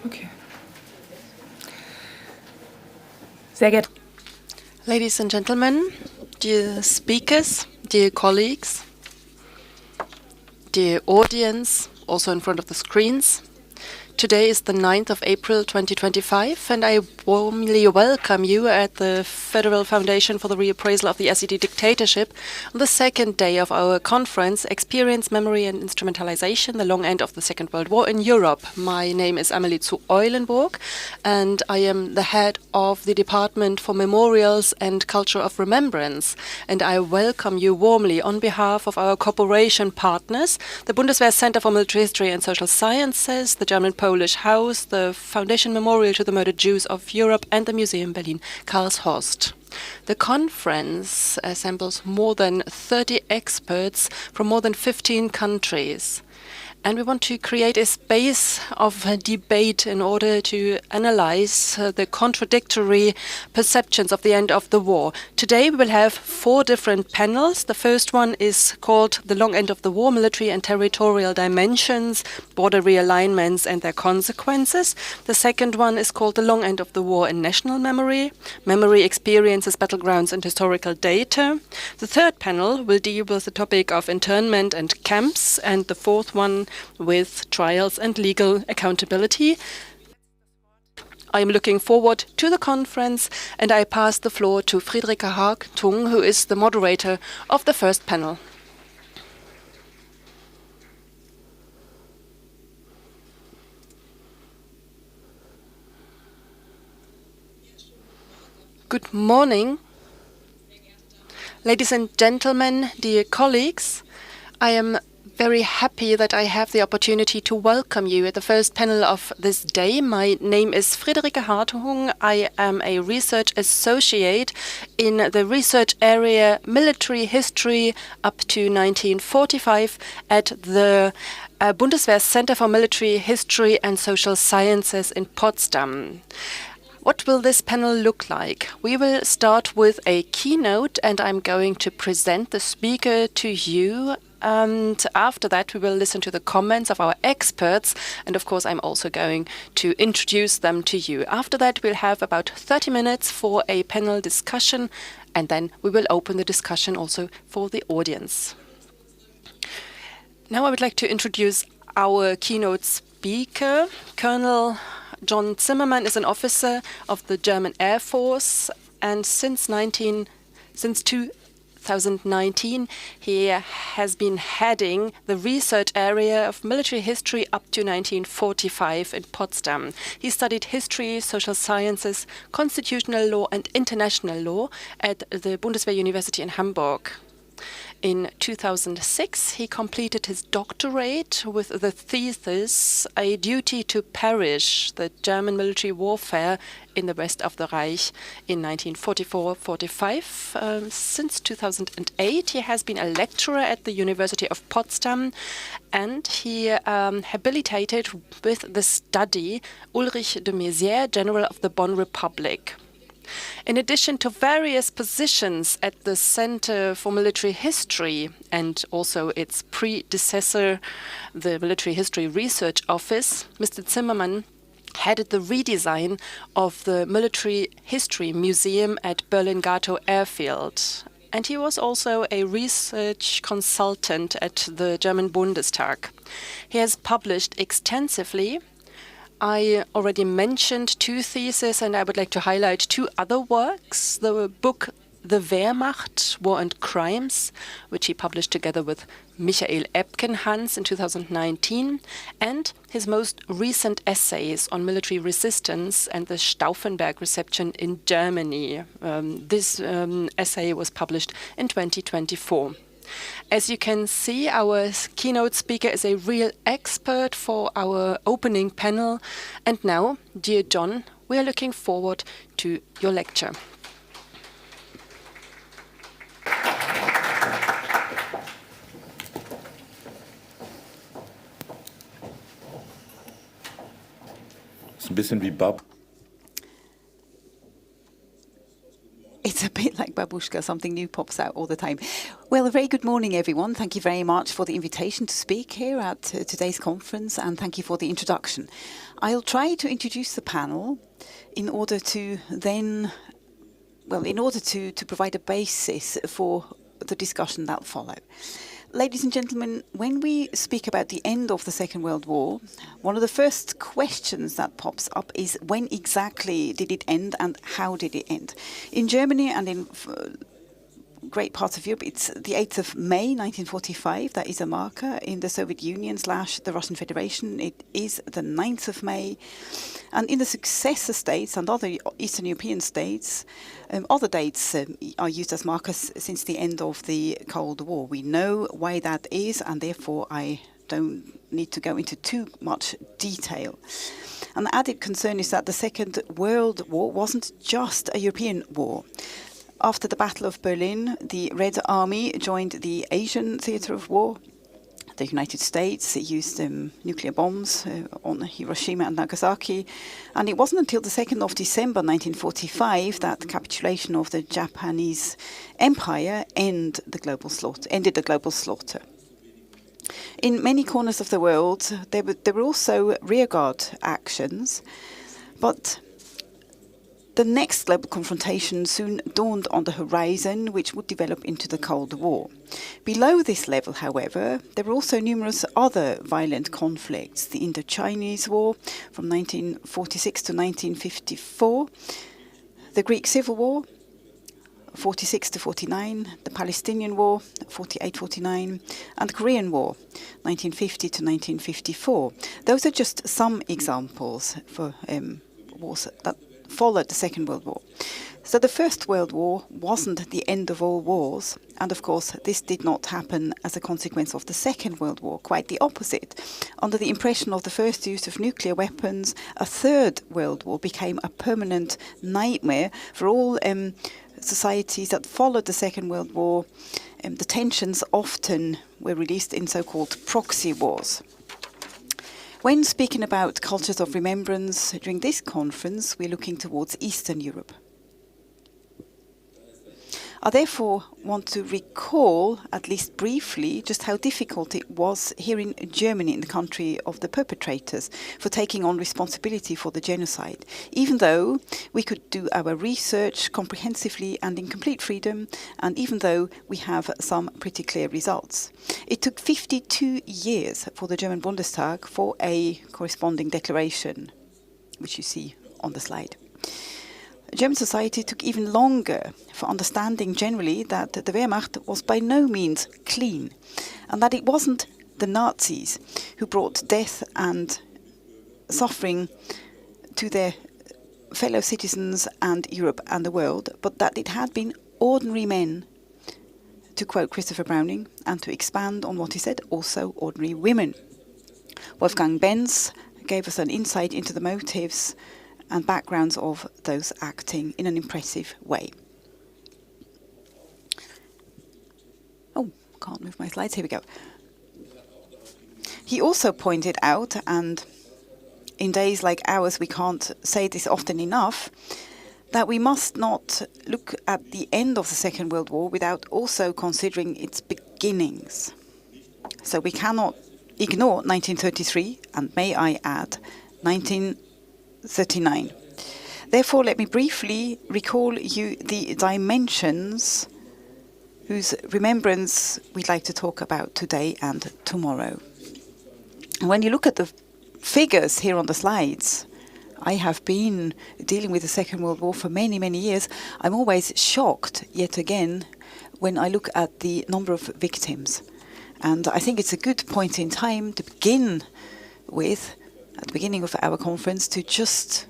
Okay. Sehr geehrte Ladies and gentlemen, dear speakers, dear colleagues, dear audience, also in front of the screens. Today is the 9th of April 2025, and I warmly welcome you at the Federal Foundation for the Reappraisal of the SED Dictatorship on the second day of our conference, Experience, Memory and Instrumentalisation, the Long End of the Second World War in Europe. My name is Amelie zu Eulenburg, and I am the head of the Department for Memorials and Culture of Remembrance. And I welcome you warmly on behalf of our cooperation partners, the Bundeswehr Center for Military History and Social Sciences, the German-Polish House, the Foundation Memorial to the Murdered Jews of Europe, and the Museum Berlin-Karlshorst. The conference assembles more than 30 experts from more than 15 countries. And we want to create a space of debate in order to analyze the contradictory perceptions of the end of the war. Today we will have 4 different panels. The first one is called The Long End of the War, Military and Territorial Dimensions, Border Realignments and Their Consequences. The second one is called The Long End of the War in National Memory, Memory Experiences, Battlegrounds and Historical Data. The third panel will deal with the topic of internment and camps, and the fourth one with trials and legal accountability. I am looking forward to the conference, and I pass the floor to Friederike Hartung, who is the moderator of the first panel. Good morning, ladies and gentlemen, dear colleagues. I am very happy that I have the opportunity to welcome you at the first panel of this day. My name is Friederike Hartung. I am a research associate in the research area Military History up to 1945 at the Bundeswehr Center for Military History and Social Sciences in Potsdam. What will this panel look like? We will start with a keynote, and I'm going to present the speaker to you. And after that, we will listen to the comments of our experts. And of course, I'm also going to introduce them to you. After that, we'll have about 30 minutes for a panel discussion. And then we will open the discussion also for the audience. Now I would like to introduce our keynote speaker. Colonel John Zimmermann is an officer of the German Air Force. And since 2019, he has been heading the research area of military history up to 1945 in Potsdam. He studied history, social sciences, constitutional law and international law at the Bundeswehr University in Hamburg. In 2006, he completed his doctorate with the thesis, A Duty to Perish, the German military warfare in the rest of the Reich in 1944-45. Since 2008, he has been a lecturer at the University of Potsdam, and he habilitated with the study Ulrich de Maizière, General of the Bonn Republic. In addition to various positions at the Center for Military History and also its predecessor, the Military History Research Office, Mr. Zimmermann headed the redesign of the Military History Museum at Berlin-Gatow Airfield. And he was also a research consultant at the German Bundestag. He has published extensively. I already mentioned 2 theses, and I would like to highlight 2 other works. The book The Wehrmacht, War and Crimes, which he published together with Michael Ebkenhans in 2019, and his most recent essays on military resistance and the Stauffenberg reception in Germany. This essay was published in 2024. As you can see, our keynote speaker is a real expert for our opening panel. And now, dear John, we are looking forward to your lecture. Ist ein bisschen wie Bab. Ich It's a bit like babushka, something new pops out all the time. Well, a very good morning, everyone. Thank you very much for the invitation to speak here at today's conference, and thank you for the introduction. I'll try to introduce the panel in order to then, to provide a basis for the discussion that'll follow. Ladies and gentlemen, when we speak about the end of the Second World War, one of the first questions that pops up is when exactly did it end and how did it end? In Germany and in great parts of Europe, it's the 8th of May 1945. That is a marker. In the Soviet Union / the Russian Federation, it is the 9th of May. And in the successor states and other Eastern European states, other dates are used as markers since the end of the Cold War. We know why that is, and therefore I don't need to go into too much detail. An added concern is that the Second World War wasn't just a European war. After the Battle of Berlin, the Red Army joined the Asian theatre of war. The United States used nuclear bombs on Hiroshima and Nagasaki. And it wasn't until the 2nd of December 1945 that the capitulation of the Japanese Empire ended the global slaughter. In many corners of the world, there were also rearguard actions, but the next global confrontation soon dawned on the horizon, which would develop into the Cold War. Below this level, however, there were also numerous other violent conflicts. The Indo-Chinese War from 1946 to 1954, the Greek Civil War, 46 to 49, the Palestinian War, 48-49, and the Korean War, 1950 to 1954. Those are just some examples for wars that followed the Second World War. So the First World War wasn't the end of all wars, and of course this did not happen as a consequence of the Second World War, quite the opposite. Under the impression of the first use of nuclear weapons, a Third World War became a permanent nightmare for all societies that followed the Second World War. The tensions often were released in so-called proxy wars. When speaking about cultures of remembrance during this conference, we're looking towards Eastern Europe. I therefore want to recall, at least briefly, just how difficult it was here in Germany, in the country of the perpetrators, for taking on responsibility for the genocide. Even though we could do our research comprehensively and in complete freedom, and even though we have some pretty clear results. It took 52 years for the German Bundestag for a corresponding declaration, which you see on the slide. German society took even longer for understanding generally that the Wehrmacht was by no means clean, and that it wasn't the Nazis who brought death and suffering to their fellow citizens and Europe and the world, but that it had been ordinary men, to quote Christopher Browning, and to expand on what he said, also ordinary women. Wolfgang Benz gave us an insight into the motives and backgrounds of those acting in an impressive way. Oh, can't move my slides. Here we go. He also pointed out, and in days like ours we can't say this often enough, that we must not look at the end of the Second World War without also considering its beginnings. So we cannot ignore 1933, and may I add, 1939. Therefore, let me briefly recall you the dimensions whose remembrance we'd like to talk about today and tomorrow. And when you look at the figures here on the slides, I have been dealing with the Second World War for many, many years. I'm always shocked, yet again, when I look at the number of victims. And I think it's a good point in time to begin with, at the beginning of our conference, to just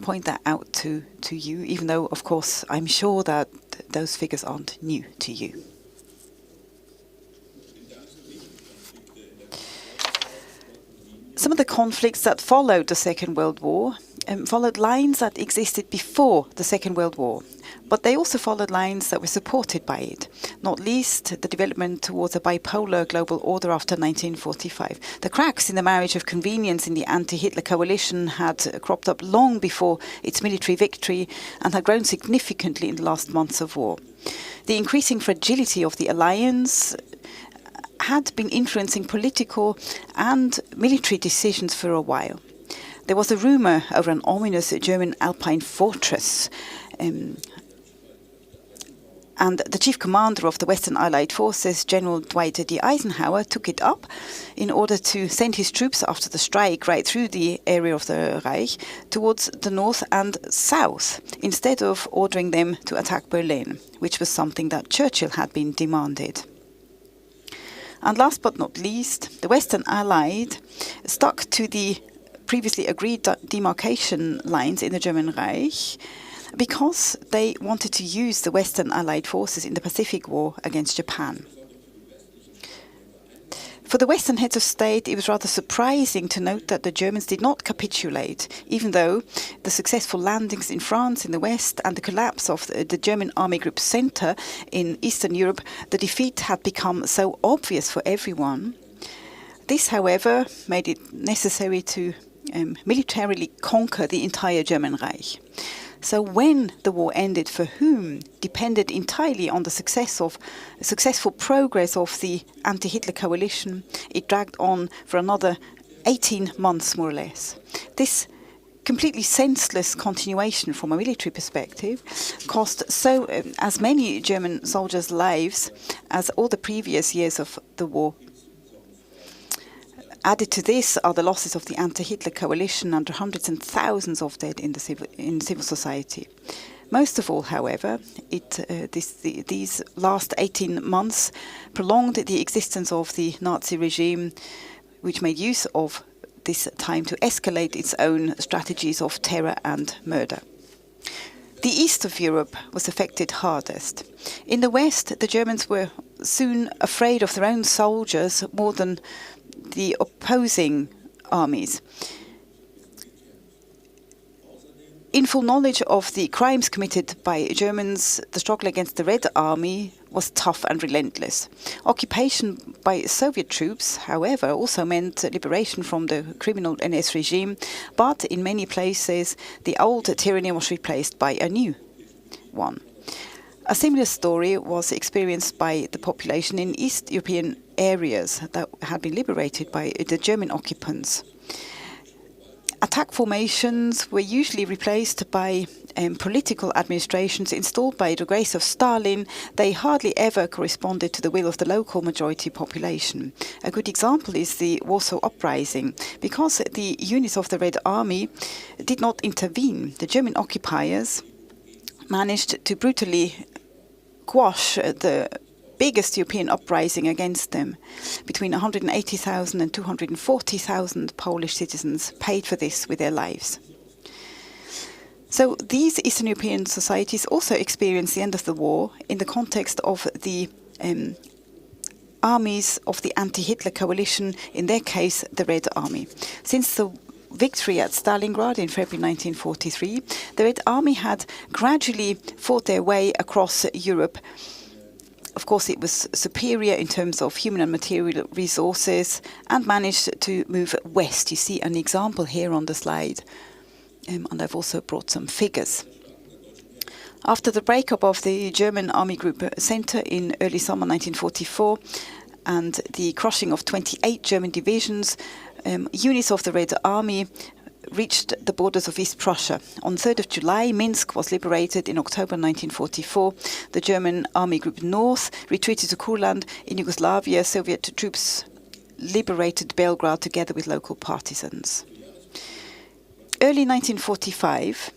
point that out to you, even though, of course, I'm sure that those figures aren't new to you. Some of the conflicts that followed the Second World War followed lines that existed before the Second World War, but they also followed lines that were supported by it, not least the development towards a bipolar global order after 1945. The cracks in the marriage of convenience in the anti-Hitler coalition had cropped up long before its military victory and had grown significantly in the last months of war. The increasing fragility of the alliance had been influencing political and military decisions for a while. There was a rumour over an ominous German Alpine fortress, and the chief commander of the Western Allied forces, General Dwight D. Eisenhower, took it up in order to send his troops after the strike right through the area of the Reich towards the north and south, instead of ordering them to attack Berlin, which was something that Churchill had been demanded. And last but not least, the Western Allied stuck to the previously agreed demarcation lines in the German Reich because they wanted to use the Western Allied forces in the Pacific War against Japan. For the Western heads of state, it was rather surprising to note that the Germans did not capitulate, even though the successful landings in France in the west and the collapse of the German Army Group Center in Eastern Europe, the defeat had become so obvious for everyone. This, however, made it necessary to militarily conquer the entire German Reich. So when the war ended, for whom depended entirely on the successful progress of the anti-Hitler coalition, it dragged on for another 18 months, more or less. This completely senseless continuation from a military perspective cost as many German soldiers' lives as all the previous years of the war. Added to this are the losses of the anti-Hitler coalition under hundreds and thousands of dead in civil society. Most of all, however, these last 18 months prolonged the existence of the Nazi regime, which made use of this time to escalate its own strategies of terror and murder. The east of Europe was affected hardest. In the west, the Germans were soon afraid of their own soldiers more than the opposing armies. In full knowledge of the crimes committed by Germans, the struggle against the Red Army was tough and relentless. Occupation by Soviet troops, however, also meant liberation from the criminal NS regime, but in many places the old tyranny was replaced by a new one. A similar story was experienced by the population in East European areas that had been liberated by the German occupants. Attack formations were usually replaced by political administrations installed by the grace of Stalin. They hardly ever corresponded to the will of the local majority population. A good example is the Warsaw Uprising. Because the units of the Red Army did not intervene, the German occupiers managed to brutally quash the biggest European uprising against them. Between 180,000 and 240,000 Polish citizens paid for this with their lives. So these Eastern European societies also experienced the end of the war in the context of the armies of the anti-Hitler coalition, in their case the Red Army. Since the victory at Stalingrad in February 1943, the Red Army had gradually fought their way across Europe. Of course, it was superior in terms of human and material resources and managed to move west. You see an example here on the slide, and I've also brought some figures. After the breakup of the German Army Group Center in early summer 1944 and the crushing of 28 German divisions, units of the Red Army reached the borders of East Prussia. On 3rd of July, Minsk was liberated. In October 1944, the German Army Group North retreated to Kurland. In Yugoslavia, Soviet troops liberated Belgrade together with local partisans. Early 1945,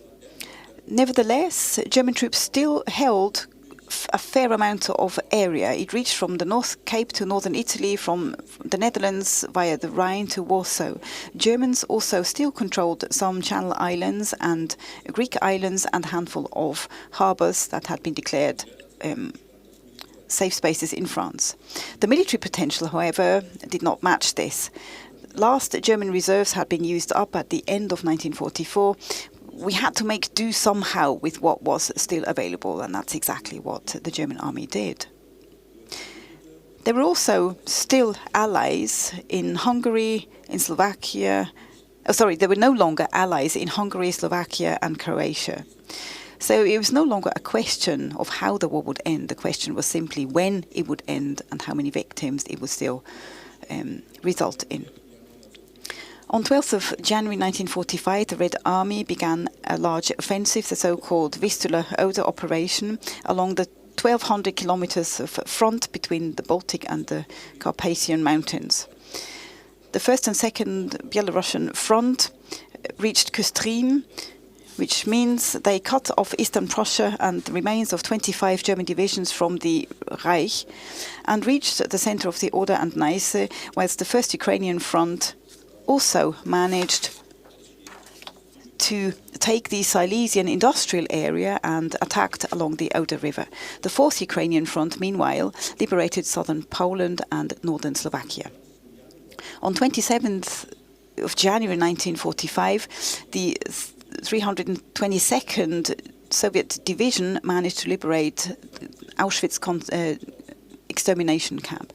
nevertheless, German troops still held a fair amount of area. It reached from the North Cape to northern Italy, from the Netherlands via the Rhine to Warsaw. Germans also still controlled some Channel Islands and Greek islands and a handful of harbours that had been declared safe spaces in France. The military potential, however, did not match this. last German reserves had been used up at the end of 1944, we had to make do somehow with what was still available, and that's exactly what the German army did. There were also still allies in Hungary, in Slovakia. There were no longer allies in Hungary, Slovakia and Croatia. So it was no longer a question of how the war would end. The question was simply when it would end and how many victims it would still result in. On 12th of January 1945, the Red Army began a large offensive, the so-called Vistula-Oder operation, along the 1,200 kilometers of front between the Baltic and the Carpathian Mountains. The first and second Belarusian front reached Kustrin, which means they cut off Eastern Prussia and the remains of 25 German divisions from the Reich, and reached the center of the Oder and Neisse, whilst the first Ukrainian front also managed to take the Silesian industrial area and attacked along the Oder River. The fourth Ukrainian front, meanwhile, liberated southern Poland and northern Slovakia. On 27th of January 1945, the 322nd Soviet Division managed to liberate Auschwitz extermination camp.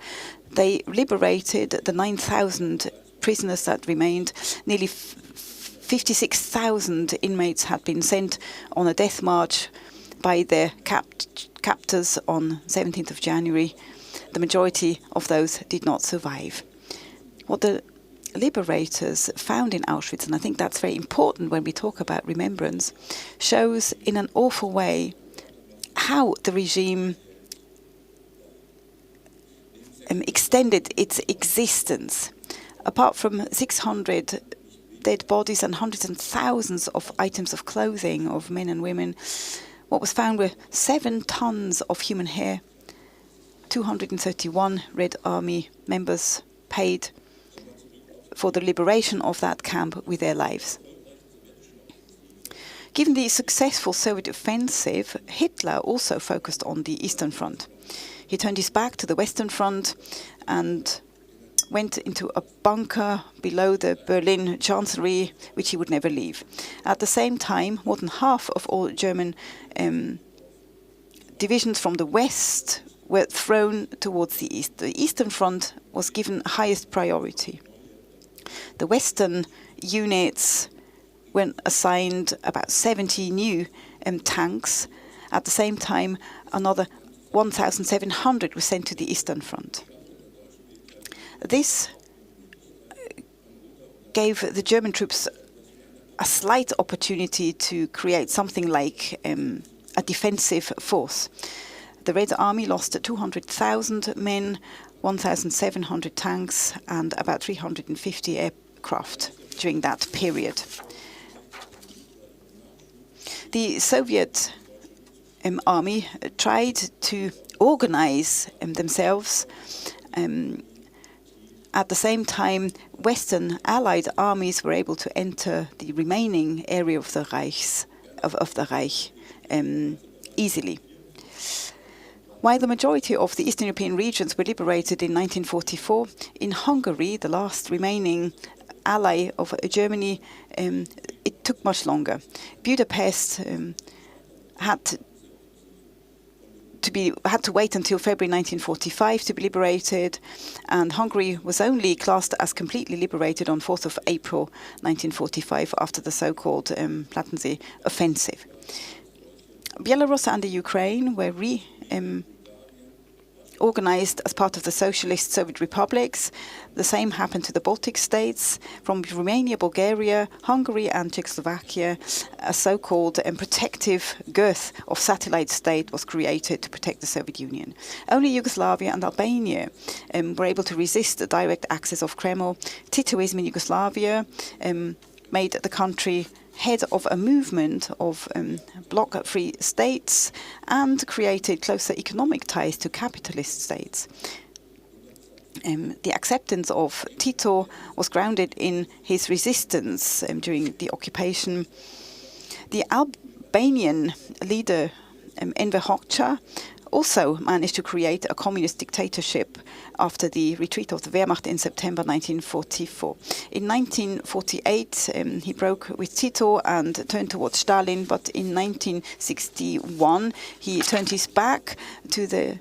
They liberated the 9,000 prisoners that remained. Nearly 56,000 inmates had been sent on a death march by their captors on 17th of January. The majority of those did not survive. What the liberators found in Auschwitz, and I think that's very important when we talk about remembrance, shows in an awful way how the regime extended its existence. Apart from 600 dead bodies and hundreds and thousands of items of clothing of men and women, what was found were 7 tons of human hair. 231 Red Army members paid for the liberation of that camp with their lives. Given the successful Soviet offensive, Hitler also focused on the Eastern Front. He turned his back to the Western Front and went into a bunker below the Berlin Chancellery, which he would never leave. At the same time, more than half of all German divisions from the West were thrown towards the East. The Eastern Front was given highest priority. The Western units were assigned about 70 new tanks. At the same time, another 1,700 were sent to the Eastern Front. This gave the German troops a slight opportunity to create something like a defensive force. The Red Army lost 200,000 men, 1,700 tanks and about 350 aircraft during that period. The Soviet army tried to organize themselves. At the same time, Western Allied armies were able to enter the remaining area of the Reich easily. While the majority of the Eastern European regions were liberated in 1944, in Hungary, the last remaining ally of Germany, it took much longer. Budapest had to wait until February 1945 to be liberated, and Hungary was only classed as completely liberated on 4th of April 1945 after the so-called Plattensee offensive. Belarus and the Ukraine were organized as part of the socialist Soviet republics. The same happened to the Baltic states. From Romania, Bulgaria, Hungary and Czechoslovakia, a so-called protective girth of satellite state was created to protect the Soviet Union. Only Yugoslavia and Albania were able to resist the direct access of Kremlin. Titoism in Yugoslavia made the country head of a movement of bloc-free states and created closer economic ties to capitalist states. The acceptance of Tito was grounded in his resistance during the occupation. The Albanian leader Enver Hoxha also managed to create a communist dictatorship after the retreat of the Wehrmacht in September 1944. In 1948, he broke with Tito and turned towards Stalin, but in 1961 he turned his back to the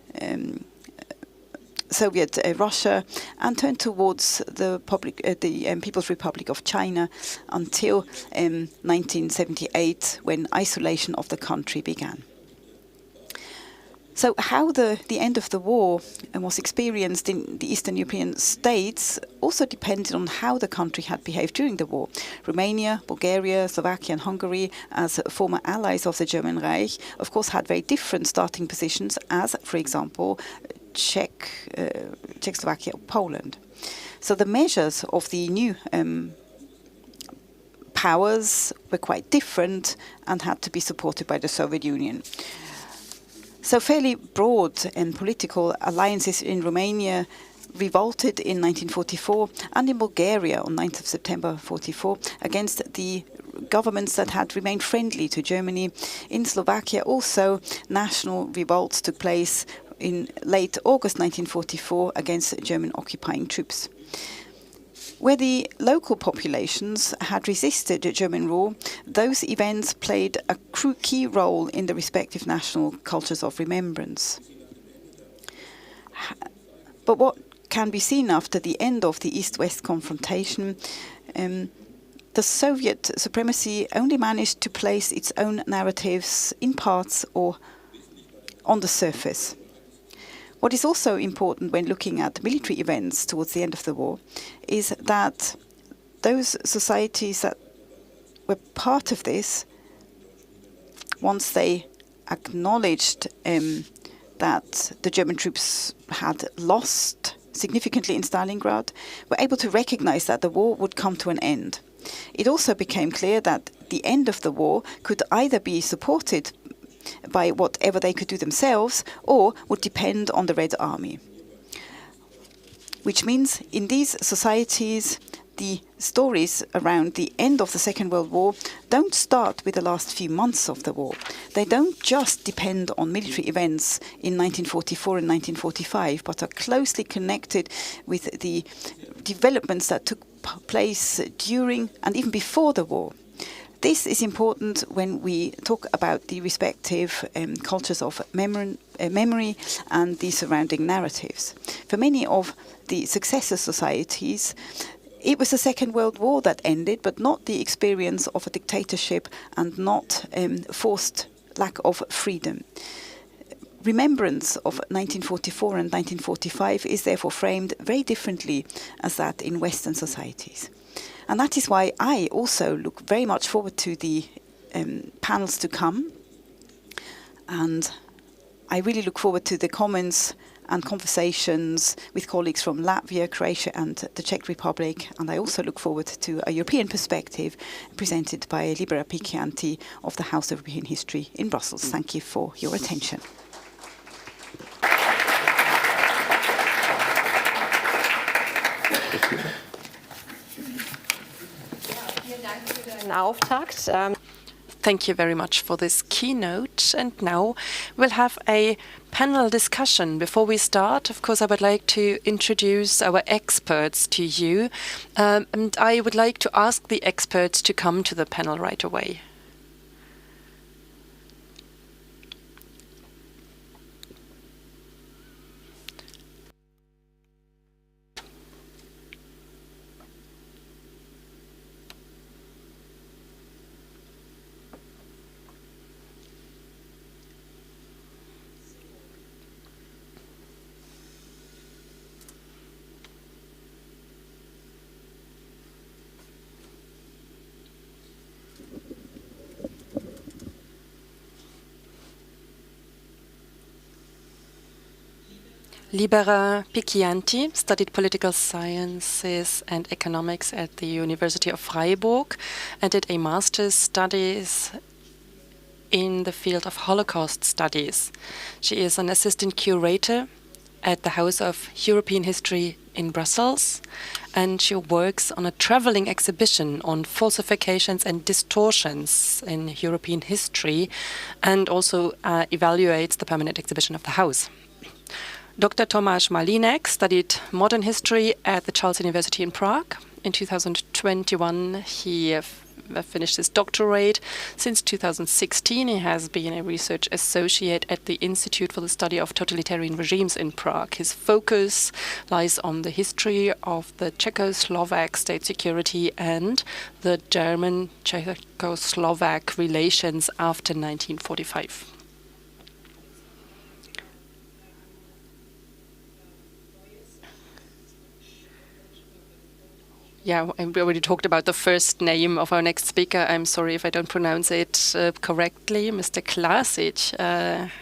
Soviet Russia and turned towards the People's Republic of China until 1978, when isolation of the country began. So how the end of the war was experienced in the Eastern European states also depended on how the country had behaved during the war. Romania, Bulgaria, Slovakia and Hungary, as former allies of the German Reich, of course had very different starting positions as, for example, Czechoslovakia or Poland. So the measures of the new powers were quite different and had to be supported by the Soviet Union. So fairly broad and political alliances in Romania revolted in 1944 and in Bulgaria on 9th of September 1944 against the governments that had remained friendly to Germany. In Slovakia also national revolts took place in late August 1944 against German occupying troops. Where the local populations had resisted German rule, those events played a key role in the respective national cultures of remembrance. But what can be seen after the end of the East-West confrontation, the Soviet supremacy only managed to place its own narratives in parts or on the surface. What is also important when looking at military events towards the end of the war is that those societies that were part of this, once they acknowledged that the German troops had lost significantly in Stalingrad, were able to recognize that the war would come to an end. It also became clear that the end of the war could either be supported by whatever they could do themselves, or would depend on the Red Army. Which means in these societies, the stories around the end of the Second World War don't start with the last few months of the war. They don't just depend on military events in 1944 and 1945, but are closely connected with the developments that took place during and even before the war. This is important when we talk about the respective cultures of memory and the surrounding narratives. For many of the successor societies, it was the Second World War that ended, but not the experience of a dictatorship and not forced lack of freedom. Remembrance of 1944 and 1945 is therefore framed very differently as that in Western societies. And that is why I also look very much forward to the panels to come. And I really look forward to the comments and conversations with colleagues from Latvia, Croatia and the Czech Republic. And I also look forward to a European perspective presented by Libera Picchianti of the House of European History in Brussels. Thank you for your attention. Thank you very much for this keynote. And now we'll have a panel discussion. Before we start, of course, I would like to introduce our experts to you. And I would like to ask the experts to come to the panel right away. Libera Picchianti studied political sciences and economics at the University of Freiburg and did a master's studies in the field of Holocaust studies. She is an assistant curator at the House of European History in Brussels, and she works on a traveling exhibition on falsifications and distortions in European history, and also evaluates the permanent exhibition of the house. Dr. Tomáš Malínek studied modern history at the Charles University in Prague. In 2021, he finished his doctorate. Since 2016, he has been a research associate at the Institute for the Study of Totalitarian Regimes in Prague. His focus lies on the history of the Czechoslovak state security and the German-Czechoslovak relations after 1945. Yeah, we already talked about the first name of our next speaker. I'm sorry if I don't pronounce it correctly. Mr. Klasić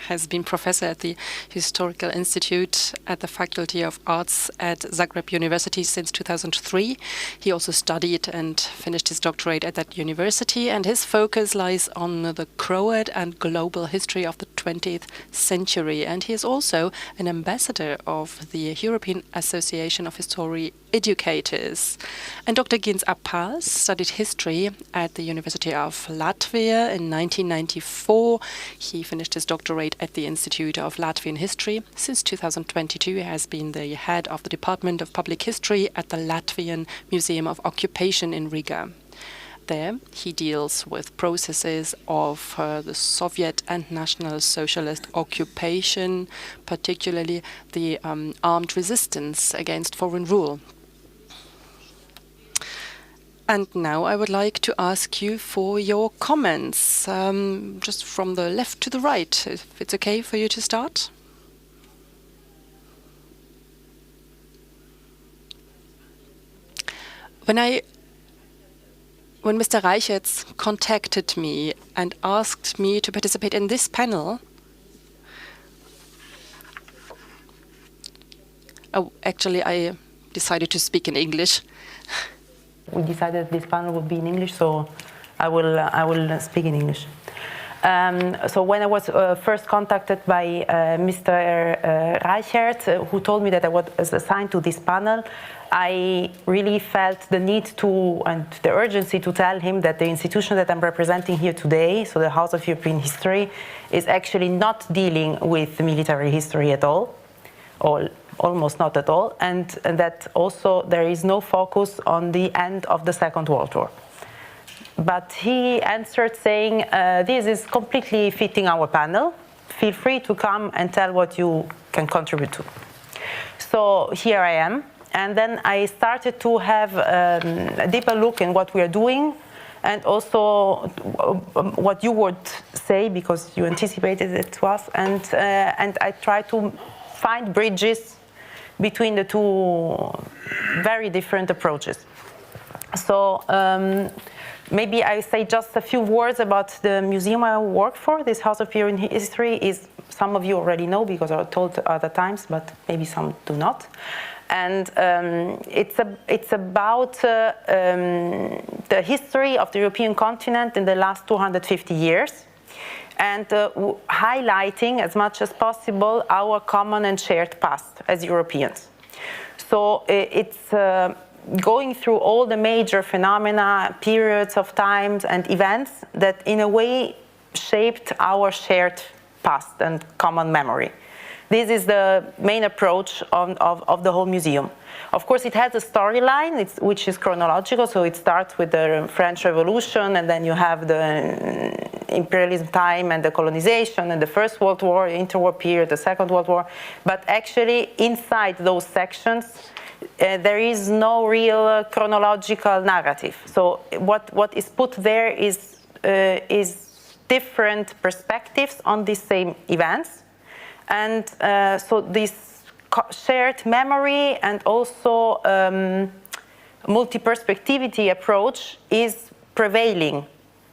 has been professor at the Historical Institute at the Faculty of Arts at Zagreb University since 2003. He also studied and finished his doctorate at that university, and his focus lies on the Croat and global history of the 20th century. And he is also an ambassador of the European Association of History Educators. And Dr. Gints Apals studied history at the University of Latvia in 1994. He finished his doctorate at the Institute of Latvian History. Since 2022, he has been the head of the Department of Public History at the Latvian Museum of Occupation in Riga. There, he deals with processes of the Soviet and National Socialist occupation, particularly the armed resistance against foreign rule. And now I would like to ask you for your comments, just from the left to the right, if it's okay for you to start. When Mr. Reichherzer contacted me and asked me to participate in this panel, actually I decided to speak in English. We decided this panel would be in English, so I will speak in English. So when I was first contacted by Mr. Reichherzer, who told me that I was assigned to this panel, I really felt the need to and the urgency to tell him that the institution that I'm representing here today, so the House of European History, is actually not dealing with military history at all, or almost not at all, and that also there is no focus on the end of the Second World War. But he answered saying, this is completely fitting our panel. Feel free to come and tell what you can contribute to. So here I am. And then I started to have a deeper look in what we are doing, and also what you would say, because you anticipated it to us. And I tried to find bridges between the two very different approaches. So maybe I say just a few words about the museum I work for. This House of European History is, some of you already know because I told other times, but maybe some do not. And it's about the history of the European continent in the last 250 years, and highlighting as much as possible our common and shared past as Europeans. So it's going through all the major phenomena, periods of times and events that in a way shaped our shared past and common memory. This is the main approach of the whole museum. Of course, it has a storyline, which is chronological, so it starts with the French Revolution, and then you have the imperialism time and the colonization and the First World War, interwar period, the Second World War. But actually, inside those sections, there is no real chronological narrative. So what is put there is different perspectives on these same events. And so this shared memory and also multi-perspectivity approach is prevailing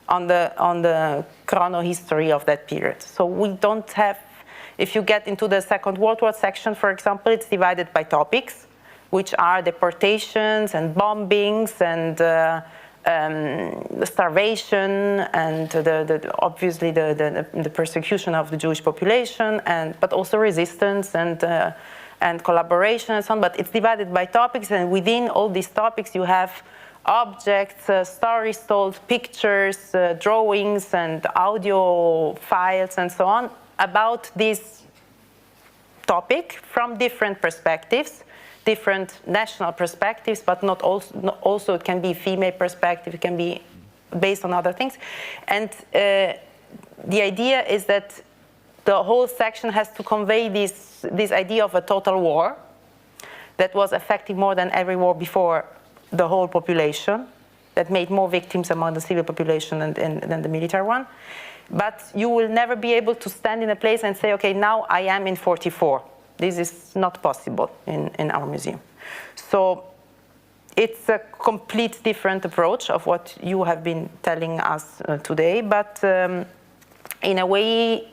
on the chronohistory of that period. So we don't have, if you get into the Second World War section, for example, it's divided by topics, which are deportations and bombings and the starvation and obviously the persecution of the Jewish population, but also resistance and and collaboration and so on, but it's divided by topics, and within all these topics you have objects, stories told, pictures, drawings, and audio files, and so on, about this topic from different perspectives, different national perspectives, but not also it can be female perspective, it can be based on other things. And the idea is that the whole section has to convey this idea of a total war that was affecting more than every war before the whole population, that made more victims among the civil population than the military one. But you will never be able to stand in a place and say, okay, now I am in 44. This is not possible in our museum. So it's a complete different approach of what you have been telling us today, but in a way,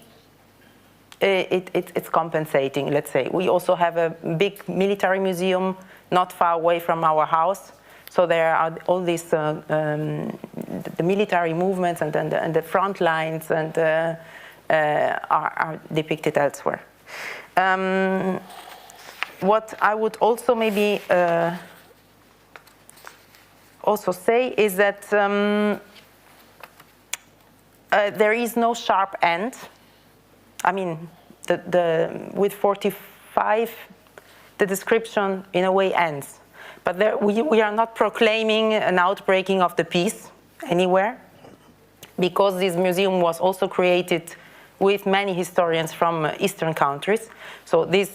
it's compensating, let's say. We also have a big military museum not far away from our house. So there are all these, the military movements and the front lines and are depicted elsewhere. What I would also maybe also say is that there is no sharp end. I mean, with 45, the description in a way ends. But there, we are not proclaiming an outbreaking of the peace anywhere, because this museum was also created with many historians from Eastern countries. So this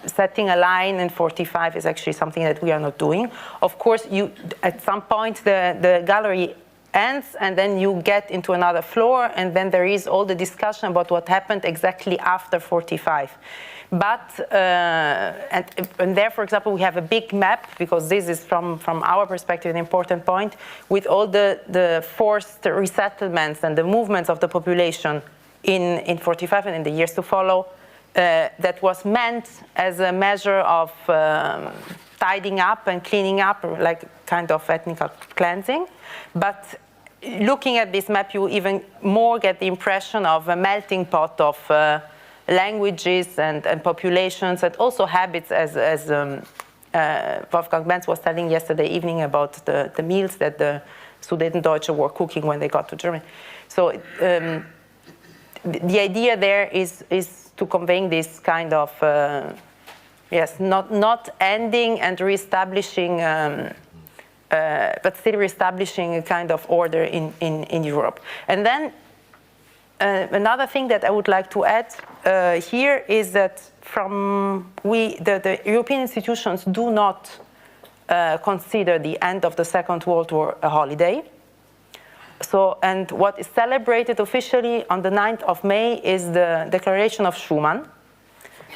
setting a line in 45 is actually something that we are not doing. Of course, at some point the gallery ends, and then you get into another floor, and then there is all the discussion about what happened exactly after 45. But, and there, for example, we have a big map, because this is from our perspective an important point, with all the forced resettlements and the movements of the population in 45 and in the years to follow, that was meant as a measure of tidying up and cleaning up, like kind of ethnic cleansing. But looking at this map, you even more get the impression of a melting pot of languages and populations, and also habits, as Wolfgang Benz was telling yesterday evening about the meals that the Sudetendeutsche were cooking when they got to Germany. So the idea there is to conveying this kind of, yes, not ending and reestablishing, but still reestablishing a kind of order in Europe. And then another thing that I would like to add here is that the European institutions do not consider the end of the Second World War a holiday. So, and what is celebrated officially on the 9th of May is the Declaration of Schuman,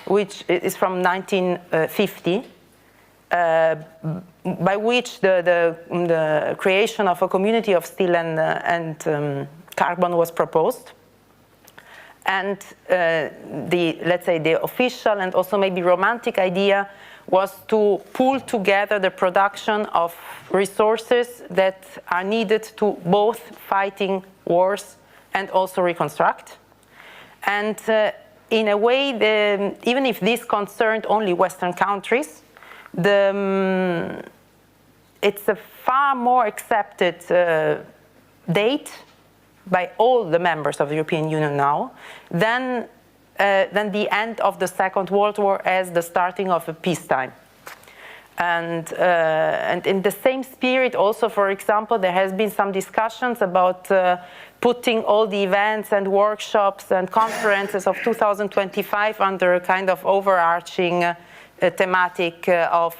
which is from 1950, by which the creation of a community of steel and carbon was proposed. And let's say the official and also maybe romantic idea was to pull together the production of resources that are needed to both fighting wars and also reconstruct. And in a way, even if this concerned only Western countries, it's a far more accepted date by all the members of the European Union now than the end of the Second World War as the starting of a peacetime. And in the same spirit also, for example, there has been some discussions about putting all the events and workshops and conferences of 2025 under a kind of overarching thematic of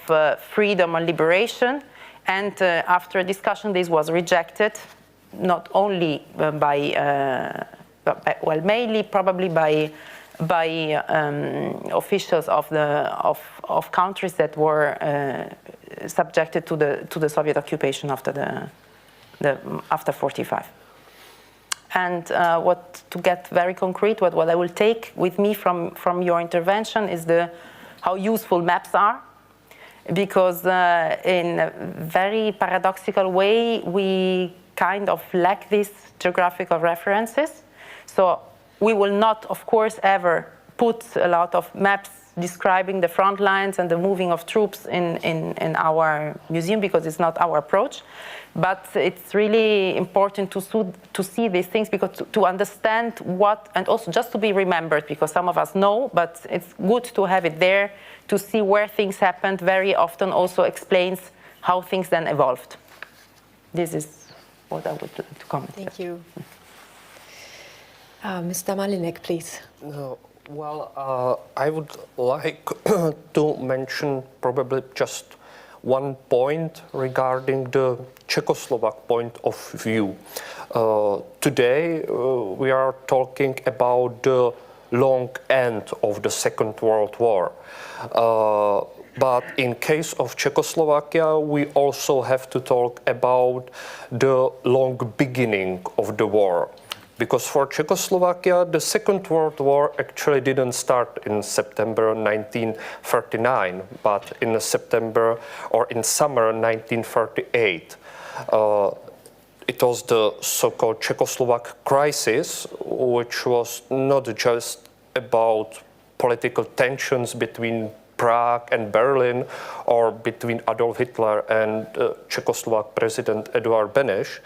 freedom and liberation. And after a discussion, this was rejected, not only well, mainly probably by officials of countries that were subjected to the Soviet occupation after after 45. And to get very concrete, what I will take with me from your intervention is how useful maps are, because in a very paradoxical way we kind of lack these geographical references. So we will not, of course, ever put a lot of maps describing the front lines and the moving of troops in our museum because it's not our approach. But it's really important to see these things because to understand what, and also just to be remembered because some of us know, but it's good to have it there to see where things happened. Very often also explains how things then evolved. This is what I would like to comment. Thank you. Mr. Malínek, please. I would like to mention probably just one point regarding the Czechoslovak point of view. Today we are talking about the long end of the Second World War. But in case of Czechoslovakia, we also have to talk about the long beginning of the war. Because for Czechoslovakia, the Second World War actually didn't start in September 1939, but in September or in summer 1938. It was the so-called Czechoslovak crisis, which was not just about political tensions between Prague and Berlin or between Adolf Hitler and Czechoslovak President Eduard Beneš,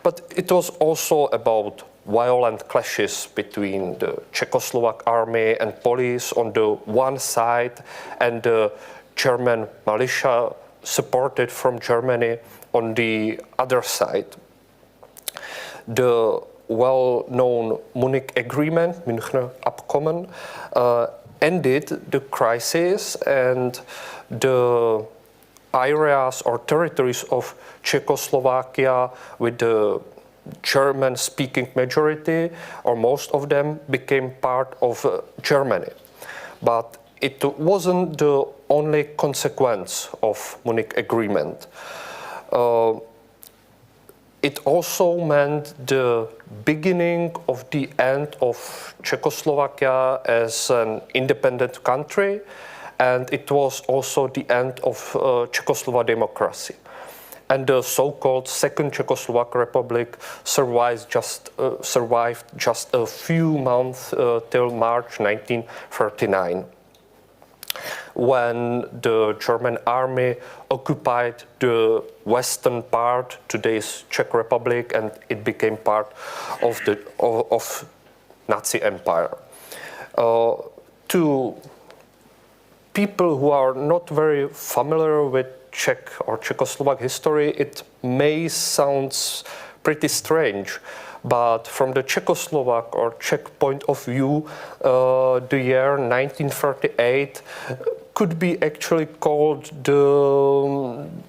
but it was also about violent clashes between the Czechoslovak army and police on the one side and the German militia supported from Germany on the other side. The well-known Munich Agreement, Münchner Abkommen, ended the crisis, and the areas or territories of Czechoslovakia with the German-speaking majority, or most of them, became part of Germany. But it wasn't the only consequence of Munich Agreement. It also meant the beginning of the end of Czechoslovakia as an independent country, and it was also the end of Czechoslovak democracy. And the so-called Second Czechoslovak Republic survived just a few months till March 1939, when the German army occupied the western part, today's Czech Republic, and it became part of the Nazi Empire. To people who are not very familiar with Czech or Czechoslovak history, it may sound pretty strange, but from the Czechoslovak or Czech point of view, the year 1938 could be actually called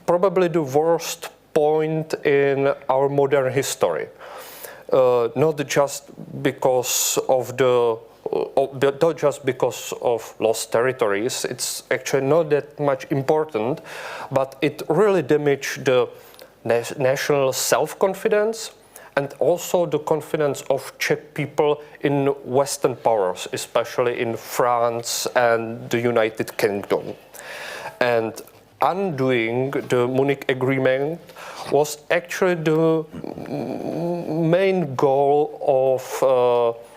probably the worst point in our modern history. Not just because of lost territories, it's actually not that much important, but it really damaged the national self-confidence and also the confidence of Czech people in Western powers, especially in France and the United Kingdom. And undoing the Munich Agreement was actually the main goal of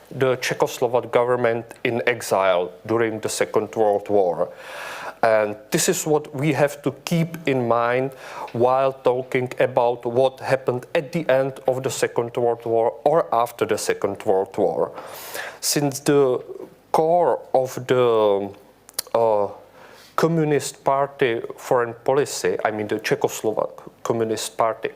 the Czechoslovak government in exile during the Second World War. And this is what we have to keep in mind while talking about what happened at the end of the Second World War or after the Second World War. Since the core of the Communist Party foreign policy, I mean the Czechoslovak Communist Party,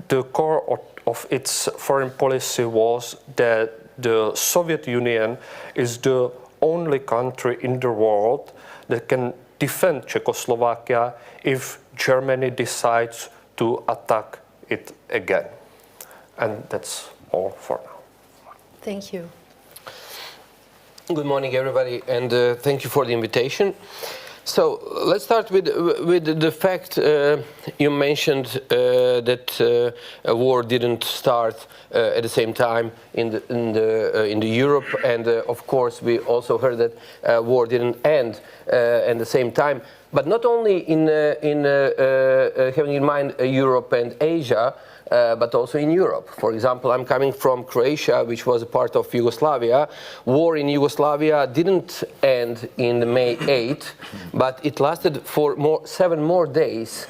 the core of its foreign policy was that the Soviet Union is the only country in the world that can defend Czechoslovakia if Germany decides to attack it again. And that's all for now. Thank you. Good morning, everybody, and thank you for the invitation. So let's start with the fact you mentioned that a war didn't start at the same time in the Europe, and of course we also heard that war didn't end at the same time. But not only in having in mind Europe and Asia, but also in Europe. For example, I'm coming from Croatia, which was a part of Yugoslavia. War in Yugoslavia didn't end in May 8, but it lasted for 7 more days.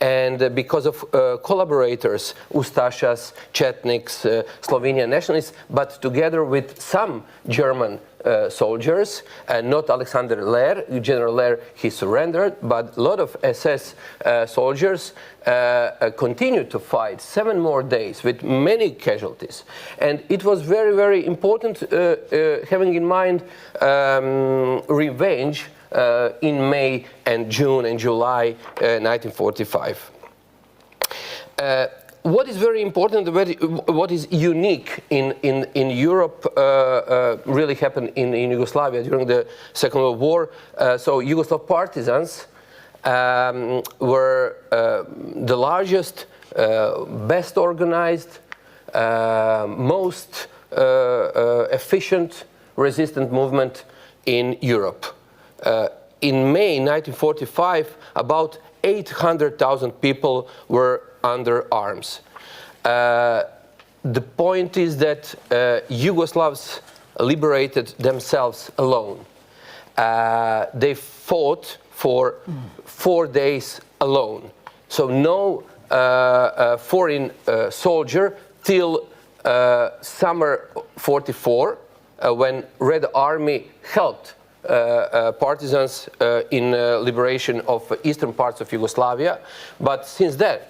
And because of collaborators, Ustašas, Chetniks, Slovenian nationalists, but together with some German soldiers, and not Alexander Lehr, General Lehr, he surrendered, but a lot of SS soldiers continued to fight 7 more days with many casualties. And it was very, very important having in mind revenge in May and June and July 1945. What is very important, what is unique in Europe really happened in Yugoslavia during the Second World War. So Yugoslav partisans were the largest, best organized, most efficient resistant movement in Europe. In May 1945, about 800,000 people were under arms. The point is that Yugoslavs liberated themselves alone. They fought for 4 days alone. So no foreign soldier till summer 44, when Red Army helped partisans in liberation of eastern parts of Yugoslavia. But since then,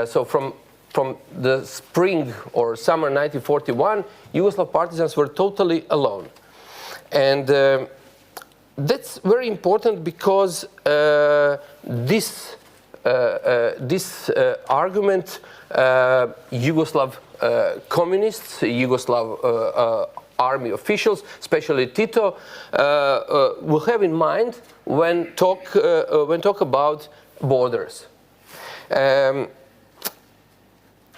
so from the spring or summer 1941, Yugoslav partisans were totally alone. And that's very important because this argument, Yugoslav communists, Yugoslav army officials, especially Tito, will have in mind when talk about borders.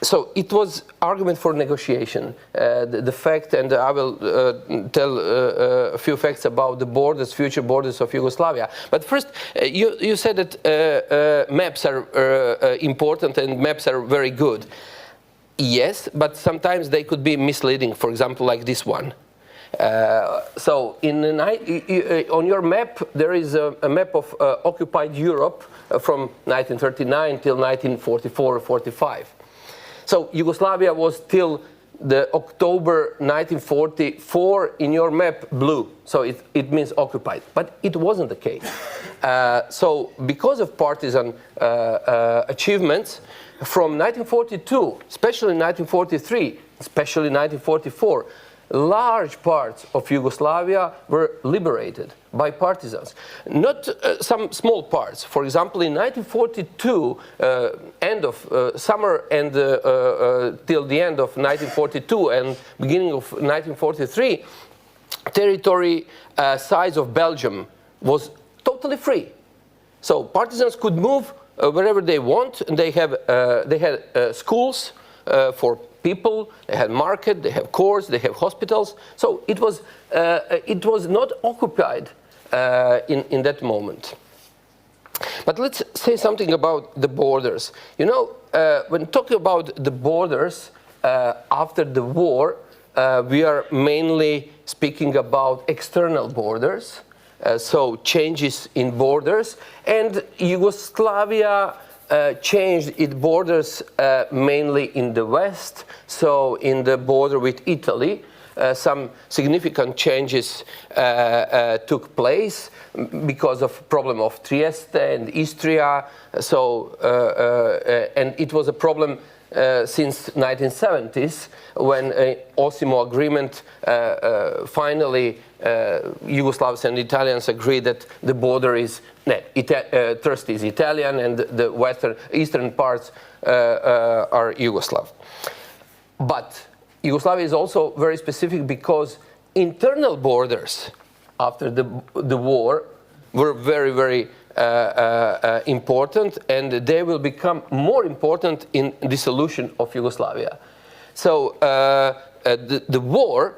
So it was argument for negotiation. The fact, and I will tell a few facts about the borders, future borders of Yugoslavia. But first, you said that maps are important and maps are very good. Yes, but sometimes they could be misleading, for example, like this one. So on your map, there is a map of occupied Europe from 1939 till 1944 or 45. So Yugoslavia was till the October 1944 in your map blue, so it means occupied, but it wasn't the case. So because of partisan achievements, from 1942, especially 1943, especially 1944, large parts of Yugoslavia were liberated by partisans. Not some small parts. For example, in 1942, end of summer and till the end of 1942 and beginning of 1943, territory size of Belgium was totally free. So partisans could move wherever they want, and they had schools for people, they had market, they have courts, they have hospitals. So it was not occupied in that moment. But let's say something about the borders. You know, when talking about the borders after the war, we are mainly speaking about external borders. So changes in borders, and Yugoslavia changed its borders mainly in the west, so in the border with Italy. Some significant changes took place because of problem of Trieste and Istria. So and it was a problem since 1970s when Osimo agreement finally Yugoslavs and Italians agreed that the border is Trst is Italian and the eastern parts are Yugoslav. But Yugoslavia is also very specific because internal borders after the war were very, very important, and they will become more important in dissolution of Yugoslavia. So the war,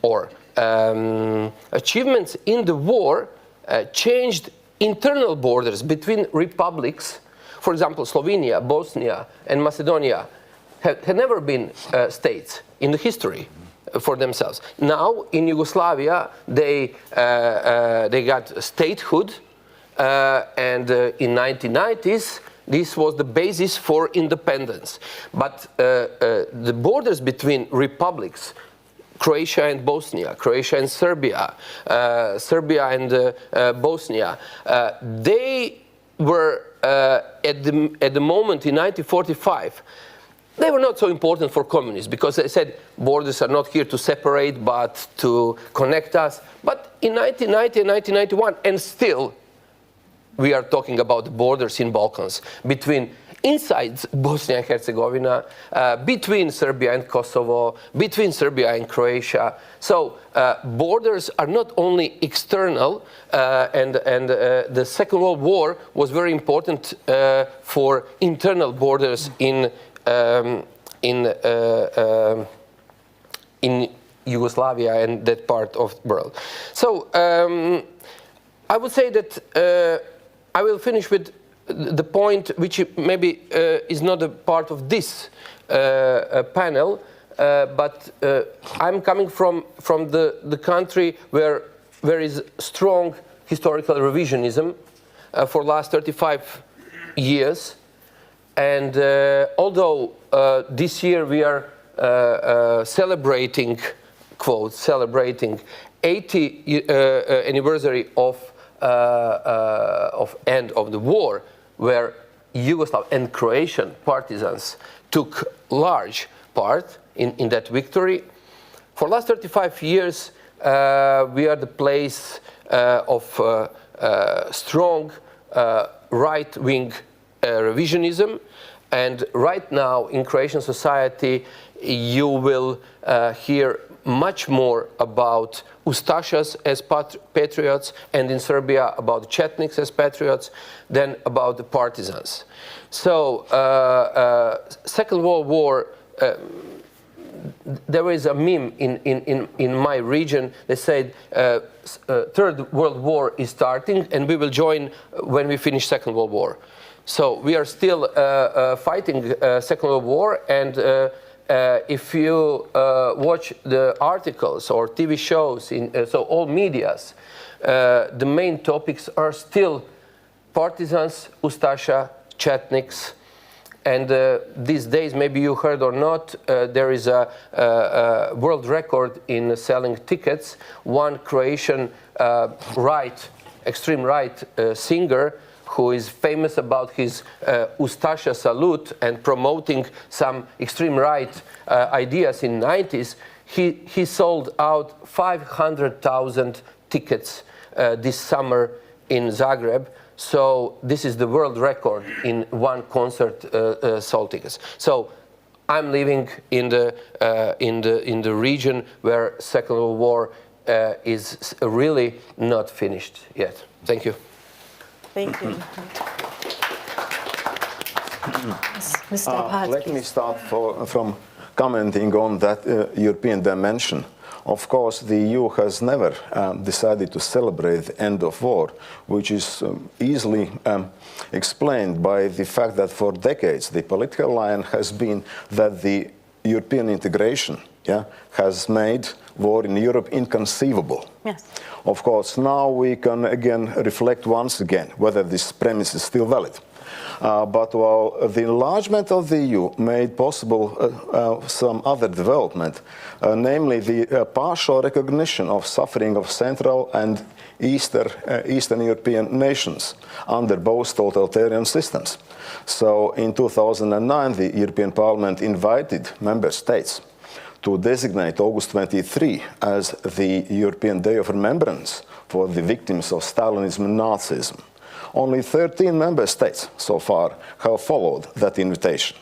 or achievements in the war, changed internal borders between republics. For example, Slovenia, Bosnia, and Macedonia had never been states in the history for themselves. Now in Yugoslavia they got statehood, and in 1990s this was the basis for independence. But the borders between republics, Croatia and Bosnia, Croatia and Serbia, Serbia and Bosnia, they were at the moment in 1945, they were not so important for communists because they said borders are not here to separate but to connect us. But in 1990 and 1991, and still we are talking about the borders in Balkans between inside Bosnia and Herzegovina, between Serbia and Kosovo, between Serbia and Croatia. So borders are not only external, and the Second World War was very important for internal borders in Yugoslavia and that part of the world. So I would say that I will finish with the point which maybe is not a part of this panel, but I'm coming from the country where there is strong historical revisionism for the last 35 years. And although this year we are celebrating, quote, celebrating 80th anniversary of end of the war, where Yugoslav and Croatian partisans took large part in that victory. For the last 35 years, we are the place of strong right-wing revisionism, and right now in Croatian society you will hear much more about Ustašas as patriots, and in Serbia about Chetniks as patriots, than about the partisans. So Second World War, there is a meme in my region that said Third World War is starting and we will join when we finish Second World War. So we are still fighting Second World War, and if you watch the articles or TV shows, so all medias, the main topics are still partisans, Ustaša, Chetniks, and these days, maybe you heard or not, there is a world record in selling tickets. One Croatian extreme right singer, who is famous about his Ustaša salute and promoting some extreme right ideas in the 90s, he sold out 500,000 tickets this summer in Zagreb. So this is the world record in one concert sold tickets. So I'm living in the region where Second World War is really not finished yet. Thank you. Thank you. Mr. Apals, let me start from commenting on that European dimension. Of course, the EU has never decided to celebrate the end of war, which is easily explained by the fact that for decades the political line has been that the European integration has made war in Europe inconceivable. Yes. Of course, now we can again reflect once again whether this premise is still valid. But while the enlargement of the EU made possible some other development, namely the partial recognition of suffering of Central and Eastern European nations under both totalitarian systems. So in 2009, the European Parliament invited member states to designate August 23 as the European Day of Remembrance for the victims of Stalinism and Nazism. Only 13 member states so far have followed that invitation.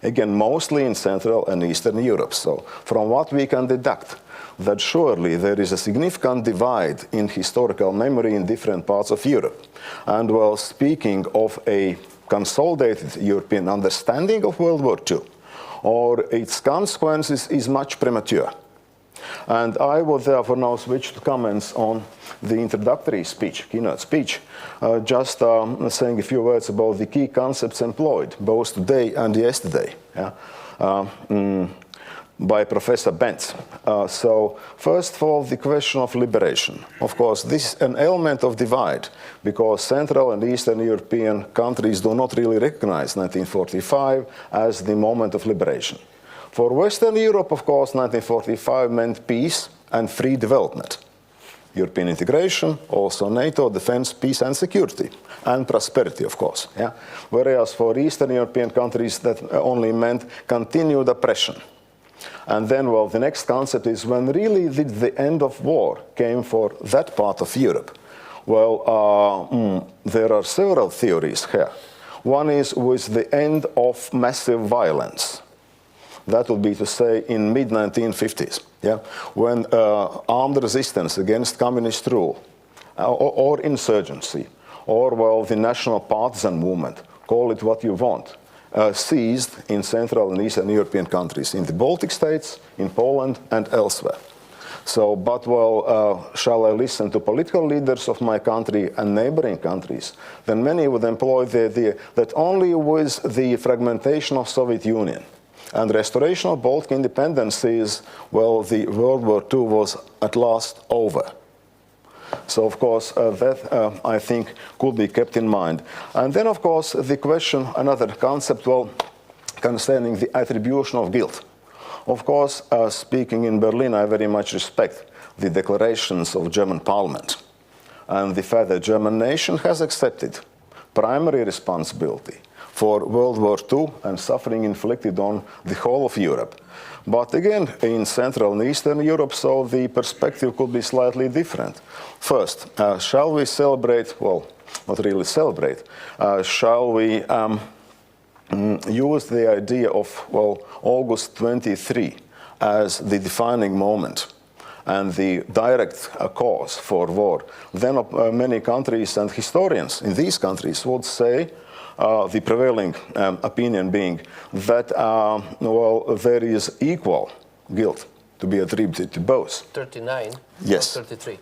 Again, mostly in Central and Eastern Europe. So from what we can deduct, that surely there is a significant divide in historical memory in different parts of Europe. And while speaking of a consolidated European understanding of World War II, or its consequences, is much premature. And I will therefore now switch to comments on the introductory speech, keynote speech, just saying a few words about the key concepts employed both today and yesterday. by Professor Benz. So first of all, the question of liberation. Of course, this is an element of divide because Central and Eastern European countries do not really recognize 1945 as the moment of liberation. For Western Europe, of course, 1945 meant peace and free development. European integration, also NATO, defense, peace and security, and prosperity, of course. Yeah? Whereas for Eastern European countries, that only meant continued oppression. And then, well, the next concept is when really did the end of war came for that part of Europe? Well, there are several theories here. One is with the end of massive violence. That would be to say in mid-1950s, yeah, when armed resistance against communist rule or insurgency or, well, the national partisan movement, call it what you want, ceased in Central and Eastern European countries, in the Baltic states, in Poland and elsewhere. So, but well, shall I listen to political leaders of my country and neighboring countries? Then many would employ the idea that only with the fragmentation of Soviet Union and restoration of Baltic independencies, well, the World War II was at last over. So, of course, that, I think, could be kept in mind. And then, of course, the question, another concept, well, concerning the attribution of guilt. Of course, speaking in Berlin, I very much respect the declarations of German Parliament and the fact that the German nation has accepted primary responsibility for World War II and suffering inflicted on the whole of Europe. But again, in Central and Eastern Europe, so the perspective could be slightly different. First, shall we celebrate, well, not really celebrate, shall we use the idea of, well, August 23 as the defining moment and the direct cause for war? Then many countries and historians in these countries would say, the prevailing opinion being that, well, there is equal guilt to be attributed to both. 39? Yes. 33?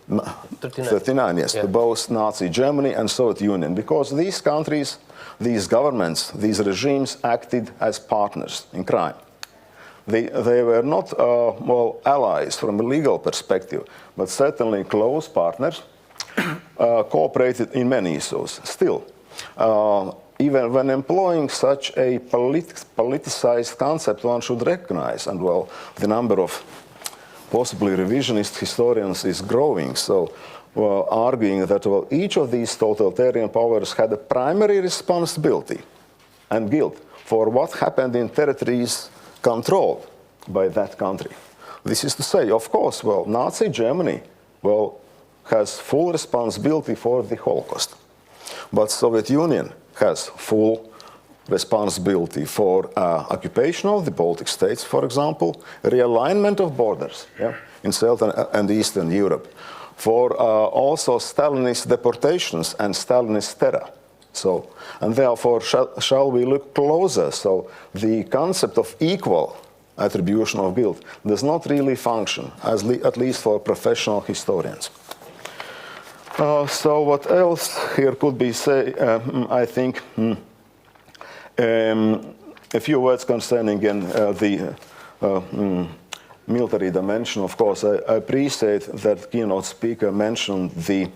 39, yes, yeah. To both Nazi Germany and Soviet Union, because these countries, these governments, these regimes acted as partners in crime. They were not, well, allies from a legal perspective, but certainly close partners, cooperated in many issues. Still, even when employing such a politicized concept, one should recognize, and well, the number of possibly revisionist historians is growing, so arguing that, well, each of these totalitarian powers had a primary responsibility and guilt for what happened in territories controlled by that country. This is to say, of course, well, Nazi Germany, well, has full responsibility for the Holocaust, but Soviet Union has full responsibility for occupation of the Baltic states, for example, realignment of borders, yeah, in Southern and Eastern Europe, for also Stalinist deportations and Stalinist terror. So, and therefore, shall we look closer? So, the concept of equal attribution of guilt does not really function, at least for professional historians. So what else here could be say? I think a few words concerning again the military dimension. Of course, I appreciate that keynote speaker mentioned the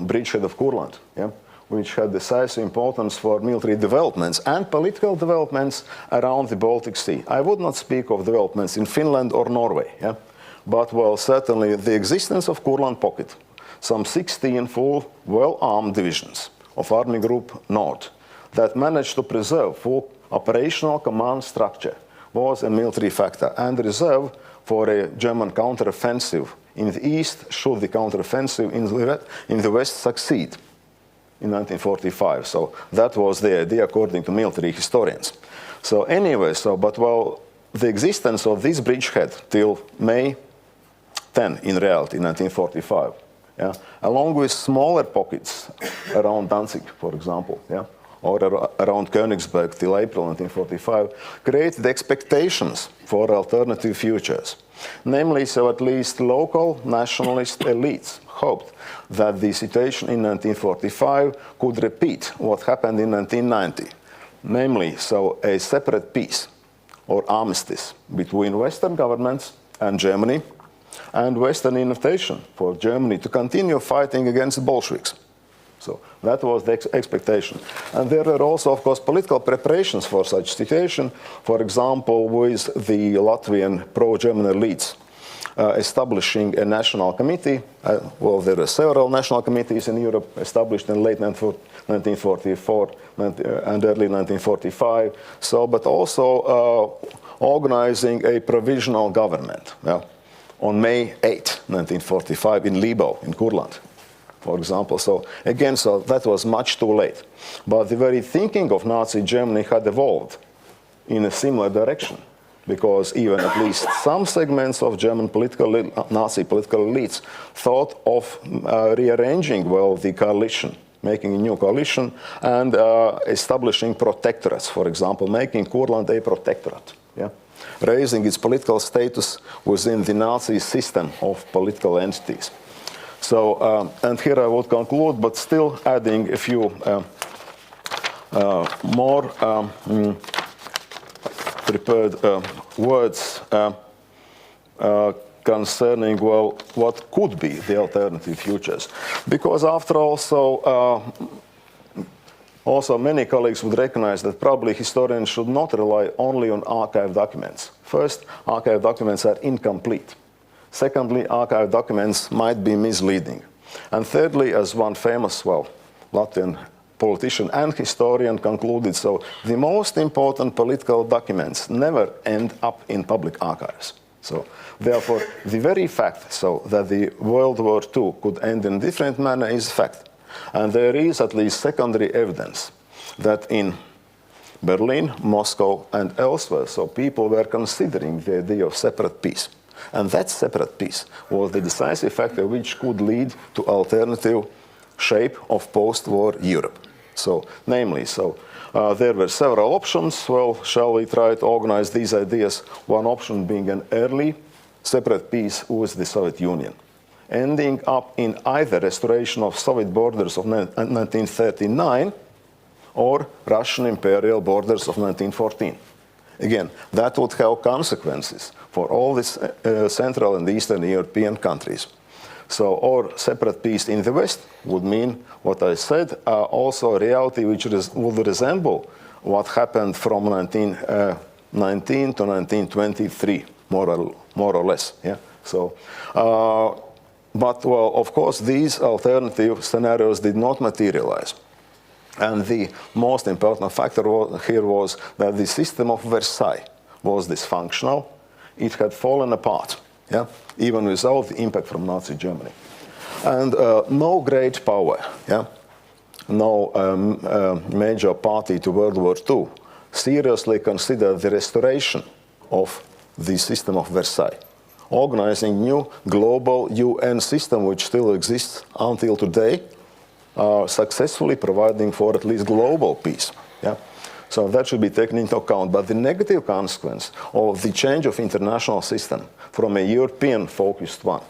bridgehead of Kurland, yeah, which had decisive importance for military developments and political developments around the Baltic Sea. I would not speak of developments in Finland or Norway, yeah, but well, certainly the existence of Kurland Pocket, some 16 full, well-armed divisions of Army Group North that managed to preserve full operational command structure was a military factor and reserve for a German counteroffensive in the east should the counteroffensive in the west succeed in 1945. So that was the idea according to military historians. So anyway, but well, the existence of this bridgehead till May 10 in reality, 1945, yeah, along with smaller pockets around Danzig, for example, yeah, or around Königsberg till April 1945, created expectations for alternative futures. Namely, so at least local nationalist elites hoped that the situation in 1945 could repeat what happened in 1990. Namely, so a separate peace or armistice between Western governments and Germany, and Western invitation for Germany to continue fighting against the Bolsheviks. So that was the expectation. And there were also, of course, political preparations for such situation. For example, with the Latvian pro-German elites establishing a national committee. Well, there were several national committees in Europe established in late 1944 and early 1945. So, but also organizing a provisional government on May 8, 1945 in Libera, in Kurland, for example. So again, so that was much too late. But the very thinking of Nazi Germany had evolved in a similar direction, because even at least some segments of German Nazi political elites thought of rearranging, well, the coalition, making a new coalition, and establishing protectorates, for example, making Kurland a protectorate, raising its political status within the Nazi system of political entities. So, and here I would conclude, but still adding a few more prepared words concerning, well, what could be the alternative futures. Because after also many colleagues would recognize that probably historians should not rely only on archive documents. First, archive documents are incomplete. Secondly, archive documents might be misleading. And thirdly, as one famous, well, Latvian politician and historian concluded, so the most important political documents never end up in public archives. So therefore, the very fact so that the World War II could end in a different manner is a fact. And there is at least secondary evidence that in Berlin, Moscow, and elsewhere, so people were considering the idea of separate peace. And that separate peace was the decisive factor which could lead to alternative shape of post-war Europe. So, namely, there were several options. Well, shall we try to organize these ideas? One option being an early separate peace with the Soviet Union, ending up in either restoration of Soviet borders of 1939 or Russian imperial borders of 1914. Again, that would have consequences for all these Central and Eastern European countries. So, or separate peace in the West would mean what I said, also a reality which would resemble what happened from 1919 to 1923, more or less. Yeah. So, but well, of course, these alternative scenarios did not materialize. And the most important factor here was that the system of Versailles was dysfunctional. It had fallen apart, even without the impact from Nazi Germany. And no great power, no major party to World War II seriously considered the restoration of the system of Versailles, organizing new global UN system which still exists until today, successfully providing for at least global peace. So that should be taken into account. But the negative consequence of the change of international system from a European-focused one,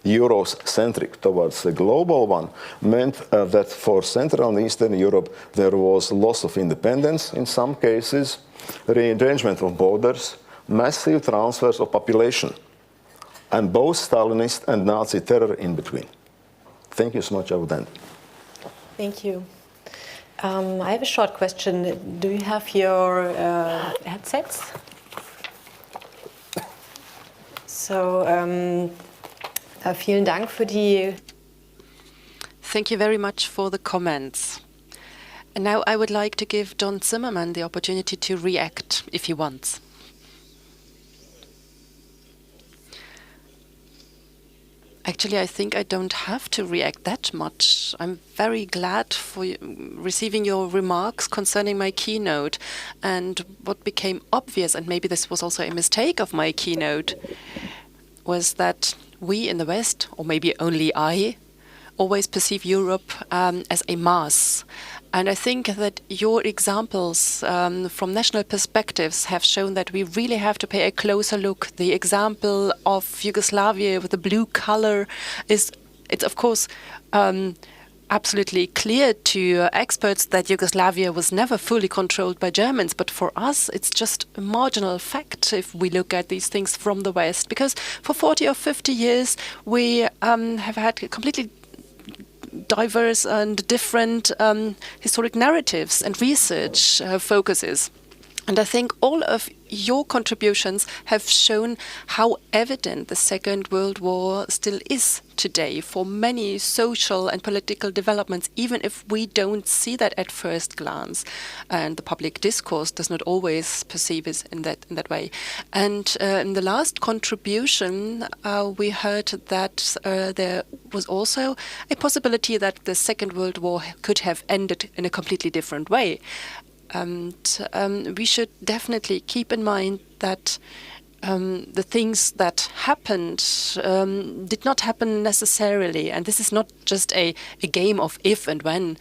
Euro-centric, towards a global one, meant that for Central and Eastern Europe there was loss of independence in some cases, rearrangement of borders, massive transfers of population, and both Stalinist and Nazi terror in between. Thank you so much. I would end. Thank you. I have a short question. Do you have your headsets? So, vielen Dank für die. Thank you very much for the comments. And now I would like to give John Zimmermann the opportunity to react if he wants. Actually, I think I don't have to react that much. I'm very glad for receiving your remarks concerning my keynote. And what became obvious, and maybe this was also a mistake of my keynote, was that we in the West, or maybe only I, always perceive Europe as a mass. And I think that your examples from national perspectives have shown that we really have to pay a closer look. The example of Yugoslavia with the blue color it's of course absolutely clear to experts that Yugoslavia was never fully controlled by Germans, but for us it's just a marginal fact if we look at these things from the West, because for 40 or 50 years we have had completely diverse and different historic narratives and research focuses. And I think all of your contributions have shown how evident the Second World War still is today for many social and political developments, even if we don't see that at first glance. And the public discourse does not always perceive it in that way. And in the last contribution, we heard that there was also a possibility that the Second World War could have ended in a completely different way. And we should definitely keep in mind that the things that happened did not happen necessarily. And this is not just a game of if and when,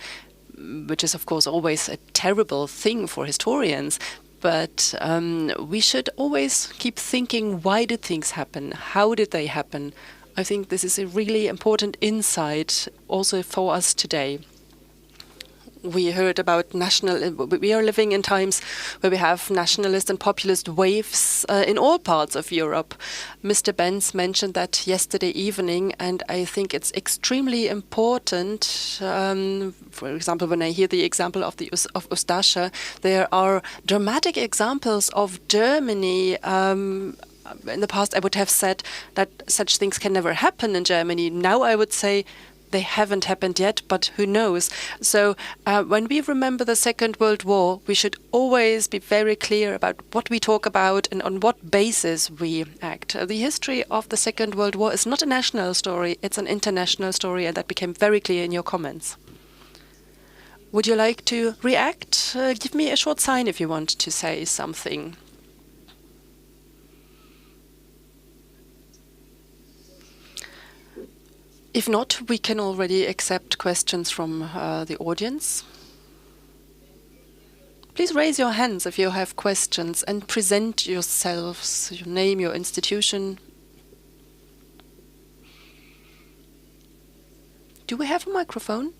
which is, of course, always a terrible thing for historians. But we should always keep thinking, why did things happen? How did they happen? I think this is a really important insight also for us today. We heard about we are living in times where we have nationalist and populist waves in all parts of Europe. Mr. Benz mentioned that yesterday evening, and I think it's extremely important. For example, when I hear the example of Ustascha, there are dramatic examples of Germany. In the past, I would have said that such things can never happen in Germany. Now I would say they haven't happened yet, but who knows? So when we remember the Second World War, we should always be very clear about what we talk about and on what basis we act. The history of the Second World War is not a national story, it's an international story, and that became very clear in your comments. Would you like to react? Give me a short sign if you want to say something. If not, we can already accept questions from the audience. Please raise your hands if you have questions and present yourselves, your name, your institution. Do we have a microphone?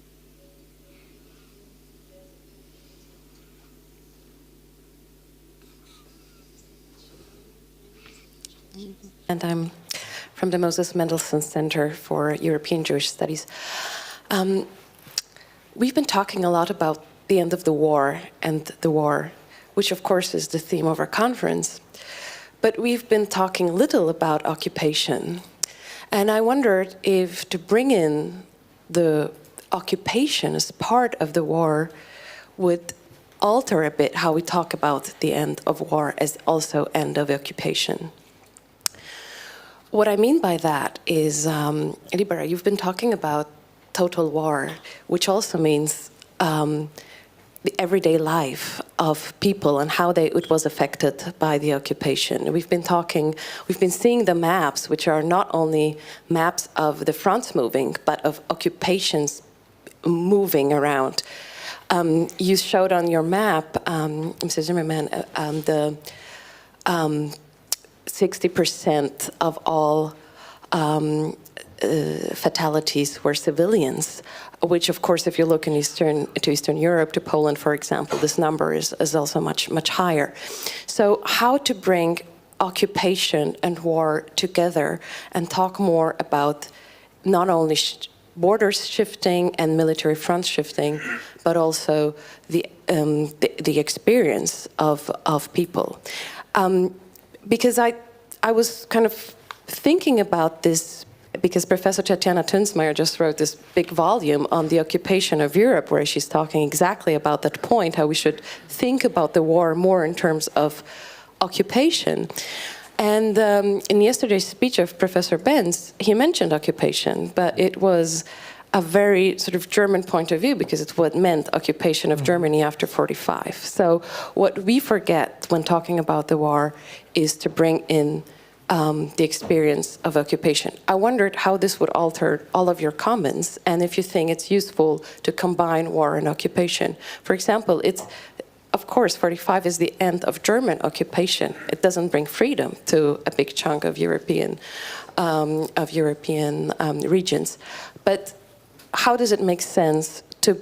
And I'm from the Moses Mendelssohn Center for European Jewish Studies. We've been talking a lot about the end of the war and the war, which of course is the theme of our conference. But we've been talking little about occupation. And I wondered if to bring in the occupation as part of the war would alter a bit how we talk about the end of war as also end of occupation. What I mean by that is, Libera, you've been talking about total war, which also means the everyday life of people and how it was affected by the occupation. We've been seeing the maps, which are not only maps of the fronts moving, but of occupations moving around. You showed on your map, Mr. Zimmermann, the 60% of all fatalities were civilians, which of course, if you look in Eastern Europe, to Poland, for example, this number is also much higher. So how to bring occupation and war together and talk more about not only borders shifting and military fronts shifting, but also the experience of people. Because I was kind of thinking about this because Professor Tatjana Tunsmeyer just wrote this big volume on the occupation of Europe, where she's talking exactly about that point, how we should think about the war more in terms of occupation. And in yesterday's speech of Professor Benz, he mentioned occupation, but it was a very sort of German point of view, because it's what meant occupation of Germany after 45. So what we forget when talking about the war is to bring in the experience of occupation. I wondered how this would alter all of your comments, and if you think it's useful to combine war and occupation. For example, of course, 45 is the end of German occupation. It doesn't bring freedom to a big chunk of European regions. But how does it make sense to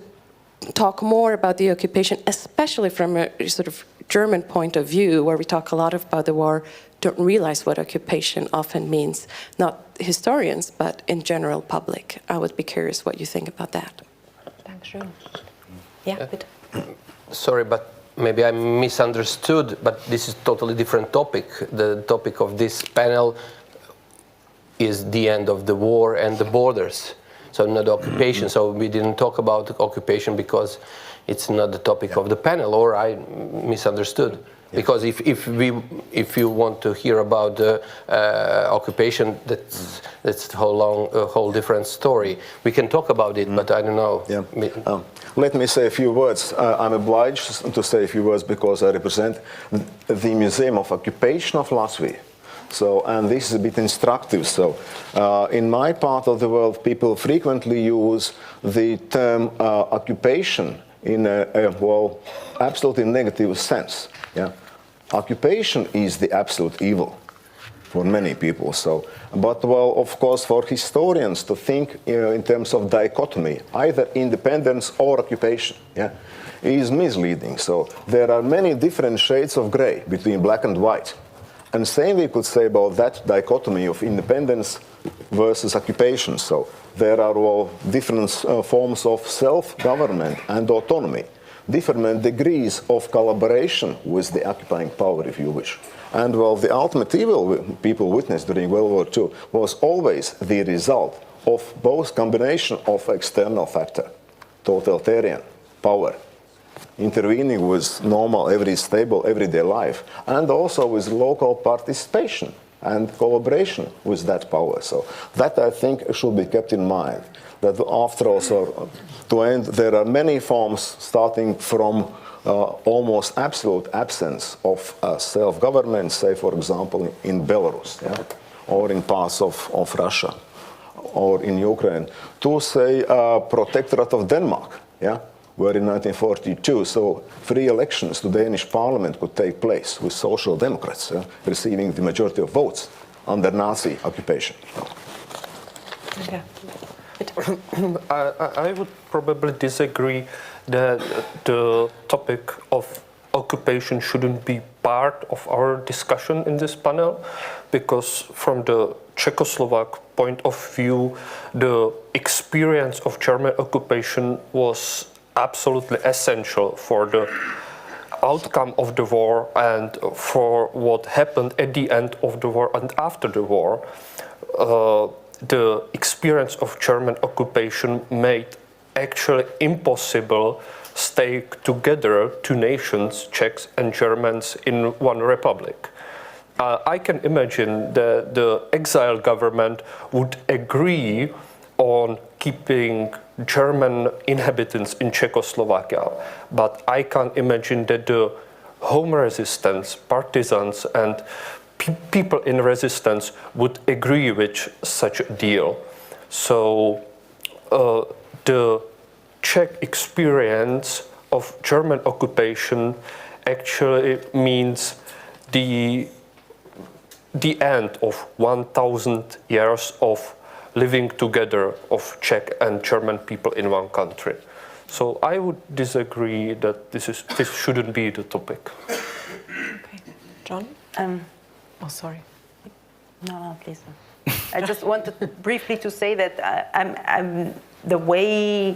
talk more about the occupation, especially from a sort of German point of view, where we talk a lot about the war, don't realize what occupation often means, not historians, but in general public. I would be curious what you think about that. Dankeschön. Yeah, bitte. Sorry, but maybe I misunderstood, but this is totally different topic. The topic of this panel is the end of the war and the borders. So not occupation, so we didn't talk about occupation because it's not the topic of the panel, or I misunderstood. Because if you want to hear about occupation, that's a whole different story. We can talk about it, but I don't know. Yeah. Let me say a few words. I'm obliged to say a few words because I represent the Museum of Occupation of Latvia. So, and this is a bit instructive. So, in my part of the world, people frequently use the term occupation in well, absolutely negative sense. Yeah, occupation is the absolute evil for many people. So, but well, of course, for historians to think in terms of dichotomy, either independence or occupation, yeah, is misleading. So, there are many different shades of grey between black and white. And same we could say about that dichotomy of independence versus occupation. So there are all different forms of self-government and autonomy, different degrees of collaboration with the occupying power, if you wish. And well, the ultimate evil people witnessed during World War II was always the result of both combination of external factor, totalitarian power, intervening with normal, stable, everyday life, and also with local participation and collaboration with that power. So that, I think, should be kept in mind. That after all, so to end, there are many forms starting from almost absolute absence of self-government, say, for example, in Belarus, yeah, or in parts of Russia, or in Ukraine, to, say, protectorate of Denmark, yeah, where in 1942, so free elections to Danish parliament could take place with social democrats receiving the majority of votes under Nazi occupation. Okay. I would probably disagree that the topic of occupation shouldn't be part of our discussion in this panel, because from the Czechoslovak point of view, the experience of German occupation was absolutely essential for the outcome of the war and for what happened at the end of the war and after the war. The experience of German occupation made actually impossible stay together two nations, Czechs and Germans, in one republic. I can imagine that the exile government would agree on keeping German inhabitants in Czechoslovakia, but I can't imagine that the home resistance, partisans and people in resistance would agree with such a deal. So the Czech experience of German occupation actually means the end of 1,000 years of living together of Czech and German people in one country. So I would disagree that this shouldn't be the topic. Okay. John? Oh, sorry. No, please. I just wanted briefly to say that I'm the way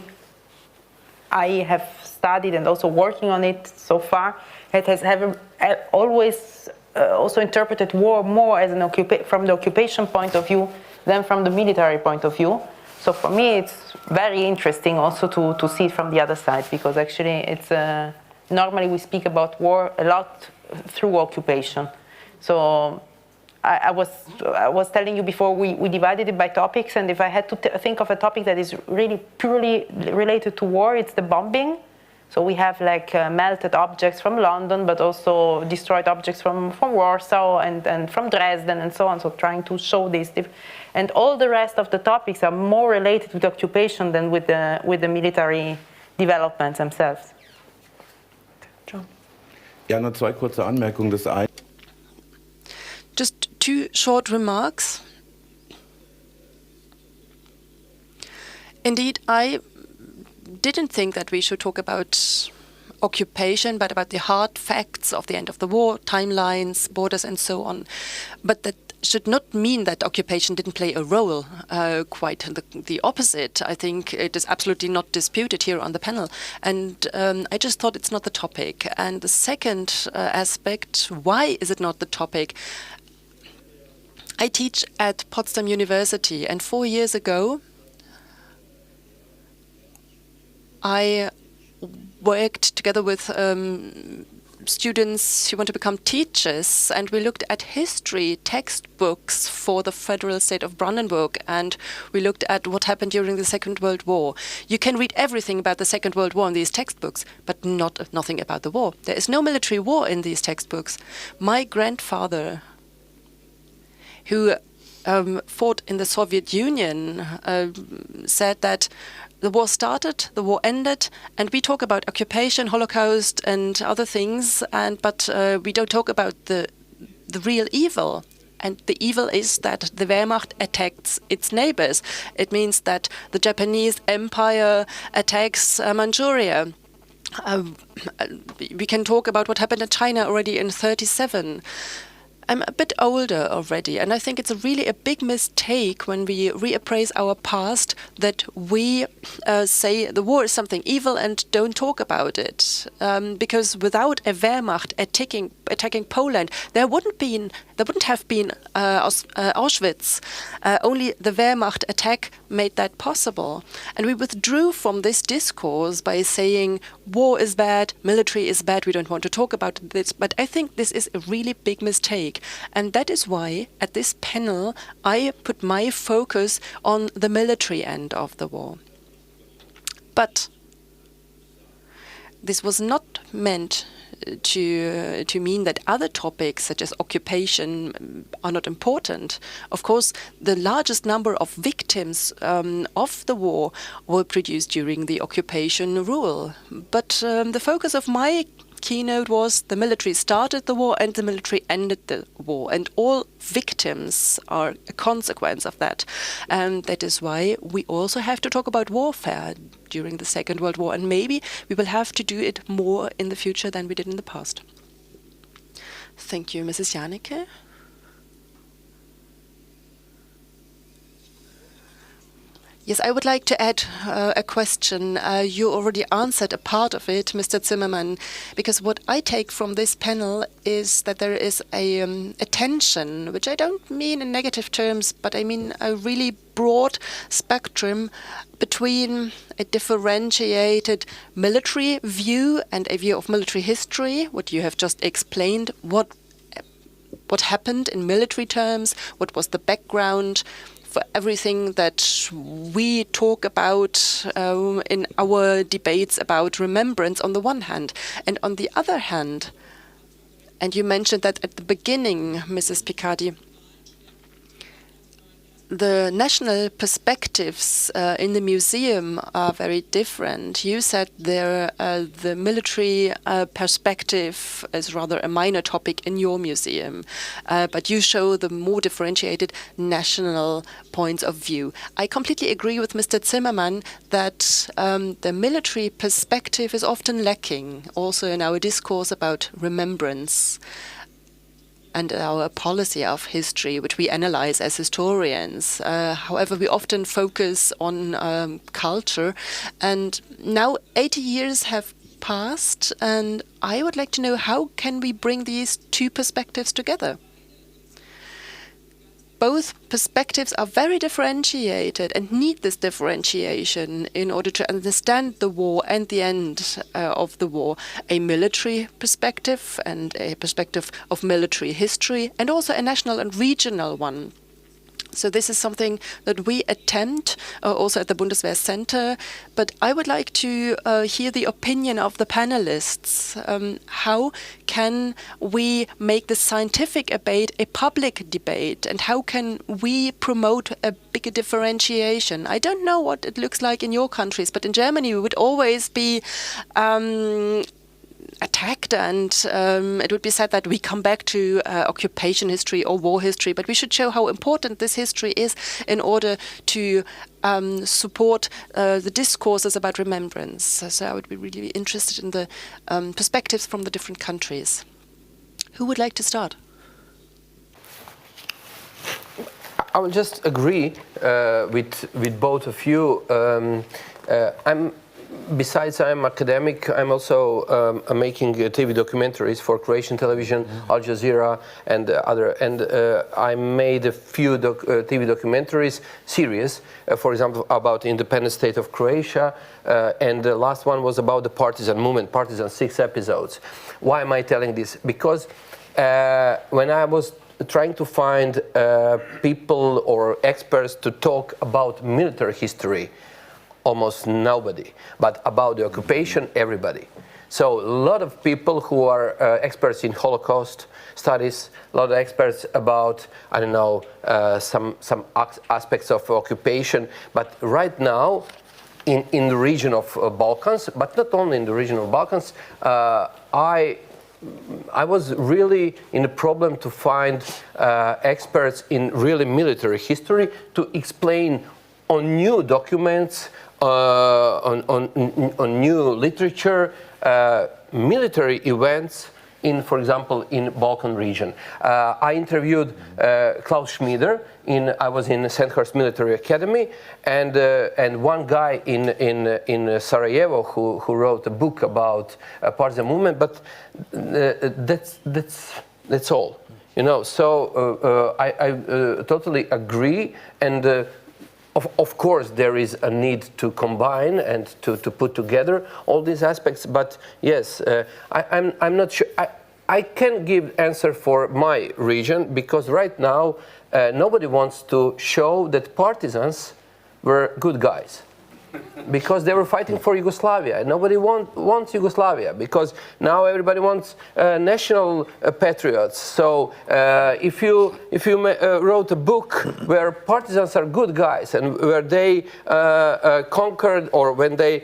I have studied and also working on it so far, it has always also interpreted war more as from the occupation point of view than from the military point of view. So for me, it's very interesting also to see it from the other side, because actually it's normally we speak about war a lot through occupation. So I was telling you before we divided it by topics, and if I had to think of a topic that is really purely related to war, it's the bombing. So we have like melted objects from London, but also destroyed objects from Warsaw and from Dresden and so on. So trying to show this. And all the rest of the topics are more related with occupation than with the military developments themselves. John? Ja, nur zwei kurze Anmerkungen. Das eine. Just two short remarks. Indeed, I didn't think that we should talk about occupation, but about the hard facts of the end of the war, timelines, borders, and so on. But that should not mean that occupation didn't play a role. Quite the opposite. I think it is absolutely not disputed here on the panel. And I just thought it's not the topic. And the second aspect, why is it not the topic? I teach at Potsdam University, and 4 years ago, I worked together with students who want to become teachers, and we looked at history textbooks for the federal state of Brandenburg, and we looked at what happened during the Second World War. You can read everything about the Second World War in these textbooks, but nothing about the war. There is no military war in these textbooks. My grandfather, who fought in the Soviet Union, said that the war started, the war ended, and we talk about occupation, Holocaust, and other things, but we don't talk about the real evil. And the evil is that the Wehrmacht attacks its neighbors. It means that the Japanese Empire attacks Manchuria. We can talk about what happened in China already in 1937. I'm a bit older already, and I think it's really a big mistake when we reappraise our past that we say the war is something evil and don't talk about it. Because without a Wehrmacht attacking Poland, there wouldn't have been Auschwitz. Only the Wehrmacht attack made that possible. And we withdrew from this discourse by saying war is bad, military is bad, we don't want to talk about this. But I think this is a really big mistake. And that is why, at this panel, I put my focus on the military end of the war. But this was not meant to mean that other topics, such as occupation, are not important. Of course, the largest number of victims of the war were produced during the occupation rule. But the focus of my keynote was the military started the war and the military ended the war, and all victims are a consequence of that. And that is why we also have to talk about warfare during the Second World War, and maybe we will have to do it more in the future than we did in the past. Thank you, Mrs. Janicke. Yes, I would like to add a question. You already answered a part of it, Mr. Zimmermann, because what I take from this panel is that there is a tension, which I don't mean in negative terms, but I mean a really broad spectrum between a differentiated military view and a view of military history, what you have just explained, what happened in military terms, what was the background for everything that we talk about in our debates about remembrance on the one hand. And on the other hand, and you mentioned that at the beginning, Mrs. Picchianti, the national perspectives in the museum are very different. You said there the military perspective is rather a minor topic in your museum, but you show the more differentiated national points of view. I completely agree with Mr. Zimmermann that the military perspective is often lacking, also in our discourse about remembrance and our policy of history, which we analyze as historians. However, we often focus on culture. And now 80 years have passed, and I would like to know, how can we bring these two perspectives together? Both perspectives are very differentiated and need this differentiation in order to understand the war and the end of the war. A military perspective and a perspective of military history, and also a national and regional one. So this is something that we attempt also at the Bundeswehr Center. But I would like to hear the opinion of the panelists. How can we make the scientific debate a public debate? And how can we promote a bigger differentiation? I don't know what it looks like in your countries, but in Germany we would always be attacked, and it would be said that we come back to occupation history or war history, but we should show how important this history is in order to support the discourses about remembrance. So I would be really interested in the perspectives from the different countries. Who would like to start? I will just agree with both of you. Besides I'm academic, I'm also making TV documentaries for Croatian television, Al Jazeera, and other. And I made a few TV documentaries, series, for example, about the independent state of Croatia, and the last one was about the partisan movement, partisan, 6 episodes. Why am I telling this? Because when I was trying to find people or experts to talk about military history, almost nobody, but about the occupation, everybody. So a lot of people who are experts in Holocaust studies, a lot of experts about, I don't know, some aspects of occupation, but right now, in the region of Balkans, but not only in the region of Balkans, I was really in a problem to find experts in really military history to explain on new documents, on new literature, military events in, for example, in Balkan region. I interviewed Klaus Schmieder. I was in Sandhurst Military Academy, and one guy in Sarajevo who wrote a book about partisan movement. But that's all, you know. So I totally agree, and. Of course, there is a need to combine and to put together all these aspects. But yes, I'm not sure. I can give answer for my region because right now nobody wants to show that partisans were good guys. Because they were fighting for Yugoslavia. Nobody wants Yugoslavia because now everybody wants national patriots. So if you wrote a book where partisans are good guys and where they conquered or when they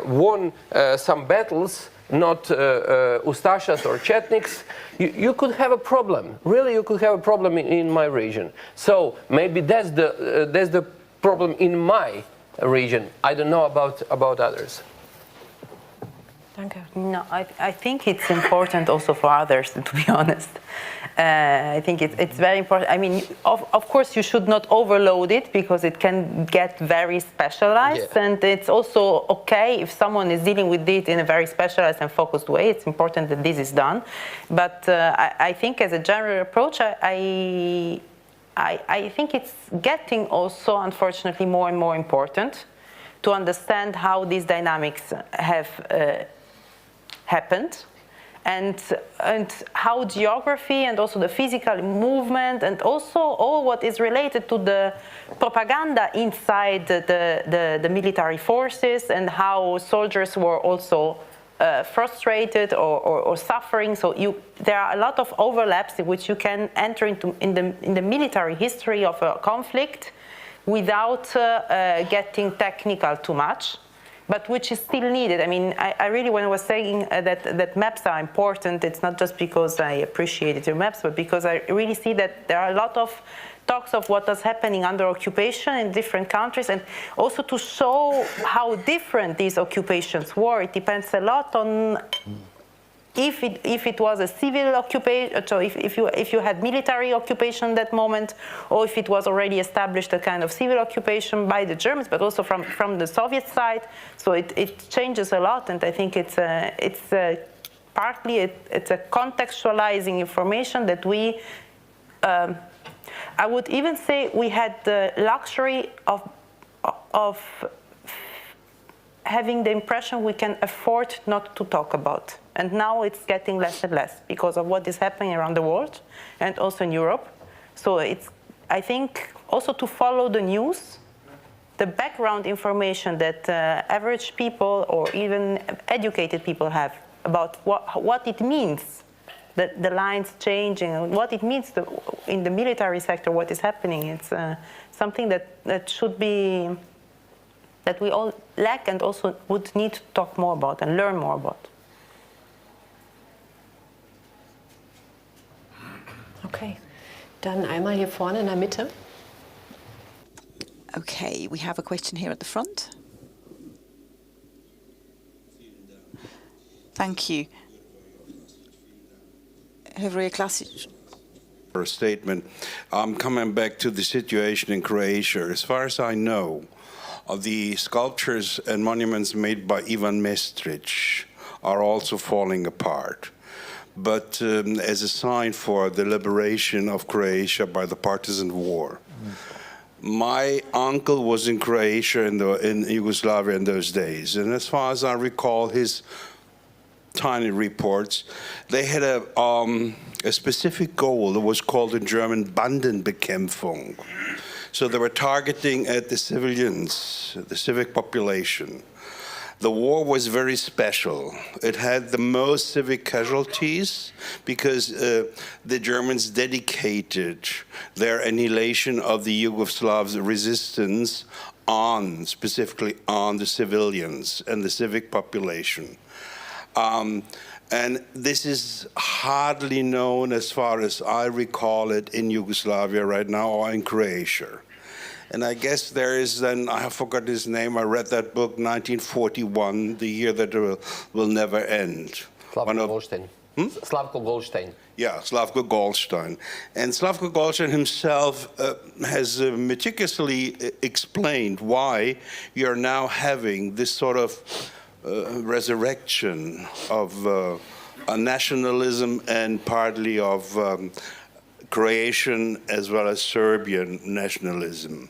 won some battles, not Ustashas or Chetniks, you could have a problem. Really, you could have a problem in my region. So maybe that's the problem in my region. I don't know about others. Danke. No, I think it's important also for others, to be honest. I think it's very important. I mean, of course, you should not overload it because it can get very specialized. Yeah. And it's also okay if someone is dealing with it in a very specialized and focused way. It's important that this is done. But I think as a general approach, I think it's getting also, unfortunately, more and more important to understand how these dynamics have happened and how geography and also the physical movement and also all what is related to the propaganda inside the military forces and how soldiers were also frustrated or suffering. So there are a lot of overlaps in which you can enter into in the military history of a conflict without getting technical too much, but which is still needed. I mean, I really, when I was saying that maps are important, it's not just because I appreciated your maps, but because I really see that there are a lot of talks of what is happening under occupation in different countries, and also to show how different these occupations were. It depends a lot on if it was a civil occupation, so if you had military occupation at that moment, or if it was already established a kind of civil occupation by the Germans, but also from the Soviet side. So it changes a lot, and I think it's partly it's a contextualizing information that we. I would even say we had the luxury of having the impression we can afford not to talk about. And now it's getting less and less because of what is happening around the world and also in Europe. So it's, I think, also to follow the news, the background information that average people or even educated people have about what it means. The lines changing, what it means in the military sector, what is happening. It's something that should be, that we all lack and also would need to talk more about and learn more about. Okay, dann einmal hier vorne in der Mitte. Okay, we have a question here at the front. Thank you. Hrvoje, Klasić. For a statement. I'm coming back to the situation in Croatia. As far as I know, the sculptures and monuments made by Ivan Mestrić are also falling apart. But as a sign for the liberation of Croatia by the partisan war. My uncle was in Croatia in Yugoslavia in those days, and as far as I recall his tiny reports, they had a specific goal that was called in German Bandenbekämpfung. So they were targeting at the civilians, the civic population. The war was very special. It had the most civic casualties because the Germans dedicated their annihilation of the Yugoslavs' resistance specifically on the civilians and the civic population. And this is hardly known, as far as I recall it, in Yugoslavia right now or in Croatia. And I guess there is then, I have forgot his name, I read that book, 1941, The Year That Will Never End. Slavko Goldstein. Slavko Goldstein. Yeah, Slavko Goldstein. And Slavko Goldstein himself has meticulously explained why you're now having this sort of resurrection of a nationalism and partly of Croatian as well as Serbian nationalism.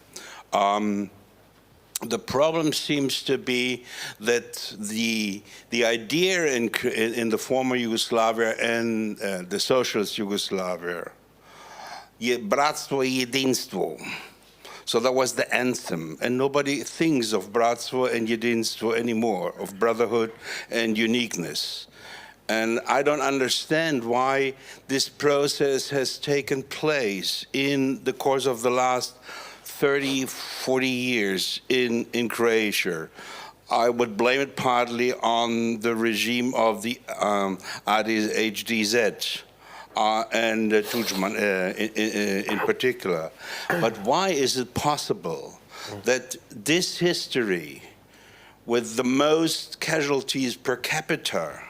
The problem seems to be that the idea in the former Yugoslavia and the socialist Yugoslavia, je bratstvo I jedinstvo. So that was the anthem, and nobody thinks of bratstvo and jedinstvo anymore, of brotherhood and uniqueness. And I don't understand why this process has taken place in the course of the last 30, 40 years in Croatia. I would blame it partly on the regime of the HDZ and Tudjman in particular. But why is it possible that this history, with the most casualties per capita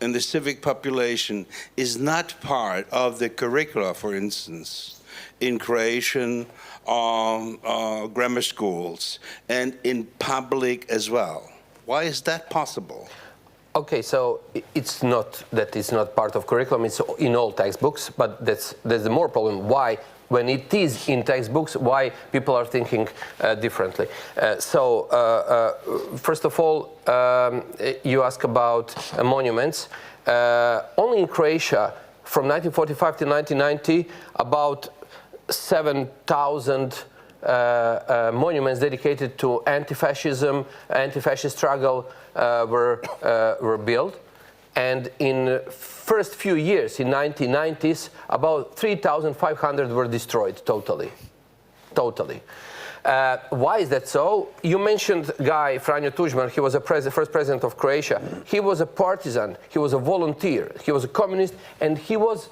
in the civic population, is not part of the curricula, for instance, in Croatian grammar schools and in public as well? Why is that possible? Okay, so it's not that it's not part of curriculum, it's in all textbooks, but that's the more problem. Why, when it is in textbooks, why people are thinking differently? First of all, you ask about monuments. Only in Croatia, from 1945 to 1990, about 7,000 monuments dedicated to anti-fascism, anti-fascist struggle were built. And in first few years, in 1990s, about 3,500 were destroyed totally. Why is that so? You mentioned guy, Franjo Tuđman, he was the first president of Croatia. He was a partisan, he was a volunteer, he was a communist, and he was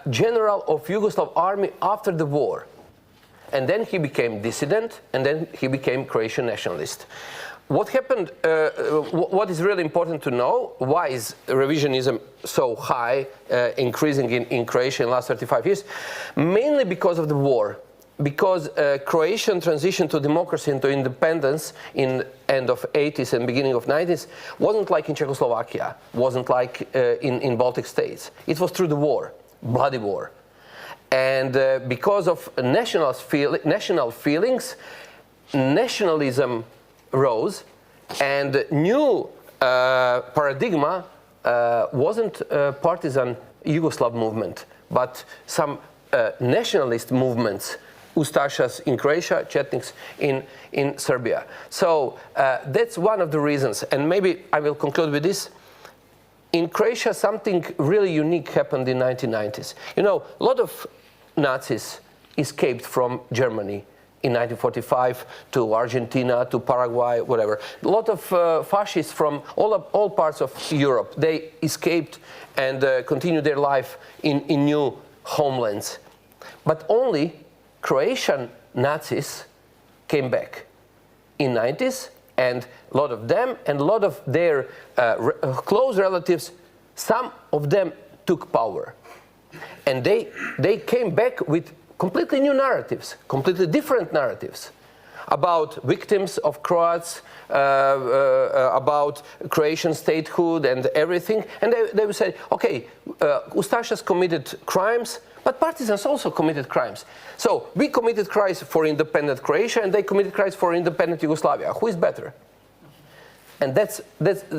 general of Yugoslav army after the war. And then he became dissident, and then he became Croatian nationalist. What happened, what is really important to know, why is revisionism so high, increasing in Croatia in the last 35 years? Mainly because of the war. Because Croatian transition to democracy and to independence in end of 80s and beginning of 90s wasn't like in Czechoslovakia, wasn't like in Baltic states. It was through the war, bloody war. And because of national feelings, nationalism rose, and new paradigm wasn't partisan Yugoslav movement, but some nationalist movements, Ustašas in Croatia, Chetniks in Serbia. So that's one of the reasons, and maybe I will conclude with this. In Croatia, something really unique happened in the 1990s. You know, a lot of Nazis escaped from Germany in 1945 to Argentina, to Paraguay, whatever. A lot of fascists from all parts of Europe, they escaped and continued their life in new homelands. But only Croatian Nazis came back in 90s, and a lot of them and a lot of their close relatives, some of them took power. And they came back with completely new narratives, completely different narratives about victims of Croats, about Croatian statehood and everything. And they would say, okay, Ustašas committed crimes, but partisans also committed crimes. So we committed crimes for independent Croatia, and they committed crimes for independent Yugoslavia. Who is better? And that's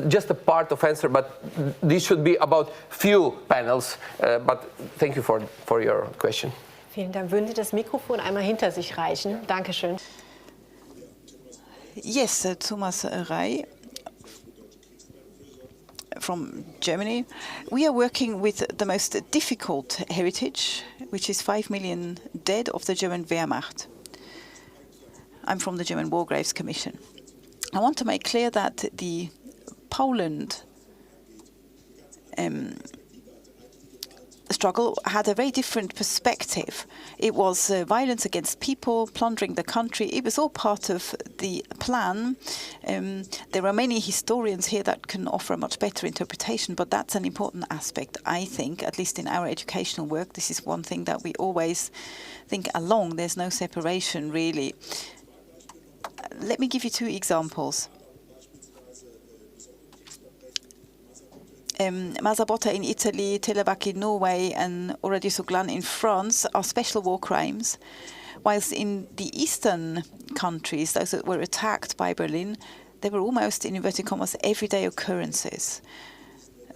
just a part of answer, but this should be about few panels. But thank you for your question. Vielen Dank. Würden Sie das Mikrofon einmal hinter sich reichen? Dankeschön. Yes, Thomas Rai from Germany. We are working with the most difficult heritage, which is 5 million dead of the German Wehrmacht. I'm from the German War Graves Commission. I want to make clear that the Poland struggle had a very different perspective. It was violence against people, plundering the country. It was all part of the plan. There are many historians here that can offer a much better interpretation, but that's an important aspect, I think, at least in our educational work. This is one thing that we always think along. There's no separation, really. Let me give you 2 examples. Mazabotta in Italy, Televak in Norway, and Oradisuglan in France are special war crimes, whilst in the eastern countries, those that were attacked by Berlin, they were almost, in inverted commas, everyday occurrences.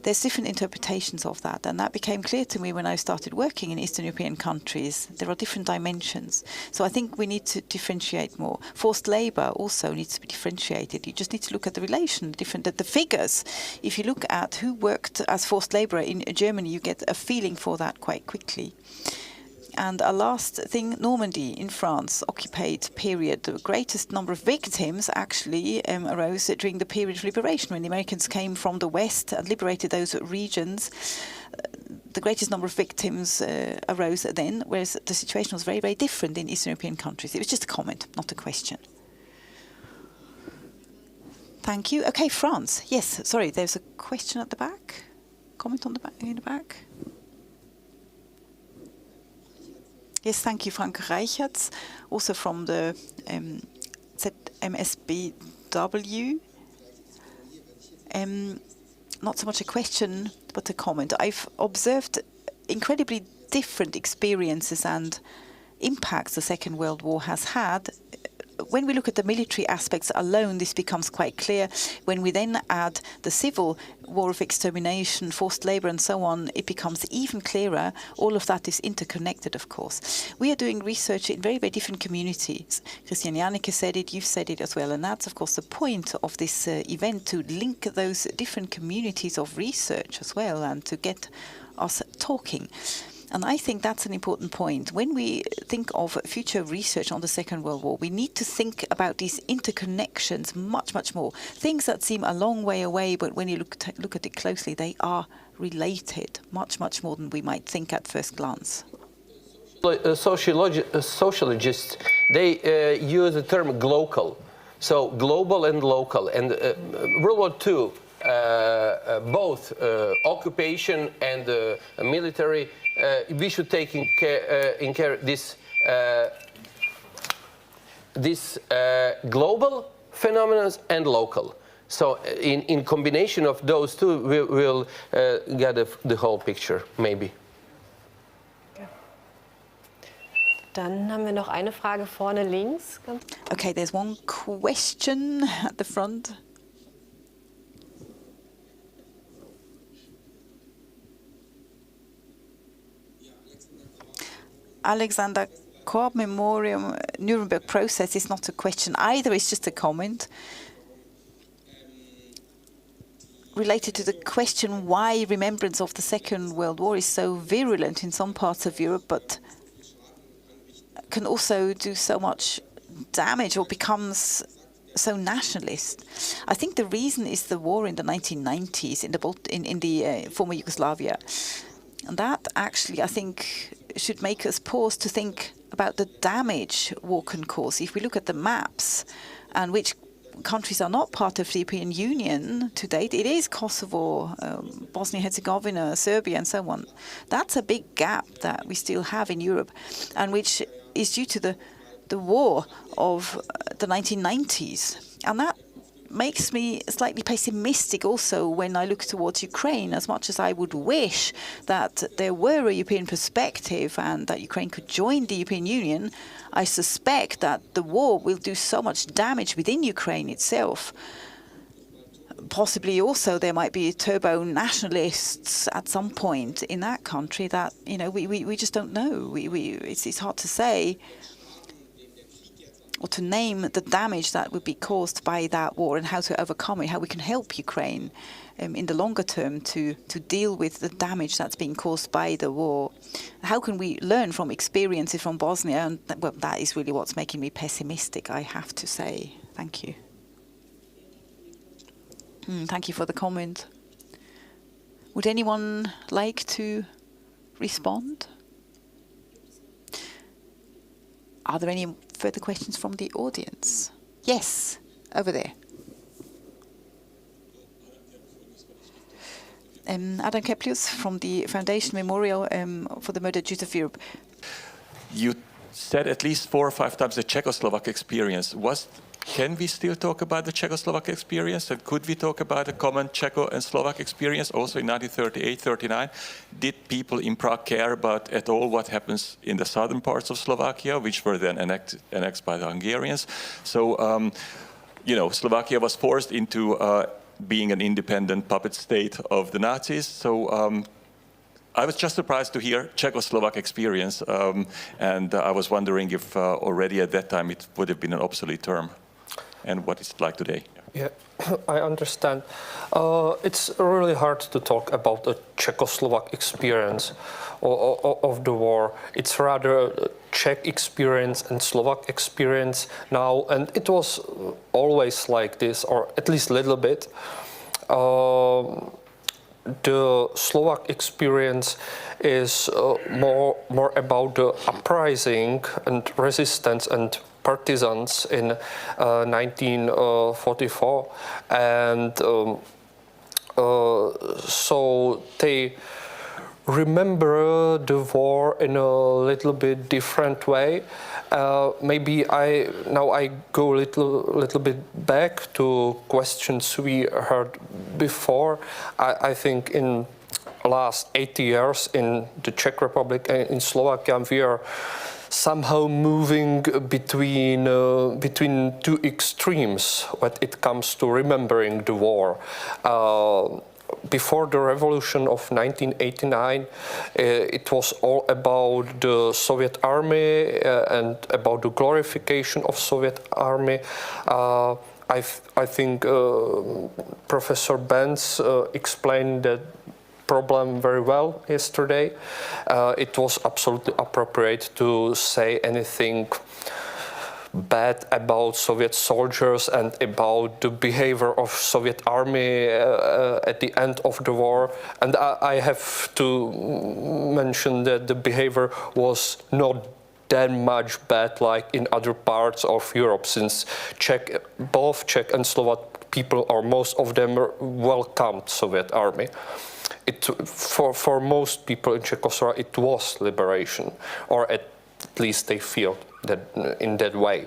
There's different interpretations of that, and that became clear to me when I started working in Eastern European countries. There are different dimensions. So I think we need to differentiate more. Forced labour also needs to be differentiated. You just need to look at the relation, the figures. If you look at who worked as forced labourer in Germany, you get a feeling for that quite quickly. And a last thing, Normandy in France, occupied period. The greatest number of victims actually arose during the period of liberation, when the Americans came from the West and liberated those regions. The greatest number of victims arose then, whereas the situation was very, very different in Eastern European countries. It was just a comment, not a question. Thank you. Okay, France. Yes, sorry, there's a question at the back. Comment on the back, in the back. Yes, thank you, Frank Reichherzer, also from the ZMSBw. Not so much a question, but a comment. I've observed incredibly different experiences and impacts the Second World War has had. When we look at the military aspects alone, this becomes quite clear. When we then add the civil war of extermination, forced labour and so on, it becomes even clearer. All of that is interconnected, of course. We are doing research in very, very different communities. Christian Janneke said it, you've said it as well, and that's, of course, the point of this event, to link those different communities of research as well and to get us talking. And I think that's an important point. When we think of future research on the Second World War, we need to think about these interconnections much, much more. Things that seem a long way away, but when you look at it closely, they are related much, much more than we might think at first glance. Sociologists, they use the term glocal, so global and local. And World War II, both occupation and military, we should take in care this global phenomena and local. So in combination of those two, we will get the whole picture, maybe. Dann haben wir noch eine Frage vorne links. Okay, there's one question at the front. Alexander Korb Memoriam Nuremberg process is not a question either, it's just a comment related to the question why remembrance of the Second World War is so virulent in some parts of Europe, but can also do so much damage or becomes so nationalist. I think the reason is the war in the 1990s in the former Yugoslavia. And that actually, I think, should make us pause to think about the damage war can cause. If we look at the maps and which countries are not part of the European Union to date, it is Kosovo, Bosnia-Herzegovina, Serbia and so on. That's a big gap that we still have in Europe, and which is due to the war of the 1990s. And that makes me slightly pessimistic also when I look towards Ukraine. As much as I would wish that there were a European perspective and that Ukraine could join the European Union, I suspect that the war will do so much damage within Ukraine itself. Possibly also there might be turbo nationalists at some point in that country that, you know, we just don't know. It's hard to say or to name the damage that would be caused by that war and how to overcome it, how we can help Ukraine in the longer term to deal with the damage that's being caused by the war. How can we learn from experiences from Bosnia? And well, that is really what's making me pessimistic, I have to say. Thank you. Thank you for the comment. Would anyone like to respond? Are there any further questions from the audience? Yes, over there. Adam Keplius from the Foundation Memorial for the Murdered Jews of Europe. You said at least 4 or 5 times the Czechoslovak experience. Can we still talk about the Czechoslovak experience? And could we talk about the common Czecho and Slovak experience also in 1938-39? Did people in Prague care about at all what happens in the southern parts of Slovakia, which were then annexed by the Hungarians? So, you know, Slovakia was forced into being an independent puppet state of the Nazis. So I was just surprised to hear Czechoslovak experience, and I was wondering if already at that time it would have been an obsolete term, and what it's like today. Yeah, I understand. It's really hard to talk about the Czechoslovak experience of the war. It's rather a Czech experience and Slovak experience now, and it was always like this, or at least a little bit. The Slovak experience is more about the uprising and resistance and partisans in 1944, and so they remember the war in a little bit different way. Maybe I go a little bit back to questions we heard before. I think in last 80 years in the Czech Republic and in Slovakia, we are somehow moving between two extremes when it comes to remembering the war. Before the revolution of 1989, it was all about the Soviet army and about the glorification of Soviet army. I think Professor Benz explained that problem very well yesterday. It was absolutely appropriate to say anything bad about Soviet soldiers and about the behavior of Soviet army at the end of the war. And I have to mention that the behavior was not that much bad like in other parts of Europe, since both Czech and Slovak people, or most of them, welcomed Soviet army. For most people in Czechoslovakia, it was liberation, or at least they feel that in that way.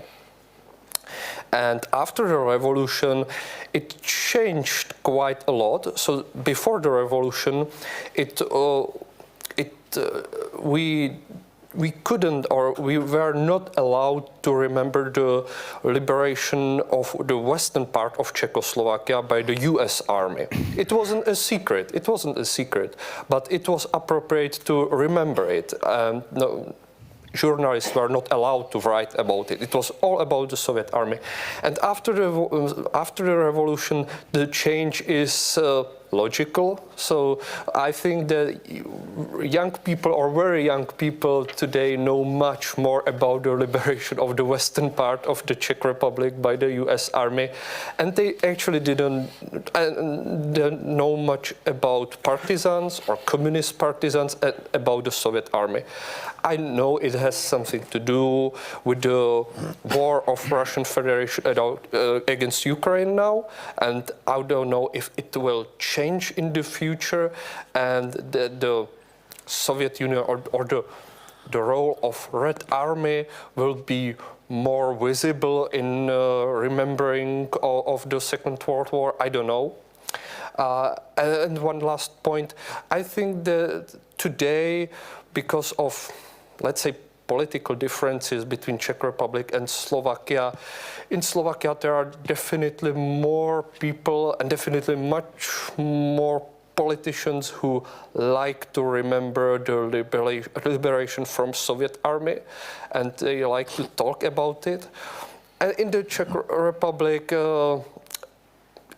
And after the revolution, it changed quite a lot. So before the revolution, we couldn't, or we were not allowed to remember the liberation of the western part of Czechoslovakia by the US Army. It wasn't a secret. It wasn't a secret, but it was appropriate to remember it. No, journalists were not allowed to write about it. It was all about the Soviet army. And after the revolution, the change is logical. So I think that young people or very young people today know much more about the liberation of the western part of the Czech Republic by the US Army, and they actually didn't know much about partisans or communist partisans and about the Soviet Army. I know it has something to do with the war of Russian Federation against Ukraine now, and I don't know if it will change in the future, and the Soviet Union or the role of Red Army will be more visible in remembering of the Second World War. I don't know. And one last point, I think that today, because of, let's say, political differences between Czech Republic and Slovakia. In Slovakia, there are definitely more people and definitely much more politicians who like to remember the liberation from Soviet Army, and they like to talk about it. And in the Czech Republic,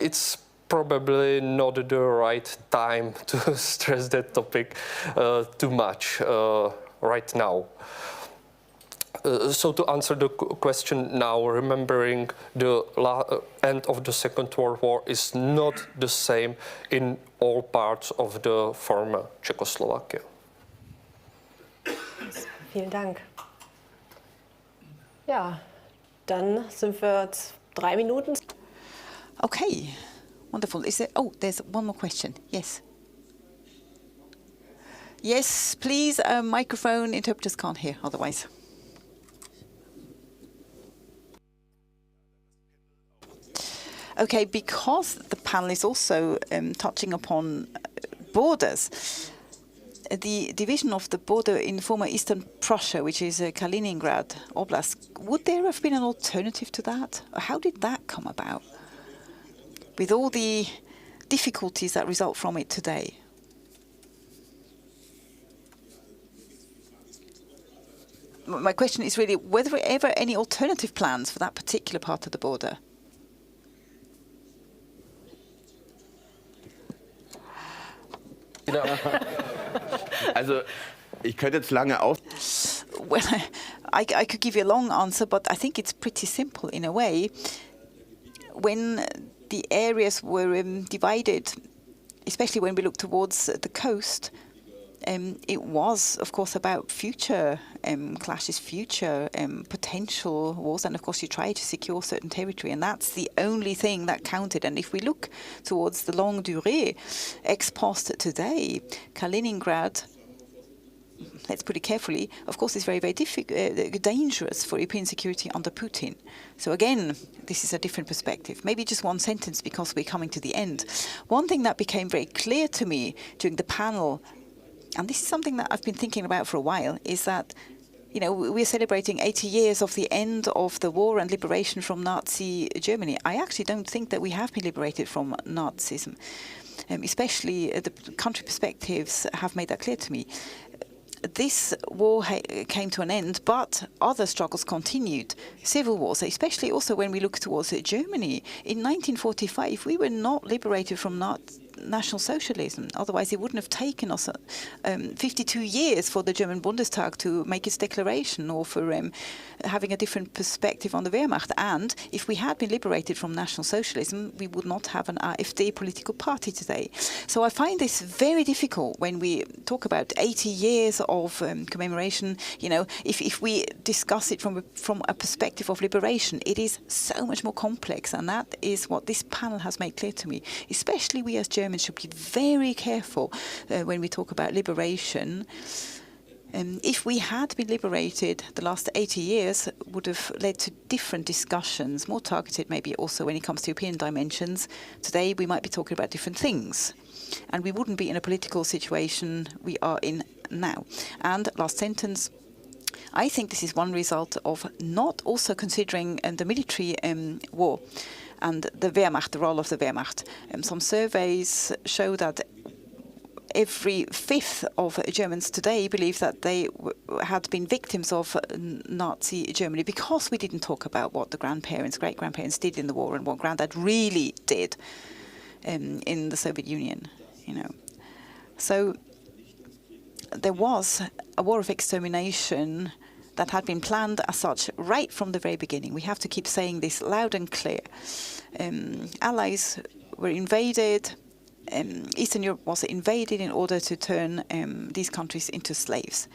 it's probably not the right time to stress that topic too much right now. So to answer the question now, remembering the end of the Second World War is not the same in all parts of the former Czechoslovakia. Vielen Dank. Ja, dann sind wir jetzt 3 Minuten. Okay, wonderful. Is there? Oh, there's one more question. Yes. Yes, please. Microphone. Interpreters can't hear otherwise. Okay, because the panel is also touching upon borders, the division of the border in former Eastern Prussia, which is Kaliningrad Oblast, would there have been an alternative to that? How did that come about? With all the difficulties that result from it today? My question is really, were there ever any alternative plans for that particular part of the border? Also, ich könnte jetzt lange aus. Well, I could give you a long answer, but I think it's pretty simple in a way. When the areas were divided, especially when we look towards the coast, it was, of course, about future clashes, future potential wars, and of course you try to secure certain territory, and that's the only thing that counted. And if we look towards the longue durée, ex post today, Kaliningrad, let's put it carefully, of course, is very, very dangerous for European security under Putin. So again, this is a different perspective. Maybe just one sentence because we're coming to the end. One thing that became very clear to me during the panel, and this is something that I've been thinking about for a while, is that, you know, we're celebrating 80 years of the end of the war and liberation from Nazi Germany. I actually don't think that we have been liberated from Nazism. Especially the country perspectives have made that clear to me. This war came to an end, but other struggles continued. Civil wars, especially also when we look towards Germany. In 1945, we were not liberated from National Socialism. Otherwise, it wouldn't have taken us 52 years for the German Bundestag to make its declaration, or for having a different perspective on the Wehrmacht. And if we had been liberated from National Socialism, we would not have an AfD political party today. So I find this very difficult when we talk about 80 years of commemoration. You know, if we discuss it from a perspective of liberation, it is so much more complex, and that is what this panel has made clear to me. Especially we as Germans should be very careful when we talk about liberation. If we had been liberated, the last 80 years would have led to different discussions, more targeted maybe also when it comes to European dimensions. Today we might be talking about different things, and we wouldn't be in a political situation we are in now. And last sentence, I think this is one result of not also considering the military war and the Wehrmacht, the role of the Wehrmacht. Some surveys show that every fifth of Germans today believe that they had been victims of Nazi Germany, because we didn't talk about what the grandparents, great-grandparents did in the war and what Granddad really did. in the Soviet Union, you know. So there was a war of extermination that had been planned as such right from the very beginning. We have to keep saying this loud and clear. Allies were invaded. Eastern Europe was invaded in order to turn these countries into slaves.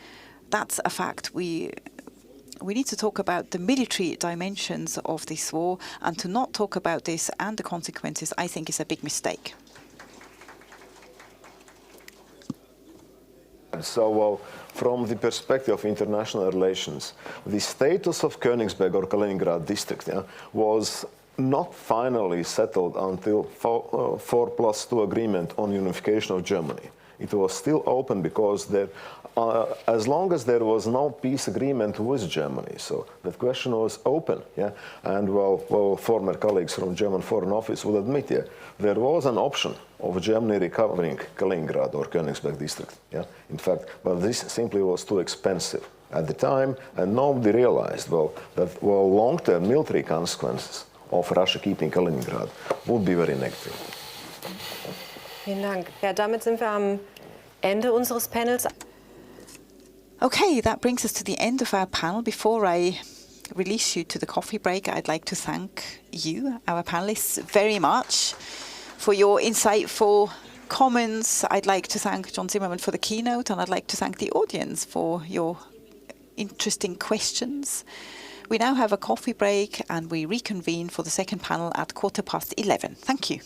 That's a fact. We need to talk about the military dimensions of this war, and to not talk about this and the consequences, I think, is a big mistake. So, from the perspective of international relations, the status of Königsberg or Kaliningrad district was not finally settled until 4+2 agreement on unification of Germany. It was still open because there, as long as there was no peace agreement with Germany, so that question was open. And well, former colleagues from German Foreign Office will admit, there was an option of Germany recovering Kaliningrad or Königsberg district. In fact, but this simply was too expensive at the time, and nobody realized that long-term military consequences of Russia keeping Kaliningrad would be very negative. Vielen Dank. Ja, damit sind wir am Ende unseres Panels. Okay, that brings us to the end of our panel. Before I release you to the coffee break, I'd like to thank you, our panelists, very much for your insightful comments. I'd like to thank John Zimmermann for the keynote, and I'd like to thank the audience for your interesting questions. We now have a coffee break, and we reconvene for the second panel at 11:15. Thank you.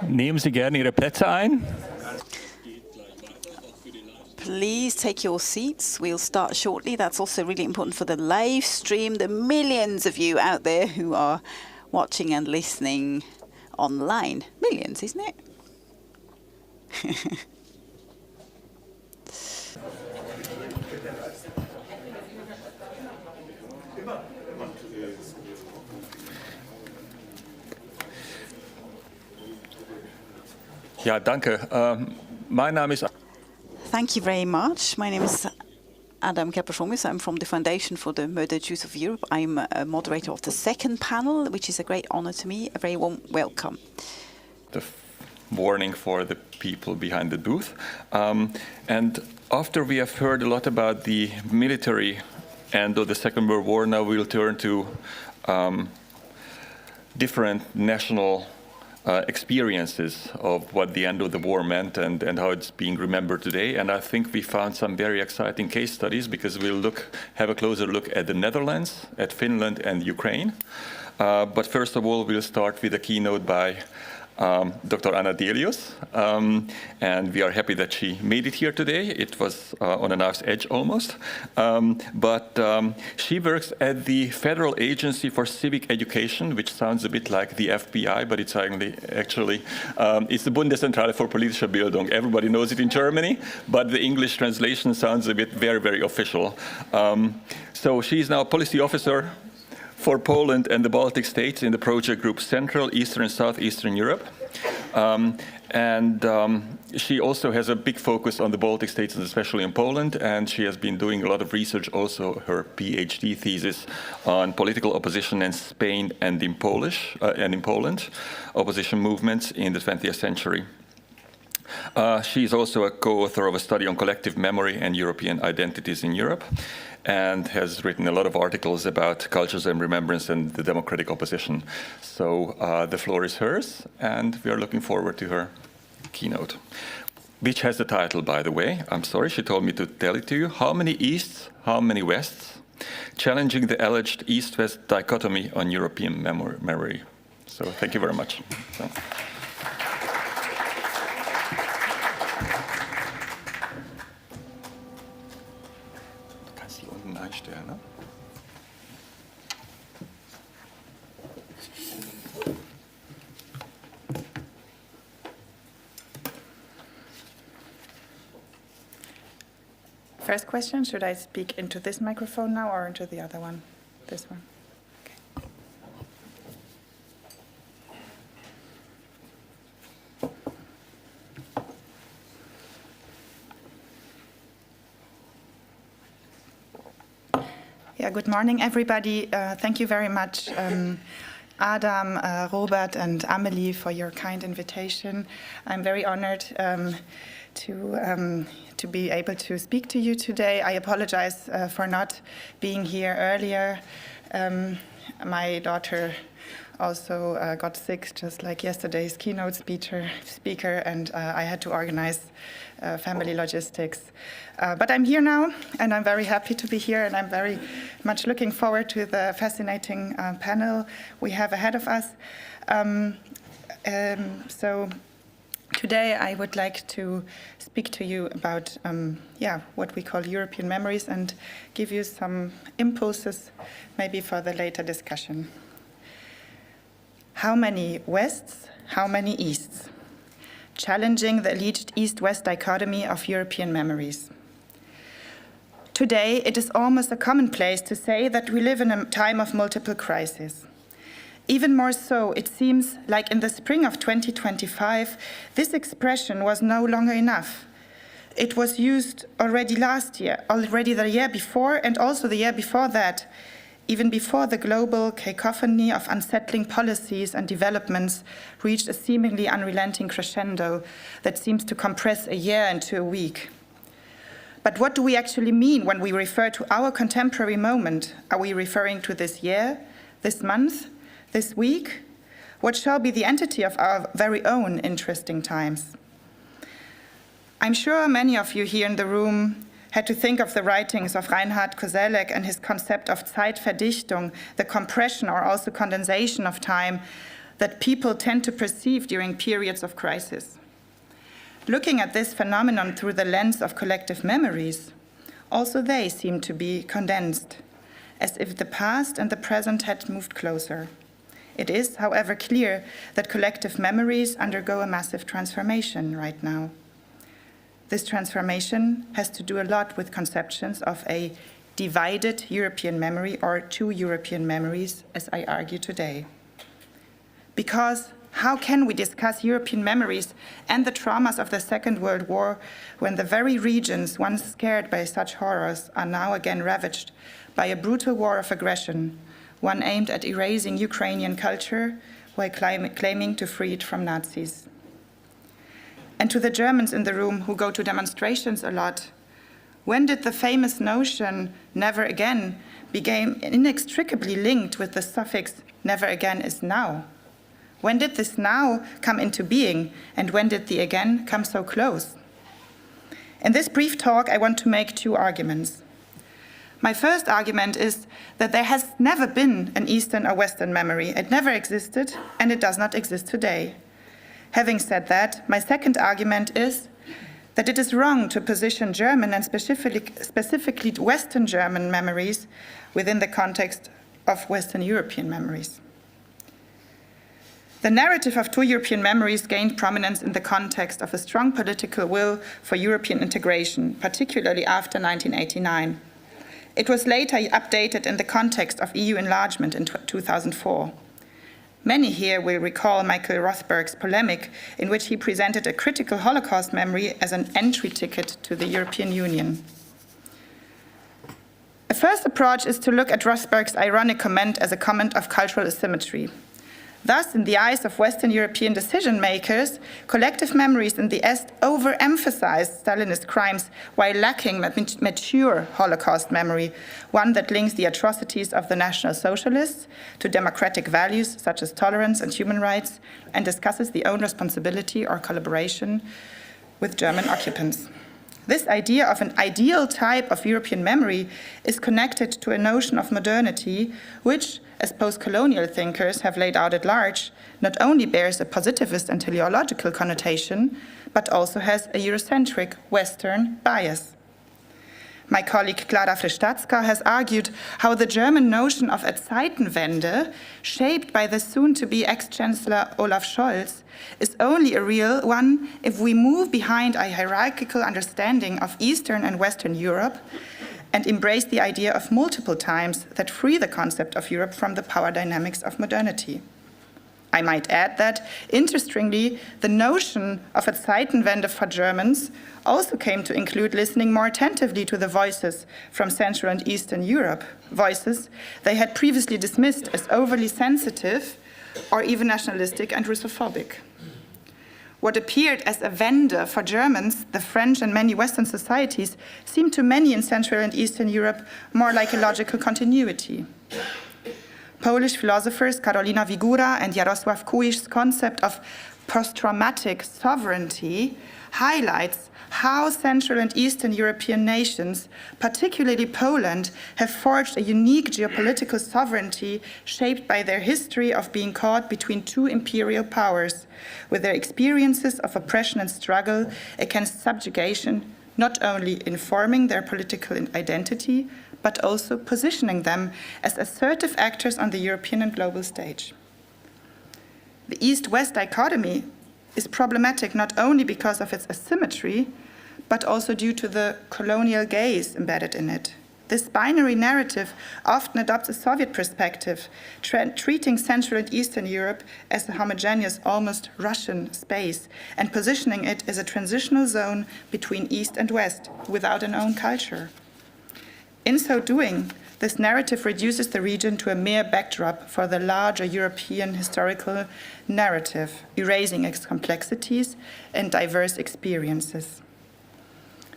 Nehmen Sie gerne Ihre Plätze ein. Please take your seats. We'll start shortly. That's also really important for the live stream, the millions of you out there who are watching and listening online. Millions, isn't it? Ja, danke. Mein Name ist... Thank you very much. My name is Adam Kepershomis. I'm from the Foundation for the Murdered Jews of Europe. I'm a moderator of the second panel, which is a great honor to me. A very warm welcome. The warning for the people behind the booth. And after we have heard a lot about the military end of the Second World War, now we'll turn to different national experiences of what the end of the war meant and how it's being remembered today. And I think we found some very exciting case studies because we'll have a closer look at the Netherlands, at Finland and Ukraine. But first of all, we'll start with a keynote by Dr. Anna Delius, and we are happy that she made it here today. It was on a knife's edge almost, but she works at the Federal Agency for Civic Education, which sounds a bit like the FBI, but it's actually it's the Bundeszentrale für politische Bildung. Everybody knows it in Germany, but the English translation sounds a bit very, very official. So she's now a policy officer for Poland and the Baltic states in the project group Central, Eastern and Southeastern Europe. She also has a big focus on the Baltic states and especially in Poland, and she has been doing a lot of research, also her PhD thesis on political opposition in Spain and in Poland, opposition movements in the 20th century. She is also a co-author of a study on collective memory and European identities in Europe, and has written a lot of articles about cultures and remembrance and the democratic opposition. So the floor is hers, and we are looking forward to her keynote, which has the title, by the way. I'm sorry, she told me to tell it to you. How many Easts, how many Wests? Challenging the alleged East-West dichotomy on European memory. So thank you very much. So. Einstellen, ne? First question, should I speak into this microphone now or into the other one? This one. Yeah, good morning, everybody. Thank you very much, Adam, Robert, and Amelie, for your kind invitation. I'm very honored to be able to speak to you today. I apologize for not being here earlier. My daughter also got sick, just like yesterday's keynote speaker, and I had to organize family logistics. But I'm here now, and I'm very happy to be here, and I'm very much looking forward to the fascinating panel we have ahead of us. So today I would like to speak to you about what we call European memories and give you some impulses maybe for the later discussion. How many Wests, how many Easts? Challenging the alleged East-West dichotomy of European memories. Today, it is almost a commonplace to say that we live in a time of multiple crises. Even more so, it seems like in the spring of 2025, this expression was no longer enough. It was used already last year, already the year before, and also the year before that, even before the global cacophony of unsettling policies and developments reached a seemingly unrelenting crescendo that seems to compress a year into a week. But what do we actually mean when we refer to our contemporary moment? Are we referring to this year, this month, this week? What shall be the entity of our very own interesting times? I'm sure many of you here in the room had to think of the writings of Reinhard Koselleck and his concept of Zeitverdichtung, the compression or also condensation of time, that people tend to perceive during periods of crisis. Looking at this phenomenon through the lens of collective memories, also they seem to be condensed, as if the past and the present had moved closer. It is, however, clear that collective memories undergo a massive transformation right now. This transformation has to do a lot with conceptions of a divided European memory or two European memories, as I argue today. Because how can we discuss European memories and the traumas of the Second World War when the very regions once scared by such horrors are now again ravaged by a brutal war of aggression, one aimed at erasing Ukrainian culture while claiming to free it from Nazis? And to the Germans in the room who go to demonstrations a lot, when did the famous notion never again become inextricably linked with the suffix never again is now? When did this now come into being, and when did the again come so close? In this brief talk, I want to make two arguments. My first argument is that there has never been an Eastern or Western memory. It never existed, and it does not exist today. Having said that, my second argument is that it is wrong to position German and specifically Western German memories within the context of Western European memories. The narrative of two European memories gained prominence in the context of a strong political will for European integration, particularly after 1989. It was later updated in the context of EU enlargement in 2004. Many here will recall Michael Rothberg's polemic in which he presented a critical Holocaust memory as an entry ticket to the European Union. A first approach is to look at Rothberg's ironic comment as a comment of cultural asymmetry. Thus, in the eyes of Western European decision makers, collective memories in the East overemphasized Stalinist crimes while lacking mature Holocaust memory, one that links the atrocities of the National Socialists to democratic values such as tolerance and human rights, and discusses the own responsibility or collaboration with German occupants. This idea of an ideal type of European memory is connected to a notion of modernity, which, as post-colonial thinkers have laid out at large, not only bears a positivist and teleological connotation, but also has a Eurocentric Western bias. My colleague Klara Frestacka has argued how the German notion of a Zeitenwende, shaped by the soon-to-be ex-Chancellor Olaf Scholz, is only a real one if we move behind a hierarchical understanding of Eastern and Western Europe and embrace the idea of multiple times that free the concept of Europe from the power dynamics of modernity. I might add that, interestingly, the notion of a Zeitenwende for Germans also came to include listening more attentively to the voices from Central and Eastern Europe, voices they had previously dismissed as overly sensitive or even nationalistic and Russophobic. What appeared as a Wende for Germans, the French and many Western societies, seemed to many in Central and Eastern Europe more like a logical continuity. Polish philosophers Karolina Wigura and Jarosław Kuisz's concept of post-traumatic sovereignty highlights how Central and Eastern European nations, particularly Poland, have forged a unique geopolitical sovereignty shaped by their history of being caught between two imperial powers, with their experiences of oppression and struggle against subjugation not only informing their political identity, but also positioning them as assertive actors on the European and global stage. The East-West dichotomy is problematic not only because of its asymmetry, but also due to the colonial gaze embedded in it. This binary narrative often adopts a Soviet perspective, treating Central and Eastern Europe as a homogeneous, almost Russian space, and positioning it as a transitional zone between East and West, without an own culture. In so doing, this narrative reduces the region to a mere backdrop for the larger European historical narrative, erasing its complexities and diverse experiences.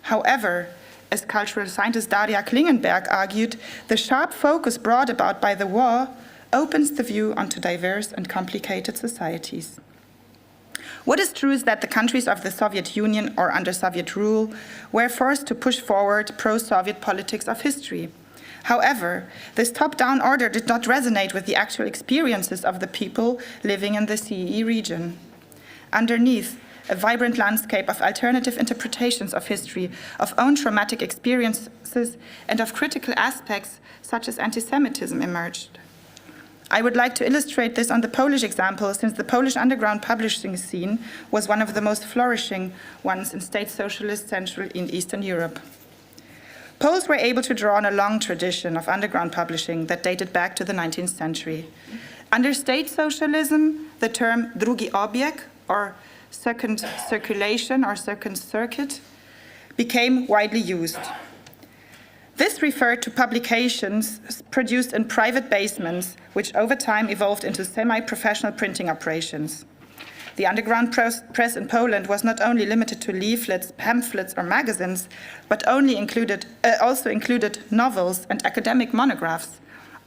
However, as cultural scientist Daria Klingenberg argued, the sharp focus brought about by the war opens the view onto diverse and complicated societies. What is true is that the countries of the Soviet Union or under Soviet rule were forced to push forward pro-Soviet politics of history. However, this top-down order did not resonate with the actual experiences of the people living in the CEE region. Underneath, a vibrant landscape of alternative interpretations of history, of own traumatic experiences, and of critical aspects such as anti-Semitism emerged. I would like to illustrate this on the Polish example, since the Polish underground publishing scene was one of the most flourishing ones in state socialist Central and Eastern Europe. Poles were able to draw on a long tradition of underground publishing that dated back to the 19th century. Under state socialism, the term drugi obieg, or second circulation or second circuit, became widely used. This referred to publications produced in private basements, which over time evolved into semi-professional printing operations. The underground press in Poland was not only limited to leaflets, pamphlets, or magazines, but also included novels and academic monographs,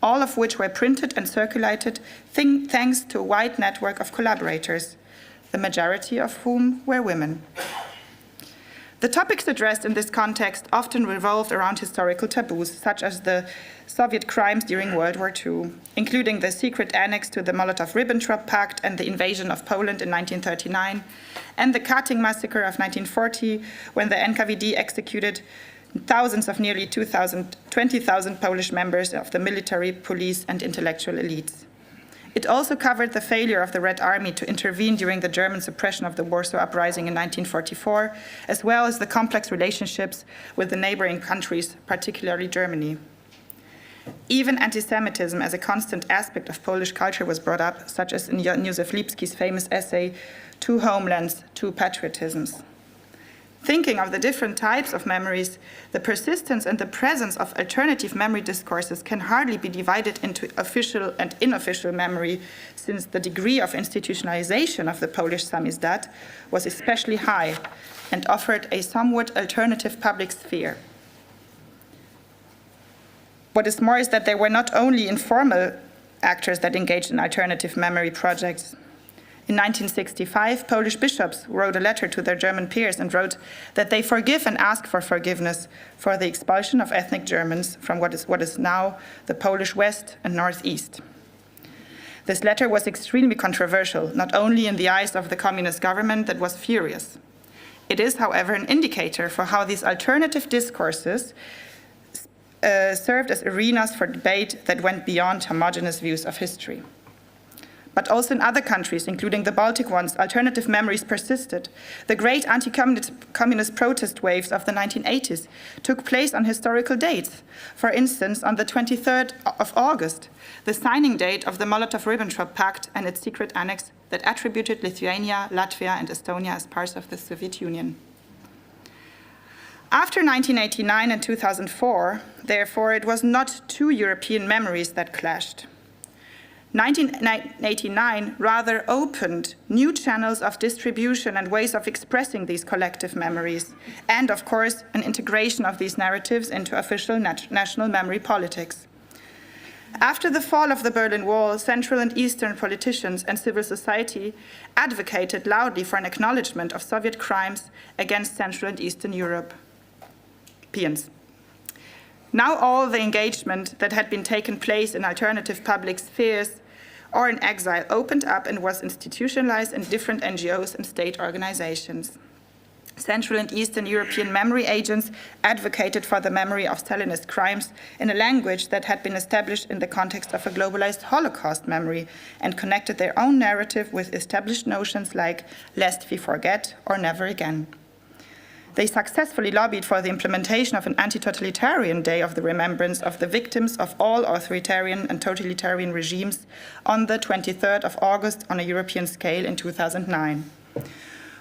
all of which were printed and circulated thanks to a wide network of collaborators, the majority of whom were women. The topics addressed in this context often revolved around historical taboos, such as the Soviet crimes during World War II, including the secret annex to the Molotov-Ribbentrop Pact and the invasion of Poland in 1939, and the Katyń massacre of 1940, when the NKVD executed thousands of nearly 20,000 Polish members of the military, police, and intellectual elites. It also covered the failure of the Red Army to intervene during the German suppression of the Warsaw Uprising in 1944, as well as the complex relationships with the neighboring countries, particularly Germany. Even anti-Semitism as a constant aspect of Polish culture was brought up, such as in Józef Lipski's famous essay, Two Homelands, Two Patriotisms. Thinking of the different types of memories, the persistence and the presence of alternative memory discourses can hardly be divided into official and unofficial memory, since the degree of institutionalization of the Polish samizdat was especially high and offered a somewhat alternative public sphere. What is more is that there were not only informal actors that engaged in alternative memory projects. In 1965, Polish bishops wrote a letter to their German peers and wrote that they forgive and ask for forgiveness for the expulsion of ethnic Germans from what is now the Polish West and Northeast. This letter was extremely controversial, not only in the eyes of the communist government that was furious. It is, however, an indicator for how these alternative discourses served as arenas for debate that went beyond homogeneous views of history. But also in other countries, including the Baltic ones, alternative memories persisted. The great anti-communist protest waves of the 1980s took place on historical dates. For instance, on the 23rd of August, the signing date of the Molotov-Ribbentrop Pact and its secret annex that attributed Lithuania, Latvia, and Estonia as parts of the Soviet Union. After 1989 and 2004, therefore, it was not two European memories that clashed. 1989 rather opened new channels of distribution and ways of expressing these collective memories, and of course, an integration of these narratives into official national memory politics. After the fall of the Berlin Wall, Central and Eastern politicians and civil society advocated loudly for an acknowledgement of Soviet crimes against Central and Eastern Europeans. Now all the engagement that had been taken place in alternative public spheres or in exile opened up and was institutionalized in different NGOs and state organizations. Central and Eastern European memory agents advocated for the memory of Stalinist crimes in a language that had been established in the context of a globalized Holocaust memory and connected their own narrative with established notions like lest we forget or never again. They successfully lobbied for the implementation of an anti-totalitarian day of the remembrance of the victims of all authoritarian and totalitarian regimes on the 23rd of August on a European scale in 2009.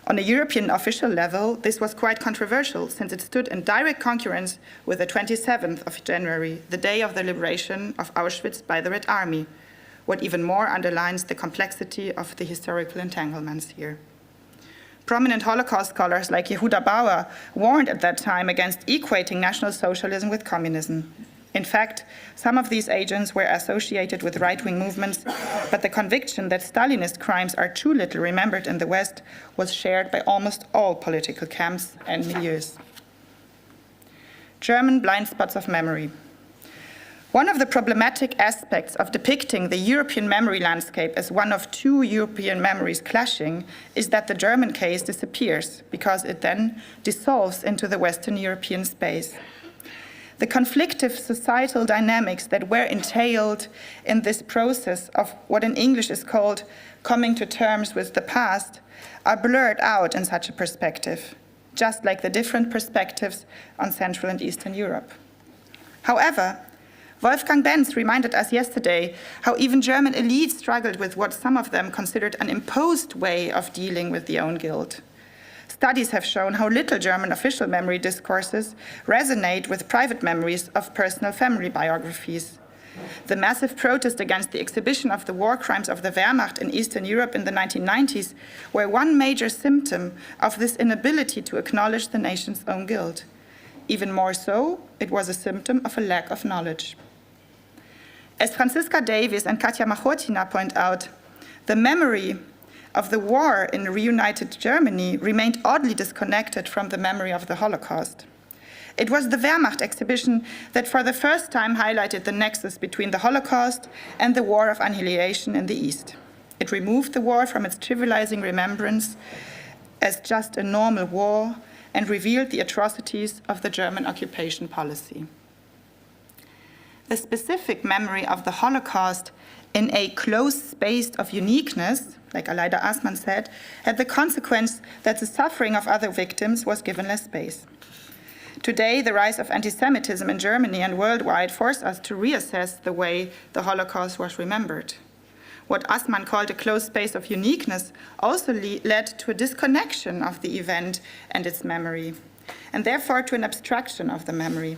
On a European official level, this was quite controversial, since it stood in direct concurrence with the 27th of January, the day of the liberation of Auschwitz by the Red Army, what even more underlines the complexity of the historical entanglements here. Prominent Holocaust scholars like Yehuda Bauer warned at that time against equating National Socialism with communism. In fact, some of these agents were associated with right-wing movements, but the conviction that Stalinist crimes are too little remembered in the West was shared by almost all political camps and milieus. German blind spots of memory. One of the problematic aspects of depicting the European memory landscape as one of two European memories clashing is that the German case disappears, because it then dissolves into the Western European space. The conflictive societal dynamics that were entailed in this process of what in English is called coming to terms with the past are blurred out in such a perspective, just like the different perspectives on Central and Eastern Europe. However, Wolfgang Benz reminded us yesterday how even German elites struggled with what some of them considered an imposed way of dealing with the own guilt. Studies have shown how little German official memory discourses resonate with private memories of personal family biographies. The massive protest against the exhibition of the war crimes of the Wehrmacht in Eastern Europe in the 1990s were one major symptom of this inability to acknowledge the nation's own guilt. Even more so, it was a symptom of a lack of knowledge. As Franziska Davies and Katja Machortina point out, the memory of the war in reunited Germany remained oddly disconnected from the memory of the Holocaust. It was the Wehrmacht exhibition that for the first time highlighted the nexus between the Holocaust and the war of annihilation in the East. It removed the war from its trivializing remembrance as just a normal war and revealed the atrocities of the German occupation policy. The specific memory of the Holocaust in a closed space of uniqueness, like Aleida Assmann said, had the consequence that the suffering of other victims was given less space. Today, the rise of anti-Semitism in Germany and worldwide forced us to reassess the way the Holocaust was remembered. What Assmann called a closed space of uniqueness also led to a disconnection of the event and its memory, and therefore to an abstraction of the memory.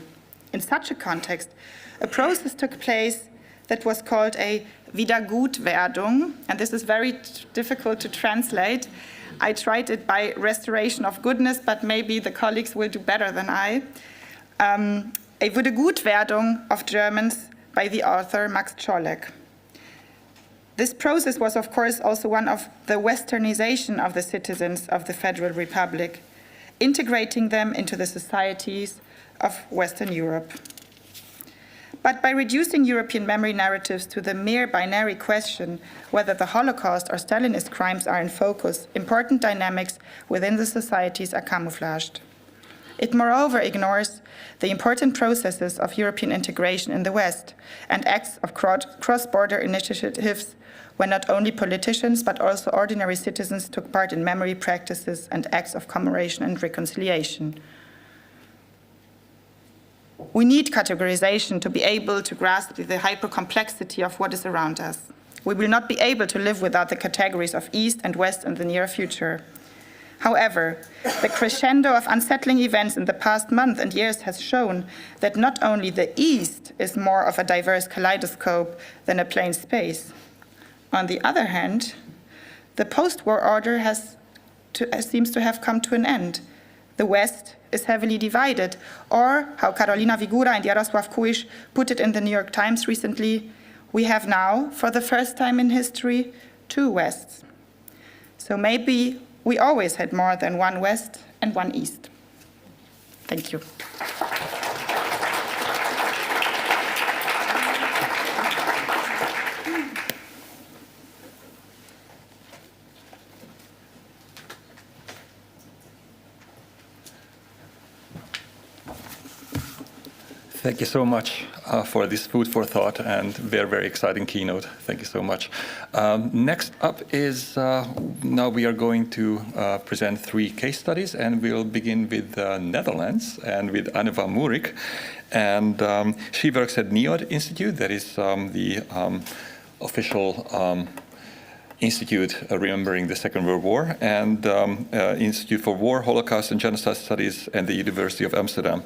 In such a context, a process took place that was called a Wiedergutwerdung, and this is very difficult to translate. I tried it by restoration of goodness, but maybe the colleagues will do better than I. A Wiedergutwerdung of Germans by the author Max Czolek. This process was, of course, also one of the westernization of the citizens of the Federal Republic, integrating them into the societies of Western Europe. But by reducing European memory narratives to the mere binary question whether the Holocaust or Stalinist crimes are in focus, important dynamics within the societies are camouflaged. It moreover ignores the important processes of European integration in the West and acts of cross-border initiatives where not only politicians but also ordinary citizens took part in memory practices and acts of commemoration and reconciliation. We need categorization to be able to grasp the hyper-complexity of what is around us. We will not be able to live without the categories of East and West in the near future. However, the crescendo of unsettling events in the past month and years has shown that not only the East is more of a diverse kaleidoscope than a plain space. On the other hand, the post-war order seems to have come to an end. The West is heavily divided, or, how Karolina Wigura and Jarosław Kuisz put it in the New York Times recently, we have now, for the first time in history, two Wests. So maybe we always had more than one West and one East. Thank you. Thank you so much for this food for thought and very, very exciting keynote. Thank you so much. Next up is, now we are going to present 3 case studies, and we'll begin with Netherlands and with Anne van Moerik. And she works at NIOD Institute, that is the official institute remembering the Second World War, and Institute for War, Holocaust and Genocide Studies, and the University of Amsterdam.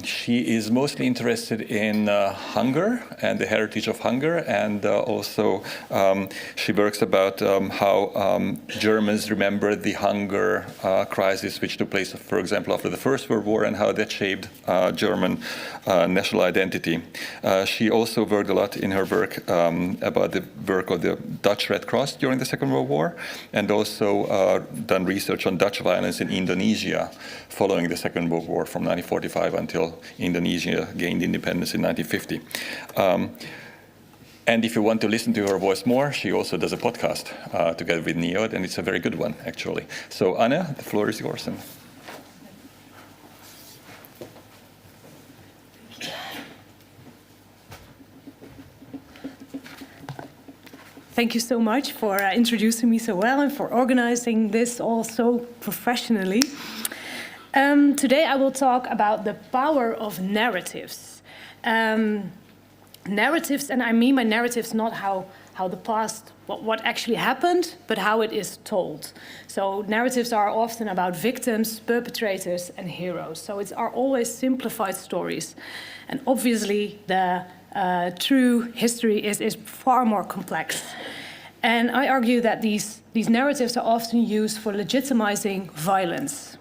She is mostly interested in hunger and the heritage of hunger, and also she works about how Germans remember the hunger crisis which took place, for example, after the First World War, and how that shaped German national identity. She also worked a lot in her work about the work of the Dutch Red Cross during the Second World War, and also done research on Dutch violence in Indonesia following the Second World War from 1945 1945 until Indonesia gained independence in 1950. And if you want to listen to her voice more, she also does a podcast together with Neo, and it's a very good one, actually. So, Anna, the floor is yours. Thank you so much for introducing me so well and for organizing this all so professionally. Today I will talk about the power of narratives. Narratives, and I mean by narratives not how the past, what actually happened, but how it is told. So narratives are often about victims, perpetrators, and heroes. So are always simplified stories. And obviously the true history is far more complex. And I argue that these narratives are often used for legitimizing violence.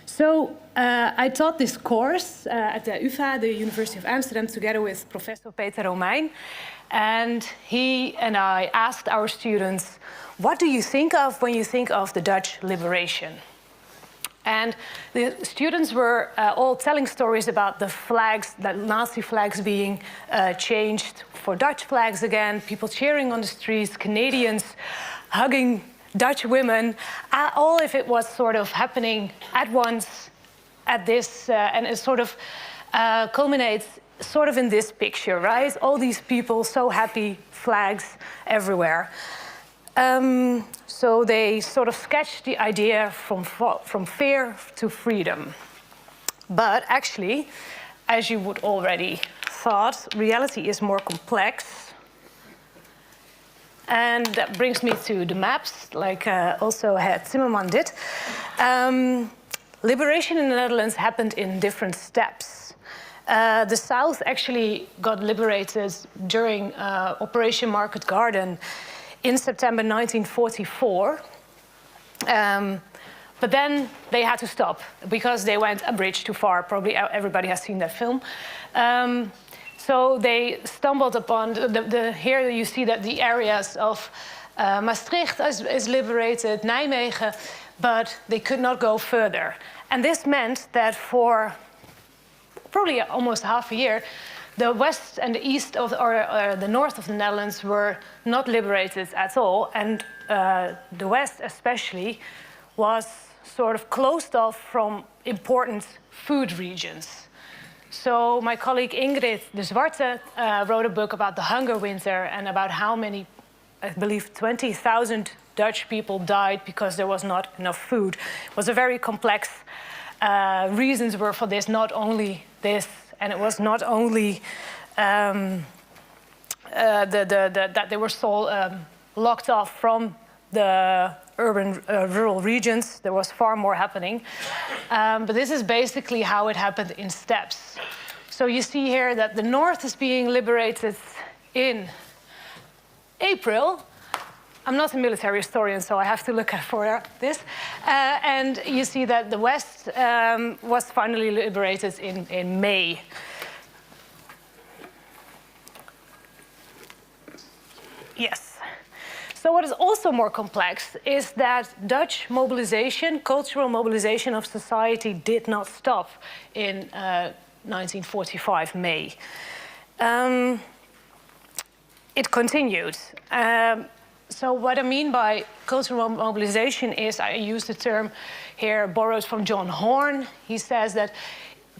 So I taught this course at the UvA, the University of Amsterdam, together with Professor Peter Romein. And he and I asked our students, what do you think of when you think of the Dutch liberation? And the students were all telling stories about the flags, the Nazi flags being changed for Dutch flags again, people cheering on the streets, Canadians hugging Dutch women, all if it was sort of happening at once at this, and it sort of culminates sort of in this picture, right? All these people so happy, flags everywhere. So they sort of sketched the idea from fear to freedom. But actually, as you would already thought, reality is more complex. And that brings me to the maps, like also Zimmermann did. Liberation in the Netherlands happened in different steps. The south actually got liberated during Operation Market Garden in September 1944. But then they had to stop because they went a bridge too far. Probably everybody has seen that film. So they stumbled upon, here you see that the areas of Maastricht is liberated, Nijmegen, but they could not go further. And this meant that for probably almost half a year, the west and the east of, or the north of the Netherlands were not liberated at all. And the west especially was sort of closed off from important food regions. So my colleague Ingrid de Zwarte wrote a book about the hunger winter and about how many, I believe 20,000 Dutch people died because there was not enough food. It was a very complex reasons were for this, not only this, and it was not only that they were so locked off from the urban, rural regions. There was far more happening. But this is basically how it happened in steps. So you see here that the north is being liberated in April. I'm not a military historian, so I have to look for this. And you see that the west was finally liberated in May. Yes. So what is also more complex is that Dutch mobilization, cultural mobilization of society did not stop in 1945 May. It continued. So what I mean by cultural mobilization is, I use the term here borrowed from John Horn. He says that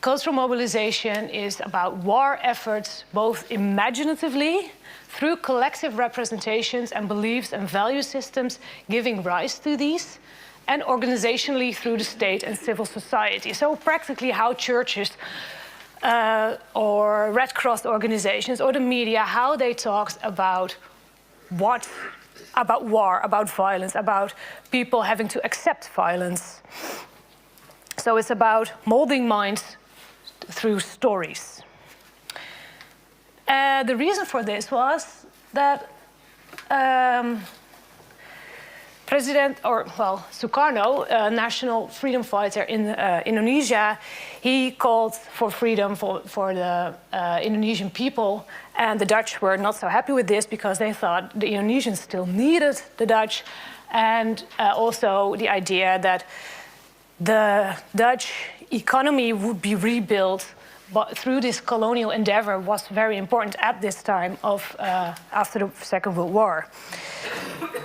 cultural mobilization is about war efforts, both imaginatively, through collective representations and beliefs and value systems giving rise to these, and organizationally through the state and civil society. So practically how churches or Red Cross organizations or the media, how they talked about what, about war, about violence, about people having to accept violence. So it's about molding minds through stories. The reason for this was that Sukarno, a national freedom fighter in Indonesia, he called for freedom for the Indonesian people, and the Dutch were not so happy with this because they thought the Indonesians still needed the Dutch, and also the idea that the Dutch, economy would be rebuilt but through this colonial endeavor was very important at this time of after the Second World War.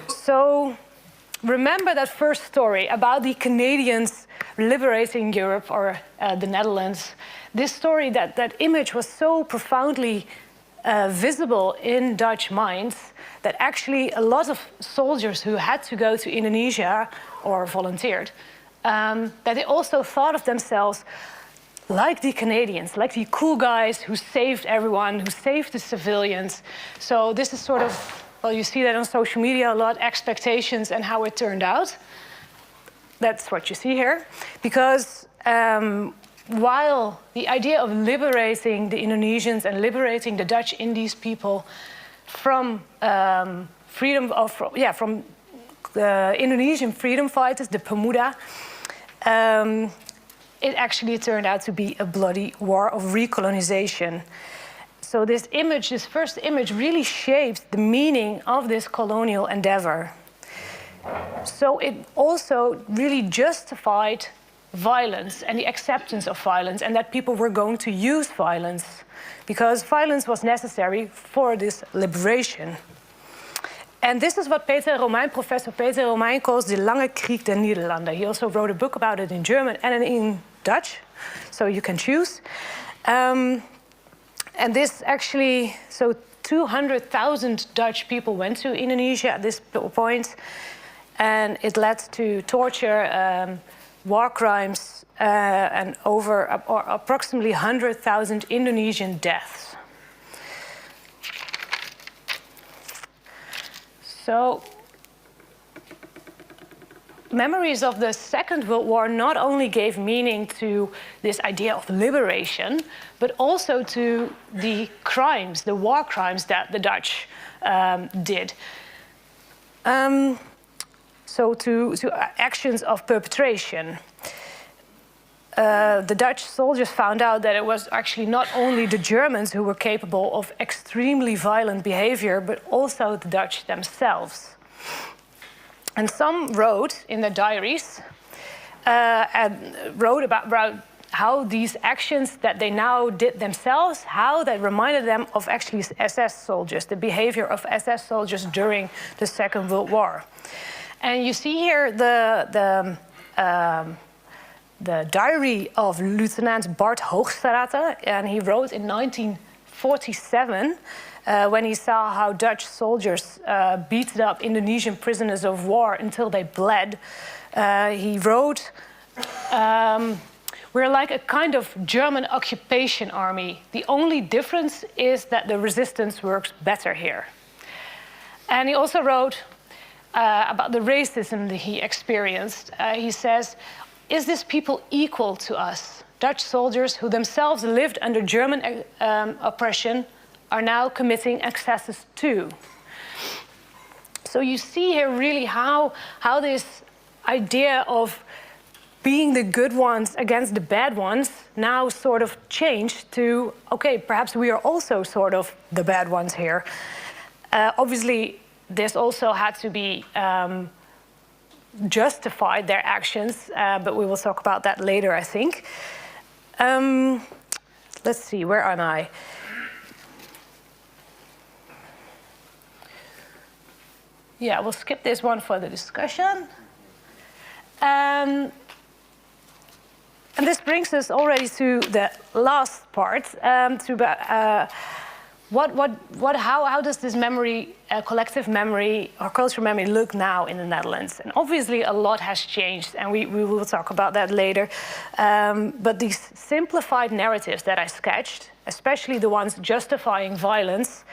So remember that first story about the Canadians liberating Europe, or the Netherlands. This story, that image was so profoundly visible in Dutch minds that actually a lot of soldiers who had to go to Indonesia or volunteered, that they also thought of themselves like the Canadians, like the cool guys who saved everyone, who saved the civilians. So this is sort of, well, you see that on social media a lot, expectations and how it turned out. That's what you see here. Because while the idea of liberating the Indonesians and liberating the Dutch Indies people from from the Indonesian freedom fighters, the Pemuda, it actually turned out to be a bloody war of recolonization. So this image, this first image, really shapes the meaning of this colonial endeavor. So it also really justified violence and the acceptance of violence, and that people were going to use violence because violence was necessary for this liberation. And this is what Professor Peter Romein calls the Lange Krieg der Nederlanden. He also wrote a book about it in German and in Dutch, so you can choose. And this actually, so 200,000 Dutch people went to Indonesia at this point, and it led to torture, war crimes, and approximately 100,000 Indonesian deaths. So, memories of the Second World War not only gave meaning to this idea of liberation, but also to the crimes, the war crimes that the Dutch did. So to actions of perpetration. The Dutch soldiers found out that it was actually not only the Germans who were capable of extremely violent behavior, but also the Dutch themselves. And some wrote in their diaries and wrote about how these actions that they now did themselves, how that reminded them of actually SS soldiers, the behavior of SS soldiers during the Second World War. And you see here the diary of Lieutenant Bart Hoogstraate, and he wrote in 1947 when he saw how Dutch soldiers beat up Indonesian prisoners of war until they bled. He wrote, "We're like a kind of German occupation army. The only difference is that the resistance works better here." And he also wrote about the racism that he experienced. He says, "Is this people equal to us? Dutch soldiers who themselves lived under German oppression are now committing excesses too." So you see here really how this idea of being the good ones against the bad ones now sort of changed to, okay, perhaps we are also sort of the bad ones here. Obviously, this also had to be justified, their actions, but we will talk about that later, I think. Let's see, where am I? Yeah, we'll skip this one for the discussion. And this brings us already to the last part, how does this memory, collective memory or cultural memory look now in the Netherlands? And obviously a lot has changed, and we will talk about that later. But these simplified narratives that I sketched, especially the ones justifying violence,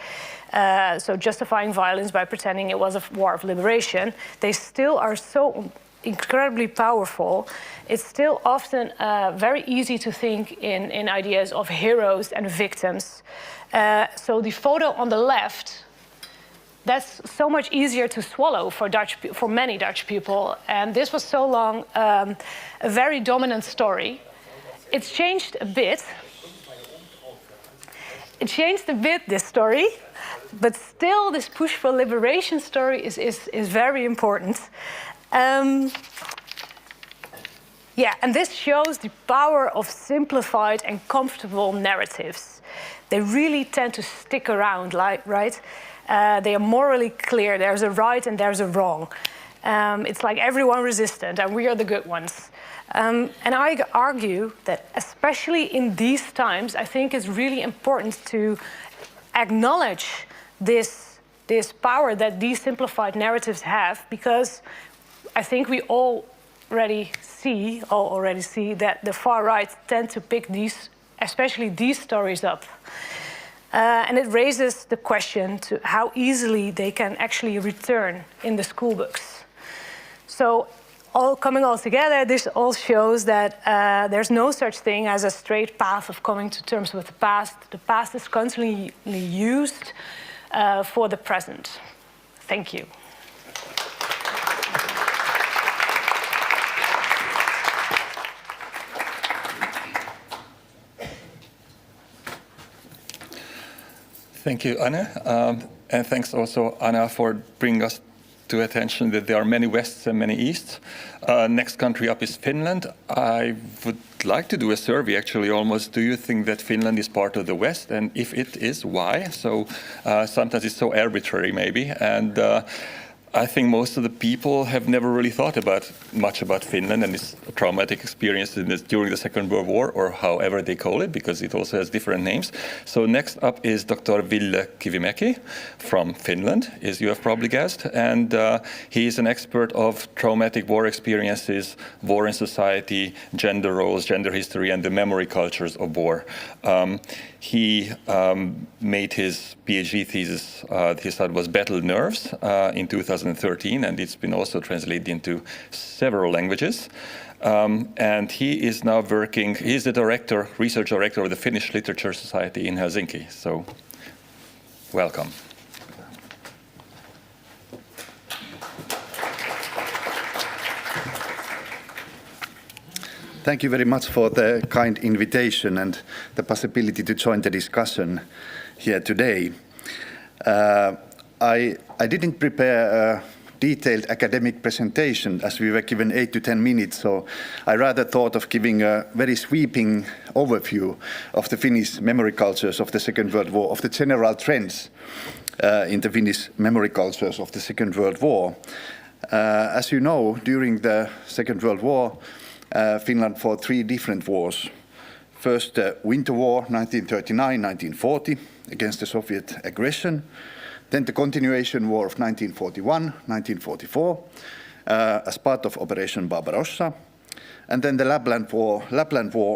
so justifying violence by pretending it was a war of liberation, they still are so incredibly powerful. It's still often very easy to think in ideas of heroes and victims. So the photo on the left, that's so much easier to swallow for many Dutch people. And this was so long a very dominant story. It's changed a bit. It changed a bit, this story, but still this push for liberation story is very important. Yeah, and this shows the power of simplified and comfortable narratives. They really tend to stick around, right? They are morally clear. There's a right and there's a wrong. It's like everyone resistant, and we are the good ones. And I argue that especially in these times, I think it's really important to acknowledge this power that these simplified narratives have, because I think we already see that the far right tend to pick especially these stories up. And it raises the question to how easily they can actually return in the school books. So coming all together, this all shows that there's no such thing as a straight path of coming to terms with the past. The past is constantly used for the present. Thank you. Thank you, Anna. And thanks also, Anna, for bringing us to attention that there are many Wests and many Easts. Next country up is Finland. I would like to do a survey, actually, almost. Do you think that Finland is part of the West? And if it is, why? So sometimes it's so arbitrary, maybe. And I think most of the people have never really thought much about Finland and its traumatic experience during the Second World War, or however they call it, because it also has different names. So next up is Dr. Ville Kivimäki from Finland, as you have probably guessed. And he is an expert of traumatic war experiences, war in society, gender roles, gender history, and the memory cultures of war. He made his PhD thesis, his title was Battle Nerves, in 2013, and it's been also translated into several languages. And he is now working, he's the research director of the Finnish Literature Society in Helsinki. So, welcome. Thank you very much for the kind invitation and the possibility to join the discussion here today. I didn't prepare a detailed academic presentation, as we were given 8 to 10 minutes, so I rather thought of giving a very sweeping overview of the Finnish memory cultures of the Second World War, of the general trends in the Finnish memory cultures of the Second World War. As you know, during the Second World War, Finland fought 3 different wars. First, the Winter War, 1939-1940, against the Soviet aggression. Then the Continuation War of 1941-1944, as part of Operation Barbarossa. And then the Lapland War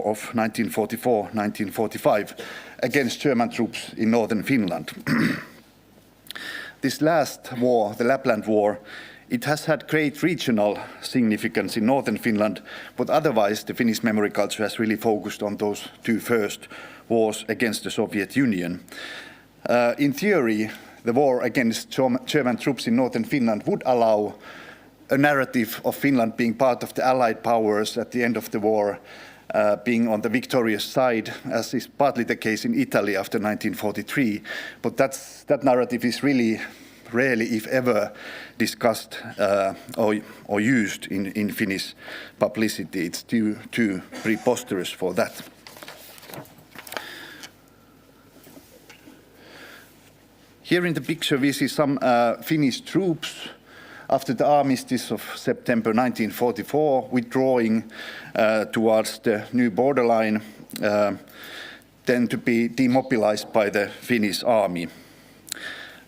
of 1944-1945, against German troops in northern Finland. This last war, the Lapland War, it has had great regional significance in northern Finland, but otherwise the Finnish memory culture has really focused on those 2 first wars against the Soviet Union. In theory, the war against German troops in northern Finland would allow a narrative of Finland being part of the Allied powers at the end of the war, being on the victorious side, as is partly the case in Italy after 1943. But that narrative is really rarely, if ever, discussed or used in Finnish publicity. It's too preposterous for that. Here in the picture we see some Finnish troops after the armistice of September 1944 withdrawing towards the new borderline, then to be demobilized by the Finnish army.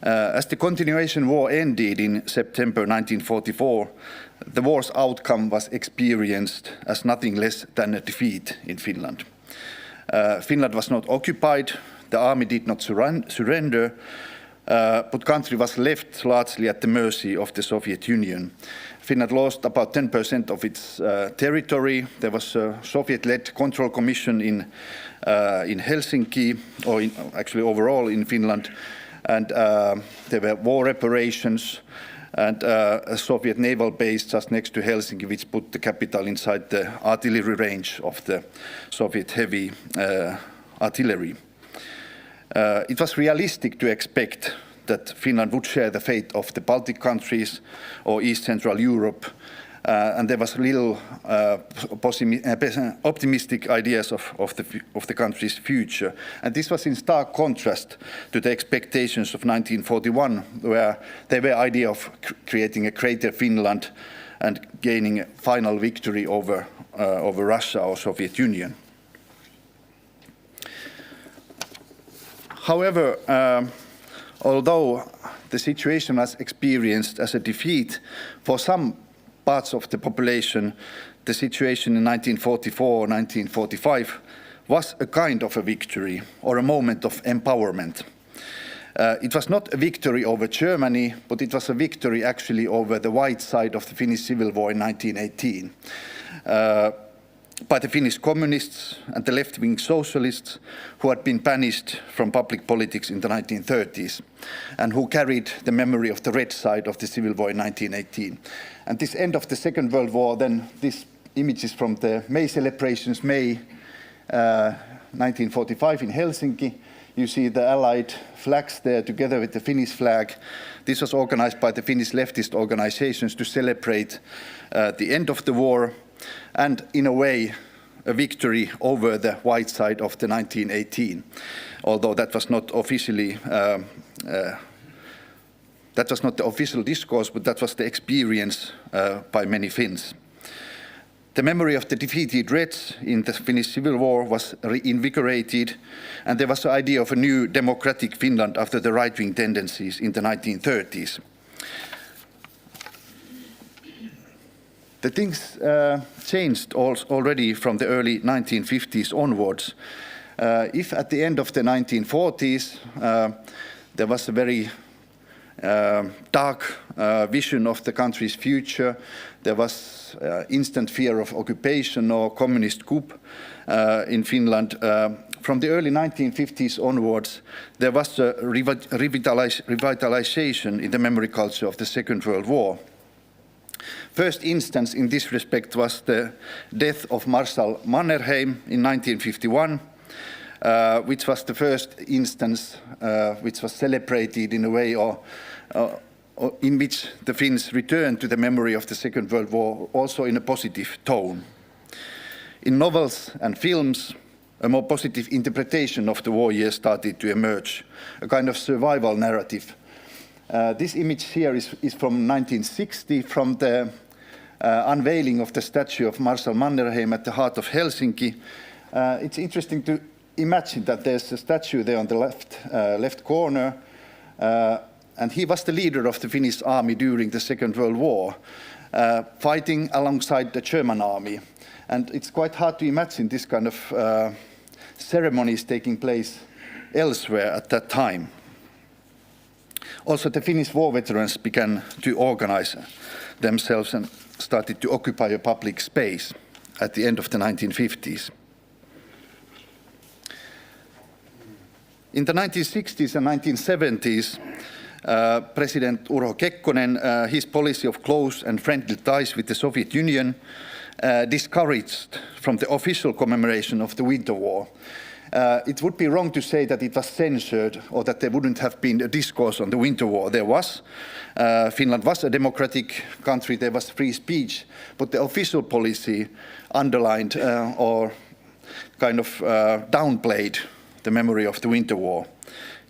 As the Continuation War ended in September 1944, the war's outcome was experienced as nothing less than a defeat in Finland. Finland was not occupied, the army did not surrender, but country was left largely at the mercy of the Soviet Union. Finland lost about 10% of its territory. There was a Soviet-led control commission in Helsinki, or actually overall in Finland, and there were war reparations and a Soviet naval base just next to Helsinki, which put the capital inside the artillery range of the Soviet heavy artillery. It was realistic to expect that Finland would share the fate of the Baltic countries or East Central Europe and there was little optimistic ideas of the country's future. And this was in stark contrast to the expectations of 1941, where there were idea of creating a greater Finland and gaining a final victory over Russia or Soviet Union. However, although the situation was experienced as a defeat, for some parts of the population, the situation in 1944-1945 was a kind of a victory or a moment of empowerment. It was not a victory over Germany, but it was a victory actually over the white side of the Finnish Civil War in 1918. By the Finnish communists and the left-wing socialists who had been banished from public politics in the 1930s and who carried the memory of the red side of the Civil War in 1918. And this end of the Second World War, then this image is from the May celebrations, May 1945 in Helsinki. You see the Allied flags there together with the Finnish flag. This was organized by the Finnish leftist organizations to celebrate the end of the war, and in a way a victory over the white side of the 1918, although that was not officially that was not the official discourse, but that was the experience by many Finns. The memory of the defeated Reds in the Finnish Civil War was reinvigorated, and there was the idea of a new democratic Finland after the right-wing tendencies in the 1930s. The things changed already from the early 1950s onwards. If at the end of the 1940s there was a very dark vision of the country's future, there was instant fear of occupation or communist coup in Finland. From the early 1950s onwards, there was a revitalization in the memory culture of the Second World War. First instance in this respect was the death of Marshal Mannerheim in 1951, which was the first instance which was celebrated in a way or in which the Finns returned to the memory of the Second World War, also in a positive tone. In novels and films, a more positive interpretation of the war years started to emerge, a kind of survival narrative. This image here is from 1960, from the unveiling of the statue of Marshal Mannerheim at the heart of Helsinki. It's interesting to imagine that there's a statue there on the left corner, and he was the leader of the Finnish army during the Second World War, fighting alongside the German army. And it's quite hard to imagine this kind of ceremonies taking place elsewhere at that time. Also, the Finnish war veterans began to organize themselves and started to occupy a public space at the end of the 1950s. In the 1960s and 1970s, President Urho Kekkonen, his policy of close and friendly ties with the Soviet Union discouraged from the official commemoration of the Winter War. It would be wrong to say that it was censored or that there wouldn't have been a discourse on the Winter War. There was. Finland was a democratic country, there was free speech, but the official policy underlined or kind of downplayed the memory of the Winter War.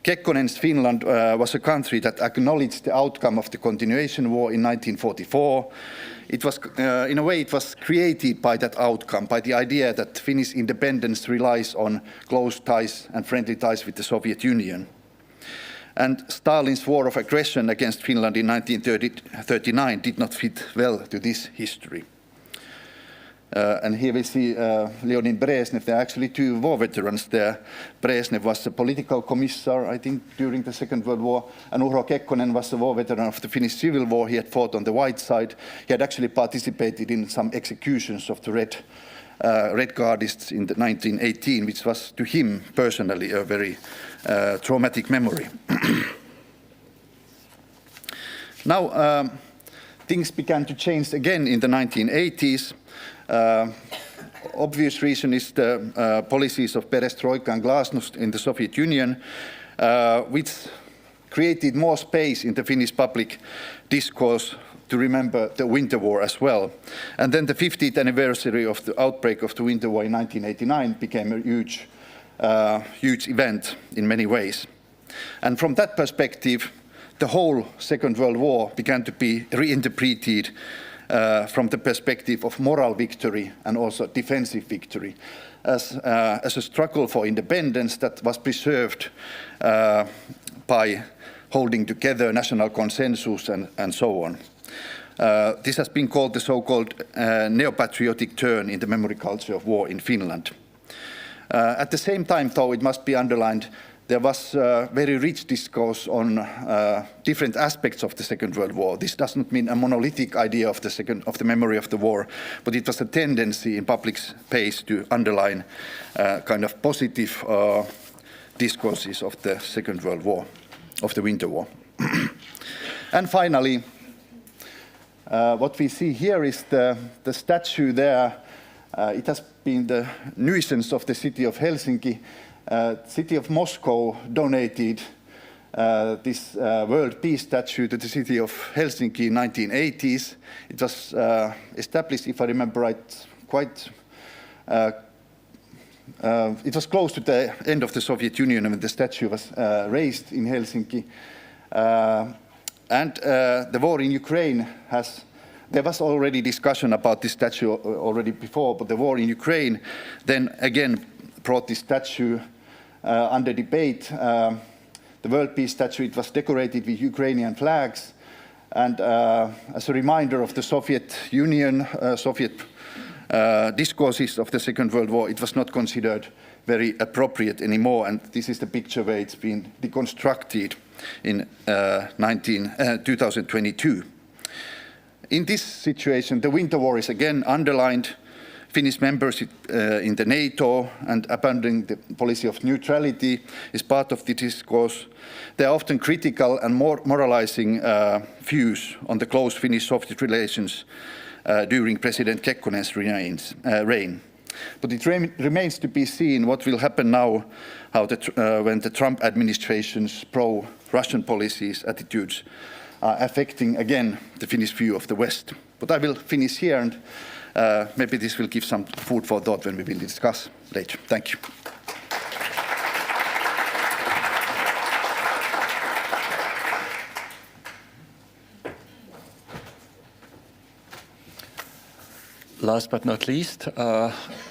Kekkonen's Finland was a country that acknowledged the outcome of the continuation war in 1944. It was, in a way, it was created by that outcome, by the idea that Finnish independence relies on close ties and friendly ties with the Soviet Union. And Stalin's war of aggression against Finland in 1939 did not fit well to this history. And here we see Leonid Brezhnev. There are actually two war veterans there. Brezhnev was a political commissar, I think, during the Second World War, and Urho Kekkonen was a war veteran of the Finnish Civil War. He had fought on the white side. He had actually participated in some executions of the Red Guardists in 1918, which was to him personally a very traumatic memory. Now, things began to change again in the 1980s. Obvious reason is the policies of perestroika and glasnost in the Soviet Union, which created more space in the Finnish public discourse to remember the Winter War as well. And then the 50th anniversary of the outbreak of the Winter War in 1989 became a huge event in many ways. And from that perspective, the whole Second World War began to be reinterpreted from the perspective of moral victory and also defensive victory, as a struggle for independence that was preserved by holding together national consensus and so on. This has been called the so-called neo-patriotic turn in the memory culture of war in Finland. At the same time, though, it must be underlined, there was very rich discourse on different aspects of the Second World War. This does not mean a monolithic idea of the memory of the war, but it was a tendency in public space to underline kind of positive discourses of the Second World War, of the Winter War. And finally, what we see here is the statue there. It has been the nuisance of the city of Helsinki. City of Moscow donated this World Peace statue to the city of Helsinki in 1980s. It was established, if I remember right, it was close to the end of the Soviet Union when the statue was raised in Helsinki. And the war in Ukraine there was already discussion about this statue already before, but the war in Ukraine then again brought this statue under debate. The World Peace statue, it was decorated with Ukrainian flags, and as a reminder of the Soviet Union, Soviet discourses of the Second World War, it was not considered very appropriate anymore, and this is the picture where it's been deconstructed in 2022. In this situation, the Winter War is again underlined. Finnish membership in the NATO and abandoning the policy of neutrality is part of the discourse. There are often critical and more moralizing views on the close Finnish-Soviet relations during President Kekkonen's reign. But it remains to be seen what will happen now when the Trump administration's pro-Russian policies, attitudes are affecting again the Finnish view of the West. But I will finish here, and maybe this will give some food for thought when we will discuss later. Thank you. Last but not least,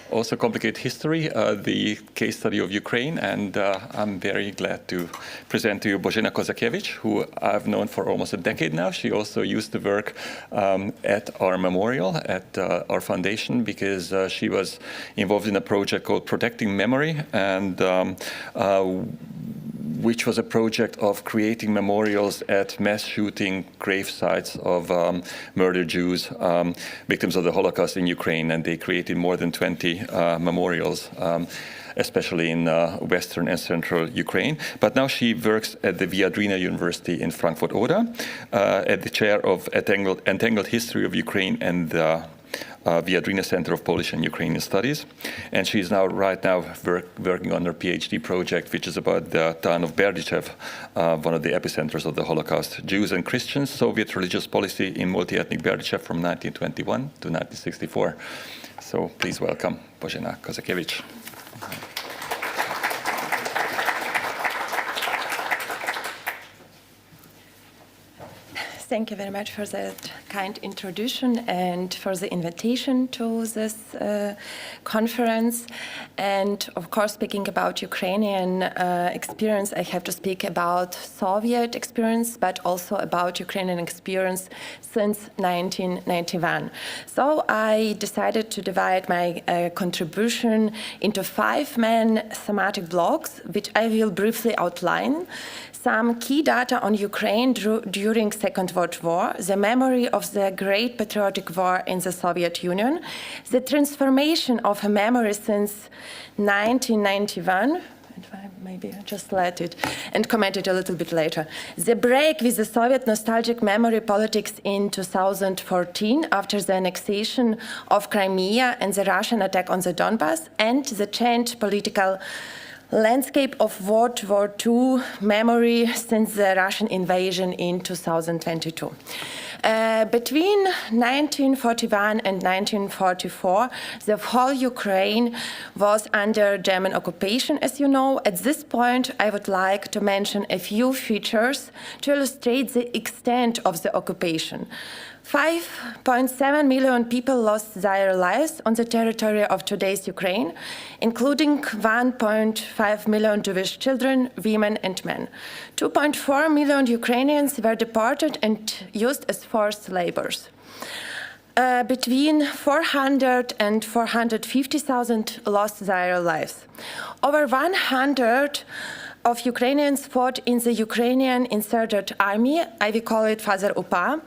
also complicated history, the case study of Ukraine, and I'm very glad to present to you Božena Kozakiewicz, who I've known for almost a decade now. She also used to work at our memorial, at our foundation, because she was involved in a project called Protecting Memory, and which was a project of creating memorials at mass shooting grave sites of murdered Jews, victims of the Holocaust in Ukraine, and they created more than 20 memorials, especially in western and central Ukraine. But now she works at the Viadrina University in Frankfurt-Oder, at the chair of Entangled History of Ukraine and the Viadrina Center of Polish and Ukrainian Studies. And she's right now working on her PhD project, which is about the town of Berdichev, one of the epicenters of the Holocaust. Jews and Christians, Soviet religious policy in multi-ethnic Berdichev from 1921 to 1964. So please welcome Božena Kozakiewicz. Thank you very much for that kind introduction and for the invitation to this conference. And of course, speaking about Ukrainian experience, I have to speak about Soviet experience, but also about Ukrainian experience since 1991. So I decided to divide my contribution into 5 main thematic blocks, which I will briefly outline. Some key data on Ukraine during Second World War, the memory of the Great Patriotic War in the Soviet Union, the transformation of a memory since 1991, maybe I just let it and comment it a little bit later. The break with the Soviet nostalgic memory politics in 2014 after the annexation of Crimea and the Russian attack on the Donbass, and the changed political landscape of World War II memory since the Russian invasion in 2022. Between 1941 and 1944, the whole Ukraine was under German occupation, as you know. At this point, I would like to mention a few features to illustrate the extent of the occupation. 5.7 million people lost their lives on the territory of today's Ukraine, including 1.5 million Jewish children, women and men. 2.4 million Ukrainians were deported and used as forced laborers. Between 400 and 450,000 lost their lives. Over 100 of Ukrainians fought in the Ukrainian insurgent army, I will call it Father UPA,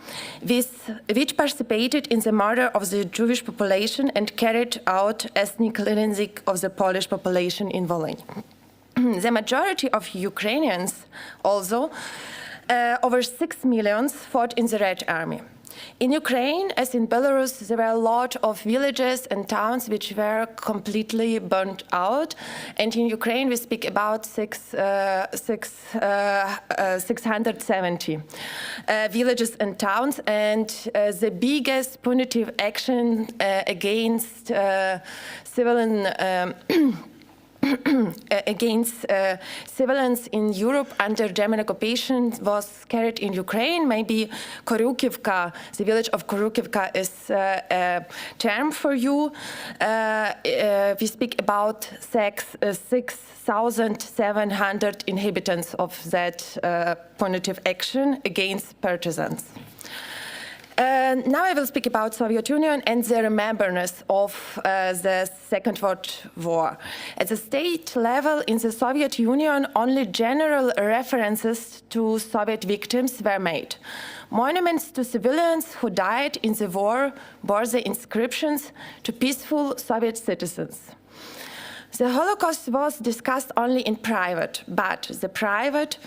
which participated in the murder of the Jewish population and carried out ethnic cleansing of the Polish population in Volyn. The majority of Ukrainians also, over 6 million, fought in the Red Army. In Ukraine, as in Belarus, there were a lot of villages and towns which were completely burnt out. And in Ukraine, we speak about 670 villages and towns. And the biggest punitive action against civilians in Europe under German occupation was carried in Ukraine. Maybe Koryukivka, the village of Koryukivka is a term for you. We speak about 6,700 inhabitants of that punitive action against partisans. Now I will speak about Soviet Union and the remembrance of the Second World War. At the state level in the Soviet Union, only general references to Soviet victims were made. Monuments to civilians who died in the war bore the inscriptions to peaceful Soviet citizens. The Holocaust was discussed only in private, but the private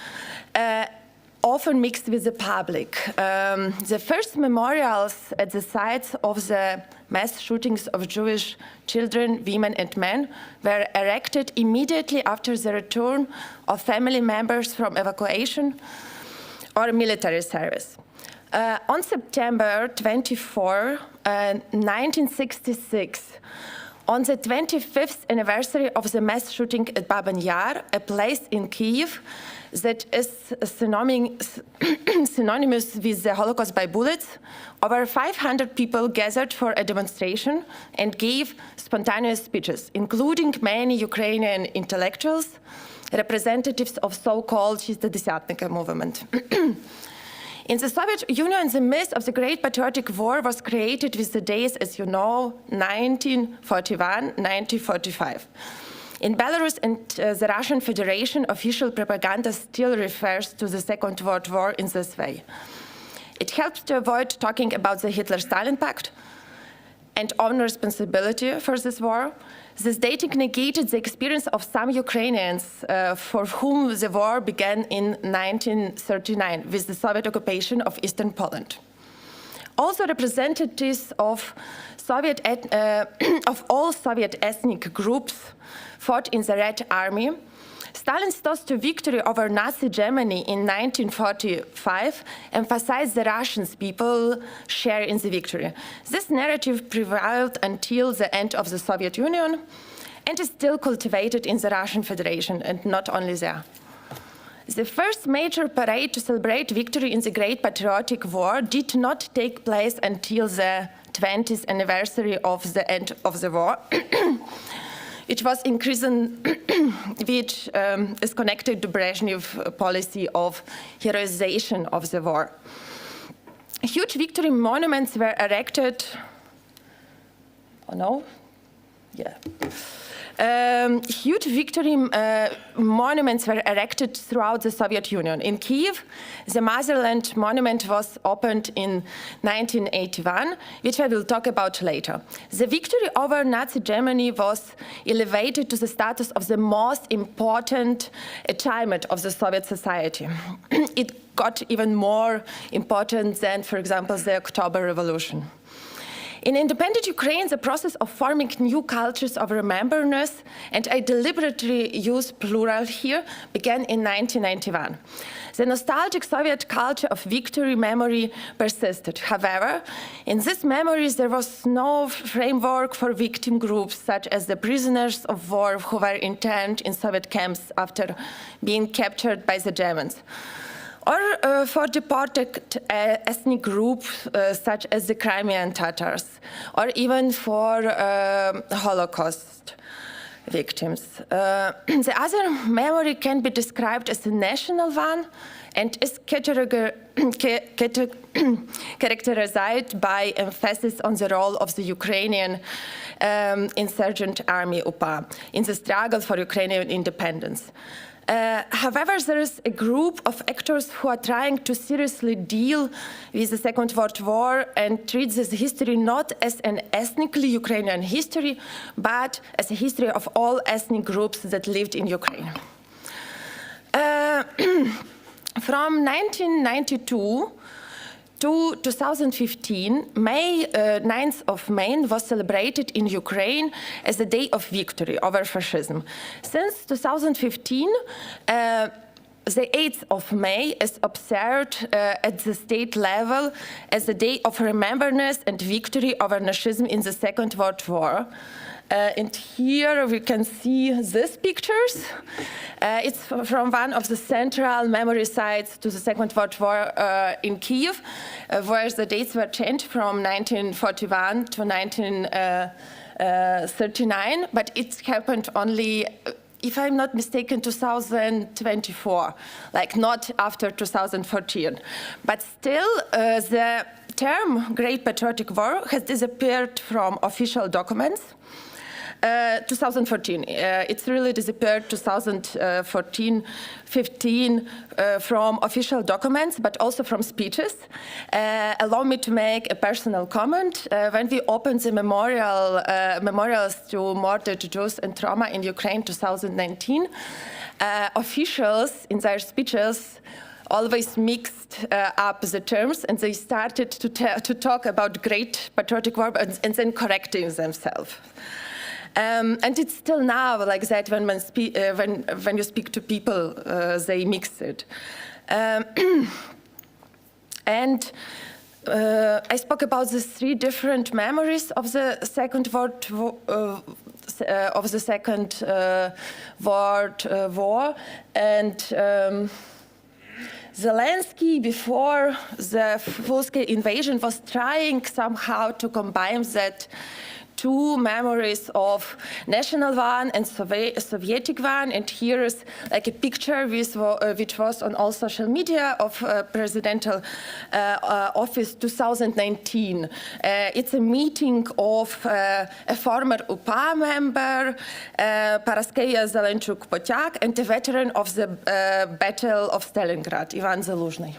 often mixed with the public. The first memorials at the sites of the mass shootings of Jewish children, women and men were erected immediately after the return of family members from evacuation or military service. On September 24, 1966, on the 25th anniversary of the mass shooting at Baben Yar, a place in Kyiv that is synonymous with the Holocaust by bullets, over 500 people gathered for a demonstration and gave spontaneous speeches, including many Ukrainian intellectuals, representatives of so-called Шестидесятники movement. In the Soviet Union, the myth of the Great Patriotic War was created with the days, as you know, 1941, 1945. In Belarus and the Russian Federation, official propaganda still refers to the Second World War in this way. It helps to avoid talking about the Hitler-Stalin Pact and own responsibility for this war. This dating negated the experience of some Ukrainians for whom the war began in 1939 with the Soviet occupation of Eastern Poland. Also, representatives of all Soviet ethnic groups fought in the Red Army. Stalin's toast to victory over Nazi Germany in 1945 emphasized the Russians' people share in the victory. This narrative prevailed until the end of the Soviet Union and is still cultivated in the Russian Federation, and not only there. The first major parade to celebrate victory in the Great Patriotic War did not take place until the 20th anniversary of the end of the war. It was increasing, which is connected to Brezhnev's policy of heroization of the war. Huge victory monuments were erected. Oh no? Yeah. Huge victory monuments were erected throughout the Soviet Union. In Kyiv, the Motherland Monument was opened in 1981, which I will talk about later. The victory over Nazi Germany was elevated to the status of the most important achievement of the Soviet society. It got even more important than, for example, the October Revolution. In independent Ukraine, the process of forming new cultures of remembrance, and I deliberately use plural here, began in 1991. The nostalgic Soviet culture of victory memory persisted. However, in these memories there was no framework for victim groups such as the prisoners of war who were interned in Soviet camps after being captured by the Germans, or for deported ethnic groups such as the Crimean Tatars, or even for Holocaust victims. The other memory can be described as a national one and is characterized by emphasis on the role of the Ukrainian insurgent army UPA in the struggle for Ukrainian independence. However, there is a group of actors who are trying to seriously deal with the Second World War and treat this history not as an ethnically Ukrainian history, but as a history of all ethnic groups that lived in Ukraine. From 1992 to 2015, 9th of May was celebrated in Ukraine as a day of victory over fascism. Since 2015, the 8th of May is observed at the state level as a day of remembrance and victory over Nazism in the Second World War. And here we can see these pictures. It's from one of the central memory sites to the Second World War in Kyiv, where the dates were changed from 1941 to 1939, but it happened only, if I'm not mistaken, 2024, like not after 2014. But still, the term Great Patriotic War has disappeared from official documents. 2014, it's really disappeared 2014-15 from official documents, but also from speeches. Allow me to make a personal comment. When we opened the memorials to murdered Jews and trauma in Ukraine 2019, officials in their speeches always mixed up the terms, and they started to talk about Great Patriotic War and then correcting themselves. And it's still now like that when you speak to people, they mix it. And I spoke about the three different memories of the Second World War, and Zelensky, before the full-scale invasion, was trying somehow to combine that two memories of national one and Sovietic one, and here is like a picture which was on all social media of presidential office 2019. It's a meeting of a former UPA member, Paraskeya Zelenchuk-Potiak, and a veteran of the Battle of Stalingrad, Ivan Zaluzhny.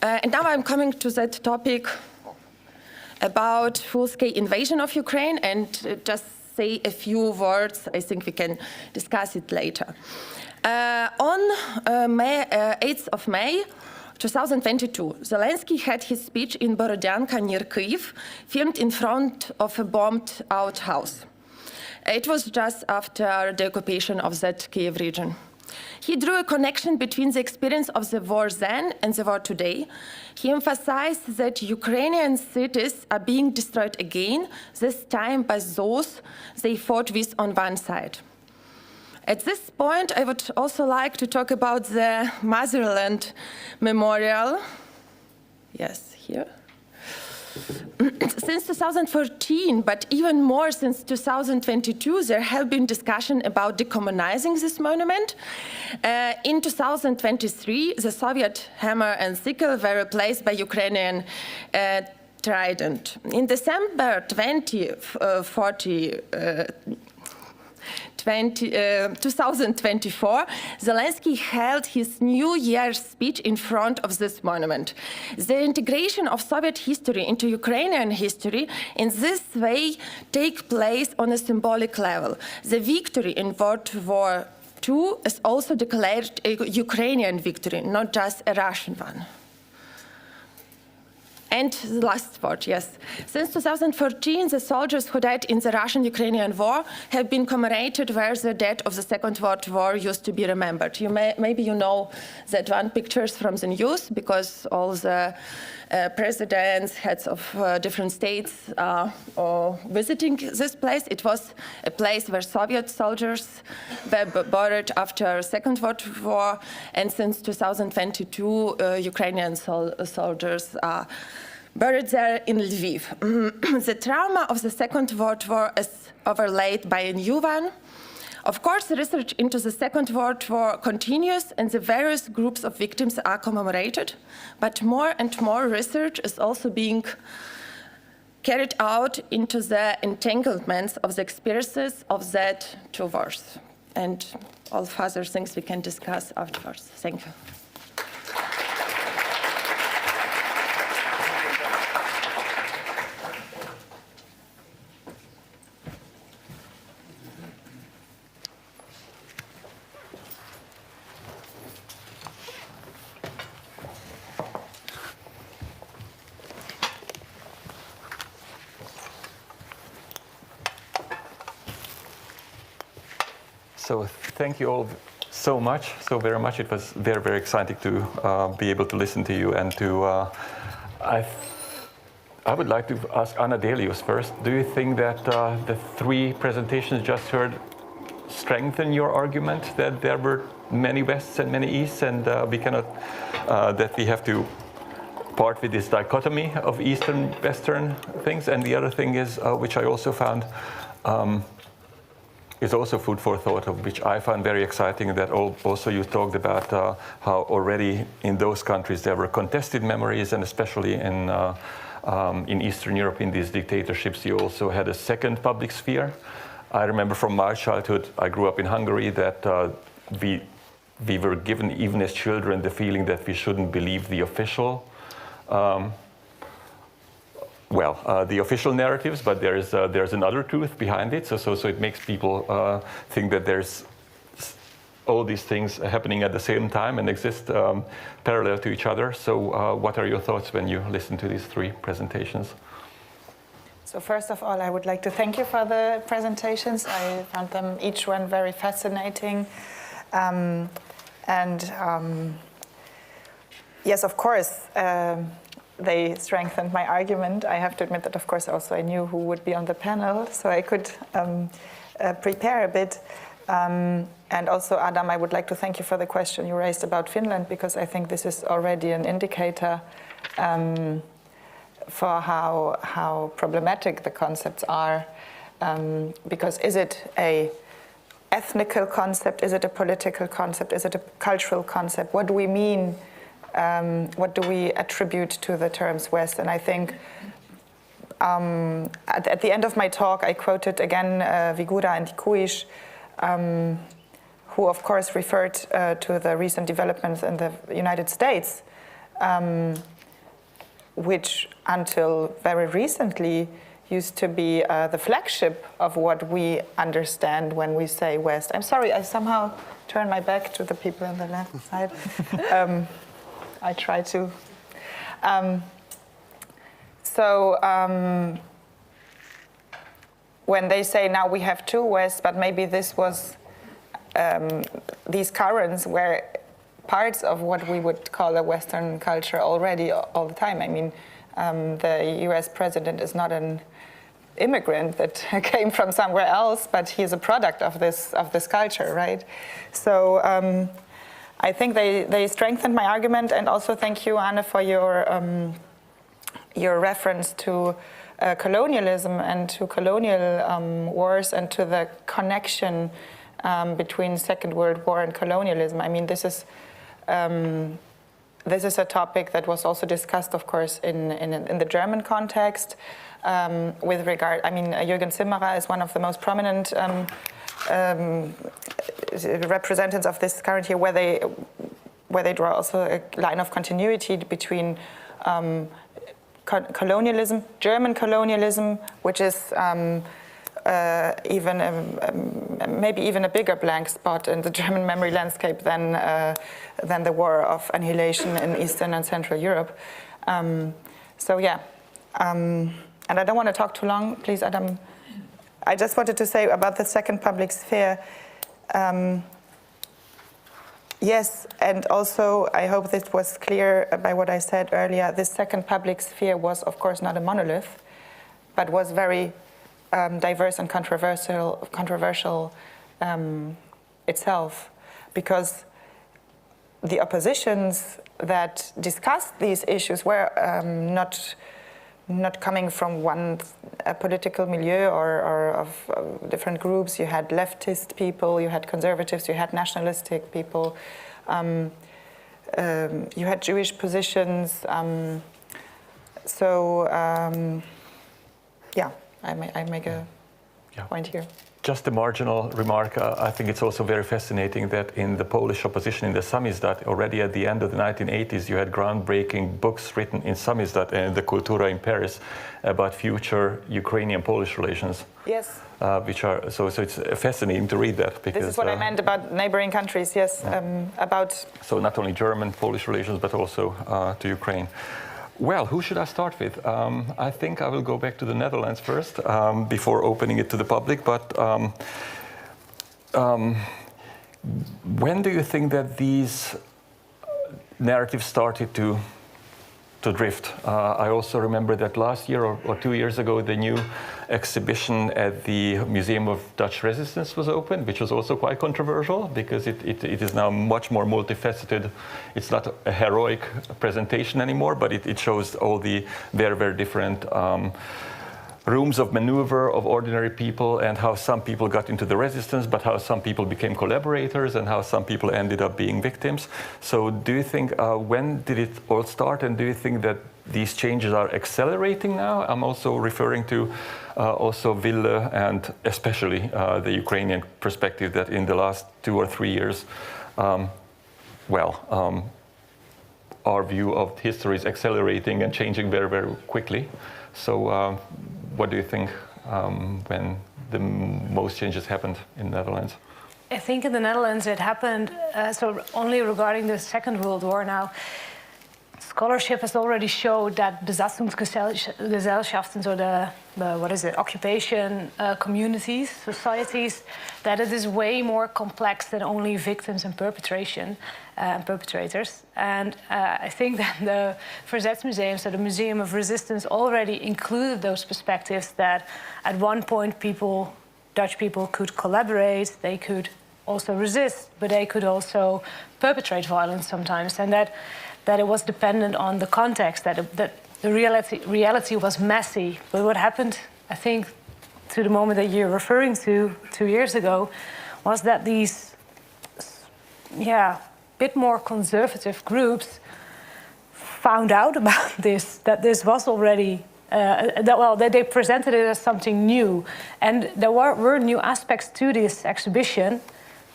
And now I'm coming to that topic about full-scale invasion of Ukraine, and just say a few words. I think we can discuss it later. On 8th of May 2022, Zelensky had his speech in Borodyanka near Kyiv, filmed in front of a bombed-out house. It was just after the occupation of that Kyiv region. He drew a connection between the experience of the war then and the war today. He emphasized that Ukrainian cities are being destroyed again, this time by those they fought with on one side. At this point, I would also like to talk about the Motherland Memorial. Yes, here. Since 2014, but even more since 2022, there have been discussions about decommunizing this monument. In 2023, the Soviet hammer and sickle were replaced by Ukrainian trident. In December 2024, Zelensky held his New Year's speech in front of this monument. The integration of Soviet history into Ukrainian history in this way takes place on a symbolic level. The victory in World War II is also declared a Ukrainian victory, not just a Russian one. And the last part, yes. Since 2014, the soldiers who died in the Russian-Ukrainian war have been commemorated where the dead of the Second World War used to be remembered. Maybe you know that one pictures from the news, because all the presidents, heads of different states are visiting this place. It was a place where Soviet soldiers were buried after Second World War, and since 2022, Ukrainian soldiers are buried there in Lviv. The trauma of the Second World War is overlaid by a new one. Of course, the research into the Second World War continues and the various groups of victims are commemorated, but more and more research is also being carried out into the entanglements of the experiences of that two wars. And all further things we can discuss afterwards. Thank you. So thank you all so very much. It was very, very exciting to be able to listen to you and to. I would like to ask Anna Delius first. Do you think that the three presentations just heard strengthen your argument that there were many Wests and many Easts, and we cannot that we have to part with this dichotomy of Eastern Western things? And the other thing is, which I also found. Is also food for thought, of which I found very exciting, that also you talked about how already in those countries there were contested memories, and especially in Eastern Europe, in these dictatorships, you also had a second public sphere. I remember from my childhood, I grew up in Hungary, that we were given, even as children, the feeling that we shouldn't believe the official the official narratives, but there's another truth behind it. So it makes people think that there's all these things happening at the same time and exist parallel to each other. So what are your thoughts when you listen to these three presentations? So first of all, I would like to thank you for the presentations. I found them each one very fascinating. Yes, of course, they strengthened my argument. I have to admit that, of course, also I knew who would be on the panel, so I could prepare a bit. And also, Adam, I would like to thank you for the question you raised about Finland, because I think this is already an indicator for how problematic the concepts are. Because is it a ethnical concept? Is it a political concept? Is it a cultural concept? What do we mean? What do we attribute to the terms West? And I think at the end of my talk, I quoted again Vigura and Kuiš, who of course referred to the recent developments in the United States, which until very recently used to be the flagship of what we understand when we say West. I'm sorry, I somehow turned my back to the people on the left side. I try to. When they say now we have two Wests, but maybe this was, these currents were parts of what we would call a Western culture already all the time. I mean, the US president is not an immigrant that came from somewhere else, but he's a product of this culture, right? So I think they strengthened my argument, and also thank you, Anne, for your reference to colonialism and to colonial wars and to the connection between Second World War and colonialism. I mean, this is a topic that was also discussed, of course, in the German context. With regard, I mean, Jürgen Zimmermann is one of the most prominent representatives of this current here, where they draw also a line of continuity between colonialism, German colonialism, which is maybe even a bigger blank spot in the German memory landscape than the war of annihilation in Eastern and Central Europe. So yeah, and I don't want to talk too long, please, Adam. I just wanted to say about the second public sphere. Yes, and also I hope this was clear by what I said earlier. This second public sphere was, of course, not a monolith, but was very diverse and controversial itself, because the oppositions that discussed these issues were not coming from one political milieu or of different groups. You had leftist people, you had conservatives, you had nationalistic people, you had Jewish positions. Yeah, I make a point here. Just a marginal remark. I think it's also very fascinating that in the Polish opposition in the samizdat, already at the end of the 1980s, you had groundbreaking books written in samizdat and the Kultura in Paris about future Ukrainian-Polish relations. Yes. Which are so it's fascinating to read that, because this is what I meant about neighboring countries. Yes, about. So not only German-Polish relations, but also to Ukraine. Well, who should I start with? I think I will go back to the Netherlands first before opening it to the public. But when do you think that these narratives started to drift? I also remember that last year or 2 years ago, the new exhibition at the Museum of Dutch Resistance was opened, which was also quite controversial, because it is now much more multifaceted. It's not a heroic presentation anymore, but it shows all the very, very different rooms of maneuver of ordinary people, and how some people got into the resistance, but how some people became collaborators, and how some people ended up being victims. So do you think, when did it all start, and do you think that these changes are accelerating now? I'm also referring to also Ville and especially the Ukrainian perspective, that in the last 2 or 3 years, our view of history is accelerating and changing very, very quickly. So what do you think when the most changes happened in the Netherlands? I think in the Netherlands it happened, so only regarding the Second World War now, scholarship has already showed that Besatzungsgesellschaften, so the occupation communities, societies, that it is way more complex than only victims and perpetrators. And I think that the Verzetsmuseum, so the Museum of Resistance, already included those perspectives, that at one point Dutch people could collaborate, they could also resist, but they could also perpetrate violence sometimes, and that it was dependent on the context, that the reality was messy. But what happened, I think, to the moment that you're referring to 2 years ago, was that these, bit more conservative groups found out about this, that this was already, that they presented it as something new. And there were new aspects to this exhibition,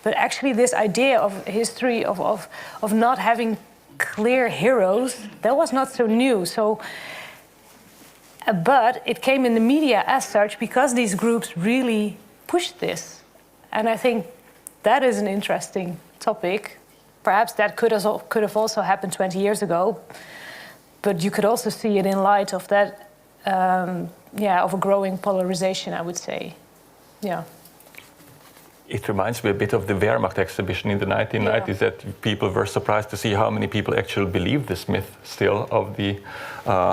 but actually this idea of history, of not having clear heroes, that was not so new. So, but it came in the media as such because these groups really pushed this. And I think that is an interesting topic. Perhaps that could have also happened 20 years ago, but you could also see it in light of that, of a growing polarization, I would say. Yeah. It reminds me a bit of the Wehrmacht exhibition in the 1990s, that people were surprised to see how many people actually believe this myth still of the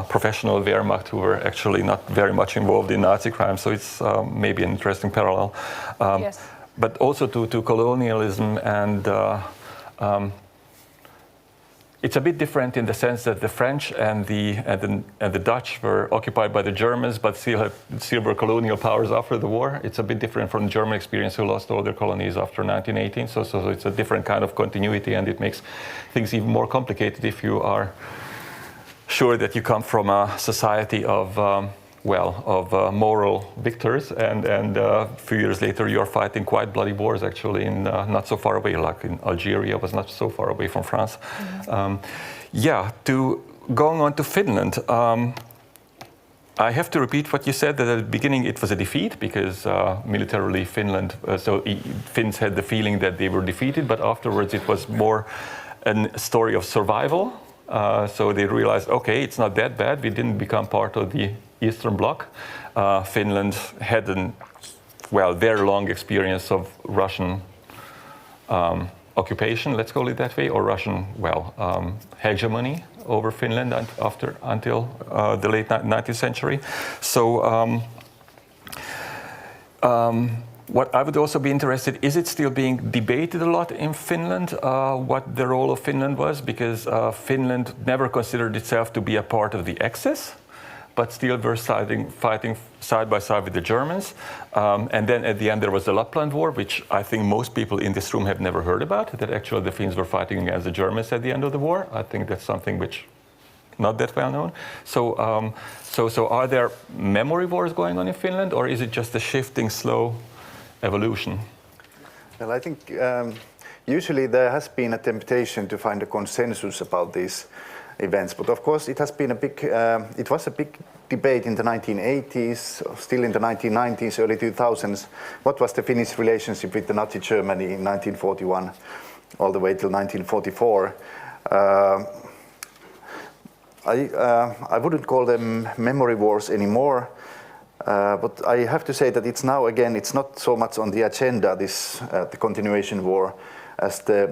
professional Wehrmacht, who were actually not very much involved in Nazi crimes. So it's maybe an interesting parallel. Yes. But also to colonialism, and it's a bit different in the sense that the French and the Dutch were occupied by the Germans, but still were colonial powers after the war. It's a bit different from the German experience, who lost all their colonies after 1918. So it's a different kind of continuity, and it makes things even more complicated if you are sure that you come from a society of moral victors, and a few years later you are fighting quite bloody wars, actually, in not so far away, like in Algeria was not so far away from France. Going on to Finland, I have to repeat what you said, that at the beginning it was a defeat, because militarily Finland, Finns had the feeling that they were defeated, but afterwards it was more a story of survival. So they realized, okay, it's not that bad. We didn't become part of the Eastern Bloc. Finland had a very long experience of Russian occupation, let's call it that way, or Russian, hegemony over Finland until the late 19th century. So what I would also be interested, is it still being debated a lot in Finland, what the role of Finland was? Because Finland never considered itself to be a part of the Axis, but still were fighting side by side with the Germans. And then at the end there was the Lapland War, which I think most people in this room have never heard about, that actually the Finns were fighting against the Germans at the end of the war. I think that's something which not that well known. So, so are there memory wars going on in Finland, or is it just a shifting, slow evolution? Well, I think usually there has been a temptation to find a consensus about these events, but of course it has been it was a big debate in the 1980s, still in the 1990s, early 2000s. What was the Finnish relationship with the Nazi Germany in 1941, all the way till 1944? I wouldn't call them memory wars anymore. But I have to say that it's now, again, it's not so much on the agenda, the continuation war, as the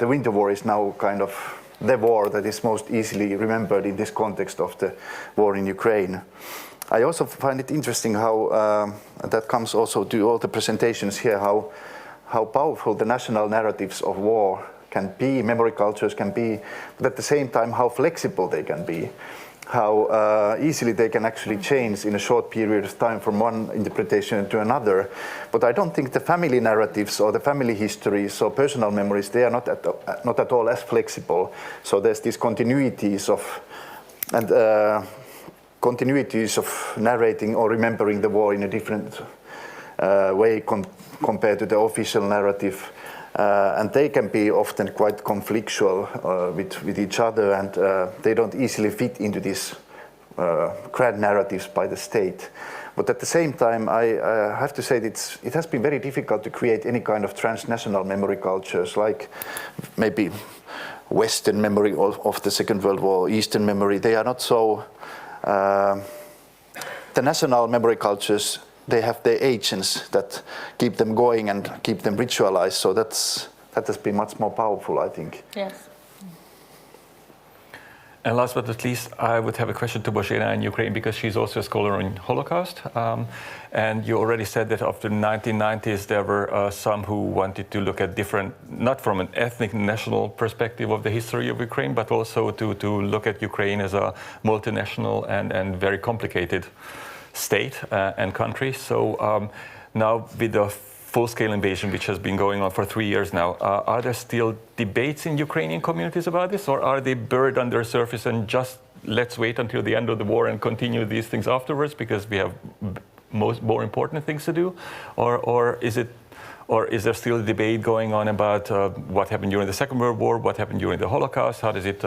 Winter War is now kind of the war that is most easily remembered in this context of the war in Ukraine. I also find it interesting how, that comes also to all the presentations here, how powerful the national narratives of war can be, memory cultures can be, but at the same time how flexible they can be. How easily they can actually change in a short period of time from one interpretation to another. But I don't think the family narratives or the family histories or personal memories, they are not at all as flexible. So there's these continuities of narrating or remembering the war in a different way compared to the official narrative. And they can be often quite conflictual with each other, and they don't easily fit into these grand narratives by the state. But at the same time, I have to say it has been very difficult to create any kind of transnational memory cultures, like maybe Western memory of the Second World War, Eastern memory. They are not so... the national memory cultures, they have their agents that keep them going and keep them ritualized. So that has been much more powerful, I think. Yes. And last but not least, I would have a question to Božena in Ukraine, because she's also a scholar in Holocaust. And you already said that after the 1990s, there were some who wanted to look at different, not from an ethnic national perspective of the history of Ukraine, but also to look at Ukraine as a multinational and very complicated state and country. So now with the full-scale invasion, which has been going on for 3 years now, are there still debates in Ukrainian communities about this, or are they buried under the surface and just let's wait until the end of the war and continue these things afterwards because we have more important things to do, or is there still a debate going on about what happened during the Second World War, what happened during the Holocaust? How does it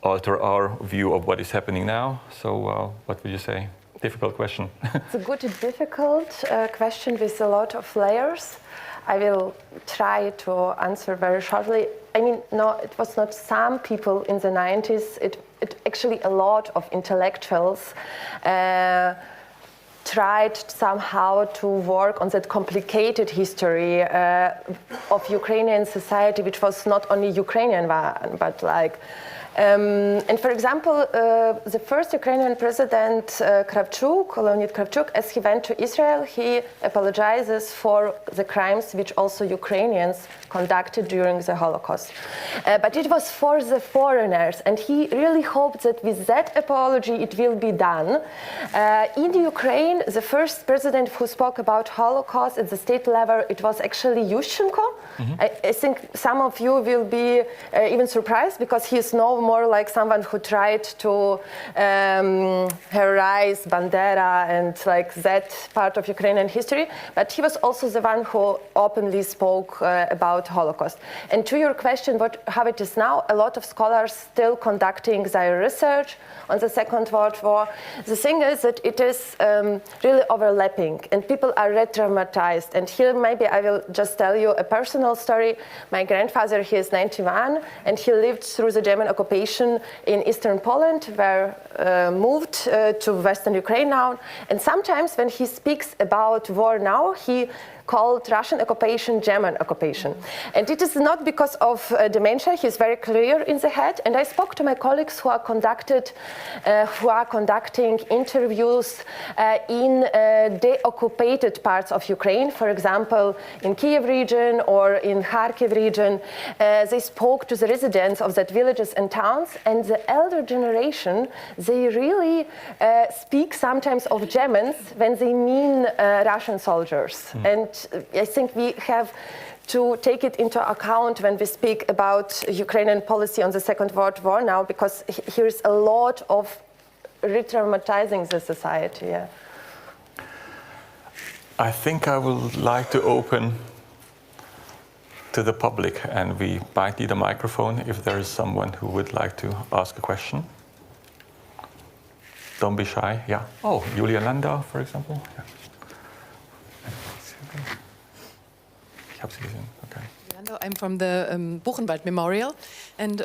alter our view of what is happening now? So what would you say? Difficult question. It's a good, difficult question with a lot of layers. I will try to answer very shortly. I mean, no, it was not some people in the 90s. It actually a lot of intellectuals tried somehow to work on that complicated history of Ukrainian society, which was not only Ukrainian one, but like. And for example, the first Ukrainian president, Kravchuk, Leonid Kravchuk, as he went to Israel, he apologizes for the crimes which also Ukrainians conducted during the Holocaust. But it was for the foreigners, and he really hoped that with that apology it will be done. In Ukraine, the first president who spoke about Holocaust at the state level, it was actually Yushchenko. Mm-hmm. I think some of you will be even surprised, because he is no more like someone who tried to heroize Bandera and like that part of Ukrainian history, but he was also the one who openly spoke about about Holocaust. And to your question, how it is now, a lot of scholars still conducting their research on the Second World War. The thing is that it is really overlapping, and people are re-traumatized. And here maybe I will just tell you a personal story. My grandfather, he is 91, and he lived through the German occupation in eastern Poland, where moved to western Ukraine now. And sometimes when he speaks about war now, he called Russian occupation German occupation. And it is not because of dementia, he's very clear in the head. And I spoke to my colleagues who are conducting interviews in deoccupied parts of Ukraine, for example, in Kiev region or in Kharkiv region. They spoke to the residents of that villages and towns, and the elder generation, they really speak sometimes of Germans when they mean Russian soldiers. And I think we have to take it into account when we speak about Ukrainian policy on the Second World War now, because here is a lot of re-traumatizing the society. Yeah. I think I would like to open to the public, and we might need a microphone if there is someone who would like to ask a question. Don't be shy. Yeah. Oh, Julia Landau, for example. Yeah. Okay. I'm from the Buchenwald Memorial, and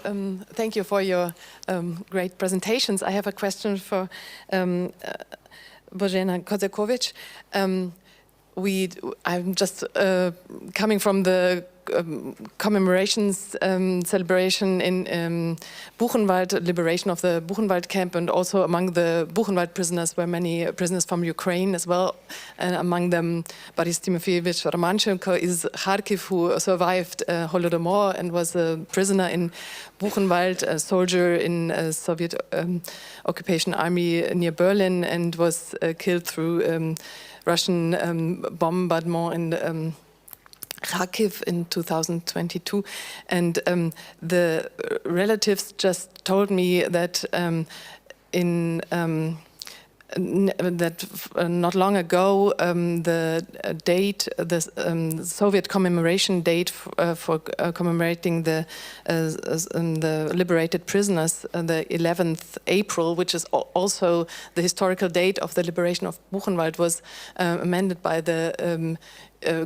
thank you for your great presentations. I have a question for Božena Kozakovic. I'm just coming from the commemorations celebration in Buchenwald, liberation of the Buchenwald camp, and also among the Buchenwald prisoners were many prisoners from Ukraine as well, and among them Boris Timofeyevich Romanchenko is Kharkiv, who survived Holodomor and was a prisoner in Buchenwald, a soldier in a Soviet occupation army near Berlin, and was killed through Russian bombardment in Kharkiv in 2022, and the relatives just told me that not long ago the date, the Soviet commemoration date for commemorating the liberated prisoners, the 11th April, which is also the historical date of the liberation of Buchenwald, was amended by the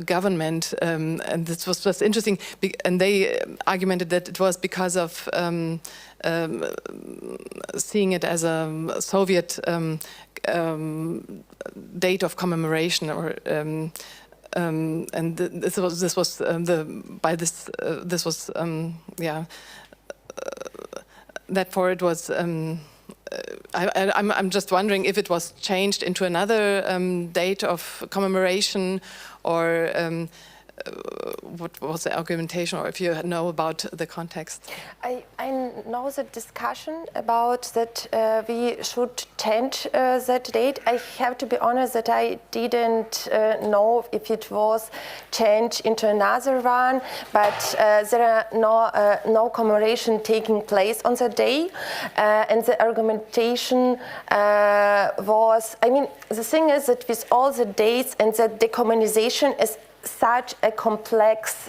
government, and this was just interesting, and they argumented that it was because of seeing it as a Soviet date of commemoration, or and this was therefore it was. I'm just wondering if it was changed into another date of commemoration, or what was the argumentation, or if you know about the context. I know the discussion about that we should change that date. I have to be honest that I didn't know if it was changed into another one, but there are no commemoration taking place on the day, and the argumentation was, I mean, the thing is that with all the dates and the decommunization is such a complex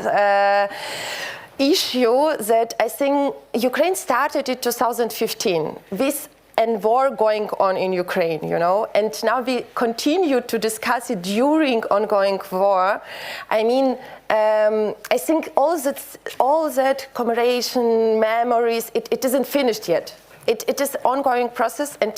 issue that I think Ukraine started in 2015 with a war going on in Ukraine, you know, and now we continue to discuss it during ongoing war. I mean, I think all that commemoration, memories, it isn't finished yet. It is an ongoing process, and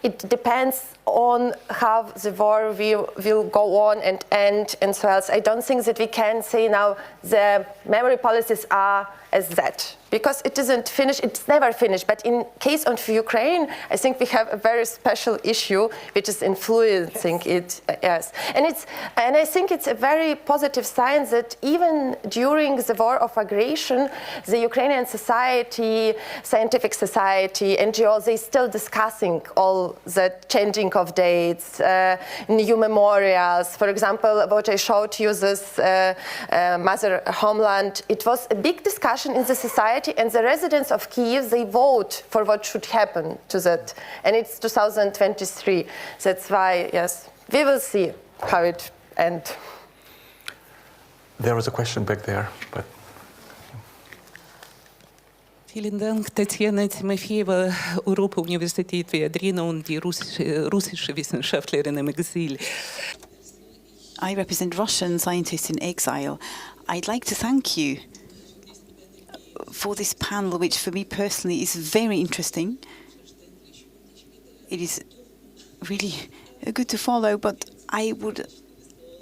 it depends on how the war will go on and end and so else. I don't think that we can say now the memory policies are as that, because it isn't finished, it's never finished. But in case of Ukraine, I think we have a very special issue which is influencing it, yes. And I think it's a very positive sign that even during the war of aggression, the Ukrainian society, scientific society, NGOs, they still discussing all the changing of dates, new memorials. For example, what I showed you, this Mother Homeland, it was a big discussion in the society, and the residents of Kyiv, they vote for what should happen to that. And it's 2023. That's why, yes, we will see how it ends. There was a question back there, but... Vielen Dank, Tatjana Timofeeva, Europa-Universität Viadrina und die russische Wissenschaftlerin im Exil. I represent Russian scientists in exile. I'd like to thank you for this panel, which for me personally is very interesting. It is really good to follow, but I would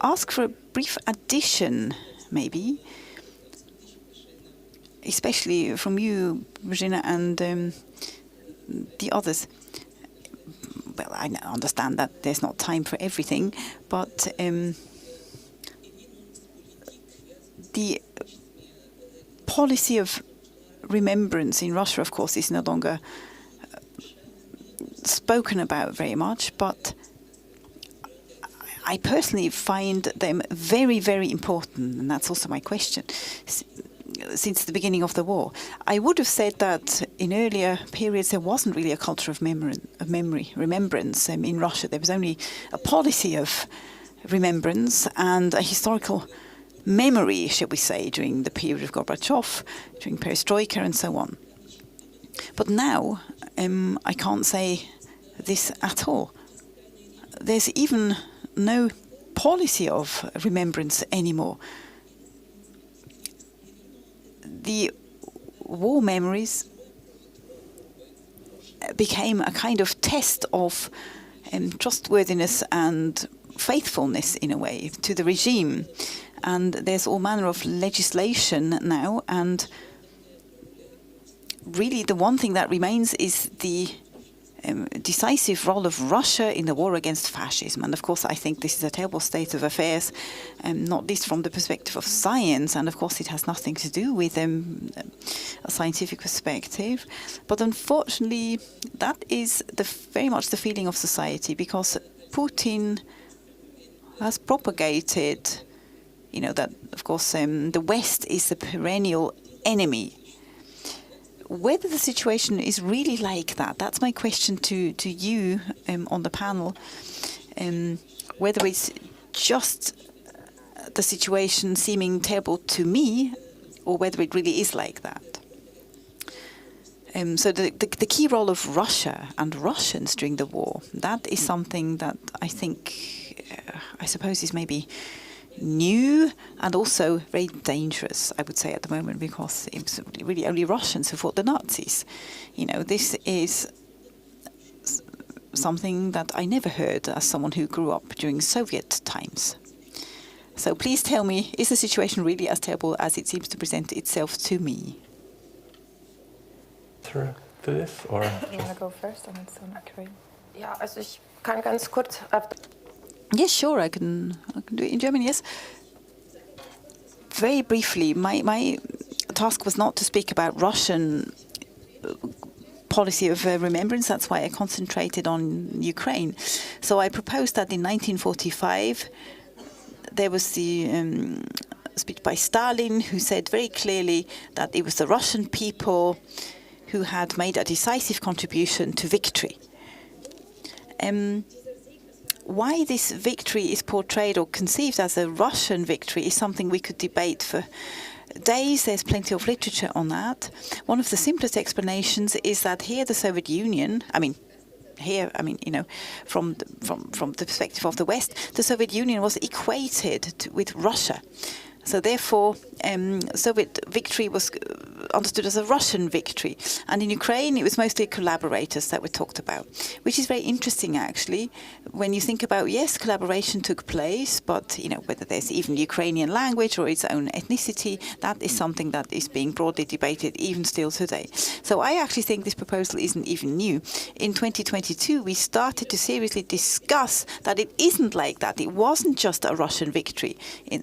ask for a brief addition, maybe, especially from you, Regina, and the others. Well, I understand that there's not time for everything, but the policy of remembrance in Russia, of course, is no longer spoken about very much, but I personally find them very, very important, and that's also my question. Since the beginning of the war, I would have said that in earlier periods there wasn't really a culture of remembrance. In Russia, there was only a policy of remembrance and a historical memory, shall we say, during the period of Gorbachev, during Perestroika, and so on. But now, I can't say this at all. There's even no policy of remembrance anymore. The war memories became a kind of test of trustworthiness and faithfulness, in a way, to the regime. And there's all manner of legislation now, and really the one thing that remains is the decisive role of Russia in the war against fascism. And of course, I think this is a terrible state of affairs, not least from the perspective of science. And of course, it has nothing to do with a scientific perspective. But unfortunately, that is very much the feeling of society, because Putin has propagated, that, of course, the West is the perennial enemy. Whether the situation is really like that, that's my question to you on the panel. Whether it's just the situation seeming terrible to me, or whether it really is like that. So the key role of Russia and Russians during the war, that is something that I think, I suppose, is maybe new and also very dangerous, I would say, at the moment, because it's really only Russians who fought the Nazis. This is something that I never heard as someone who grew up during Soviet times. So please tell me, is the situation really as terrible as it seems to present itself to me? Through to this, or? You want to go first, and it's on Ukraine. Ja, also ich kann ganz kurz. Yes, sure, I can do it in German, yes. Very briefly, my task was not to speak about Russian policy of remembrance. That's why I concentrated on Ukraine. So I proposed that in 1945, there was the speech by Stalin, who said very clearly that it was the Russian people who had made a decisive contribution to victory. Why this victory is portrayed or conceived as a Russian victory is something we could debate for days. There's plenty of literature on that. One of the simplest explanations is that here the Soviet Union, from the perspective of the West, the Soviet Union was equated with Russia. So therefore, Soviet victory was understood as a Russian victory. And in Ukraine, it was mostly collaborators that were talked about, which is very interesting, actually, when you think about, yes, collaboration took place, but, whether there's even Ukrainian language or its own ethnicity, that is something that is being broadly debated even still today. So I actually think this proposal isn't even new. In 2022, we started to seriously discuss that it isn't like that. It wasn't just a Russian victory. In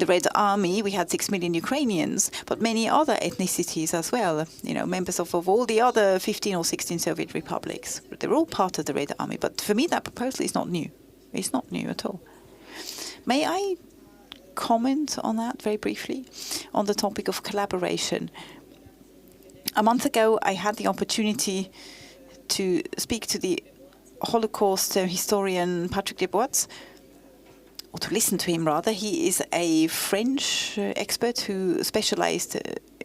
the Red Army, we had 6 million Ukrainians, but many other ethnicities as well, members of all the other 15 or 16 Soviet republics. They're all part of the Red Army, but for me that proposal is not new. It's not new at all. May I comment on that very briefly, on the topic of collaboration? A month ago, I had the opportunity to speak to the Holocaust historian Patrick Debois, or to listen to him rather. He is a French expert who specialized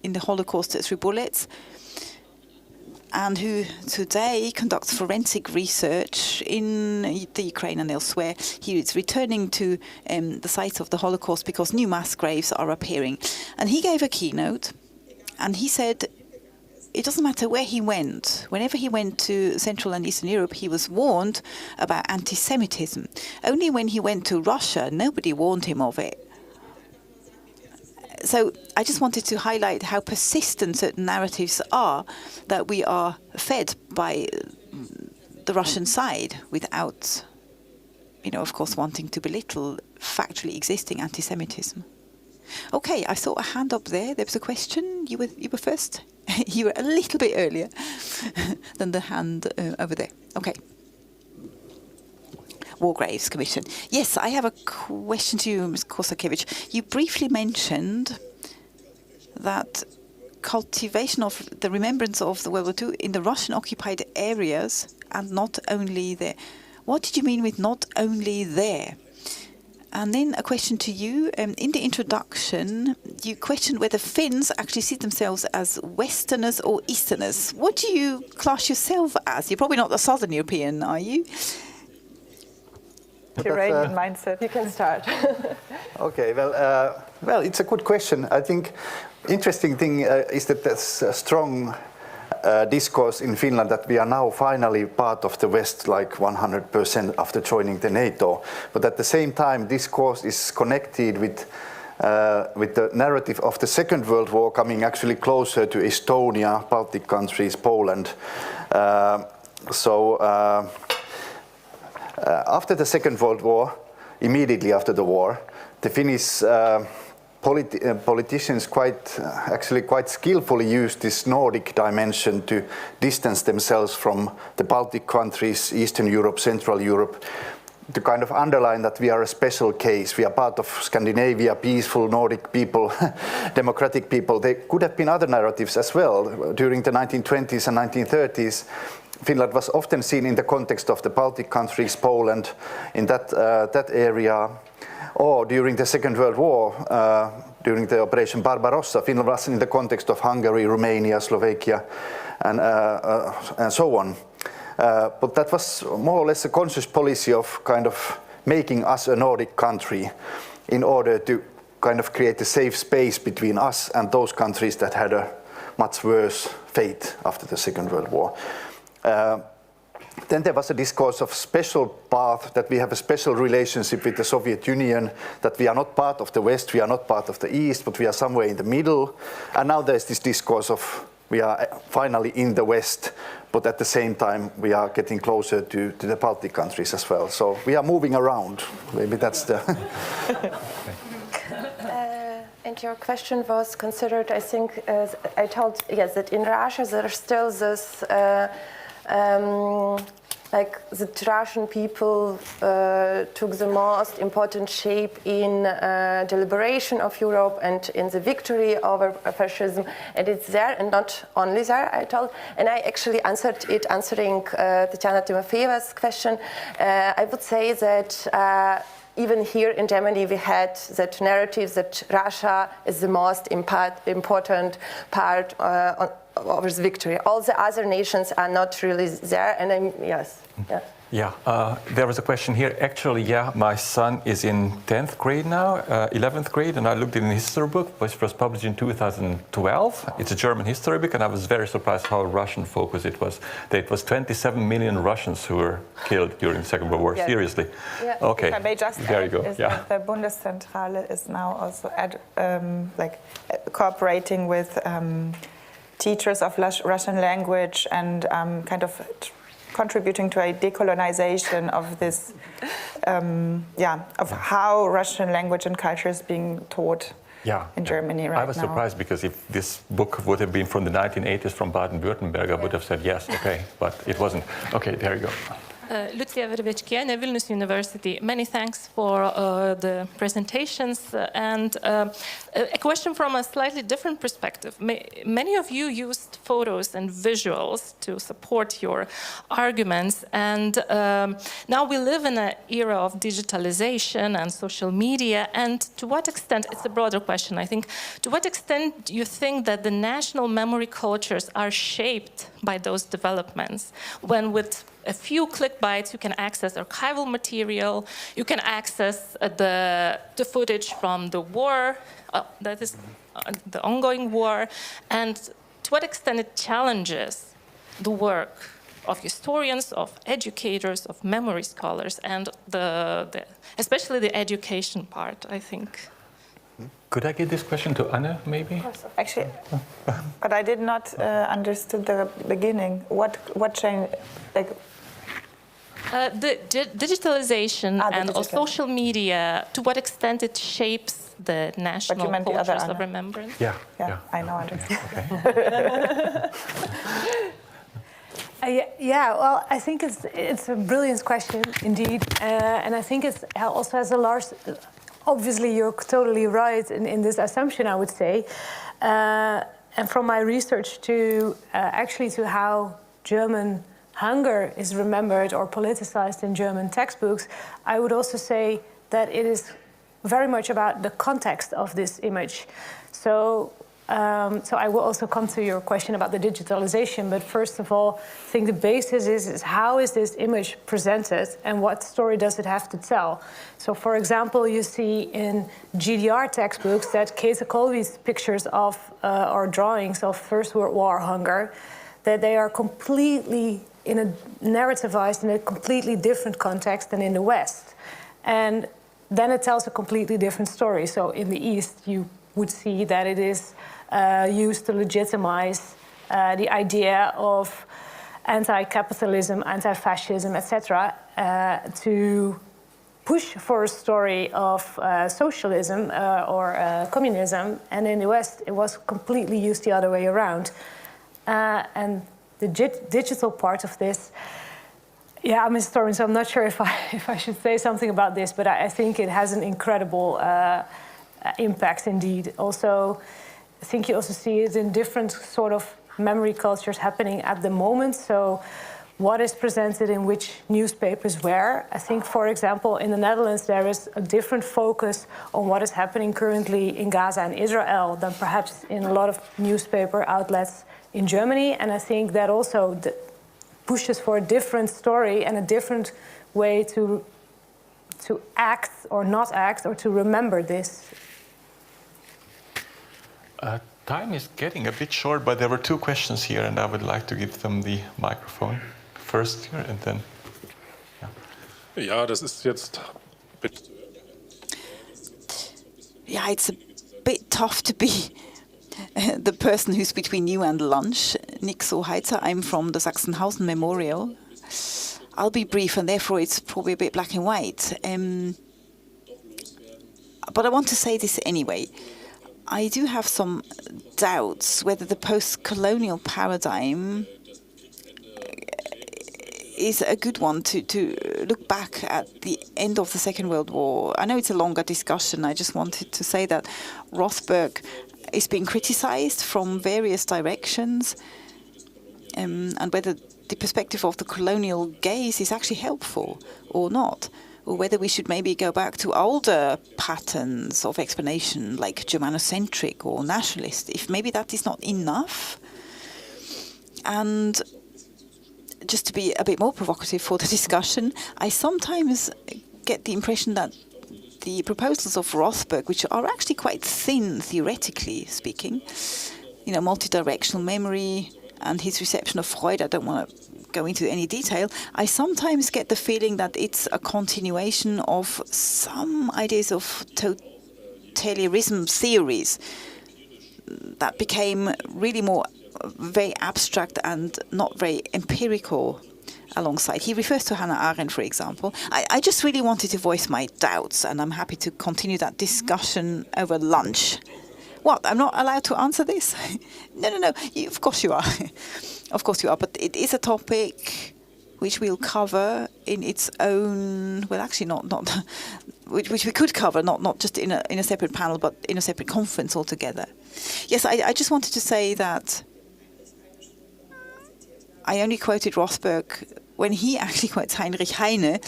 in the Holocaust through bullets, and who today conducts forensic research in the Ukraine and elsewhere. He is returning to the sites of the Holocaust because new mass graves are appearing. And he gave a keynote, and he said it doesn't matter where he went. Whenever he went to Central and Eastern Europe, he was warned about anti-Semitism. Only when he went to Russia, nobody warned him of it. So I just wanted to highlight how persistent certain narratives are that we are fed by the Russian side without, of course, wanting to belittle factually existing anti-Semitism. Okay, I saw a hand up there. There was a question. You were first. You were a little bit earlier than the hand over there. Okay. War Graves Commission. Yes, I have a question to you, Ms. Kosakiewicz. You briefly mentioned that cultivation of the remembrance of the World War II in the Russian-occupied areas and not only there. What did you mean with not only there? And then a question to you. In the introduction, you questioned whether Finns actually see themselves as Westerners or Easterners. What do you class yourself as? You're probably not a Southern European, are you? Iranian mindset. You can start. Okay, well, it's a good question. I think interesting thing is that there's a strong discourse in Finland that we are now finally part of the West, like 100% after joining the NATO. But at the same time, discourse is connected with the narrative of the Second World War coming actually closer to Estonia, Baltic countries, Poland. After the Second World War, immediately after the war, the Finnish politicians quite skillfully used this Nordic dimension to distance themselves from the Baltic countries, Eastern Europe, Central Europe, to kind of underline that we are a special case. We are part of Scandinavia, peaceful Nordic people, democratic people. There could have been other narratives as well. During the 1920s and 1930s, Finland was often seen in the context of the Baltic countries, Poland, in that area. Or during the Second World War, during the Operation Barbarossa, Finland was in the context of Hungary, Romania, Slovakia, and so on. But that was more or less a conscious policy of kind of making us a Nordic country in order to kind of create a safe space between us and those countries that had a much worse fate after the Second World War. Then there was a discourse of special path, that we have a special relationship with the Soviet Union, that we are not part of the West, we are not part of the East, but we are somewhere in the middle. And now there's this discourse of we are finally in the West, but at the same time we are getting closer to the Baltic countries as well. So we are moving around. Maybe that's the... And your question was considered, I think, I told, yes, that in Russia there's still this... like the Russian people took the most important shape in the liberation of Europe and in the victory over fascism, and it's there and not only there, I told. And I actually answered it, answering Tatiana Timofeyeva's question. I would say that even here in Germany we had that narrative that Russia is the most important part of this victory. All the other nations are not really there, and yes. Yeah, there was a question here. Actually, yeah, my son is in 10th grade now, 11th grade, and I looked in a history book, which was published in 2012. It's a German history book, and I was very surprised how Russian focused it was. That it was 27 million Russians who were killed during the Second World War. Yes. Seriously. Yeah. Okay. If I may just there you go. Yeah. The Bundeszentrale is now also cooperating with teachers of Russian language and kind of contributing to a decolonization of this, of how Russian language and culture is being taught in Germany right now. I was surprised because if this book would have been from the 1980s from Baden-Württemberg, I would have said yes, okay, but it wasn't. Okay, there you go. Lucia Vervechkiene, Vilnius University. Many thanks for the presentations. And a question from a slightly different perspective. Many of you used photos and visuals to support your arguments. And now we live in an era of digitalization and social media. And to what extent, it's a broader question, I think, to what extent do you think that the national memory cultures are shaped by those developments, when with a few click bytes you can access archival material, you can access the footage from the war, that is the ongoing war, and to what extent it challenges the work of historians, of educators, of memory scholars, and especially the education part, I think. Could I give this question to Anne, maybe? Actually, but I did not understood the beginning. What changed? Like, the digitalization and social media, to what extent it shapes the national cultures of remembrance? Yeah, I know. Understand. Yeah, well, I think it's a brilliant question indeed, and I think it also has a large. Obviously, you're totally right in this assumption, I would say. And from my research to actually to how German hunger is remembered or politicized in German textbooks, I would also say that it is very much about the context of this image. So I will also come to your question about the digitalization, but first of all, I think the basis is how is this image presented and what story does it have to tell? So for example, you see in GDR textbooks that Kees Colby's pictures of or drawings of First World War hunger, that they are completely narrativized in a completely different context than in the West. And then it tells a completely different story. So in the East, you would see that it is used to legitimize the idea of anti-capitalism, anti-fascism, etc., to push for a story of socialism or communism. And in the West, it was completely used the other way around. And the digital part of this, yeah, I'm a historian, so I'm not sure if I should say something about this, but I think it has an incredible impact indeed. Also, I think you also see it in different sort of memory cultures happening at the moment. So what is presented in which newspapers where. I think, for example, in the Netherlands, there is a different focus on what is happening currently in Gaza and Israel than perhaps in a lot of newspaper outlets in Germany. And I think that also pushes for a different story and a different way to act or not act or to remember this. Time is getting a bit short, but there were two questions here, and I would like to give them the microphone first here, and then. Ja, das ist jetzt. Yeah, it's a bit tough to be the person who's between you and lunch. Nick Soheitzer, I'm from the Sachsenhausen Memorial. I'll be brief, and therefore it's probably a bit black and white. But I want to say this anyway. I do have some doubts whether the post-colonial paradigm is a good one to look back at the end of the Second World War. I know it's a longer discussion. I just wanted to say that Rothberg is being criticized from various directions, and whether the perspective of the colonial gaze is actually helpful or not, or whether we should maybe go back to older patterns of explanation, like Germanocentric or nationalist, if maybe that is not enough. And just to be a bit more provocative for the discussion, I sometimes get the impression that the proposals of Rothberg, which are actually quite thin, theoretically speaking, you know, multidirectional memory and his reception of Freud, I don't want to go into any detail, I sometimes get the feeling that it's a continuation of some ideas of totalitarianism theories that became really more very abstract and not very empirical alongside. He refers to Hannah Arendt, for example. I just really wanted to voice my doubts, and I'm happy to continue that discussion over lunch. What? I'm not allowed to answer this? No. Of course you are. Of course you are. But it is a topic which we'll cover in its own, well, actually not which we could cover, not just in a separate panel, but in a separate conference altogether. Yes, I just wanted to say that I only quoted Rosberg when he actually quotes Heinrich Heine.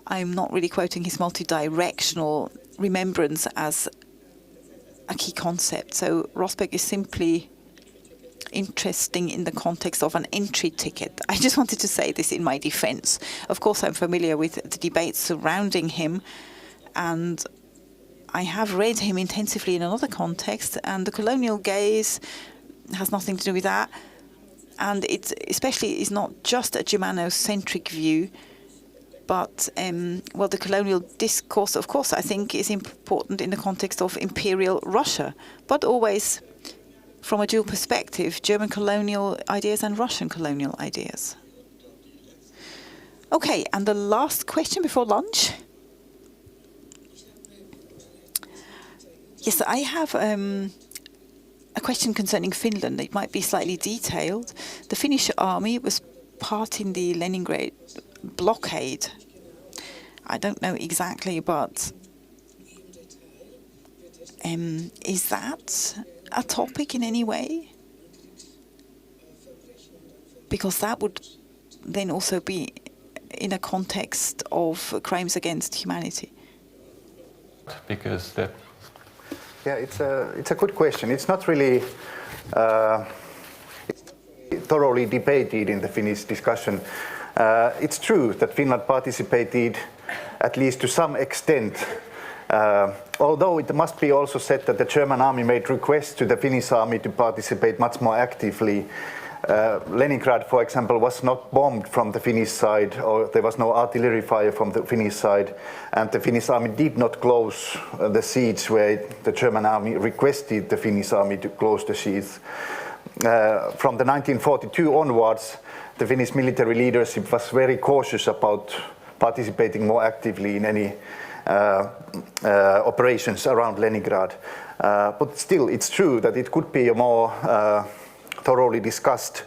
I'm not really quoting his multi-directional remembrance as a key concept. So Rosberg is simply interesting in the context of an entry ticket. I just wanted to say this in my defense. Of course, I'm familiar with the debates surrounding him, and I have read him intensively in another context, and the colonial gaze has nothing to do with that. And it especially is not just a Germanocentric view, but, well, the colonial discourse, of course, I think is important in the context of imperial Russia, but always from a dual perspective, German colonial ideas and Russian colonial ideas. Okay, and the last question before lunch. Yes, I have a question concerning Finland. It might be slightly detailed. The Finnish army was part in the Leningrad blockade. I don't know exactly, but is that a topic in any way? Because that would then also be in a context of crimes against humanity. Because that. Yeah, it's a good question. It's not really thoroughly debated in the Finnish discussion. It's true that Finland participated, at least to some extent, although it must be also said that the German army made requests to the Finnish army to participate much more actively. Leningrad, for example, was not bombed from the Finnish side, or there was no artillery fire from the Finnish side, and the Finnish army did not close the siege where the German army requested the Finnish army to close the siege. From the 1942 onwards, the Finnish military leadership was very cautious about participating more actively in any operations around Leningrad. But still, it's true that it could be a more thoroughly discussed.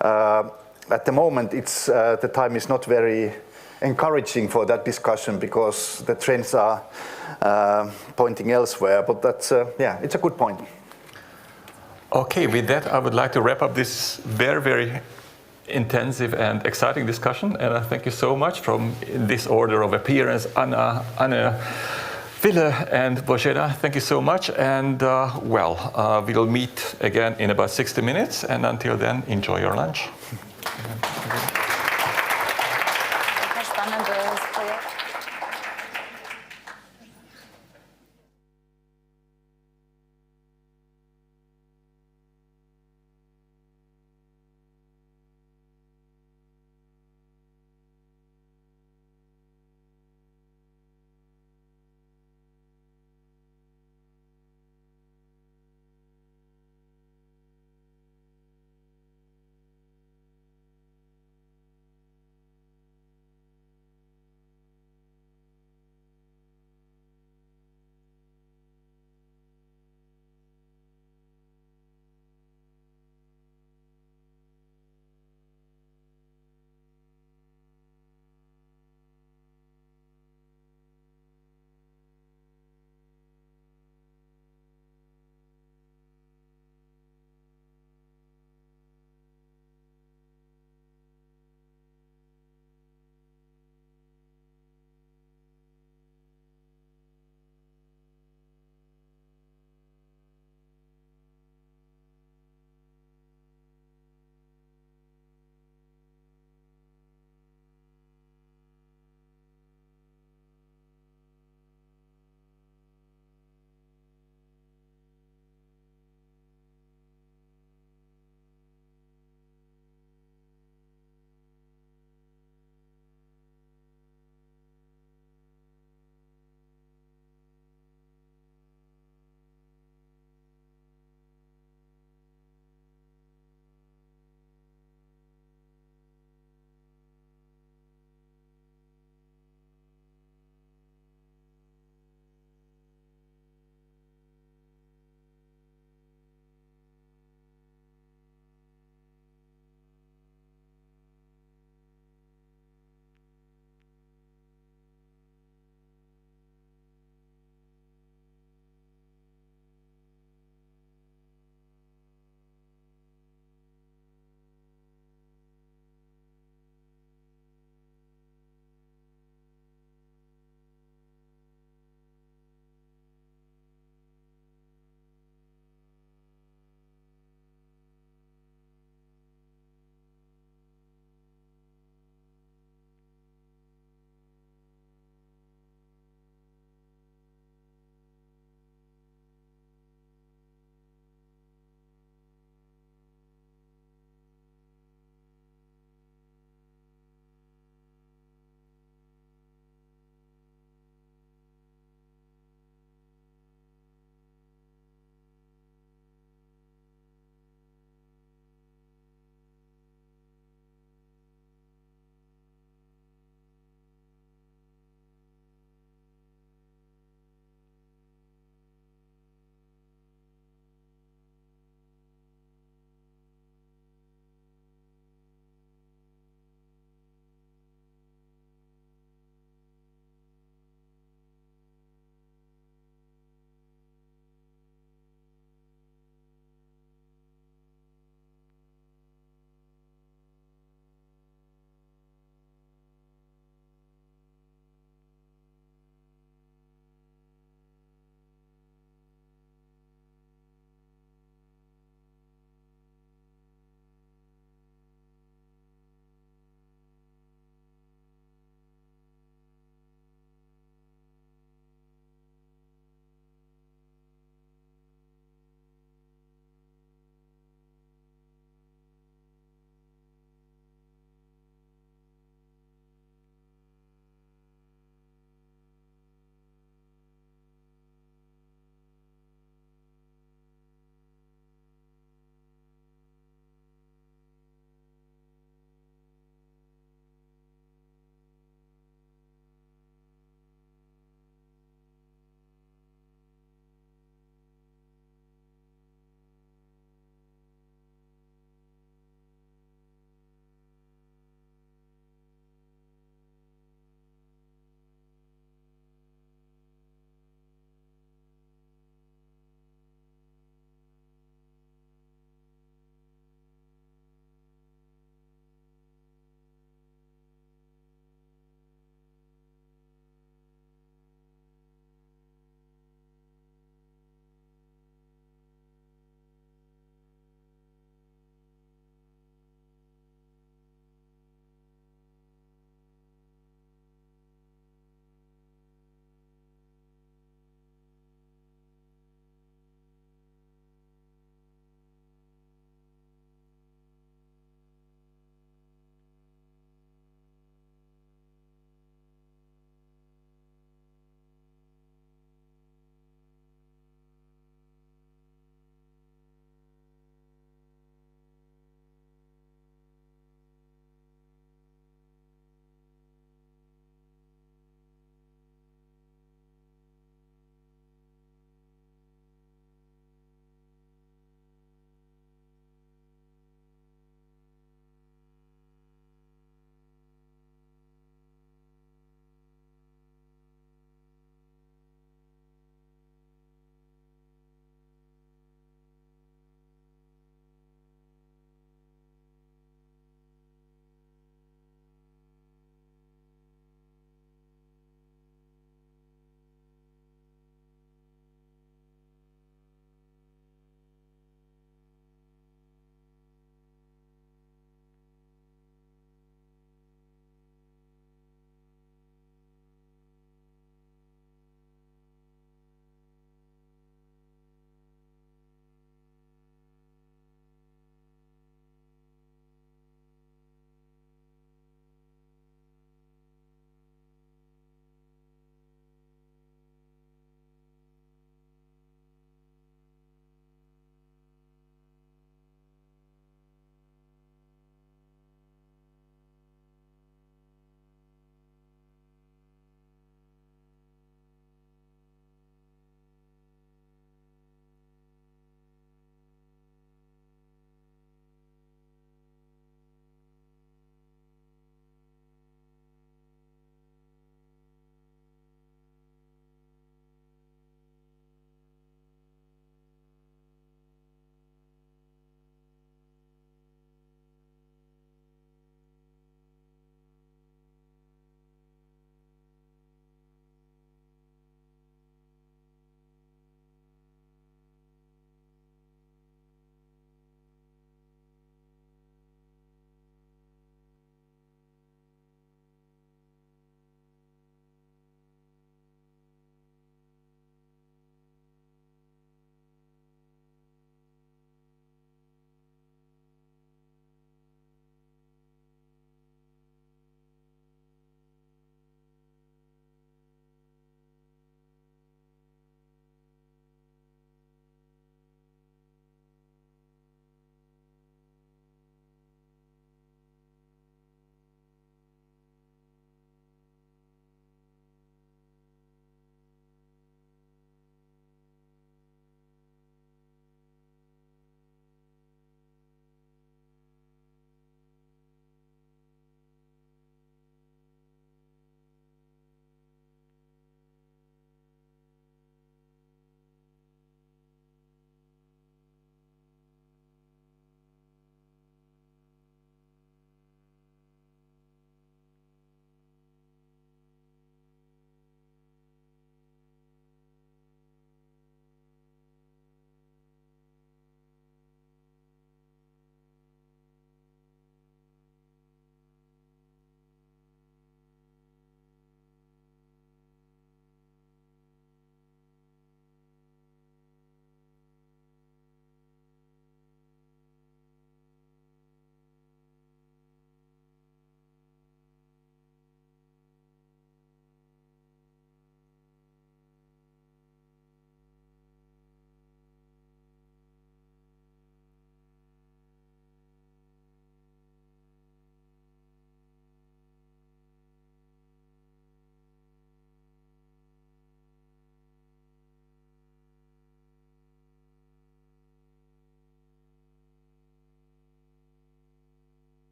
At the moment, the time is not very encouraging for that discussion because the trends are pointing elsewhere. But that's, yeah, it's a good point. Okay, with that, I would like to wrap up this very, very intensive and exciting discussion. And I thank you so much from this order of appearance, Anna, Ville and Božena, thank you so much. And we'll meet again in about 60 minutes. And until then, enjoy your lunch.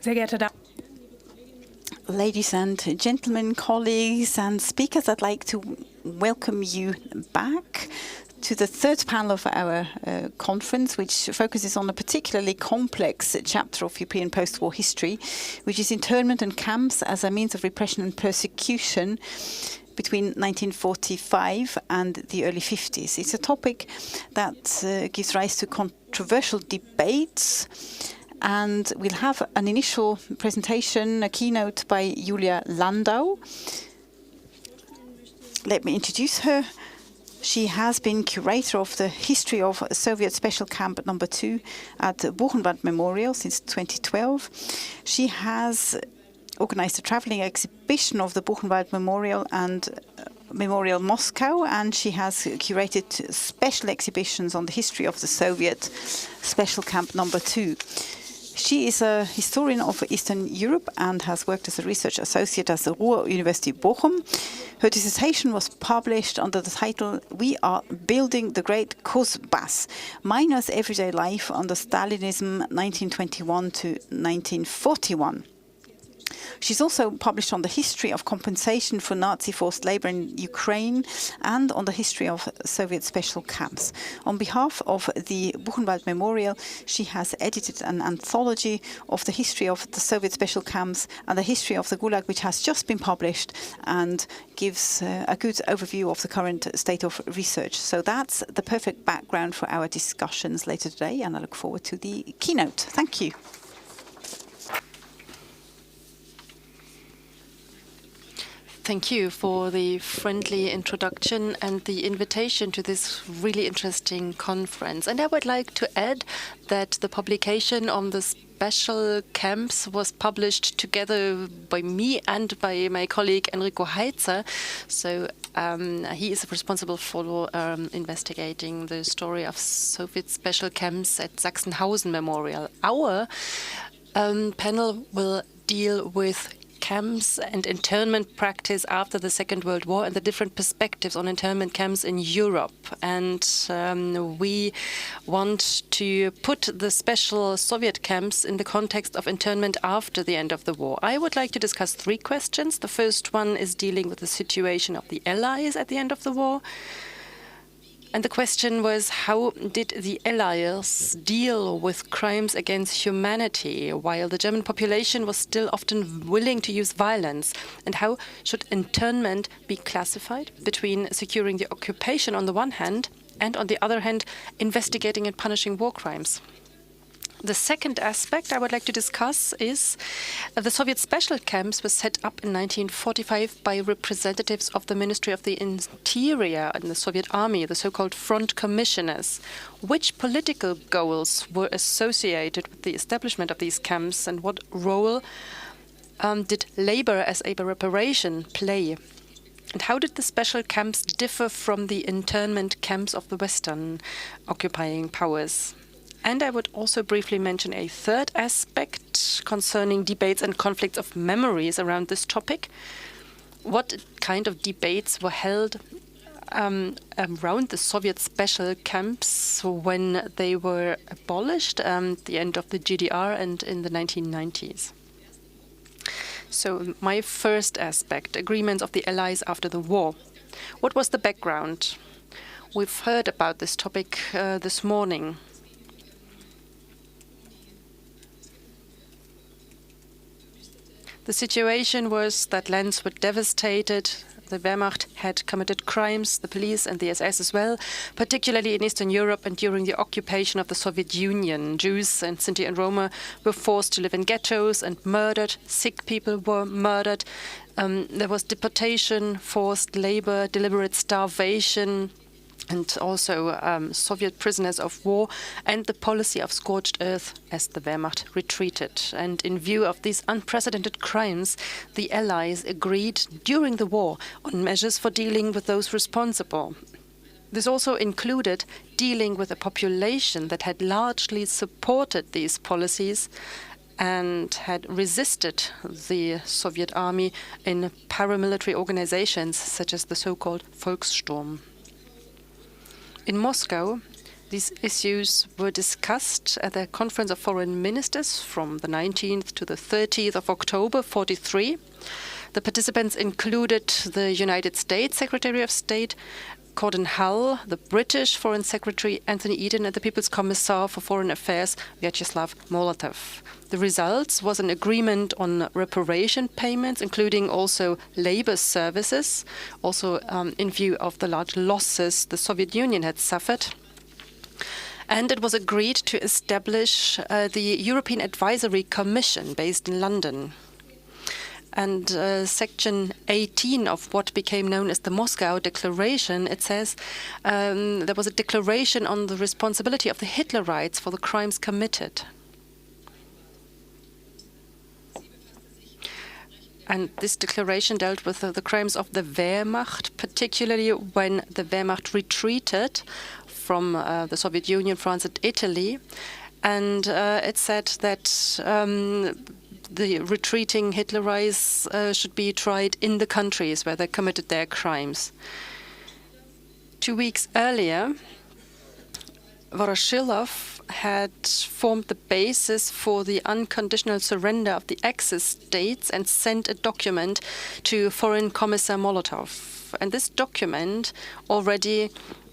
Sehr geehrte Damen. Ladies and gentlemen, colleagues and speakers, I'd like to welcome you back to the third panel of our conference, which focuses on a particularly complex chapter of European post-war history, which is internment and camps as a means of repression and persecution between 1945 and the early 50s. It's a topic that gives rise to controversial debates, and we'll have an initial presentation, a keynote by Julia Landau. Let me introduce her. She has been curator of the history of Soviet Special Camp No. 2 at the Buchenwald Memorial since 2012. She has organized a traveling exhibition of the Buchenwald Memorial and Memorial Moscow, and she has curated special exhibitions on the history of the Soviet Special Camp No. 2. She is a historian of Eastern Europe and has worked as a research associate at the Ruhr University Bochum. Her dissertation was published under the title "We Are Building the Great Kuzbass: Miners' Everyday Life Under Stalinism 1921 to 1941." She's also published on the history of compensation for Nazi forced labor in Ukraine and on the history of Soviet special camps. On behalf of the Buchenwald Memorial, she has edited an anthology of the history of the Soviet special camps and the history of the Gulag, which has just been published and gives a good overview of the current state of research. So that's the perfect background for our discussions later today, and I look forward to the keynote. Thank you. Thank you for the friendly introduction and the invitation to this really interesting conference. And I would like to add that the publication on the special camps was published together by me and by my colleague Enrico Heitzer. So he is responsible for investigating the story of Soviet special camps at Sachsenhausen Memorial. Our panel will deal with camps and internment practice after the Second World War and the different perspectives on internment camps in Europe. And we want to put the special Soviet camps in the context of internment after the end of the war. I would like to discuss three questions. The first one is dealing with the situation of the Allies at the end of the war. And the question was, how did the Allies deal with crimes against humanity while the German population was still often willing to use violence? And how should internment be classified between securing the occupation on the one hand and, on the other hand, investigating and punishing war crimes? The second aspect I would like to discuss is the Soviet special camps were set up in 1945 by representatives of the Ministry of the Interior and the Soviet Army, the so-called front commissioners. Which political goals were associated with the establishment of these camps, and what role did labor as a reparation play? And how did the special camps differ from the internment camps of the Western occupying powers? And I would also briefly mention a third aspect concerning debates and conflicts of memories around this topic. What kind of debates were held around the Soviet special camps when they were abolished at the end of the GDR and in the 1990s? So my first aspect, agreements of the Allies after the war. What was the background? We've heard about this topic this morning. The situation was that lands were devastated. The Wehrmacht had committed crimes, the police and the SS as well, particularly in Eastern Europe and during the occupation of the Soviet Union. Jews and Sinti and Roma were forced to live in ghettos and murdered. Sick people were murdered. There was deportation, forced labor, deliberate starvation, and also Soviet prisoners of war, and the policy of scorched earth as the Wehrmacht retreated. And in view of these unprecedented crimes, the Allies agreed during the war on measures for dealing with those responsible. This also included dealing with a population that had largely supported these policies and had resisted the Soviet army in paramilitary organizations such as the so-called Volkssturm. In Moscow, These issues were discussed at the Conference of Foreign Ministers from the 19th to the 30th of October 1943. The participants included the United States Secretary of State, Gordon Hull, the British Foreign Secretary Anthony Eden, and the People's Commissar for Foreign Affairs Vyacheslav Molotov. The results was an agreement on reparation payments, including also labor services, also in view of the large losses the Soviet Union had suffered. And it was agreed to establish the European Advisory Commission based in London. And Section 18 of what became known as the Moscow Declaration, it says there was a declaration on the responsibility of the Hitlerites for the crimes committed. And this declaration dealt with the crimes of the Wehrmacht, particularly when the Wehrmacht retreated from the Soviet Union, France and Italy. And it said that the retreating Hitlerites should be tried in the countries where they committed their crimes. 2 weeks earlier, Voroshilov had formed the basis for the unconditional surrender of the Axis states and sent a document to Foreign Commissar Molotov. And this document already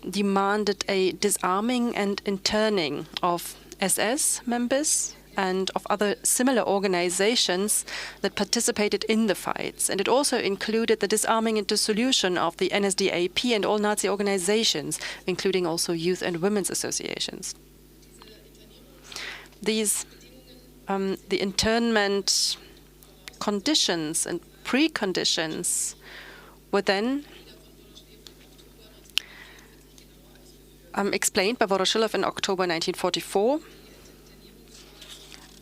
demanded a disarming and interning of SS members and of other similar organizations that participated in the fights. And it also included the disarming and dissolution of the NSDAP and all Nazi organizations, including also youth and women's associations. These, the internment conditions and preconditions were then explained by Voroshilov in October 1944.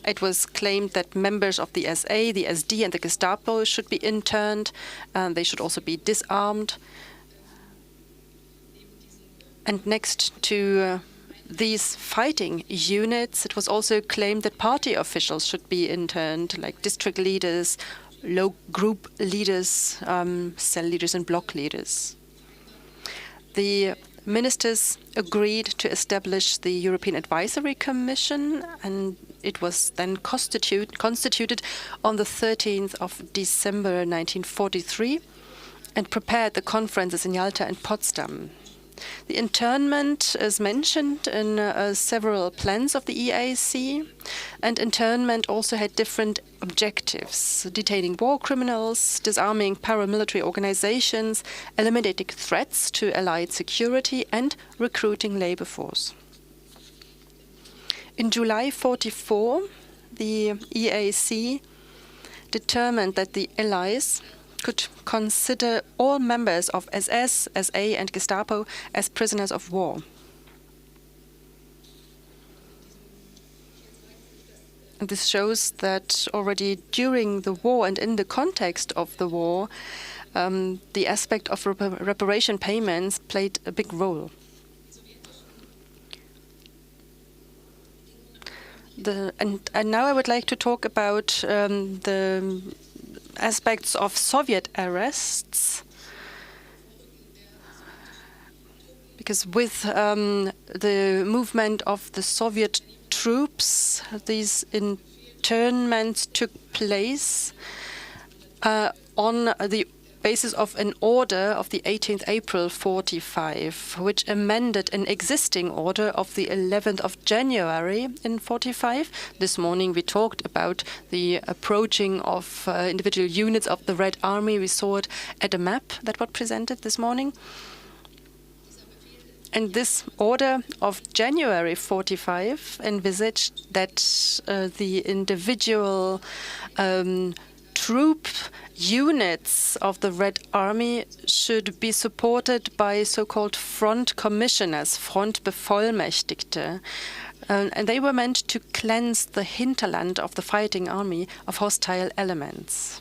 It was claimed that members of the SA, the SD, and the Gestapo should be interned, and they should also be disarmed. And next to these fighting units, it was also claimed that party officials should be interned, like district leaders, low group leaders, cell leaders, and block leaders. The ministers agreed to establish the European Advisory Commission, and it was then constituted on the 13th of December 1943 and prepared the conferences in Yalta and Potsdam. The internment is mentioned in several plans of the EAC, and internment also had different objectives: detaining war criminals, disarming paramilitary organizations, eliminating threats to Allied security, and recruiting labor force. In July 1944, the EAC determined that the Allies could consider all members of SS, SA, and Gestapo as prisoners of war. And this shows that already during the war and in the context of the war, the aspect of reparation payments played a big role. And now I would like to talk about the aspects of Soviet arrests, because with the movement of the Soviet troops, these internments took place on the basis of an order of the 18th April 1945, which amended an existing order of the 11th of January in 1945. This morning we talked about the approaching of individual units of the Red Army. We saw it at a map that was presented this morning. And this order of January 1945 envisaged that the individual troop units of the Red Army should be supported by so-called front commissioners, Frontbevollmächtigte. And they were meant to cleanse the hinterland of the fighting army of hostile elements.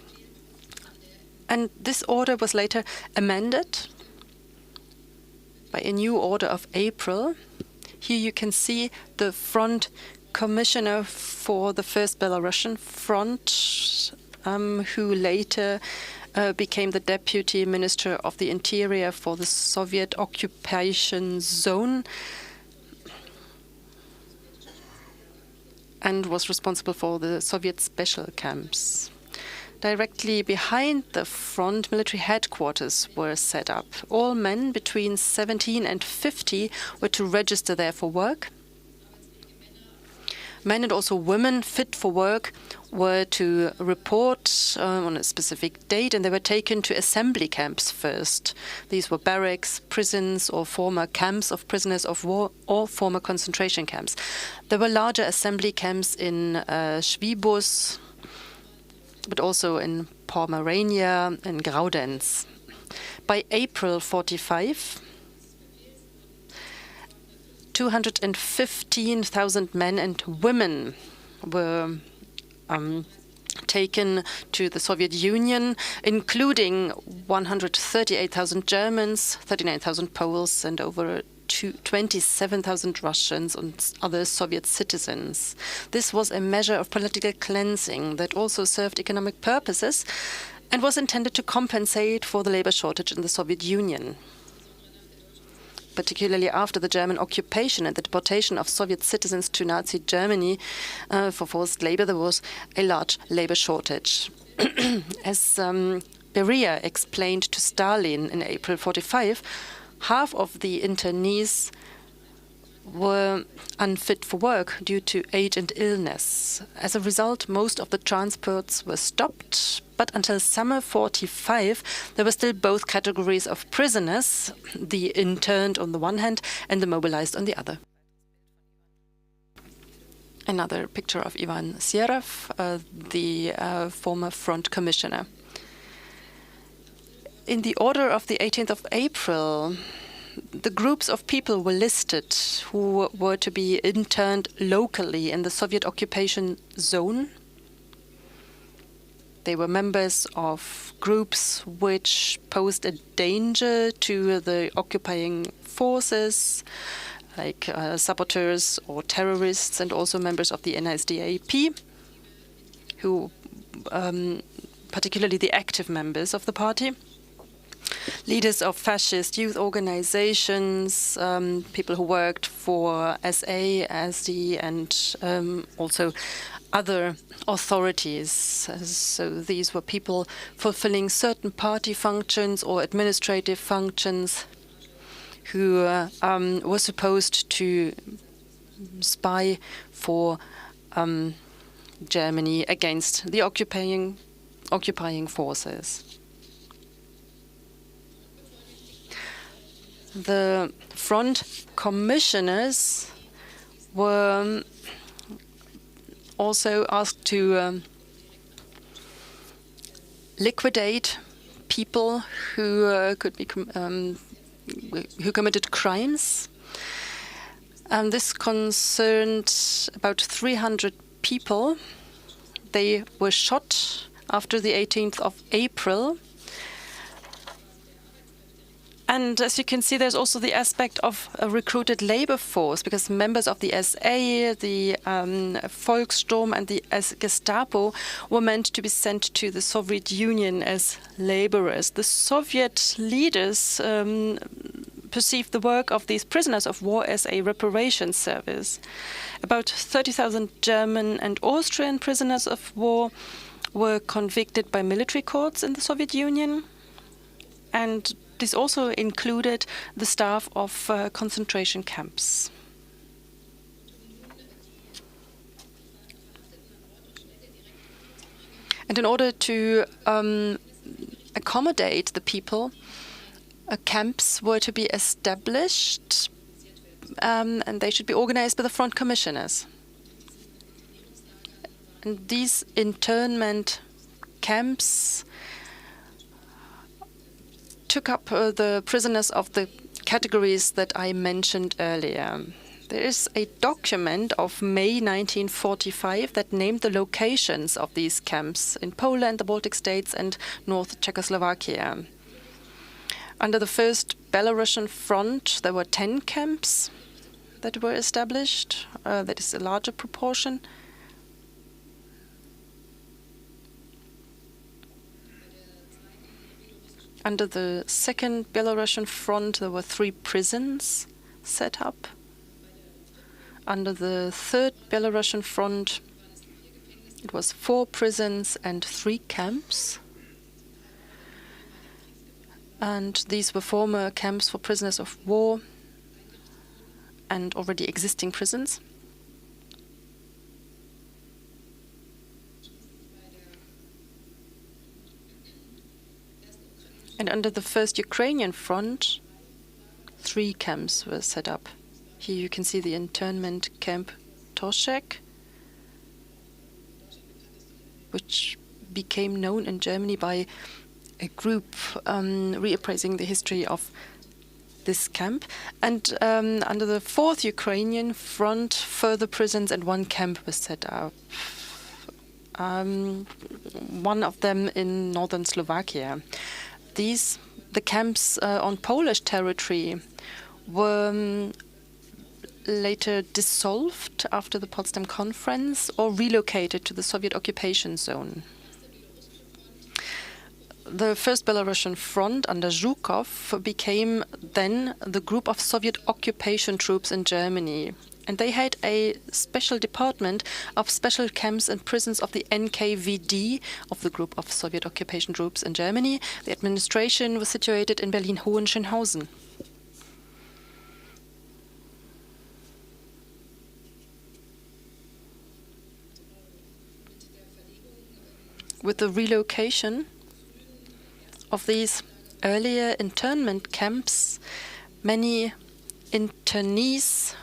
And this order was later amended by a new order of April. Here you can see the front commissioner for the First Belarusian Front, who later became the Deputy Minister of the Interior for the Soviet occupation zone. and was responsible for the Soviet special camps. Directly behind the front, military headquarters were set up. All men between 17 and 50 were to register there for work. Men and also women fit for work were to report on a specific date, and they were taken to assembly camps first. These were barracks, prisons, or former camps of prisoners of war, or former concentration camps. There were larger assembly camps in Schwiebus, but also in Pomerania and Graudenz. By April 45, 215,000 men and women were taken to the Soviet Union, including 138,000 Germans, 39,000 Poles, and over 27,000 Russians and other Soviet citizens. This was a measure of political cleansing that also served economic purposes and was intended to compensate for the labor shortage in the Soviet Union. Particularly after the German occupation and the deportation of Soviet citizens to Nazi Germany for forced labor, there was a large labor shortage. As Beria explained to Stalin in April 45, half of the internees were unfit for work due to age and illness. As a result, most of the transports were stopped, but until summer 45, there were still both categories of prisoners, the interned on the one hand and the mobilized on the other. Another picture of Ivan Sierov, the former front commissioner. In the order of the 18th of April, the groups of people were listed who were to be interned locally in the Soviet occupation zone. They were members of groups which posed a danger to the occupying forces, like saboteurs or terrorists, and also members of the NSDAP, who, particularly the active members of the party. Leaders of fascist youth organizations, people who worked for SA, SD, and also other authorities. So these were people fulfilling certain party functions or administrative functions who were supposed to spy for Germany against the occupying forces. The front commissioners were also asked to liquidate people who who committed crimes. This concerned about 300 people. They were shot after the 18th of April. And as you can see, there's also the aspect of a recruited labor force, because members of the SA, the Volkssturm, and the Gestapo were meant to be sent to the Soviet Union as laborers. The Soviet leaders perceived the work of these prisoners of war as a reparation service. About 30,000 German and Austrian prisoners of war were convicted by military courts in the Soviet Union, and this also included the staff of concentration camps. And in order to accommodate the people, camps were to be established, and they should be organized by the front commissioners. And these internment camps took up the prisoners of the categories that I mentioned earlier. There is a document of May 1945 that named the locations of these camps in Poland, the Baltic States, and North Czechoslovakia. Under the First Belarusian Front, there were 10 camps that were established. That is a larger proportion. Under the Second Belarusian Front, there were 3 prisons set up. Under the Third Belarusian Front, it was 4 prisons and 3 camps. And these were former camps for prisoners of war and already existing prisons. And under the First Ukrainian Front, 3 camps were set up. Here you can see the internment camp Toszek, which became known in Germany by a group reappraising the history of this camp. And under the Fourth Ukrainian Front, further prisons and 1 camp was set up. One of them in northern Slovakia. The camps on Polish territory were later dissolved after the Potsdam Conference or relocated to the Soviet occupation zone. The First Belarusian Front under Zhukov became then the group of Soviet occupation troops in Germany. And they had a special department of special camps and prisons of the NKVD, of the group of Soviet occupation troops in Germany. The administration was situated in Berlin-Hohenschönhausen. With the relocation of these earlier internment camps, many internees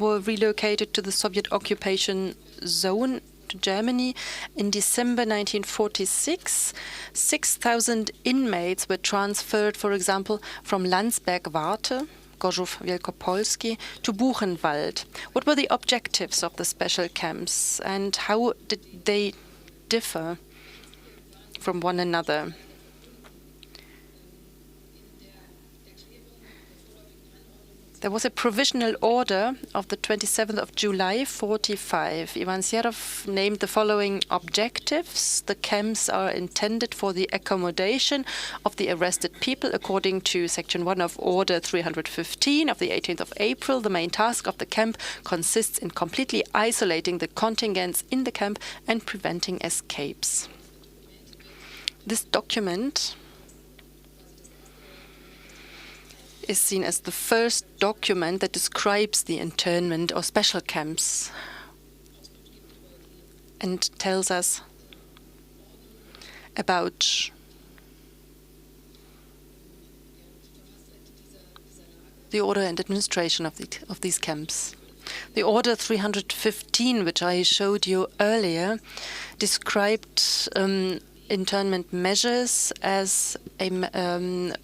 were relocated to the Soviet occupation zone to Germany. In December 1946, 6,000 inmates were transferred, for example, from Landsberg-Warthe, Gorzów Wielkopolski, to Buchenwald. What were the objectives of the special camps and how did they differ from one another? There was a provisional order of the 27th of July 1945. Ivan Serov named the following objectives. The camps are intended for the accommodation of the arrested people according to Section 1 of Order 315 of the 18th of April. The main task of the camp consists in completely isolating the contingents in the camp and preventing escapes. This document is seen as the first document that describes the internment or special camps and tells us about the order and administration of these camps. The Order 315, which I showed you earlier, described internment measures as a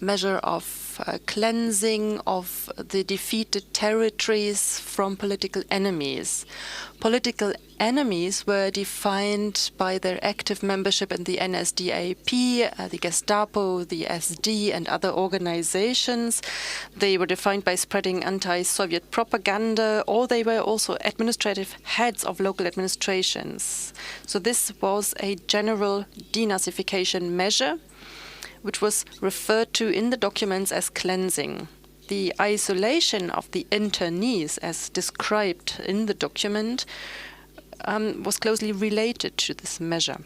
measure of cleansing of the defeated territories from political enemies. Political enemies were defined by their active membership in the NSDAP, the Gestapo, the SD, and other organizations. They were defined by spreading anti-Soviet propaganda, or they were also administrative heads of local administrations. So this was a general denazification measure, which was referred to in the documents as cleansing. The isolation of the internees, as described in the document, was closely related to this measure.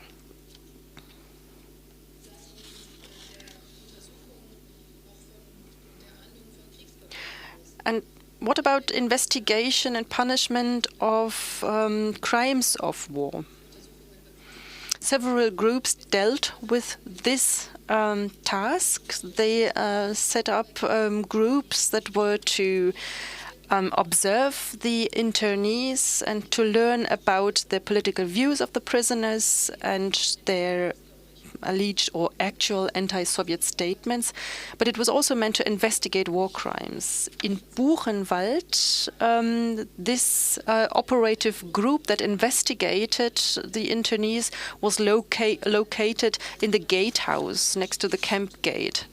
And what about investigation and punishment of crimes of war? Several groups dealt with this task. They set up groups that were to observe the internees and to learn about the political views of the prisoners and their alleged or actual anti-Soviet statements, but it was also meant to investigate war crimes. In Buchenwald, this operative group that investigated the internees was located in the gatehouse next to the camp gate.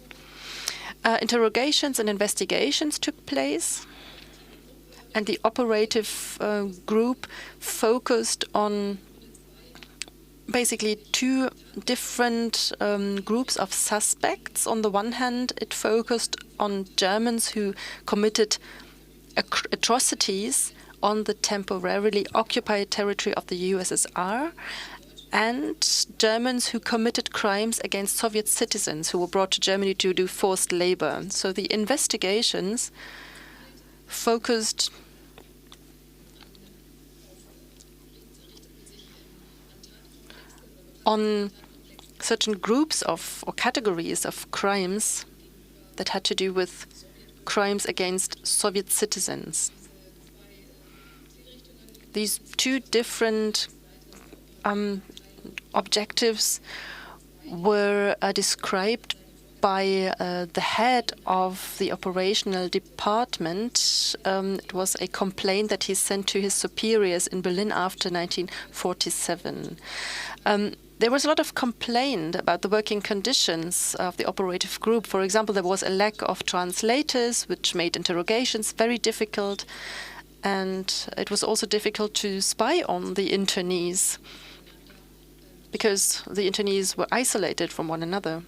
Interrogations and investigations took place, and the operative group focused on basically 2 different groups of suspects. On the one hand, it focused on Germans who committed atrocities on the temporarily occupied territory of the USSR, and Germans who committed crimes against Soviet citizens who were brought to Germany to do forced labor. So the investigations focused on certain groups of or categories of crimes that had to do with crimes against Soviet citizens. These two different objectives were described by the head of the operational department. It was a complaint that he sent to his superiors in Berlin after 1947. There was a lot of complaint about the working conditions of the operative group. For example, there was a lack of translators, which made interrogations very difficult. And it was also difficult to spy on the internees, because the internees were isolated from one another.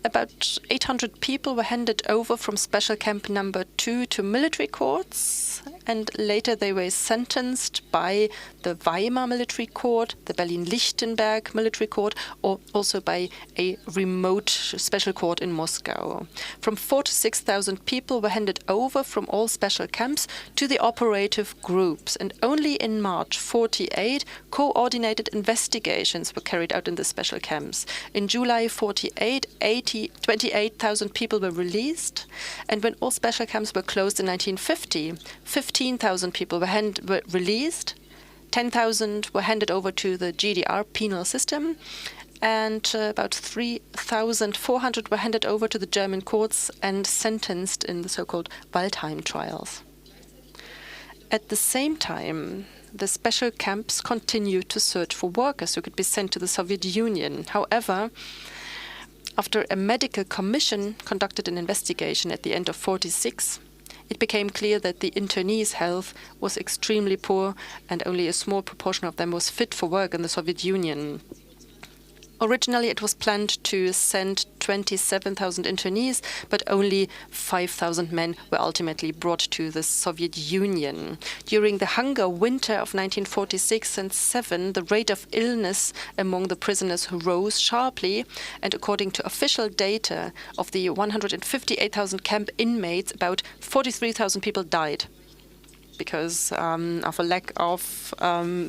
About 800 people were handed over from Special Camp Number 2 to military courts, and later they were sentenced by the Weimar Military Court, the Berlin-Lichtenberg Military Court, or also by a remote special court in Moscow. From 4,000 to 6,000 people were handed over from all special camps to the operative groups, and only in March 1948 coordinated investigations were carried out in the special camps. In July 1948, 28,000 people were released, and when all special camps were closed in 1950, 15,000 people were released, 10,000 were handed over to the GDR penal system, and about 3,400 were handed over to the German courts and sentenced in the so-called Waldheim trials. At the same time, the special camps continued to search for workers who could be sent to the Soviet Union. However, after a medical commission conducted an investigation at the end of 1946, it became clear that the internees' health was extremely poor and only a small proportion of them was fit for work in the Soviet Union. Originally, it was planned to send 27,000 internees, but only 5,000 men were ultimately brought to the Soviet Union. During the hunger winter of 1946 and 7, the rate of illness among the prisoners rose sharply, and according to official data of the 158,000 camp inmates, about 43,000 people died because of a lack of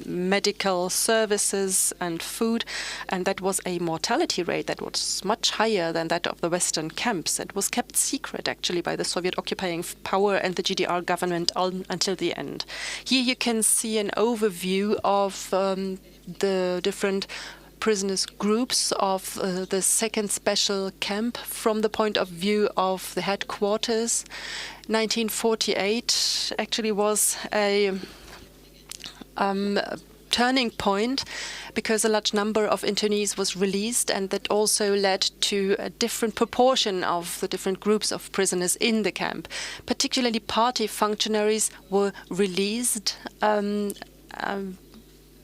medical services and food, and that was a mortality rate that was much higher than that of the Western camps. It was kept secret, actually, by the Soviet occupying power and the GDR government until the end. Here you can see an overview of the different prisoners groups of the second special camp from the point of view of the headquarters. 1948 actually was a turning point because a large number of internees was released, and that also led to a different proportion of the different groups of prisoners in the camp. Particularly party functionaries were released,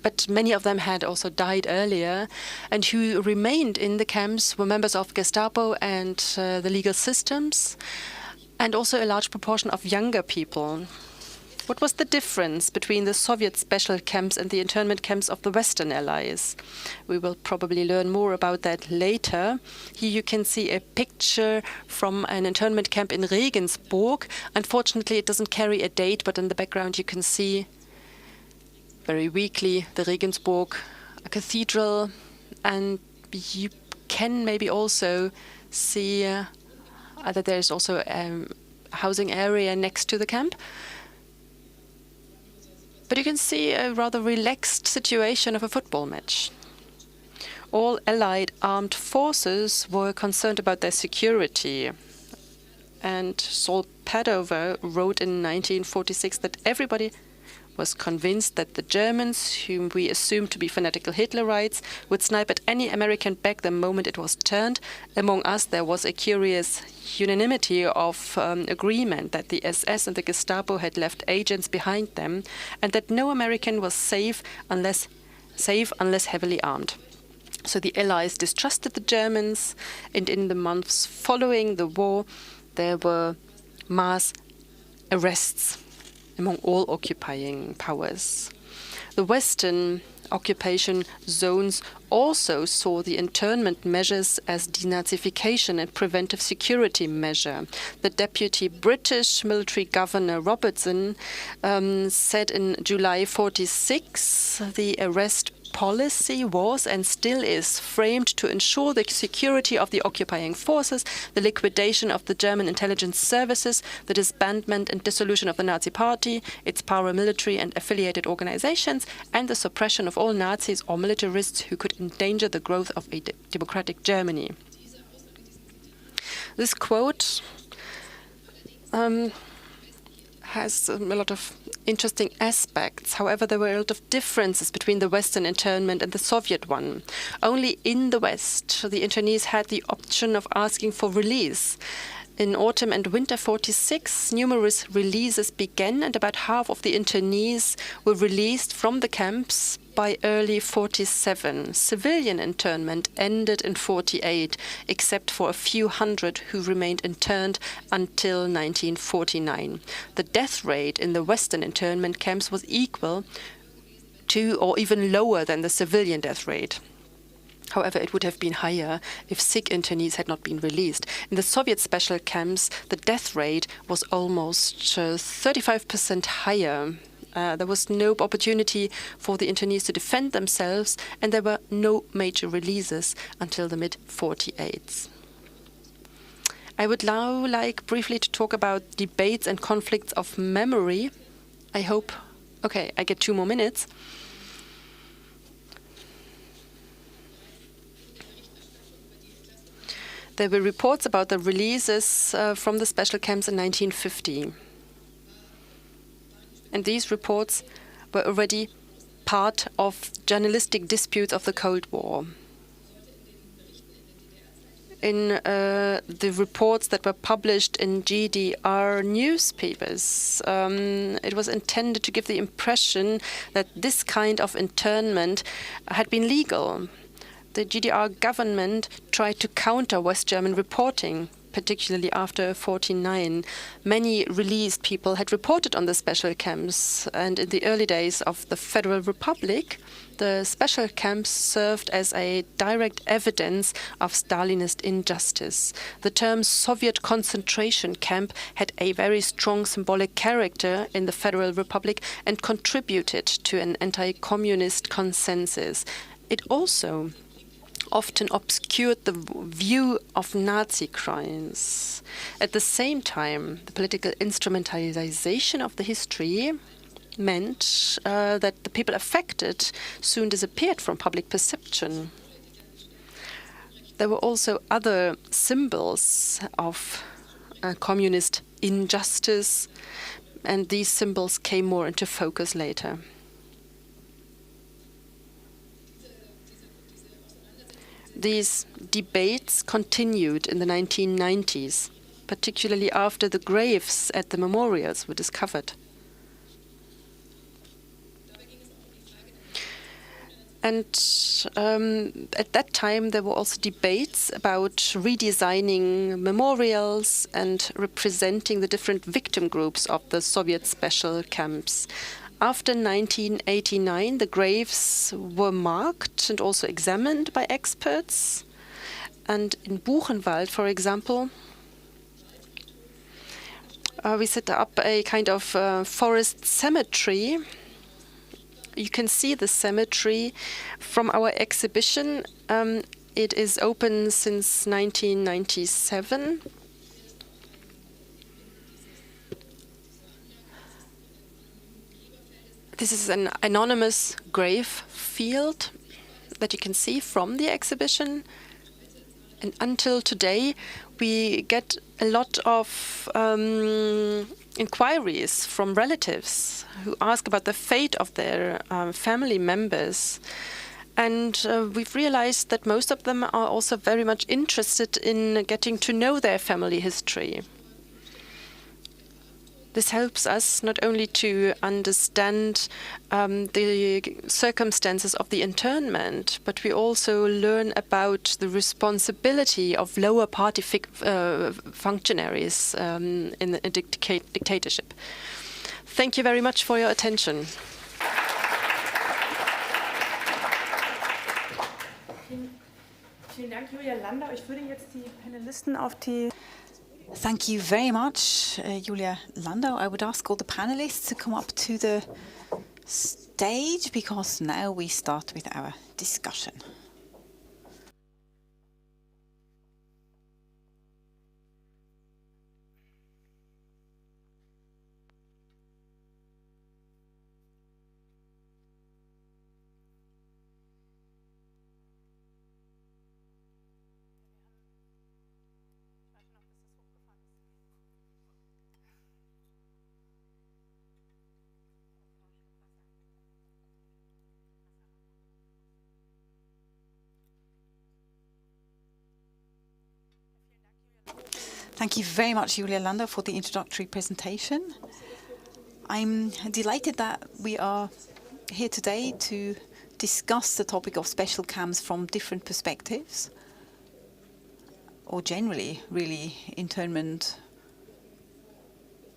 but many of them had also died earlier, and who remained in the camps were members of Gestapo and the legal systems, and also a large proportion of younger people. What was the difference between the Soviet special camps and the internment camps of the Western Allies? We will probably learn more about that later. Here you can see a picture from an internment camp in Regensburg. Unfortunately, it doesn't carry a date, but in the background you can see very weakly the Regensburg cathedral, and you can maybe also see that there is also a housing area next to the camp. But you can see a rather relaxed situation of a football match. All Allied armed forces were concerned about their security. And Saul Padover wrote in 1946 that everybody was convinced that the Germans, whom we assumed to be fanatical Hitlerites, would snipe at any American back the moment it was turned. Among us, there was a curious unanimity of agreement that the SS and the Gestapo had left agents behind them, and that no American was safe unless heavily armed. So the Allies distrusted the Germans, and in the months following the war, there were mass arrests among all occupying powers. The Western occupation zones also saw the internment measures as denazification and preventive security measure. The deputy British military governor Robertson said in July 46 the arrest policy was and still is framed to ensure the security of the occupying forces, the liquidation of the German intelligence services, the disbandment and dissolution of the Nazi Party, its paramilitary and affiliated organizations, and the suppression of all Nazis or militarists who could endanger the growth of a democratic Germany. This quote has a lot of interesting aspects. However, there were a lot of differences between the Western internment and the Soviet one. Only in the West, the internees had the option of asking for release. In autumn and winter 46, numerous releases began, and about half of the internees were released from the camps by early 47. Civilian internment ended in 48, except for a few hundred who remained interned until 1949. The death rate in the Western internment camps was equal to or even lower than the civilian death rate. However, it would have been higher if sick internees had not been released. In the Soviet special camps, the death rate was almost 35% higher. There was no opportunity for the internees to defend themselves, and there were no major releases until the mid-48s. I would now like briefly to talk about debates and conflicts of memory. I hope, okay, I get 2 more minutes. There were reports about the releases from the special camps in 1950. And these reports were already part of journalistic disputes of the Cold War. In the reports that were published in GDR newspapers, it was intended to give the impression that this kind of internment had been legal. The GDR government tried to counter West German reporting, particularly after 49. Many released people had reported on the special camps, and in the early days of the Federal Republic, the special camps served as a direct evidence of Stalinist injustice. The term Soviet concentration camp had a very strong symbolic character in the Federal Republic and contributed to an anti-communist consensus. It also often obscured the view of Nazi crimes. At the same time, the political instrumentalization of the history meant that the people affected soon disappeared from public perception. There were also other symbols of communist injustice, and these symbols came more into focus later. These debates continued in the 1990s, particularly after the graves at the memorials were discovered. And at that time, there were also debates about redesigning memorials and representing the different victim groups of the Soviet special camps. After 1989, the graves were marked and also examined by experts. And in Buchenwald, for example, we set up a kind of forest cemetery. You can see the cemetery from our exhibition. It is open since 1997. This is an anonymous grave field that you can see from the exhibition. And until today, we get a lot of inquiries from relatives who ask about the fate of their family members. And we've realized that most of them are also very much interested in getting to know their family history. This helps us not only to understand the circumstances of the internment, but we also learn about the responsibility of lower party functionaries in a dictatorship. Thank you very much for your attention. Vielen Dank, Julia Landau. Ich würde jetzt die Panelisten auf die Thank you very much, Julia Landau. I would ask all the panelists to come up to the stage because now we start with our discussion. Thank you very much, Julia Landau, for the introductory presentation. I'm delighted that we are here today to discuss the topic of special camps from different perspectives, or generally, really, internment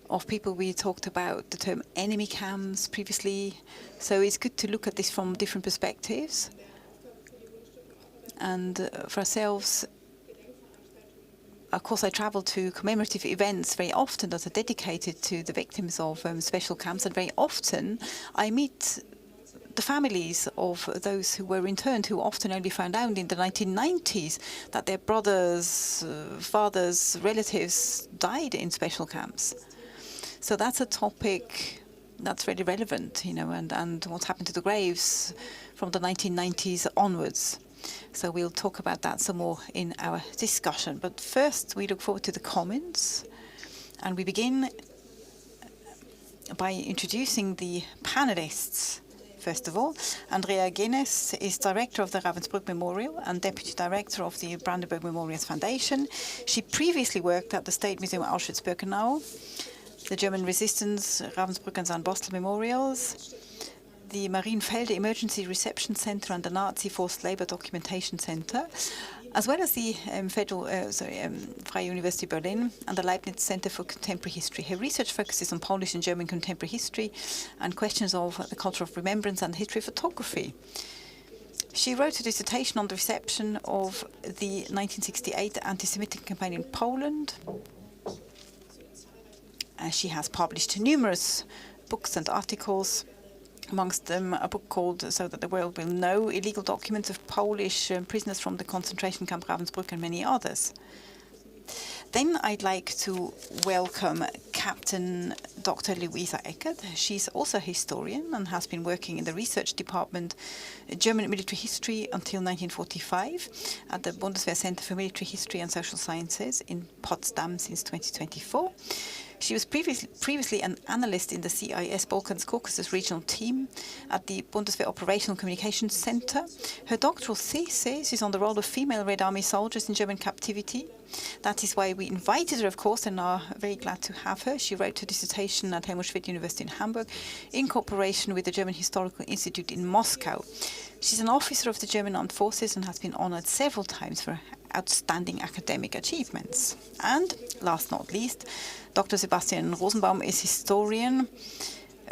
of people. We talked about the term enemy camps previously, so it's good to look at this from different perspectives. And for ourselves, of course, I travel to commemorative events very often that are dedicated to the victims of special camps, and very often I meet the families of those who were interned, who often only found out in the 1990s that their brothers, fathers, relatives died in special camps. So that's a topic that's very relevant, you know, and what's happened to the graves from the 1990s onwards. So we'll talk about that some more in our discussion. But first, we look forward to the comments. And we begin by introducing the panelists. First of all, Andrea Gints is director of the Ravensbrück Memorial and deputy director of the Brandenburg Memorials Foundation. She previously worked at the State Museum Auschwitz-Birkenau, the German Resistance Ravensbrück and Zahnbostel Memorials, the Marienfelde Emergency Reception Center and the Nazi Forced Labor Documentation Center, as well as the Freie University Berlin and the Leibniz Center for Contemporary History. Her research focuses on Polish and German contemporary history and questions of the culture of remembrance and the history of photography. She wrote a dissertation on the reception of the 1968 anti-Semitic campaign in Poland. She has published numerous books and articles, amongst them a book called So That the World Will Know, Illegal Documents of Polish Prisoners from the Concentration Camp Ravensbrück, and many others. Then I'd like to welcome Captain Dr. Luisa Eckert. She's also a historian and has been working in the research department, German military history, until 1945 at the Bundeswehr Center for Military History and Social Sciences in Potsdam since 2024. She was previously an analyst in the CIS Balkans Caucasus regional team at the Bundeswehr Operational Communications Center. Her doctoral thesis is on the role of female Red Army soldiers in German captivity. That is why we invited her, of course, and are very glad to have her. She wrote her dissertation at Helmut Schmidt University in Hamburg in cooperation with the German Historical Institute in Moscow. She's an officer of the German Armed Forces and has been honored several times for outstanding academic achievements. And last not least, Dr. Sebastian Rosenbaum is historian,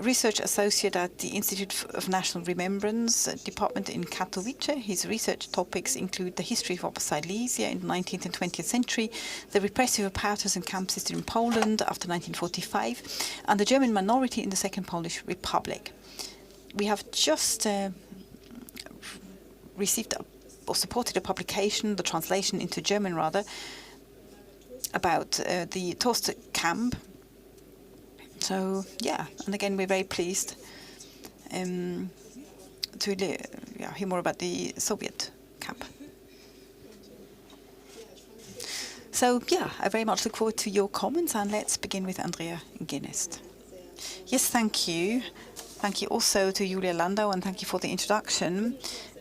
research associate at the Institute of National Remembrance Department in Katowice. His research topics include the history of Upper Silesia in the 19th and 20th century, the repressive apparatus and camp system in Poland after 1945, and the German minority in the Second Polish Republic. We have just received or supported a publication, the translation into German rather, about the Toast camp. So yeah, and again we're very pleased to hear more about the Soviet camp. So yeah, I very much look forward to your comments, and let's begin with Andrea Gints. Yes, thank you. Thank you also to Julia Landau, and thank you for the introduction.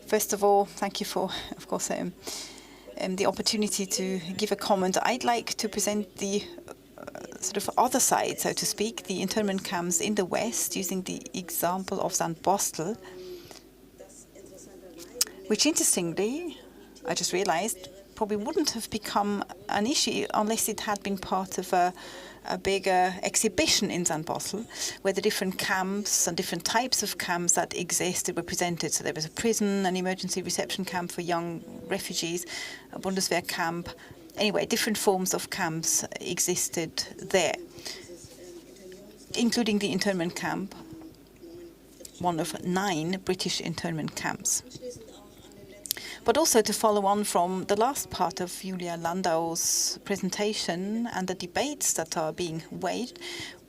First of all, thank you for, of course, the opportunity to give a comment. I'd like to present the sort of other side, so to speak, the internment camps in the West, using the example of Zandbostel, which interestingly, I just realized, probably wouldn't have become an issue unless it had been part of a bigger exhibition in Zandbostel, where the different camps and different types of camps that existed were presented. So there was a prison, an emergency reception camp for young refugees, a Bundeswehr camp. Anyway, different forms of camps existed there, including the internment camp, one of 9 British internment camps. But also to follow on from the last part of Julia Landau's presentation and the debates that are being waged,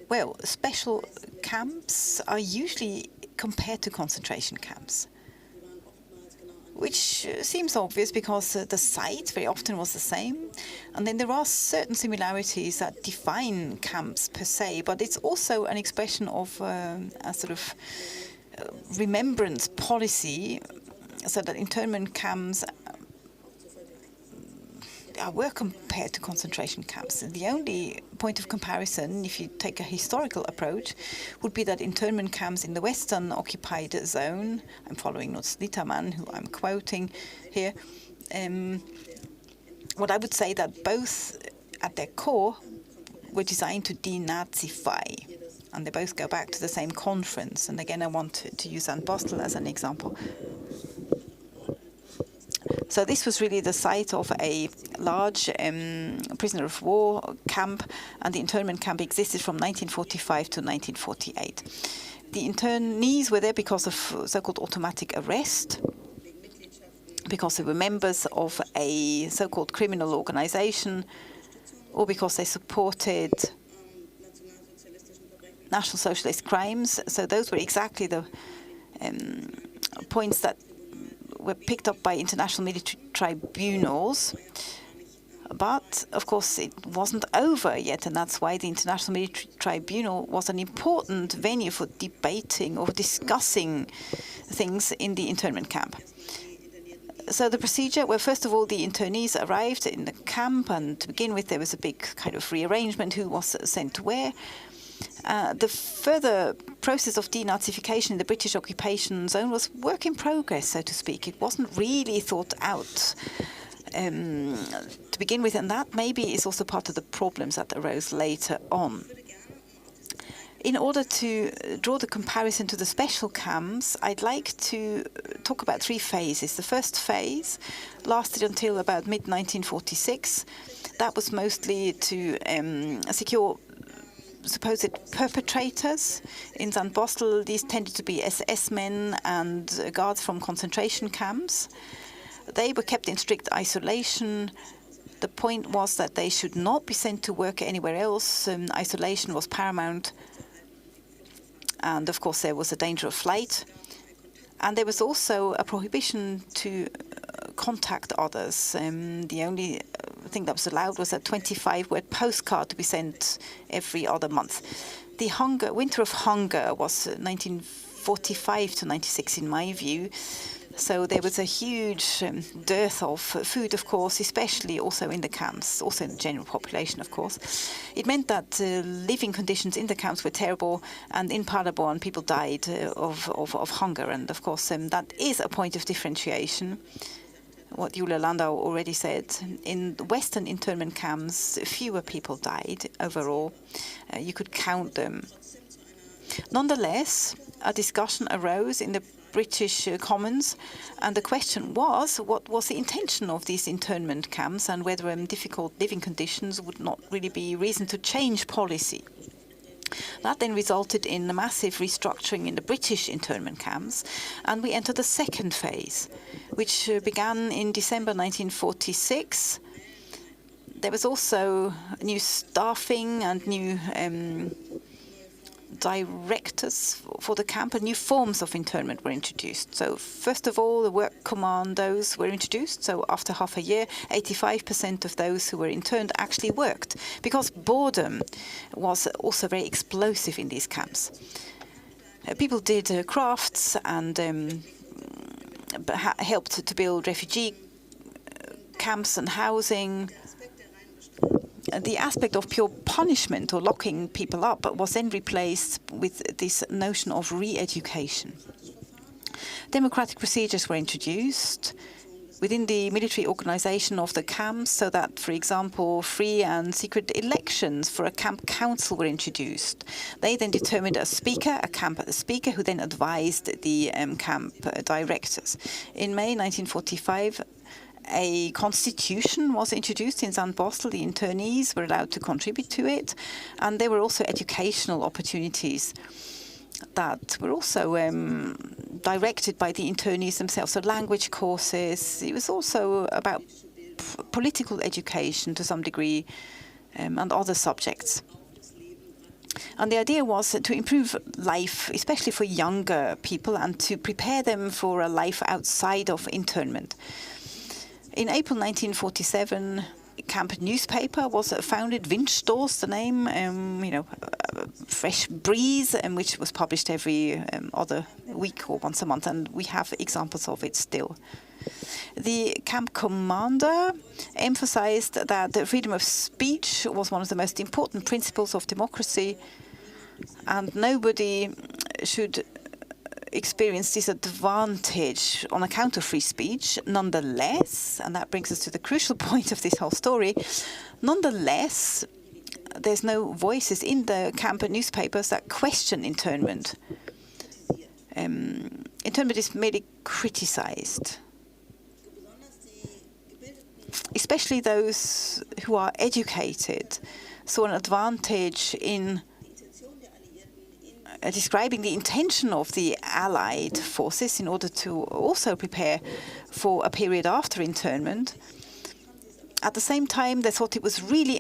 well, special camps are usually compared to concentration camps, which seems obvious because the site very often was the same. And then there are certain similarities that define camps per se, but it's also an expression of a sort of remembrance policy, so that internment camps were compared to concentration camps. The only point of comparison, if you take a historical approach, would be that internment camps in the Western occupied zone, I'm following Lutz Zimmermann, who I'm quoting here, what I would say that both at their core were designed to denazify, and they both go back to the same conference. And again, I want to use Zandbostel as an example. So this was really the site of a large prisoner of war camp, and the internment camp existed from 1945 to 1948. The internees were there because of so-called automatic arrest, because they were members of a so-called criminal organization, or because they supported National Socialist crimes. So those were exactly the points that were picked up by international military tribunals. But, of course, it wasn't over yet, and that's why the International Military Tribunal was an important venue for debating or discussing things in the internment camp. So the procedure, well, first of all, the internees arrived in the camp, and to begin with, there was a big kind of rearrangement who was sent where. The further process of denazification in the British occupation zone was work in progress, so to speak. It wasn't really thought out to begin with, and that maybe is also part of the problems that arose later on. In order to draw the comparison to the special camps, I'd like to talk about 3 phases. The first phase lasted until about mid-1946. That was mostly to secure supposed perpetrators. In Zandbostel, these tended to be SS men and guards from concentration camps. They were kept in strict isolation. The point was that they should not be sent to work anywhere else. Isolation was paramount. And of course, there was a danger of flight. And there was also a prohibition to contact others. The only thing that was allowed was a 25-word postcard to be sent every other month. The winter of hunger was 1945 to 96, in my view. So there was a huge dearth of food, of course, especially also in the camps, also in the general population, of course. It meant that living conditions in the camps were terrible, and in Paderborn people died of hunger. And of course, that is a point of differentiation. What Julia Landau already said, in the Western internment camps, fewer people died overall. You could count them. Nonetheless, a discussion arose in the British Commons, and the question was, what was the intention of these internment camps, and whether difficult living conditions would not really be reason to change policy. That then resulted in a massive restructuring in the British internment camps, and we entered the second phase, which began in December 1946. There was also new staffing and new directors for the camp, and new forms of internment were introduced. So first of all, the work commandos were introduced. So after half a year, 85% of those who were interned actually worked, because boredom was also very explosive in these camps. People did crafts and helped to build refugee camps and housing. the aspect of pure punishment or locking people up was then replaced with this notion of re-education. Democratic procedures were introduced within the military organization of the camps, so that, for example, free and secret elections for a camp council were introduced. They then determined a speaker, a camp speaker, who then advised the camp directors. In May 1945, a constitution was introduced in Zandbostel. The internees were allowed to contribute to it, and there were also educational opportunities that were also directed by the internees themselves, so language courses. It was also about political education to some degree, and other subjects. And the idea was to improve life, especially for younger people, and to prepare them for a life outside of internment. In April 1947, camp newspaper was founded, Windstoß, the name, fresh breeze, which was published every other week or once a month, and we have examples of it still. The camp commander emphasized that the freedom of speech was one of the most important principles of democracy, and nobody should experience disadvantage on account of free speech. Nonetheless, and that brings us to the crucial point of this whole story, nonetheless, there's no voices in the camp newspapers that question internment. Internment is merely criticized, especially those who are educated saw an advantage in describing the intention of the Allied forces in order to also prepare for a period after internment. At the same time, they thought it was really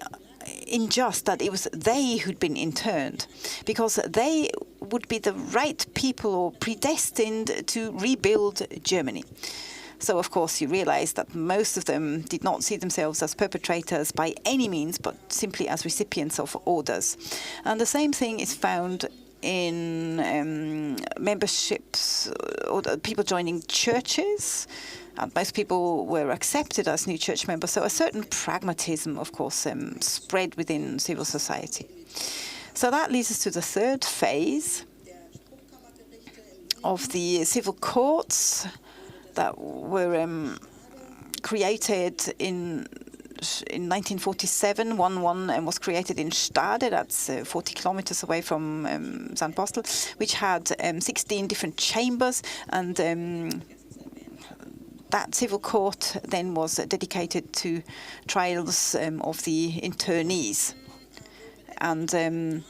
unjust that it was they who'd been interned, because they would be the right people or predestined to rebuild Germany. So, of course, you realize that most of them did not see themselves as perpetrators by any means, but simply as recipients of orders. And the same thing is found in memberships or people joining churches. And most people were accepted as new church members. So a certain pragmatism, of course, spread within civil society. So that leads us to the third phase of the civil courts that were created in 1947, one was created in Stade, that's 40 kilometers away from Zandbostel, which had 16 different chambers, and that civil court then was dedicated to trials of the internees. And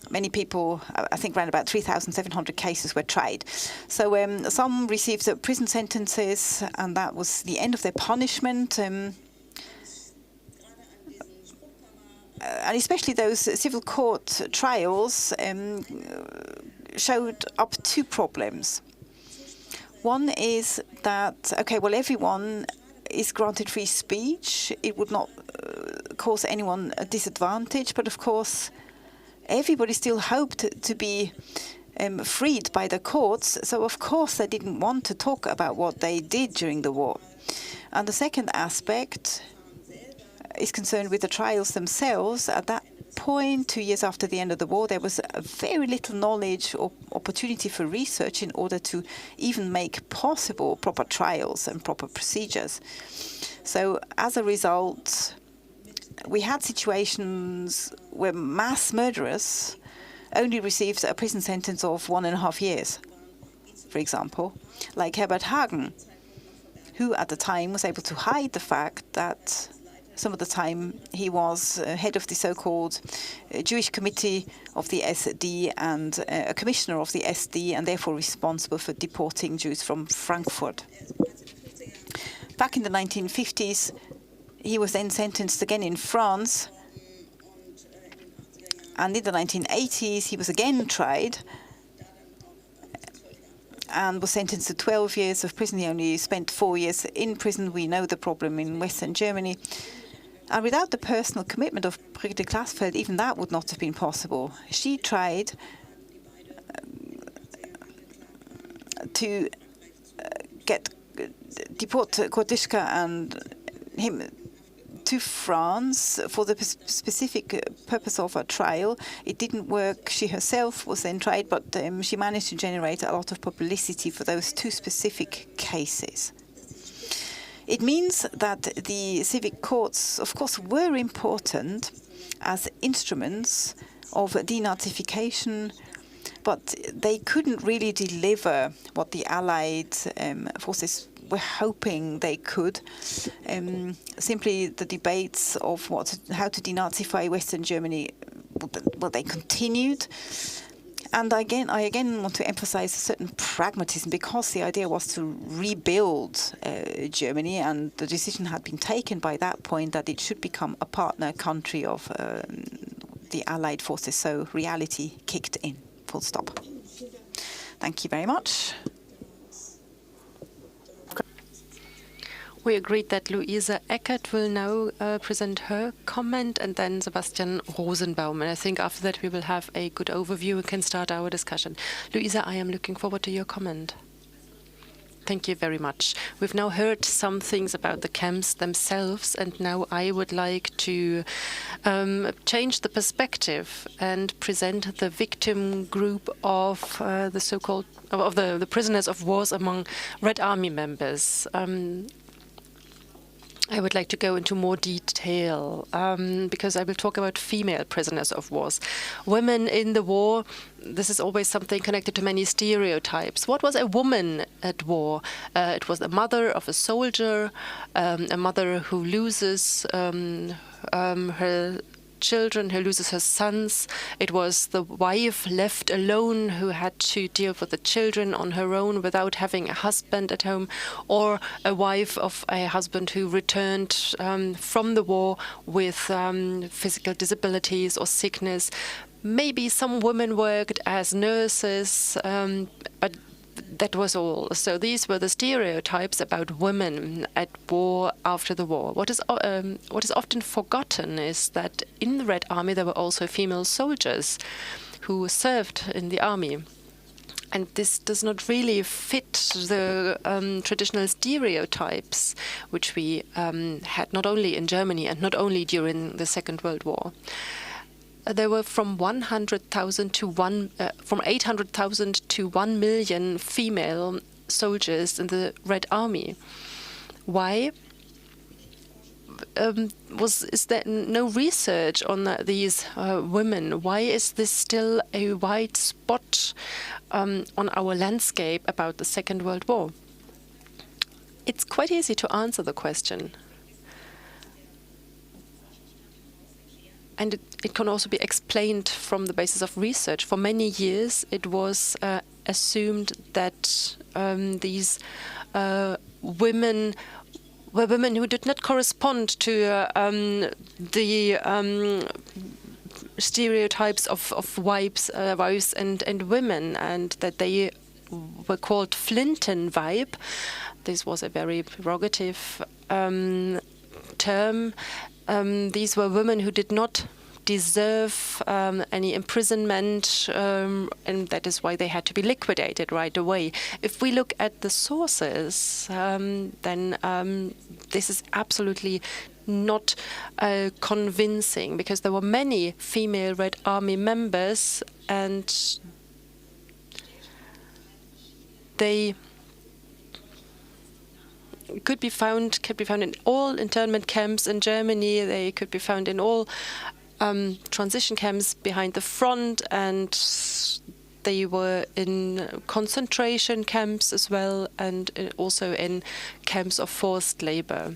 many people, I think around about 3,700 cases were tried. So some received prison sentences, and that was the end of their punishment. And especially those civil court trials showed up two problems. One is that, okay, well, everyone is granted free speech. It would not cause anyone a disadvantage, but of course, everybody still hoped to be freed by the courts. So, of course, they didn't want to talk about what they did during the war. And the second aspect is concerned with the trials themselves. At that point, 2 years after the end of the war, there was very little knowledge or opportunity for research in order to even make possible proper trials and proper procedures. So as a result, we had situations where mass murderers only received a prison sentence of 1.5 years, for example, like Herbert Hagen, who at the time was able to hide the fact that some of the time he was head of the so-called Jewish Committee of the SD and a commissioner of the SD, and therefore responsible for deporting Jews from Frankfurt. Back in the 1950s, he was then sentenced again in France, and in the 1980s he was again tried and was sentenced to 12 years of prison. He only spent 4 years in prison. We know the problem in Western Germany. And without the personal commitment of Brigitte Glasfeld, even that would not have been possible. She tried to deport Kurt Dischka and him to France for the specific purpose of a trial. It didn't work. She herself was then tried, but she managed to generate a lot of publicity for those two specific cases. It means that the civic courts, of course, were important as instruments of denazification, but they couldn't really deliver what the Allied forces were hoping they could. Simply the debates of how to denazify Western Germany, well, they continued. And I again want to emphasize a certain pragmatism, because the idea was to rebuild Germany, and the decision had been taken by that point that it should become a partner country of the Allied forces. So reality kicked in, full stop. Thank you very much. We agreed that Luisa Eckert will now present her comment, and then Sebastian Rosenbaum. And I think after that we will have a good overview and can start our discussion. Luisa, I am looking forward to your comment. Thank you very much. We've now heard some things about the camps themselves, and now I would like to change the perspective and present the victim group of the so-called of the prisoners of wars among Red Army members. I would like to go into more detail because I will talk about female prisoners of wars. Women in the war, this is always something connected to many stereotypes. What was a woman at war? It was the mother of a soldier, a mother who loses her children, who loses her sons. It was the wife left alone who had to deal with the children on her own without having a husband at home, or a wife of a husband who returned from the war with physical disabilities or sickness. Maybe some women worked as nurses, but that was all. So these were the stereotypes about women at war after the war. What is often forgotten is that in the Red Army there were also female soldiers who served in the army. And this does not really fit the traditional stereotypes which we had not only in Germany and not only during the Second World War. There were from 800,000 to 1 million female soldiers in the Red Army. Why? Is there no research on these women? Why is this still a white spot on our landscape about the Second World War? It's quite easy to answer the question. And it can also be explained from the basis of research. For many years, it was assumed that these women were women who did not correspond to the stereotypes of wives and women, and that they were called Flintenweib. This was a very prerogative term. These were women who did not deserve any imprisonment, and that is why they had to be liquidated right away. If we look at the sources, then this is absolutely not convincing, because there were many female Red Army members, and they could be found in all internment camps in Germany. They could be found in all transition camps behind the front, and they were in concentration camps as well, and also in camps of forced labor.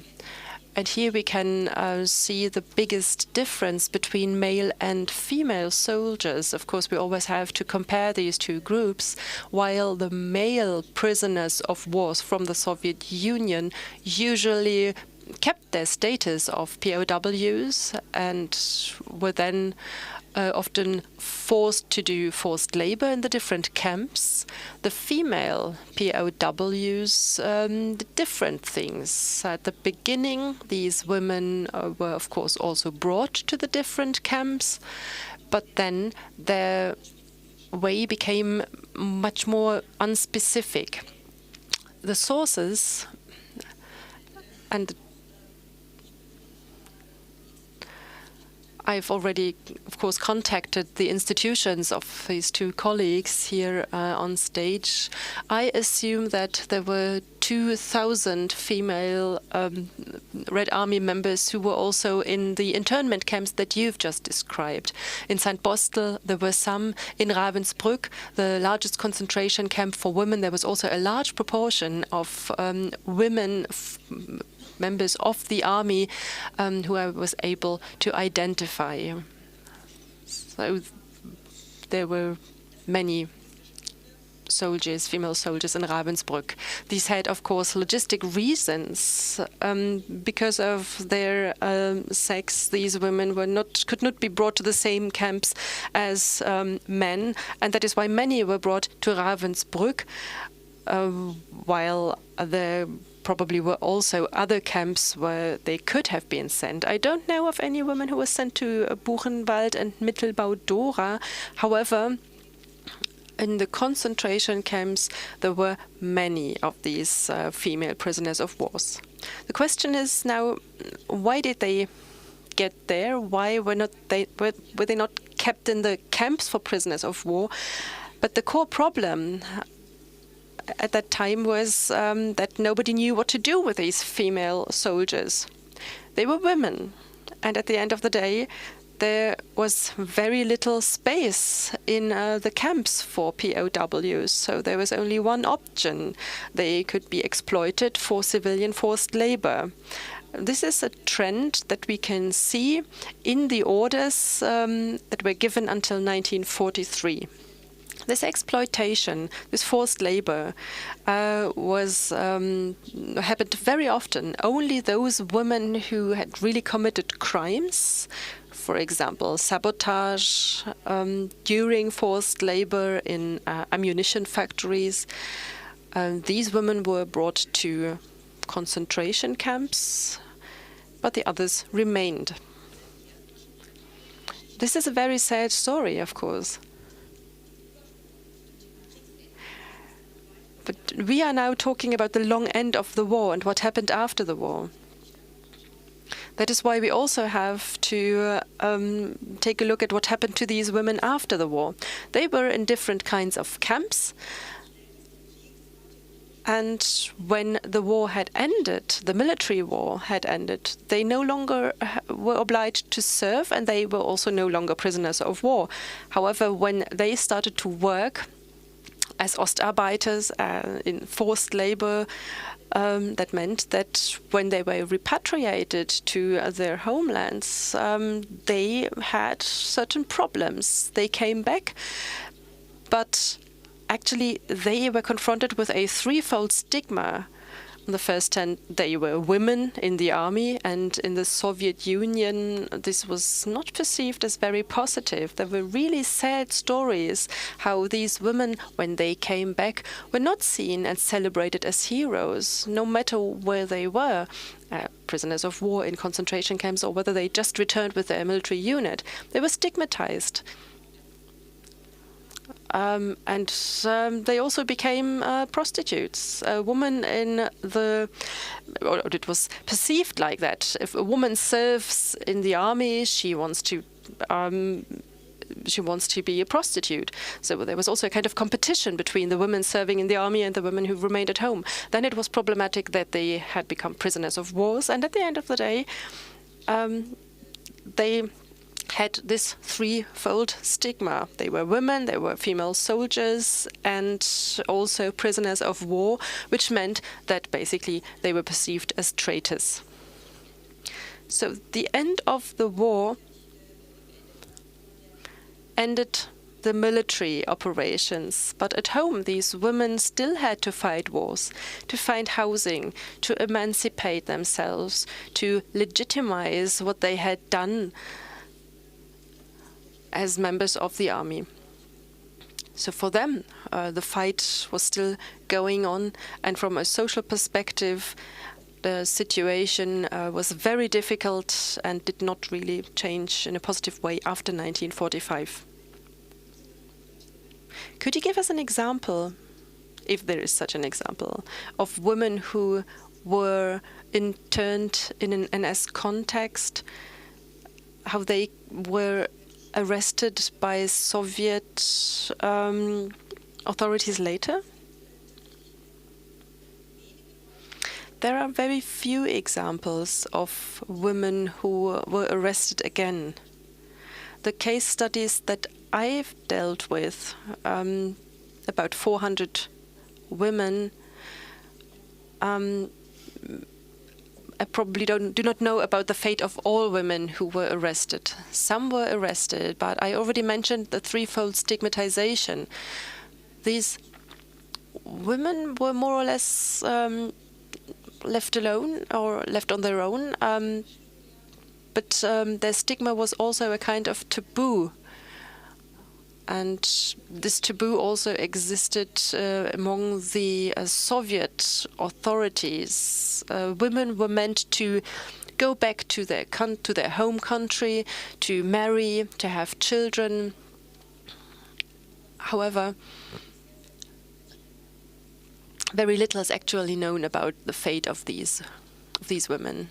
And here we can see the biggest difference between male and female soldiers. Of course, we always have to compare these two groups. While the male prisoners of wars from the Soviet Union usually kept their status of POWs and were then often forced to do forced labor in the different camps, the female POWs did different things. At the beginning, these women were, of course, also brought to the different camps, but then their way became much more unspecific. The sources and I've already, of course, contacted the institutions of these two colleagues here on stage. I assume that there were 2,000 female Red Army members who were also in the internment camps that you've just described. In St. Bostel, there were some. In Ravensbrück, the largest concentration camp for women, there was also a large proportion of women members of the army who I was able to identify. So there were many soldiers, female soldiers in Ravensbrück. These had, of course, logistic reasons. Because of their sex, these women could not be brought to the same camps as men, and that is why many were brought to Ravensbrück, while there probably were also other camps where they could have been sent. I don't know of any women who were sent to Buchenwald and Mittelbau-Dora. However, in the concentration camps, there were many of these female prisoners of war. The question is now, why did they get there? Why were they not kept in the camps for prisoners of war? But the core problem at that time was that nobody knew what to do with these female soldiers. They were women, and at the end of the day, there was very little space in the camps for POWs, so there was only one option. They could be exploited for civilian forced labor. This is a trend that we can see in the orders that were given until 1943. This exploitation, this forced labor, happened very often. Only those women who had really committed crimes, for example, sabotage during forced labor in ammunition factories, these women were brought to concentration camps, but the others remained. This is a very sad story, of course. But we are now talking about the long end of the war and what happened after the war. That is why we also have to take a look at what happened to these women after the war. They were in different kinds of camps. And when the war had ended, the military war had ended, they no longer were obliged to serve, and they were also no longer prisoners of war. However, when they started to work as Ostarbeiters in forced labor, that meant that when they were repatriated to their homelands, they had certain problems. They came back, but actually they were confronted with a threefold stigma. On the first hand, they were women in the army, and in the Soviet Union, this was not perceived as very positive. There were really sad stories how these women, when they came back, were not seen and celebrated as heroes, no matter where they were, prisoners of war in concentration camps, or whether they just returned with their military unit. They were stigmatized. And they also became prostitutes. A woman it was perceived like that. If a woman serves in the army, she wants to be a prostitute. So there was also a kind of competition between the women serving in the army and the women who remained at home. Then it was problematic that they had become prisoners of war, and at the end of the day, they had this threefold stigma. They were women, they were female soldiers, and also prisoners of war, which meant that basically they were perceived as traitors. So the end of the war ended the military operations, but at home these women still had to fight wars, to find housing, to emancipate themselves, to legitimize what they had done as members of the army. So for them, the fight was still going on, and from a social perspective, the situation was very difficult and did not really change in a positive way after 1945. Could you give us an example, if there is such an example, of women who were interned in an NS context how they were arrested by Soviet authorities later? There are very few examples of women who were arrested again. The case studies that I've dealt with, about 400 women, I probably do not know about the fate of all women who were arrested. Some were arrested, but I already mentioned the threefold stigmatization. These women were more or less left alone or left on their own, but their stigma was also a kind of taboo. And this taboo also existed among the Soviet authorities. Women were meant to go back to their home country, to marry, to have children. However, very little is actually known about the fate of these women.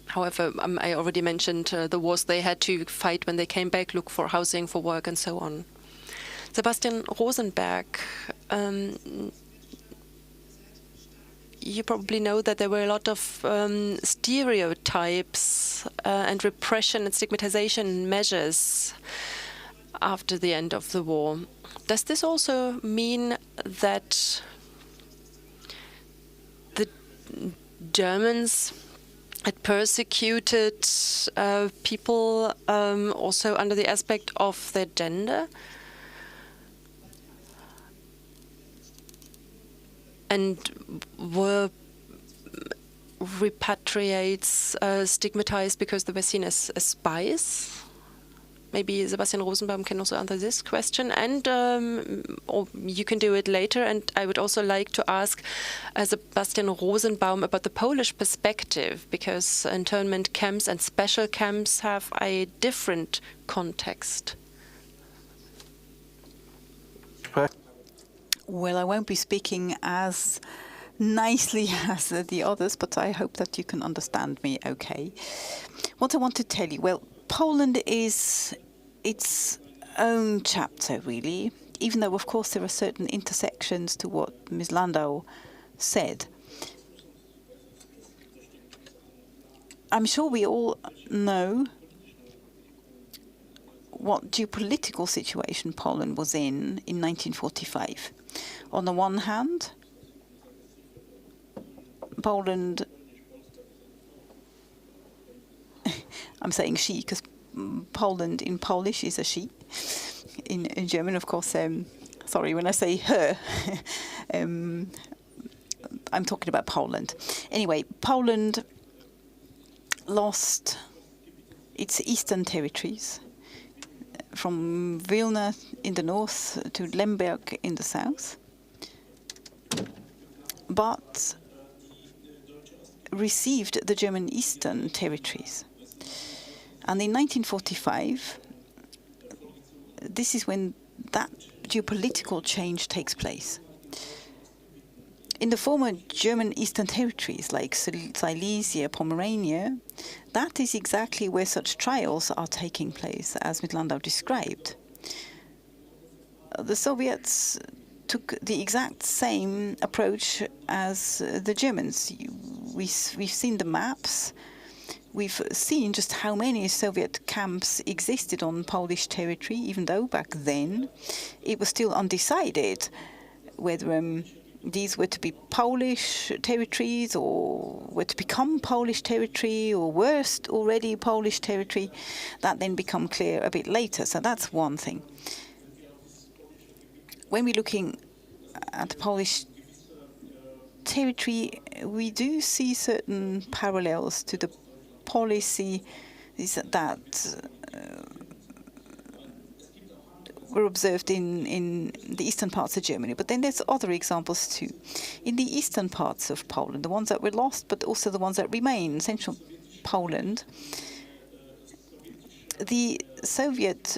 However, I already mentioned the wars they had to fight when they came back, look for housing, for work, and so on. Sebastian Rosenberg, you probably know that there were a lot of stereotypes and repression and stigmatization measures after the end of the war. Does this also mean that the Germans had persecuted people also under the aspect of their gender? And were repatriates stigmatized because they were seen as spies? Maybe Sebastian Rosenbaum can also answer this question, and or you can do it later. And I would also like to ask Sebastian Rosenbaum about the Polish perspective, because internment camps and special camps have a different context. Well, I won't be speaking as nicely as the others, but I hope that you can understand me okay. What I want to tell you, well, Poland is its own chapter, really, even though, of course, there are certain intersections to what Ms. Landau said. I'm sure we all know what geopolitical situation Poland was in 1945. On the one hand, Poland, I'm saying she because Poland in Polish is a she. In German, of course, sorry, when I say her, I'm talking about Poland. Anyway, Poland lost its eastern territories from Vilna in the north to Lemberg in the south, but received the German eastern territories. And in 1945, this is when that geopolitical change takes place. In the former German eastern territories, like Silesia, Pomerania, that is exactly where such trials are taking place, as Ms. Landau described. The Soviets took the exact same approach as the Germans. We've seen the maps. We've seen just how many Soviet camps existed on Polish territory, even though back then it was still undecided whether these were to be Polish territories or were to become Polish territory or were already Polish territory. That then become clear a bit later. So that's one thing. When we're looking at the Polish territory, we do see certain parallels to the policy that were observed in the eastern parts of Germany. But then there's other examples too. In the eastern parts of Poland, the ones that were lost, but also the ones that remain, central Poland, the Soviet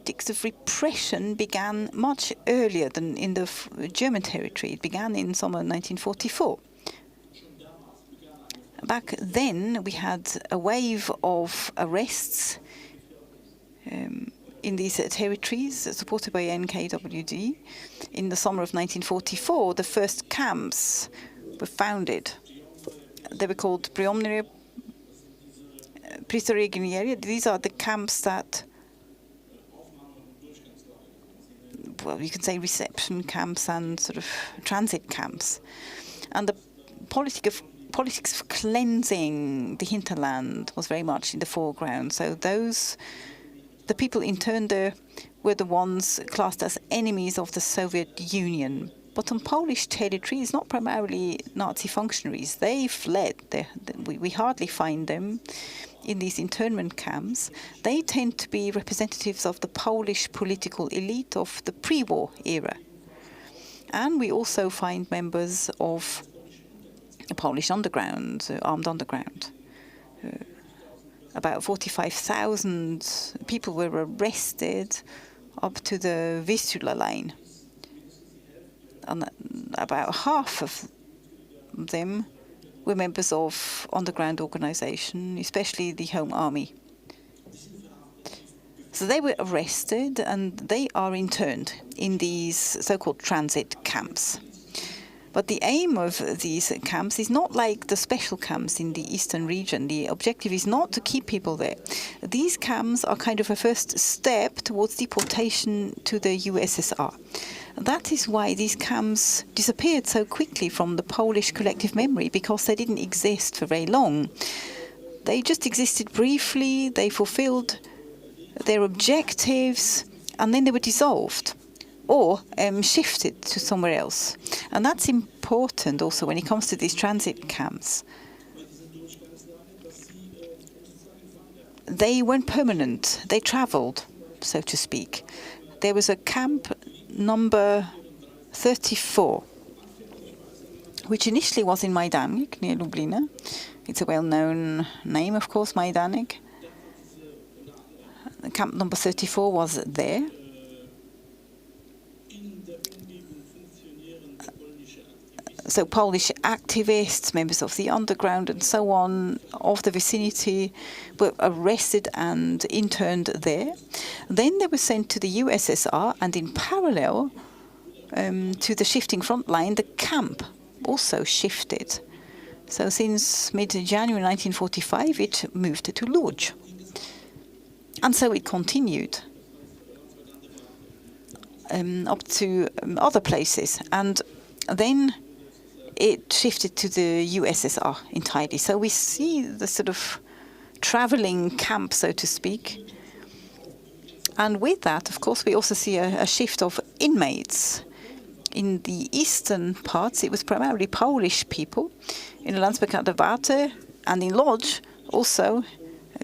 politics of repression began much earlier than in the German territory. It began in summer 1944. Back then, we had a wave of arrests in these territories, supported by NKWD. In the summer of 1944, the first camps were founded. They were called Prisorieginieri. These are the camps that, well, you can say reception camps and sort of transit camps. And the politics of cleansing the hinterland was very much in the foreground. So the people interned there were the ones classed as enemies of the Soviet Union. But on Polish territory, it's not primarily Nazi functionaries. They fled. We hardly find them in these internment camps. They tend to be representatives of the Polish political elite of the pre-war era. And we also find members of the Polish underground, armed underground. About 45,000 people were arrested up to the Vistula line. And about half of them were members of underground organization, especially the Home Army. So they were arrested and they are interned in these so-called transit camps. But the aim of these camps is not like the special camps in the eastern region. The objective is not to keep people there. These camps are kind of a first step towards deportation to the USSR. That is why these camps disappeared so quickly from the Polish collective memory, because they didn't exist for very long. They just existed briefly, they fulfilled their objectives, and then they were dissolved or shifted to somewhere else. And that's important also when it comes to these transit camps. They weren't permanent, they traveled, so to speak. There was a camp number 34, which initially was in Majdanek, near Lublin. It's a well-known name, of course, Majdanek. Camp number 34 was there. So Polish activists, members of the underground and so on, of the vicinity, were arrested and interned there. Then they were sent to the USSR, and in parallel to the shifting front line, the camp also shifted. So since mid-January 1945, it moved to Lodz. And so it continued up to other places. And then it shifted to the USSR entirely. So we see the sort of traveling camp, so to speak. And with that, of course, we also see a shift of inmates. In the eastern parts, it was primarily Polish people. In Landsberg an der Warthe and in Lodz also,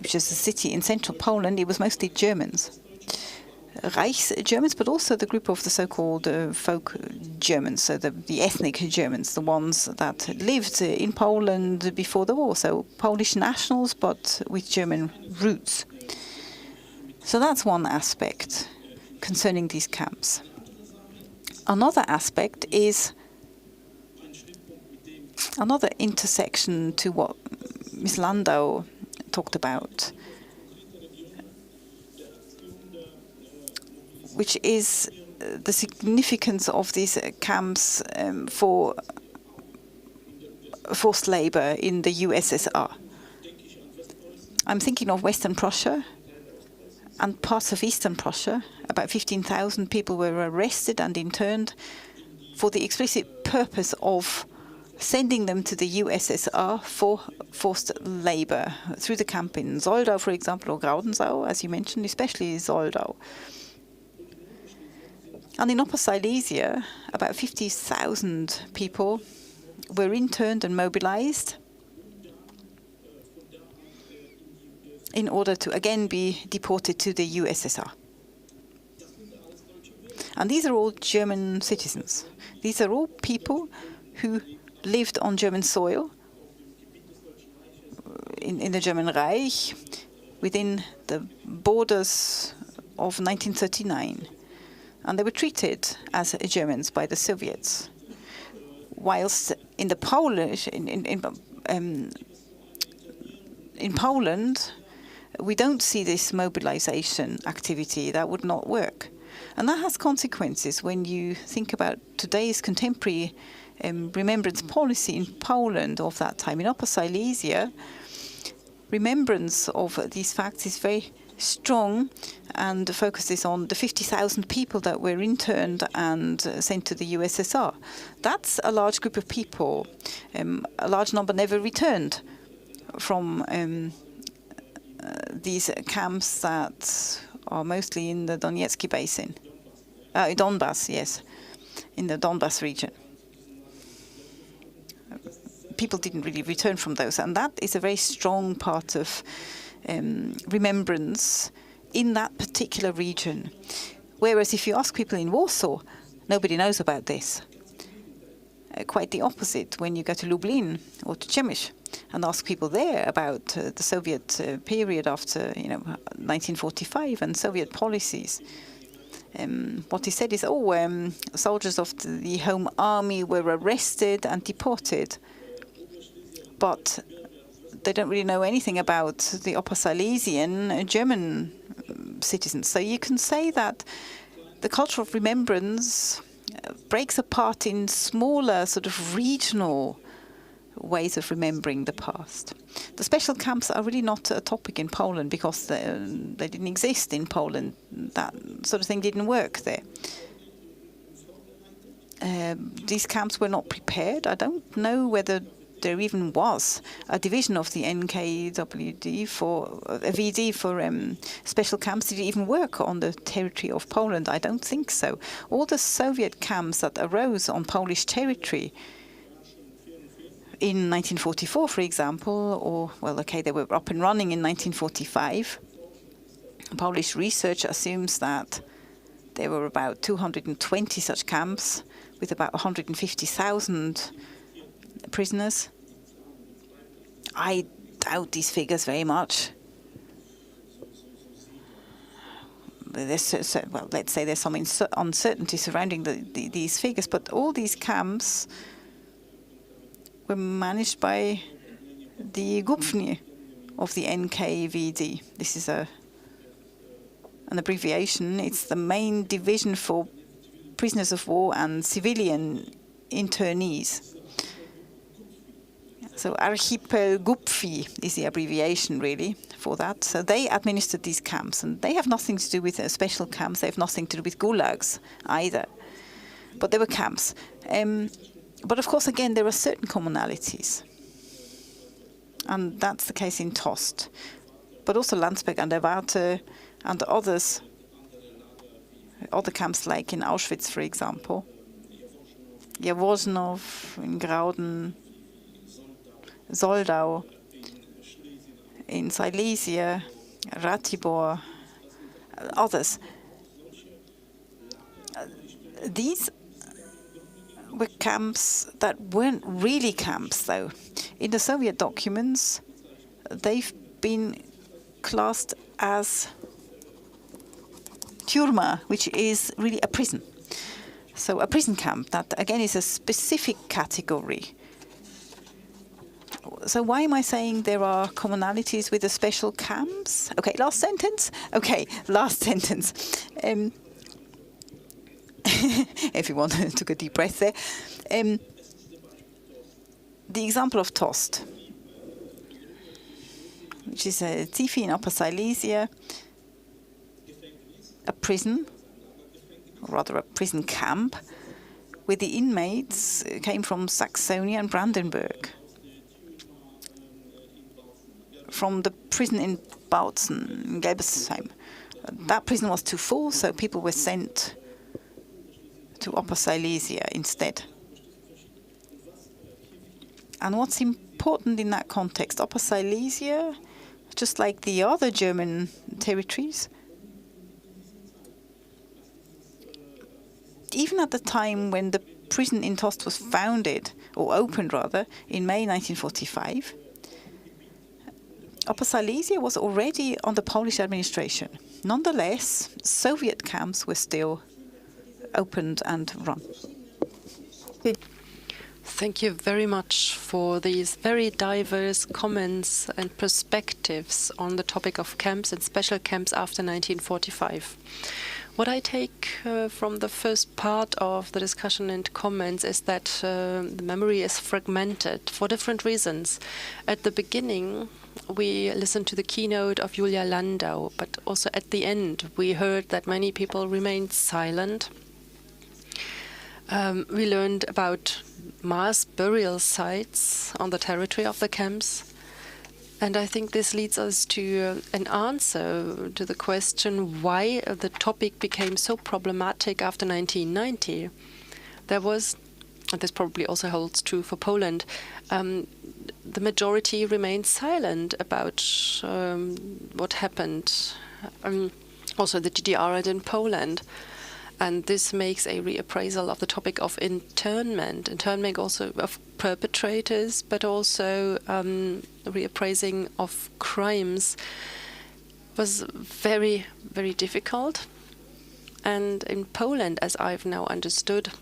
which is a city in central Poland, it was mostly Germans. Reichs-Germans, but also the group of the so-called folk Germans, so the ethnic Germans, the ones that lived in Poland before the war, so Polish nationals, but with German roots. So that's one aspect concerning these camps. Another aspect is another intersection to what Ms. Landau talked about, which is the significance of these camps for forced labor in the USSR. I'm thinking of Western Prussia and parts of Eastern Prussia. About 15,000 people were arrested and interned for the explicit purpose of sending them to the USSR for forced labor through the camp in Soldau, for example, or Graudensau, as you mentioned, especially Soldau. And in Upper Silesia, about 50,000 people were interned and mobilized in order to again be deported to the USSR. And these are all German citizens. These are all people who lived on German soil in the German Reich, within the borders of 1939, and they were treated as Germans by the Soviets. Whilst in the in Poland, we don't see this mobilization activity. That would not work. And that has consequences when you think about today's contemporary remembrance policy in Poland of that time. In Upper Silesia, remembrance of these facts is very strong and focuses on the 50,000 people that were interned and sent to the USSR. That's a large group of people. A large number never returned from these camps that are mostly in the Donetsk basin. Donbass, yes, in the Donbass region. People didn't really return from those, and that is a very strong part of remembrance in that particular region. Whereas if you ask people in Warsaw, nobody knows about this. Quite the opposite when you go to Lublin or to Przemyśl and ask people there about the Soviet period after 1945 and Soviet policies. What is said is, soldiers of the Home Army were arrested and deported, but they don't really know anything about the Upper Silesian German citizens. So you can say that the culture of remembrance breaks apart in smaller sort of regional ways of remembering the past. The special camps are really not a topic in Poland because they didn't exist in Poland. That sort of thing didn't work there. These camps were not prepared. I don't know whether there even was a division of the NKWD for VD for special camps. Did it even work on the territory of Poland? I don't think so. All the Soviet camps that arose on Polish territory in 1944, for example, they were up and running in 1945. Polish research assumes that there were about 220 such camps with about 150,000 prisoners. I doubt these figures very much. Let's say there's some uncertainty surrounding these figures, but all these camps were managed by the Gupfni of the NKVD. This is an abbreviation. It's the main division for prisoners of war and civilian internees. So Archipel Gupfi is the abbreviation, really, for that. So they administered these camps, and they have nothing to do with special camps. They have nothing to do with gulags either. But they were camps. But of course, again, there are certain commonalities. And that's the case in Tost. But also Landsberg and Erwarte and others, other camps like in Auschwitz, for example. Jaworzno in Grauden, Soldau, in Silesia, Ratibor, others. These were camps that weren't really camps, though. In the Soviet documents, they've been classed as Tjurma, which is really a prison. So a prison camp, that again is a specific category. So why am I saying there are commonalities with the special camps? Okay, last sentence. Okay, last sentence. Everyone took a deep breath there. The example of Tost, which is a Tifi in Upper Silesia, a prison, or rather a prison camp, where the inmates came from Saxony and Brandenburg. From the prison in Bautzen, in Gelbesheim. That prison was too full, so people were sent to Upper Silesia instead. And what's important in that context, Upper Silesia, just like the other German territories, even at the time when the prison in Tost was founded, or opened rather, in May 1945, Upper Silesia was already under Polish administration. Nonetheless, Soviet camps were still opened and run. Thank you very much for these very diverse comments and perspectives on the topic of camps and special camps after 1945. What I take from the first part of the discussion and comments is that the memory is fragmented for different reasons. At the beginning, we listened to the keynote of Julia Landau, but also at the end, we heard that many people remained silent. We learned about mass burial sites on the territory of the camps. And I think this leads us to an answer to the question why the topic became so problematic after 1990. There was, and this probably also holds true for Poland, the majority remained silent about what happened, also the GDR and in Poland. And this makes a reappraisal of the topic of internment also of perpetrators, but also reappraising of crimes was very, very difficult. And in Poland, as I've now understood,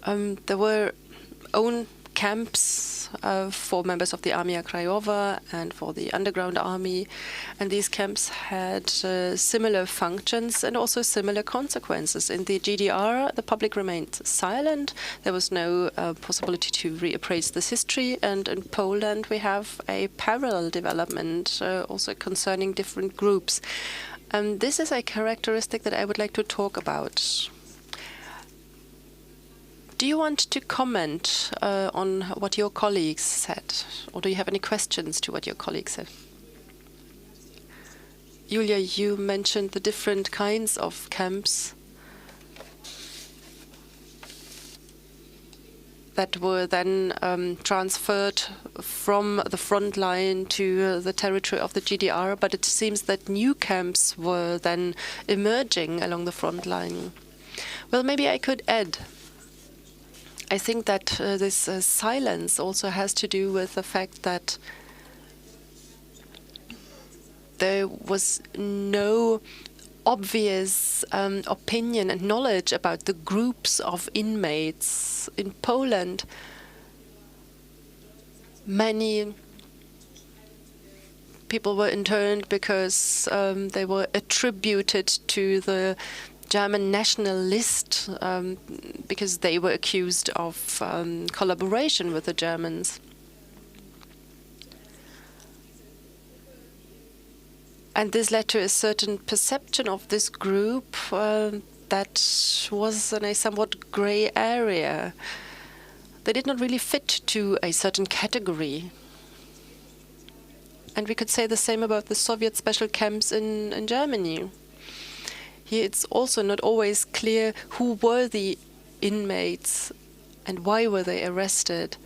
there were own camps for members of the Armia Krajowa and for the underground army, and these camps had similar functions and also similar consequences. In the GDR, the public remained silent. There was no possibility to reappraise this history, and in Poland we have a parallel development also concerning different groups. This is a characteristic that I would like to talk about. Do you want to comment on what your colleagues said? Or do you have any questions to what your colleagues said? Julia, you mentioned the different kinds of camps that were then transferred from the front line to the territory of the GDR, but it seems that new camps were then emerging along the front line. Well, maybe I could add. I think that this silence also has to do with the fact that there was no obvious opinion and knowledge about the groups of inmates. In Poland, many people were interned because they were attributed to the German nationalist because they were accused of collaboration with the Germans. And this led to a certain perception of this group that was in a somewhat grey area. They did not really fit to a certain category. And we could say the same about the Soviet special camps in Germany. Here it's also not always clear who were the inmates and why were they arrested.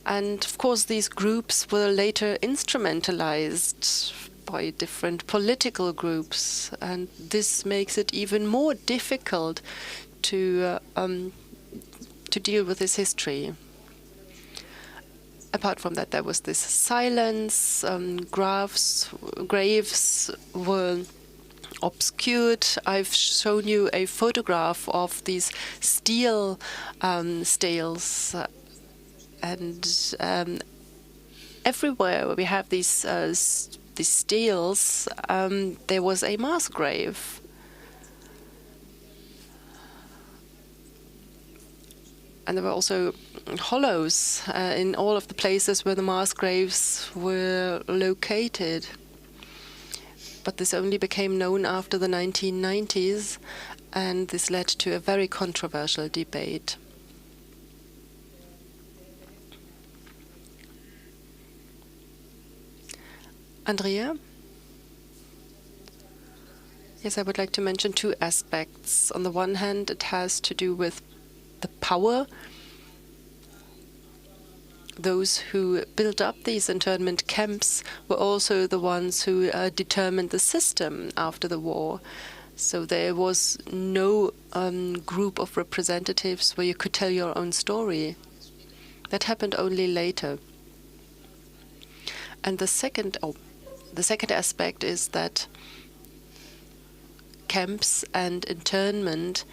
And of course these groups were later instrumentalized by different political groups, and this makes it even more difficult to deal with this history. Apart from that, there was this silence, graves were obscured. I've shown you a photograph of these steel stales, and everywhere where we have these stales, there was a mass grave. And there were also hollows in all of the places where the mass graves were located. But this only became known after the 1990s, and this led to a very controversial debate. Andrea? Yes, I would like to mention two aspects. On the one hand, it has to do with the power. Those who built up these internment camps were also the ones who determined the system after the war. So there was no group of representatives where you could tell your own story. That happened only later. And the second, The second aspect is that camps and internment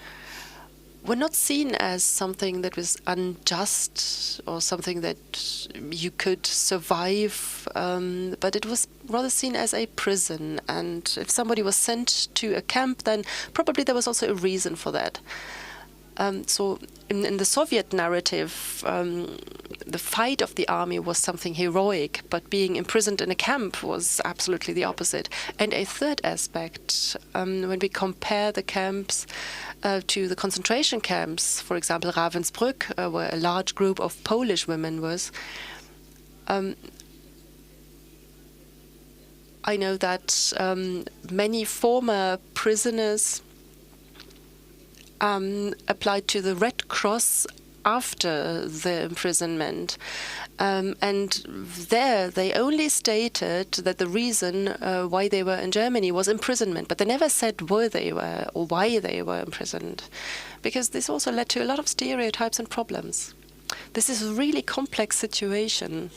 were not seen as something that was unjust or something that you could survive, but it was rather seen as a prison. And if somebody was sent to a camp, then probably there was also a reason for that. So in the Soviet narrative, the fight of the army was something heroic, but being imprisoned in a camp was absolutely the opposite. And a third aspect, when we compare the camps to the concentration camps, for example, Ravensbrück, where a large group of Polish women was, I know that many former prisoners applied to the Red Cross after the imprisonment. And there they only stated that the reason why they were in Germany was imprisonment, but they never said where they were or why they were imprisoned, because this also led to a lot of stereotypes and problems. This is a really complex situation.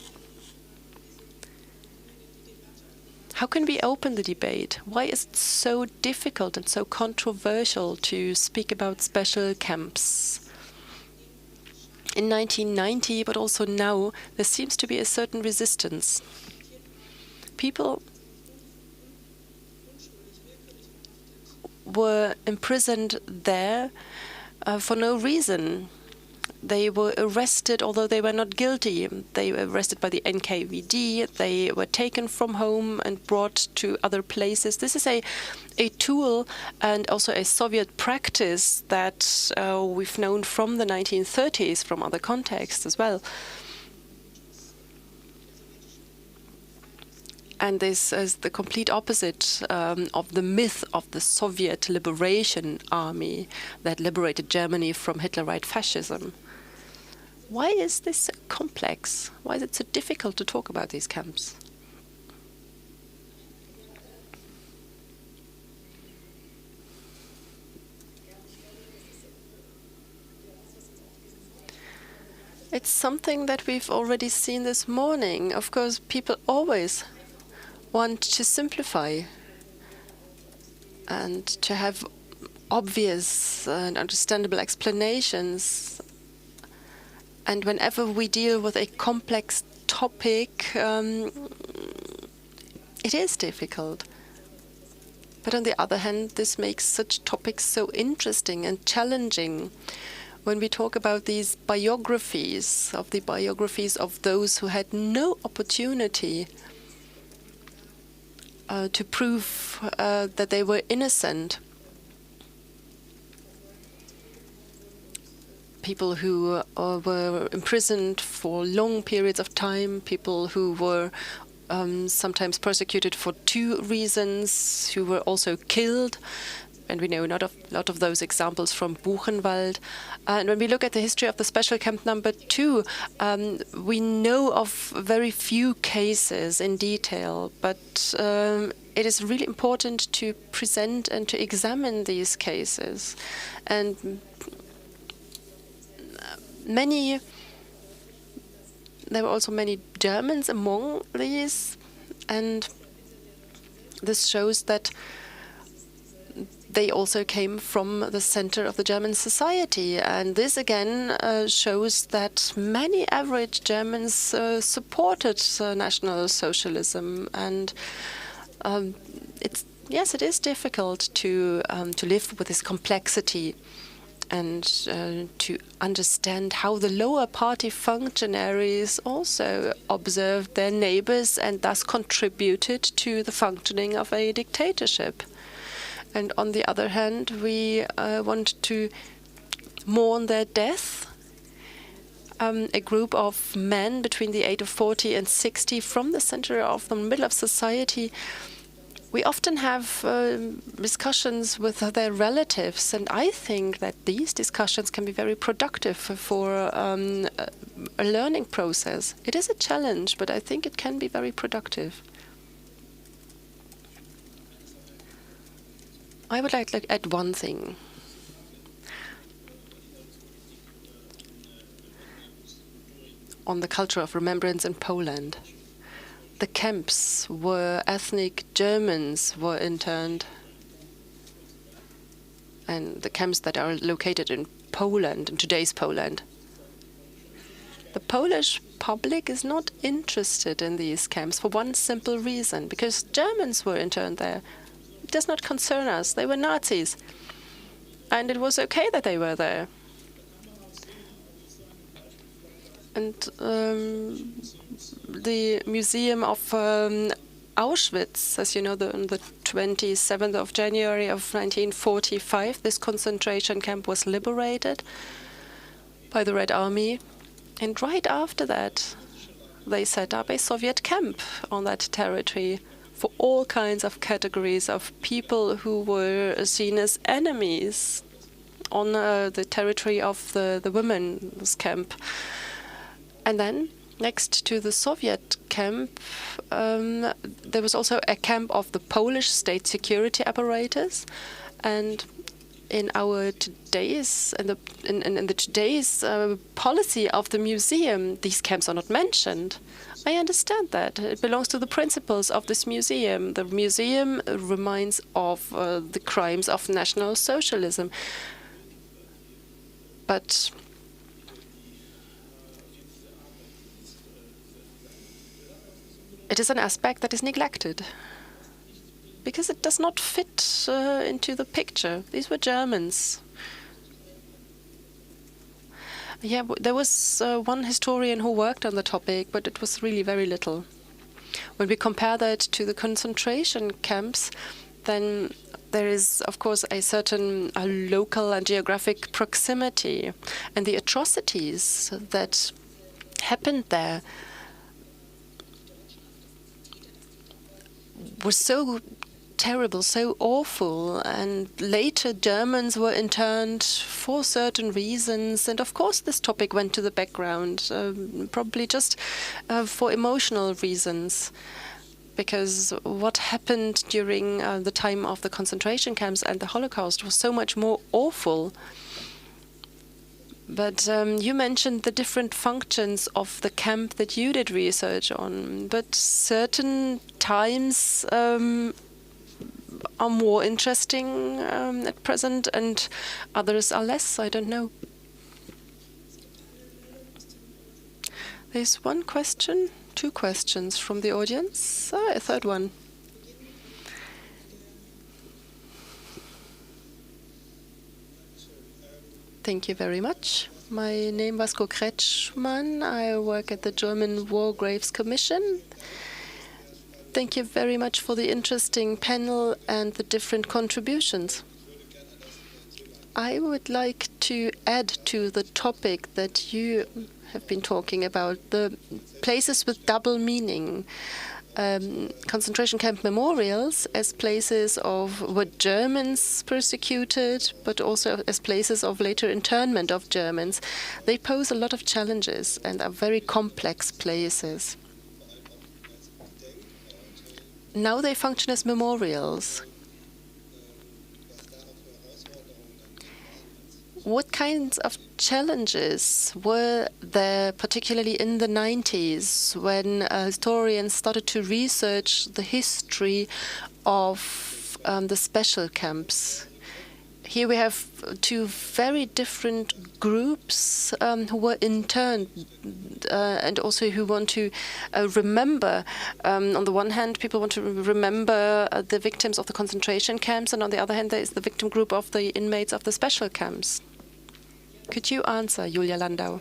How can we open the debate? Why is it so difficult and so controversial to speak about special camps? In 1990, but also now, there seems to be a certain resistance. People were imprisoned there for no reason. They were arrested, although they were not guilty. They were arrested by the NKVD. They were taken from home and brought to other places. This is a tool and also a Soviet practice that we've known from the 1930s, from other contexts as well. And this is the complete opposite of the myth of the Soviet liberation army that liberated Germany from Hitlerite fascism. Why is this so complex? Why is it so difficult to talk about these camps? It's something that we've already seen this morning. Of course, people always want to simplify and to have obvious and understandable explanations. And whenever we deal with a complex topic, it is difficult. But on the other hand, this makes such topics so interesting and challenging. When we talk about these biographies, of those who had no opportunity to prove that they were innocent, people who were imprisoned for long periods of time, people who were sometimes persecuted for 2 reasons, who were also killed. And we know a lot of those examples from Buchenwald. And when we look at the history of the special camp number 2, we know of very few cases in detail, but it is really important to present and to examine these cases. And there were also many Germans among these, and this shows that they also came from the center of the German society. And this again shows that many average Germans supported National Socialism. And it is difficult to live with this complexity and to understand how the lower party functionaries also observed their neighbors and thus contributed to the functioning of a dictatorship. And on the other hand, we want to mourn their death. A group of men between the age of 40 and 60 from the center of the middle of society. We often have discussions with their relatives, and I think that these discussions can be very productive for a learning process. It is a challenge, but I think it can be very productive. I would like to add one thing. On the culture of remembrance in Poland. the camps where ethnic Germans were interned, and the camps that are located in Poland, in today's Poland. The Polish public is not interested in these camps for one simple reason, because Germans were interned there. It does not concern us. They were Nazis. And it was okay that they were there. And the Museum of Auschwitz, as you know, on the 27th of January of 1945, this concentration camp was liberated by the Red Army. And right after that, they set up a Soviet camp on that territory for all kinds of categories of people who were seen as enemies on the territory of the women's camp. And then, next to the Soviet camp, there was also a camp of the Polish state security apparatus. And in our today's in the today's policy of the museum, these camps are not mentioned. I understand that. It belongs to the principles of this museum. The museum reminds of the crimes of National Socialism. But it is an aspect that is neglected, because it does not fit into the picture. These were Germans. Yeah, there was one historian who worked on the topic, but it was really very little. When we compare that to the concentration camps, then there is, of course, a certain local and geographic proximity. And the atrocities that happened there were so terrible, so awful, and later Germans were interned for certain reasons, and of course this topic went to the background, probably just for emotional reasons, because what happened during the time of the concentration camps and the Holocaust was so much more awful. But you mentioned the different functions of the camp that you did research on, but certain times are more interesting at present and others are less. I don't know. There's one question, two questions from the audience. A third one. Thank you very much. My name is Vasco Kretschmann. I work at the German War Graves Commission. Thank you very much for the interesting panel and the different contributions. I would like to add to the topic that you have been talking about, the places with double meaning. Concentration camp memorials as places of what Germans persecuted, but also as places of later internment of Germans. They pose a lot of challenges and are very complex places. Now they function as memorials. What kinds of challenges were there, particularly in the 90s, when historians started to research the history of the special camps? Here we have two very different groups who were interned and also who want to remember. On the one hand, people want to remember the victims of the concentration camps, and on the other hand, there is the victim group of the inmates of the special camps. Could you answer, Julia Landau?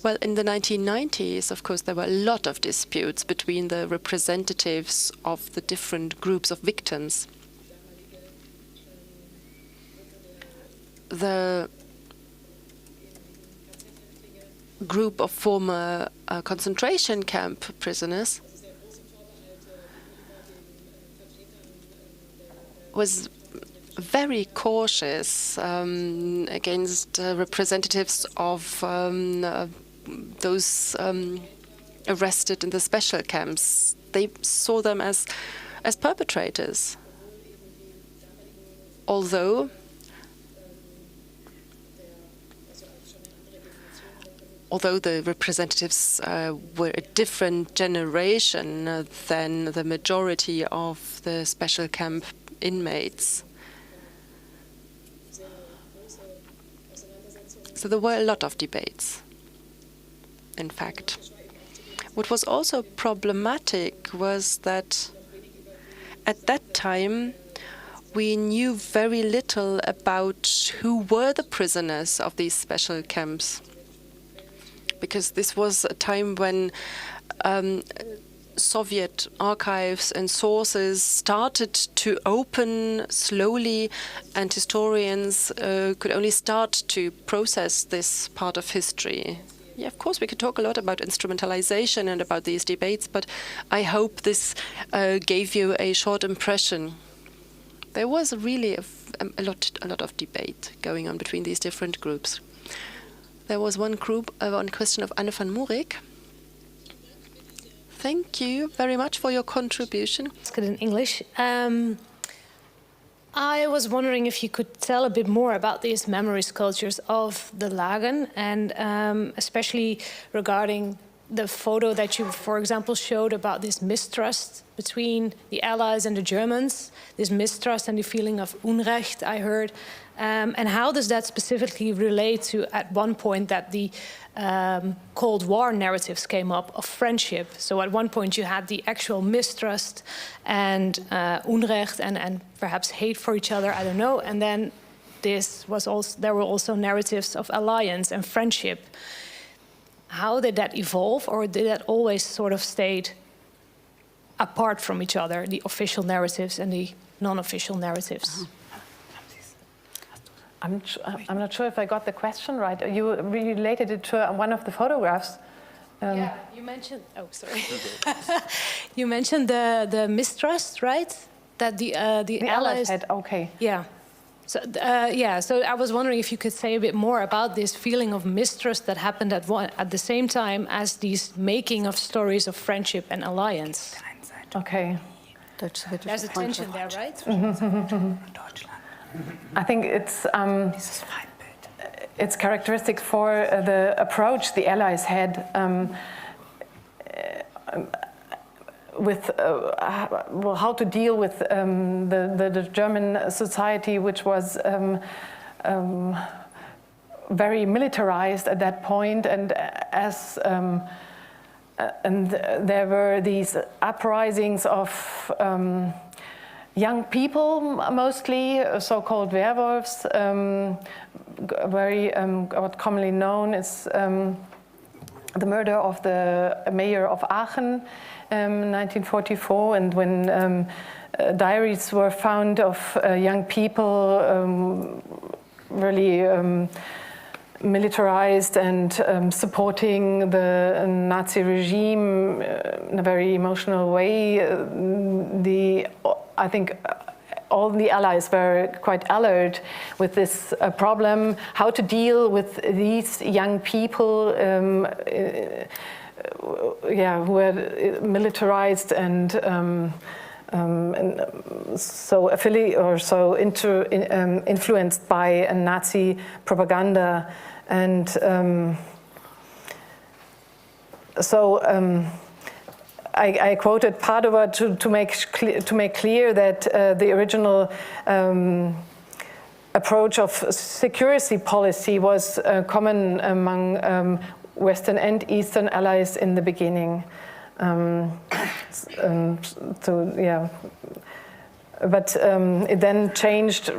Well, in the 1990s, of course, there were a lot of disputes between the representatives of the different groups of victims. The group of former concentration camp prisoners was very cautious against representatives of those arrested in the special camps. They saw them as perpetrators, although although the representatives were a different generation than the majority of the special camp inmates. So there were a lot of debates, in fact. What was also problematic was that at that time we knew very little about who were the prisoners of these special camps, because this was a time when Soviet archives and sources started to open slowly, and historians could only start to process this part of history. Yeah, of course, we could talk a lot about instrumentalisation and about these debates, but I hope this gave you a short impression. There was really a lot of debate going on between these different groups. There was one question of Anne van Moerik. Thank you very much for your contribution. It's good in English. I was wondering if you could tell a bit more about these memory sculptures of the Lagen, and especially regarding the photo that you, for example, showed about this mistrust between the Allies and the Germans, this mistrust and the feeling of Unrecht, I heard. And how does that specifically relate to, at one point, that the Cold War narratives came up of friendship? So at one point you had the actual mistrust and Unrecht and perhaps hate for each other, I don't know. And then there were also narratives of alliance and friendship. How did that evolve, or did that always sort of stayed apart from each other, the official narratives and the non-official narratives? I'm not sure if I got the question right. You related it to one of the photographs. Yeah, you mentioned. Oh, sorry. You mentioned the mistrust, right? That the Allies had. Okay. Yeah. So So I was wondering if you could say a bit more about this feeling of mistrust that happened at the same time as these making of stories of friendship and alliance. Okay. There's a tension there, right? I think it's characteristic for the approach the Allies had with how to deal with the German society, which was very militarized at that point, and and there were these uprisings of young people, mostly so-called werewolves, very what commonly known as the murder of the mayor of Aachen in 1944, and when diaries were found of young people really militarized and supporting the Nazi regime in a very emotional way, I think all the Allies were quite alert with this problem, how to deal with these young people, who were militarized and so influenced by Nazi propaganda, and I quoted Padova to make clear that the original approach of security policy was common among Western and Eastern allies in the beginning. But it then changed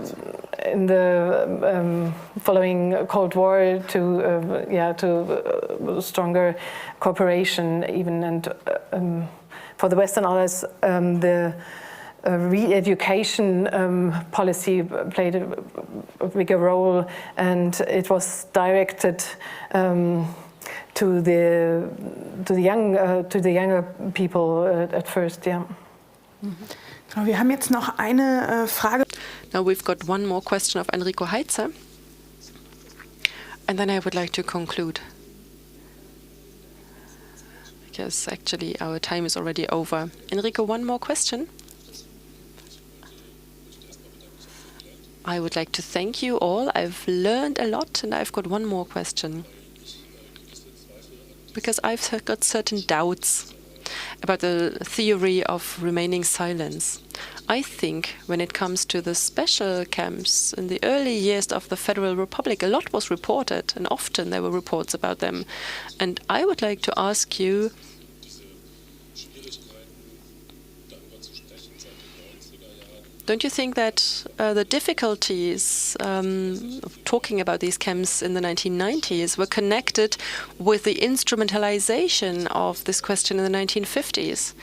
in the following Cold War to stronger cooperation even, and for the Western allies the re-education policy played a bigger role, and it was directed to the younger people at first. Yeah. Wir haben jetzt noch eine Frage. Now we've got one more question of Enrico Heitzer, and then I would like to conclude, because actually our time is already over. Enrico, one more question. I would like to thank you all. I've learned a lot, and I've got one more question. because I've got certain doubts about the theory of remaining silence. I think when it comes to the special camps in the early years of the Federal Republic, a lot was reported, and often there were reports about them. And I would like to ask you, don't you think that the difficulties of talking about these camps in the 1990s were connected with the instrumentalization of this question in the 1950s?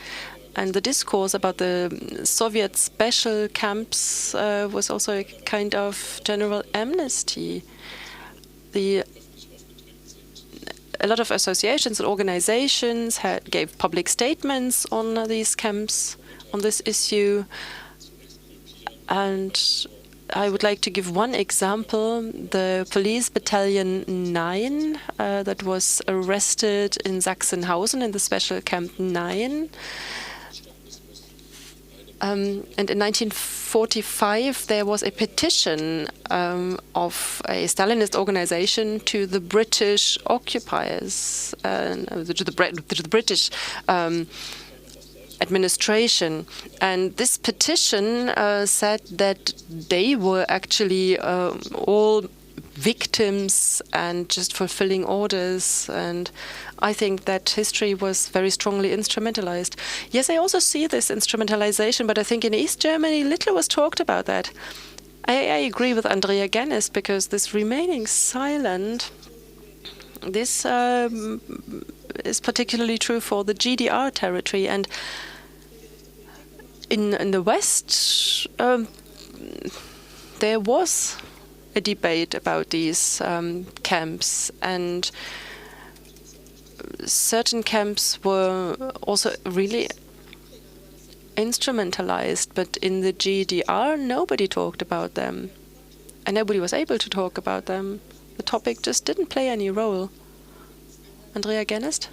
And the discourse about the Soviet special camps was also a kind of general amnesty. A lot of associations and organizations gave public statements on these camps, on this issue. And I would like to give one example. The police battalion 9 that was arrested in Sachsenhausen in the special camp 9. And in 1945, there was a petition of a Stalinist organization to the British occupiers, to the British administration. And this petition said that they were actually all victims and just fulfilling orders. And I think that history was very strongly instrumentalized. Yes, I also see this instrumentalization, but I think in East Germany, little was talked about that. I agree with Andrea Gennis, because this remaining silent, this is particularly true for the GDR territory. And in the West, there was a debate about these camps, and certain camps were also really instrumentalized, but in the GDR, nobody talked about them, and nobody was able to talk about them. The topic just didn't play any role. Andrea Gennis?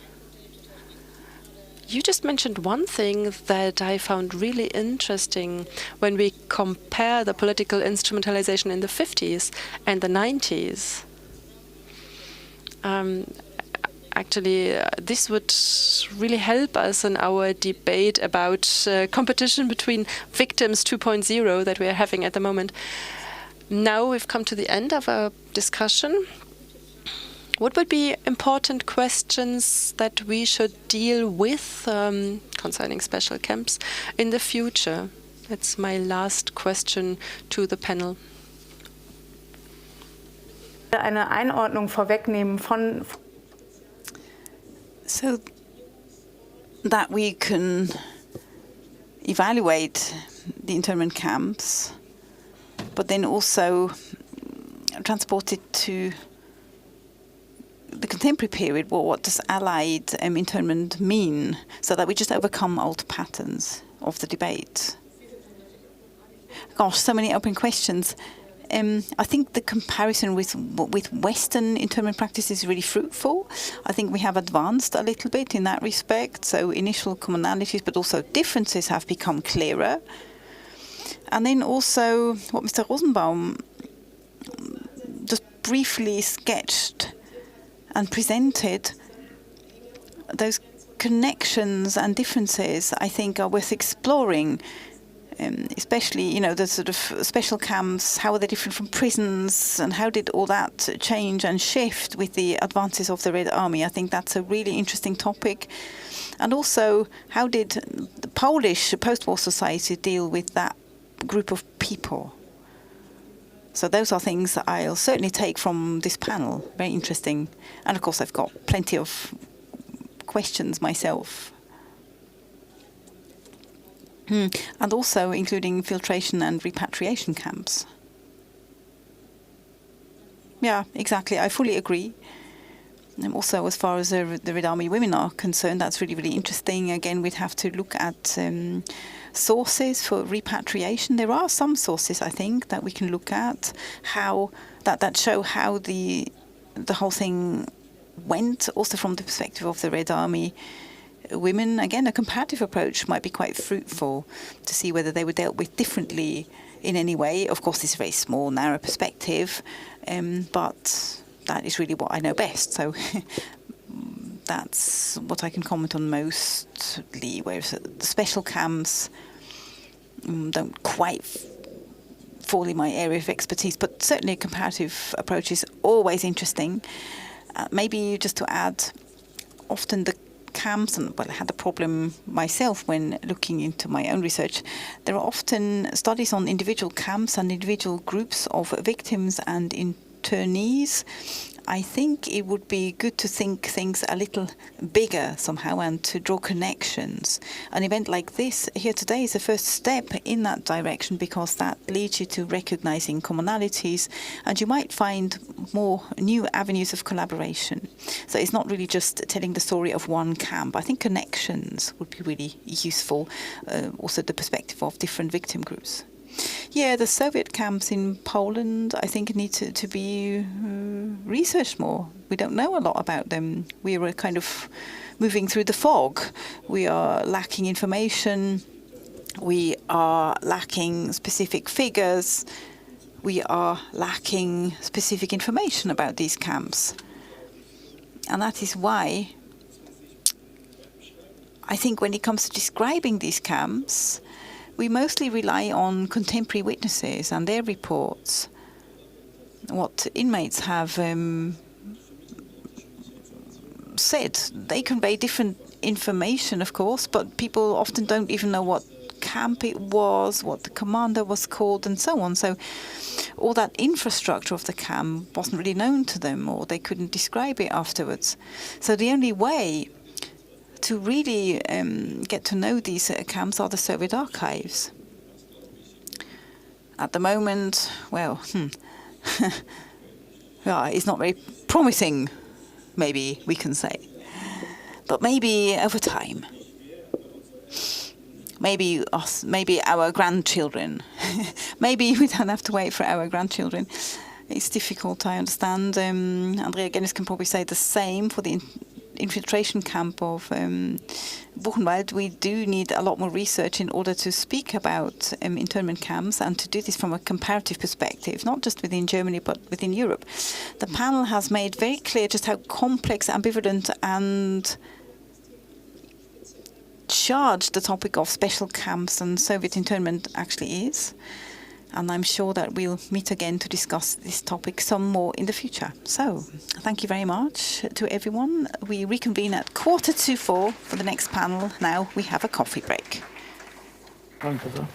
You just mentioned one thing that I found really interesting when we compare the political instrumentalization in the 50s and the 90s. Actually, this would really help us in our debate about competition between victims 2.0 that we are having at the moment. Now we've come to the end of our discussion. What would be important questions that we should deal with concerning special camps in the future? That's my last question to the panel. Eine Einordnung vorwegnehmen von. So that we can evaluate the internment camps, but then also transport it to the contemporary period. What does Allied internment mean, so that we just overcome old patterns of the debate? Gosh, so many open questions. I think the comparison with Western internment practice is really fruitful. I think we have advanced a little bit in that respect. So initial commonalities, but also differences have become clearer. And then also what Mr. Rosenbaum just briefly sketched and presented, those connections and differences, I think, are worth exploring. Especially, the sort of special camps, how are they different from prisons, and how did all that change and shift with the advances of the Red Army? I think that's a really interesting topic. And also, how did the Polish post-war society deal with that group of people? So those are things that I'll certainly take from this panel. Very interesting. And of course, I've got plenty of questions myself. And also including filtration and repatriation camps. Yeah, exactly. I fully agree. And also, as far as the Red Army women are concerned, that's really, really interesting. Again, we'd have to look at sources for repatriation. There are some sources, I think, that we can look at that show how the whole thing went, also from the perspective of the Red Army women. Again, a comparative approach might be quite fruitful to see whether they were dealt with differently in any way. Of course, this is a very small, narrow perspective, but that is really what I know best. So That's what I can comment on mostly, whereas the special camps don't quite fall in my area of expertise, but certainly a comparative approach is always interesting. Maybe just to add, often the camps, and well, I had a problem myself when looking into my own research, there are often studies on individual camps and individual groups of victims and internees. I think it would be good to think things a little bigger somehow and to draw connections. An event like this here today is the first step in that direction, because that leads you to recognizing commonalities, and you might find more new avenues of collaboration. So it's not really just telling the story of one camp. I think connections would be really useful, also the perspective of different victim groups. Yeah, the Soviet camps in Poland, I think, need to be researched more. We don't know a lot about them. We were kind of moving through the fog. We are lacking information. We are lacking specific figures. We are lacking specific information about these camps. And that is why I think when it comes to describing these camps, we mostly rely on contemporary witnesses and their reports. What inmates have said. They convey different information, of course, but people often don't even know what camp it was, what the commander was called, and so on. So all that infrastructure of the camp wasn't really known to them, or they couldn't describe it afterwards. So the only way to really get to know these camps are the Soviet archives. At the moment, well, yeah, it's not very promising, maybe we can say. But maybe over time, maybe us, maybe our grandchildren, maybe we don't have to wait for our grandchildren. It's difficult, I understand. Andrea Gennis can probably say the same for the infiltration camp of Buchenwald. We do need a lot more research in order to speak about internment camps, and to do this from a comparative perspective, not just within Germany but within Europe. The panel has made very clear just how complex, ambivalent and charged the topic of special camps and Soviet internment actually is. And I'm sure that we'll meet again to discuss this topic some more in the future. So, thank you very much to everyone. We reconvene at 4:45 for the next panel. Now we have a coffee break. Danke sehr.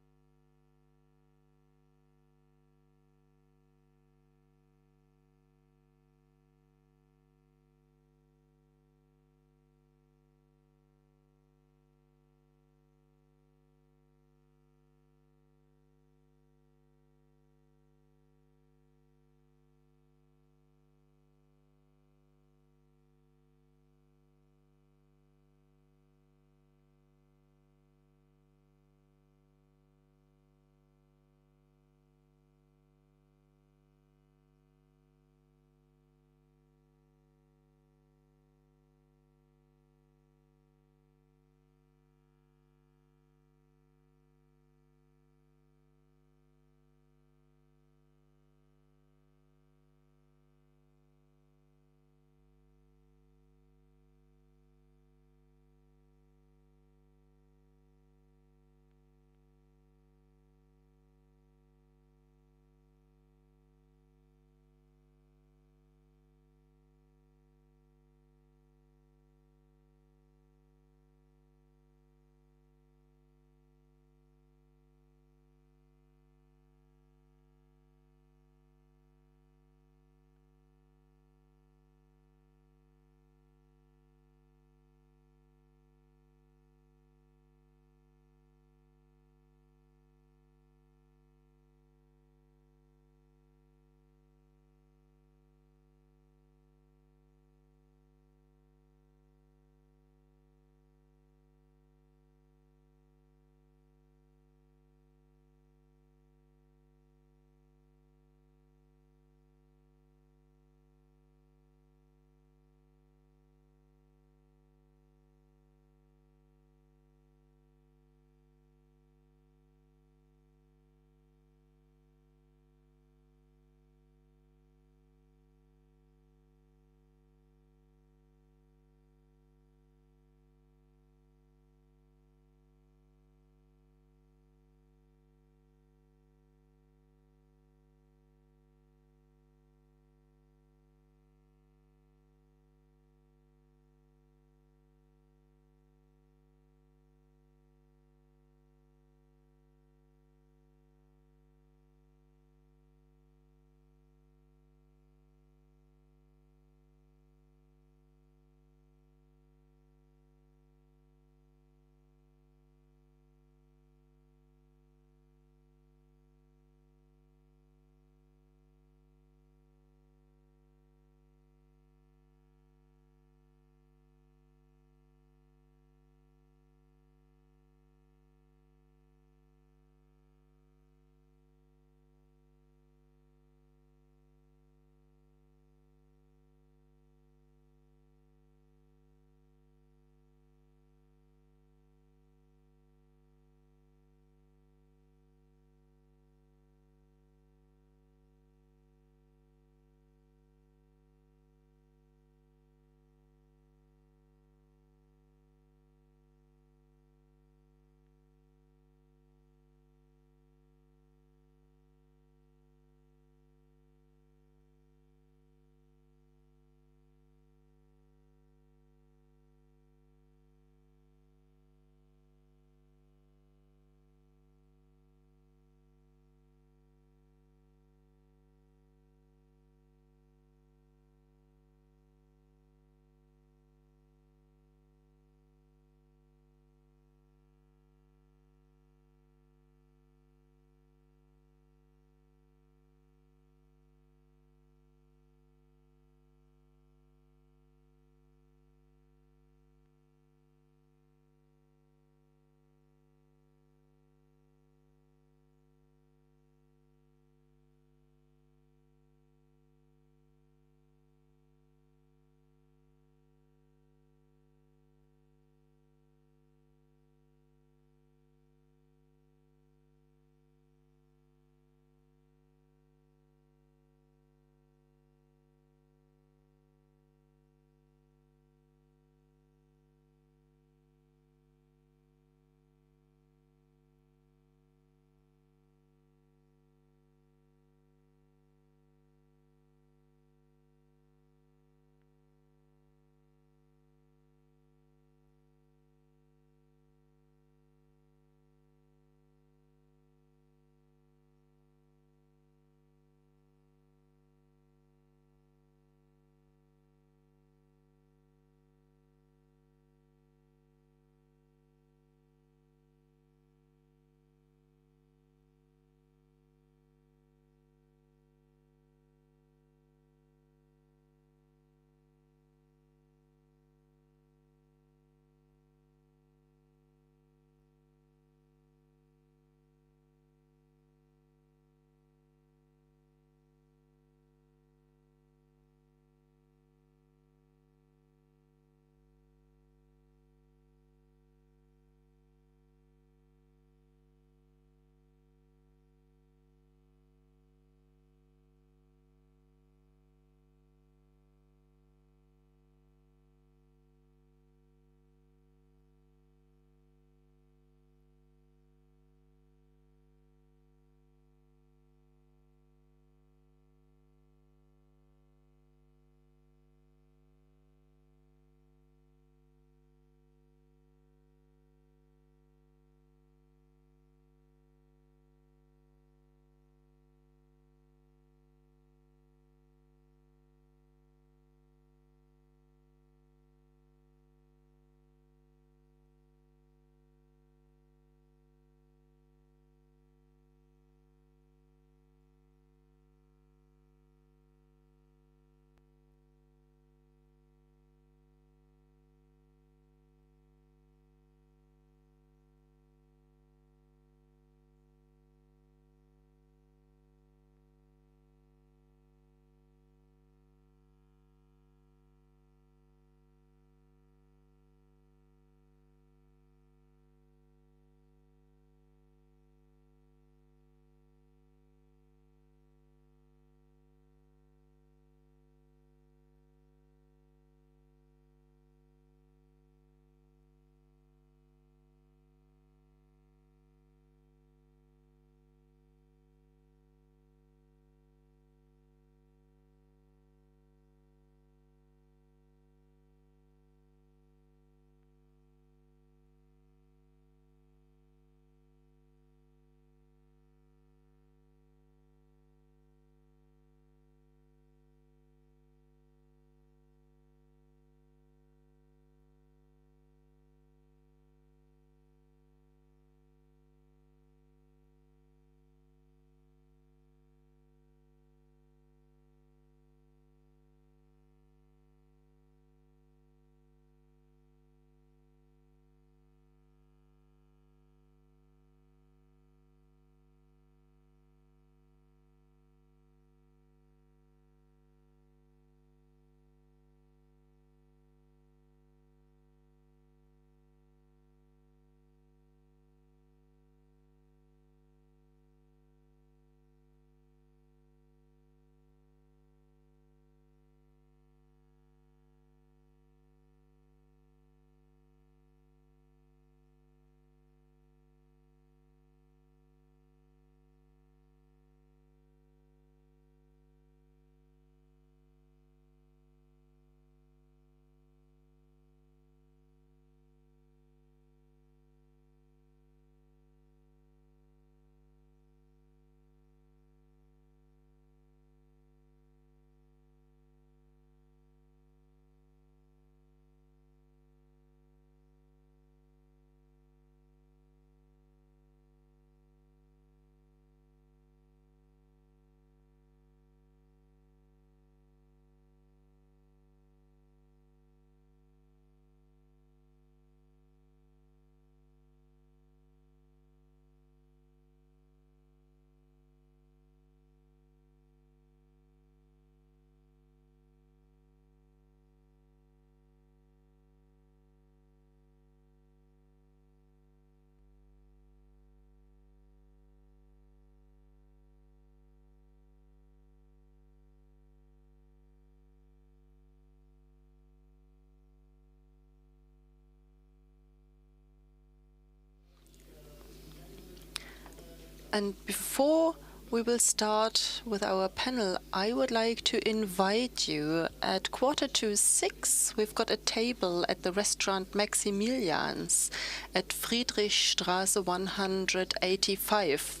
And before we will start with our panel, I would like to invite you at 5:45. We've got a table at the restaurant Maximilians at Friedrichstraße 185.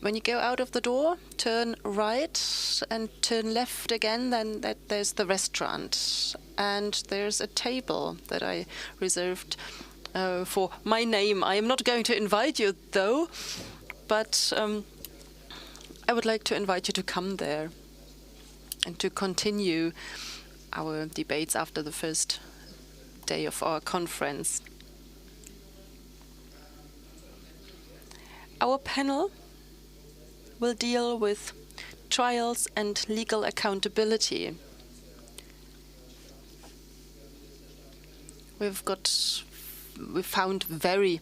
When you go out of the door, turn right and turn left again, then there's the restaurant. And there's a table that I reserved for my name. I am not going to invite you, though, but I would like to invite you to come there and to continue our debates after the first day of our conference. Our panel will deal with trials and legal accountability. We've found very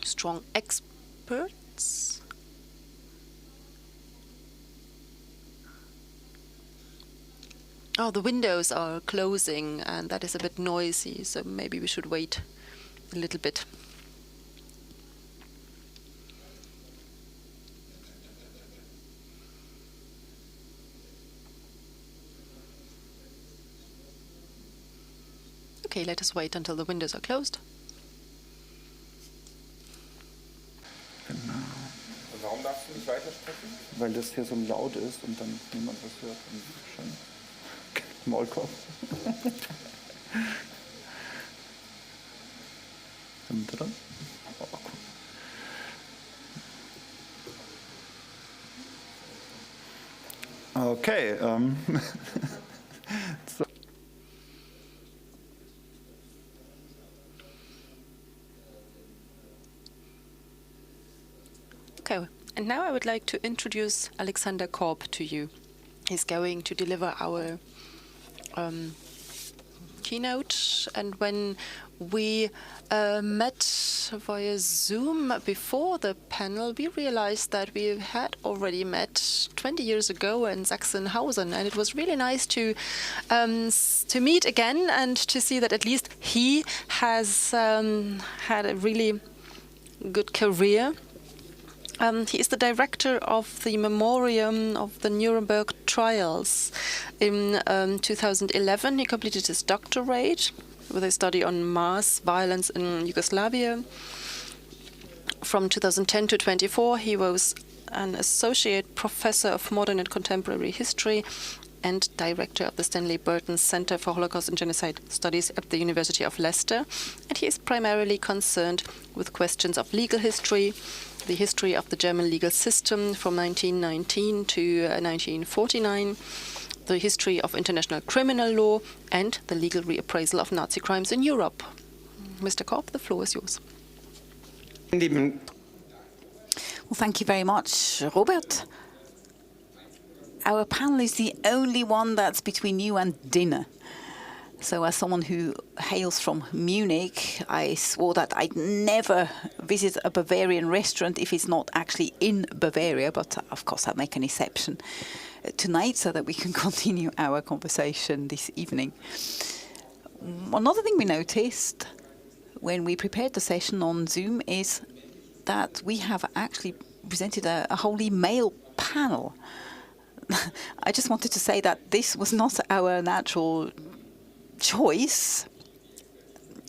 strong experts. Oh, the windows are closing, and that is a bit noisy, so maybe we should wait a little bit. Okay, let us wait until the windows are closed. Genau. Warum darfst du nicht weitersprechen? Weil das hier so laut ist und dann niemand was hört. Schön. Maulkorb. Sind wir dran? Oh, cool. Okay. So. Okay, and now I would like to introduce Alexander Korb to you. He's going to deliver our keynote, and when we met via Zoom before the panel, we realized that we had already met 20 years ago in Sachsenhausen, and it was really nice to meet again and to see that at least he has had a really good career. He is the director of the Memoriam of the Nuremberg trials. In 2011, he completed his doctorate with a study on mass violence in Yugoslavia. From 2010 to 24, he was an associate professor of modern and contemporary history and director of the Stanley Burton Center for Holocaust and Genocide Studies at the University of Leicester. And he is primarily concerned with questions of legal history, the history of the German legal system from 1919 to 1949, the history of international criminal law, and the legal reappraisal of Nazi crimes in Europe. Mr. Korb, the floor is yours. Well, thank you very much, Robert. Our panel is the only one that's between you and dinner. So as someone who hails from Munich, I swore that I'd never visit a Bavarian restaurant if it's not actually in Bavaria, but of course I'll make an exception tonight so that we can continue our conversation this evening. Another thing we noticed when we prepared the session on Zoom is that we have actually presented a wholly male panel. I just wanted to say that this was not our natural choice,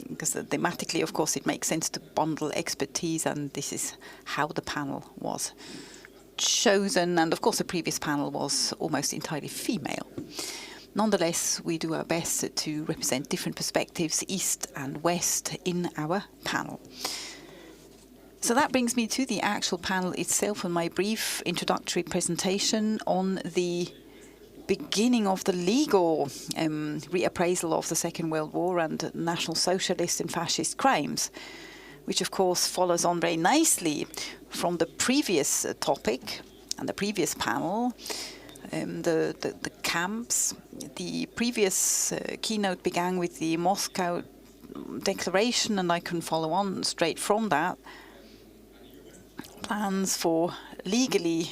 because thematically, of course, it makes sense to bundle expertise, and this is how the panel was chosen. And of course, the previous panel was almost entirely female. Nonetheless, we do our best to represent different perspectives, East and West, in our panel. So that brings me to the actual panel itself and my brief introductory presentation on the beginning of the legal reappraisal of the Second World War and National Socialist and Fascist crimes, which of course follows on very nicely from the previous topic and the previous panel, the camps. The previous keynote began with the Moscow Declaration, and I can follow on straight from that. Plans for legal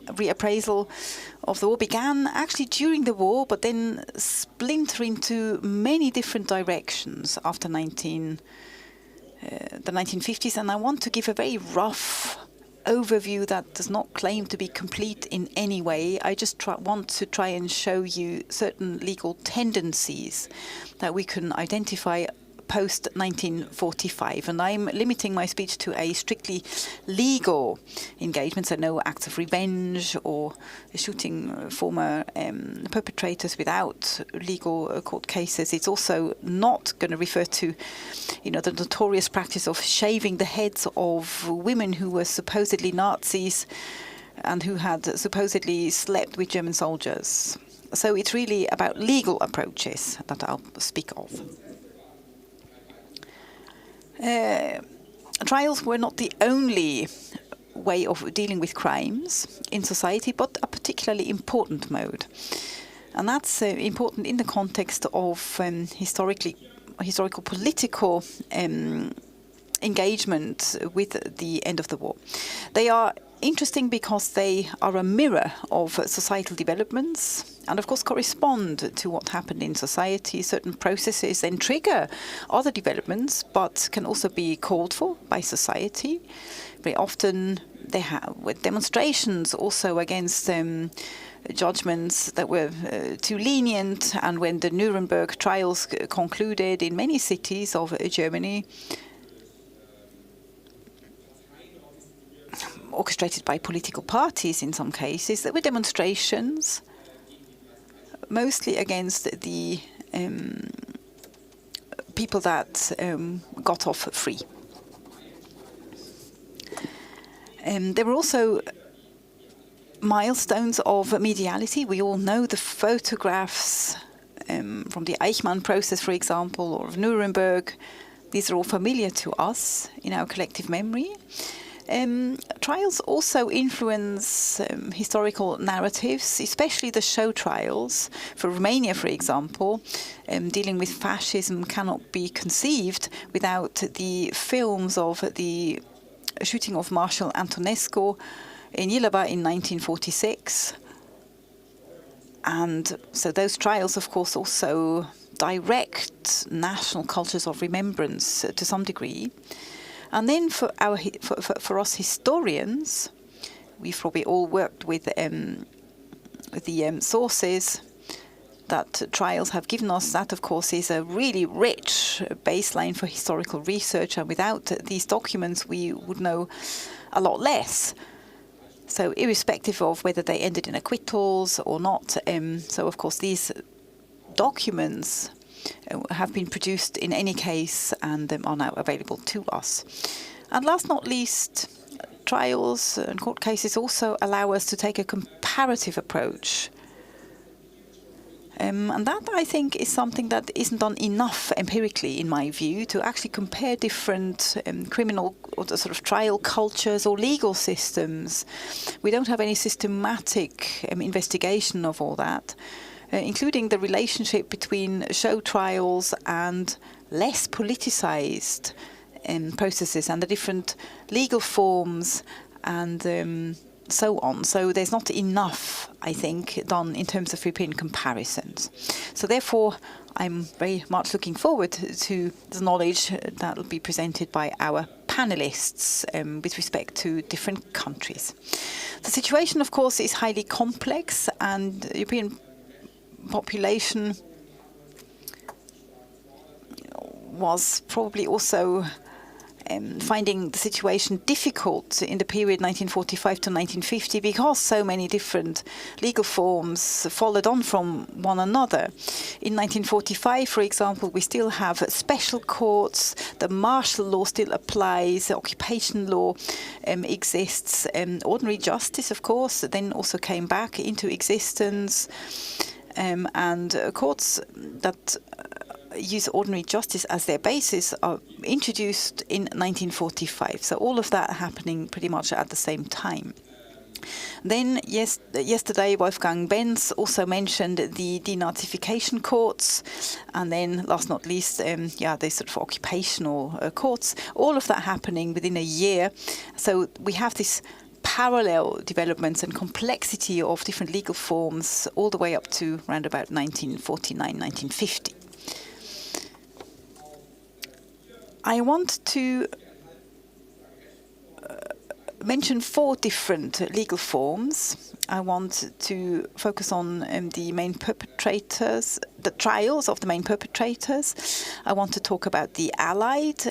reappraisal of the war began actually during the war, but then splinter into many different directions after 19 the 1950s, and I want to give a very rough overview that does not claim to be complete in any way. I just want to try and show you certain legal tendencies that we can identify post-1945, and I'm limiting my speech to a strictly legal engagement, so no acts of revenge or shooting former perpetrators without legal court cases. It's also not going to refer to, the notorious practice of shaving the heads of women who were supposedly Nazis and who had supposedly slept with German soldiers. So it's really about legal approaches that I'll speak of. Trials were not the only way of dealing with crimes in society, but a particularly important mode. And that's important in the context of historical political engagement with the end of the war. They are interesting because they are a mirror of societal developments and of course correspond to what happened in society. Certain processes then trigger other developments, but can also be called for by society. Very often they have demonstrations also against judgments that were too lenient, and when the Nuremberg trials concluded in many cities of Germany, orchestrated by political parties in some cases, there were demonstrations mostly against the people that got off free. There were also milestones of mediality. We all know the photographs from the Eichmann process, for example, or of Nuremberg. These are all familiar to us in our collective memory. Trials also influence historical narratives, especially the show trials. For Romania, for example, dealing with fascism cannot be conceived without the films of the shooting of Marshal Antonescu in Ilava in 1946. And so those trials, of course, also direct national cultures of remembrance to some degree. And then for us historians, we've probably all worked with the sources that trials have given us. That, of course, is a really rich baseline for historical research, and without these documents, we would know a lot less. So irrespective of whether they ended in acquittals or not, so of course these documents have been produced in any case and are now available to us. And last not least, trials and court cases also allow us to take a comparative approach. And that, I think, is something that isn't done enough empirically, in my view, to actually compare different criminal or the sort of trial cultures or legal systems. We don't have any systematic investigation of all that, including the relationship between show trials and less politicized processes and the different legal forms and so on. So there's not enough, I think, done in terms of European comparisons. So therefore, I'm very much looking forward to the knowledge that will be presented by our panelists with respect to different countries. The situation, of course, is highly complex, and European population was probably also finding the situation difficult in the period 1945 to 1950 because so many different legal forms followed on from one another. In 1945, for example, we still have special courts, the martial law still applies, the occupation law exists, ordinary justice, of course, then also came back into existence, and courts that use ordinary justice as their basis are introduced in 1945. So all of that happening pretty much at the same time. Then yesterday, Wolfgang Benz also mentioned the denazification courts, and then last not least, the sort of occupational courts. All of that happening within a year. So we have this parallel developments and complexity of different legal forms all the way up to around about 1949, 1950. I want to mention 4 different legal forms. I want to focus on the main perpetrators, the trials of the main perpetrators. I want to talk about the allied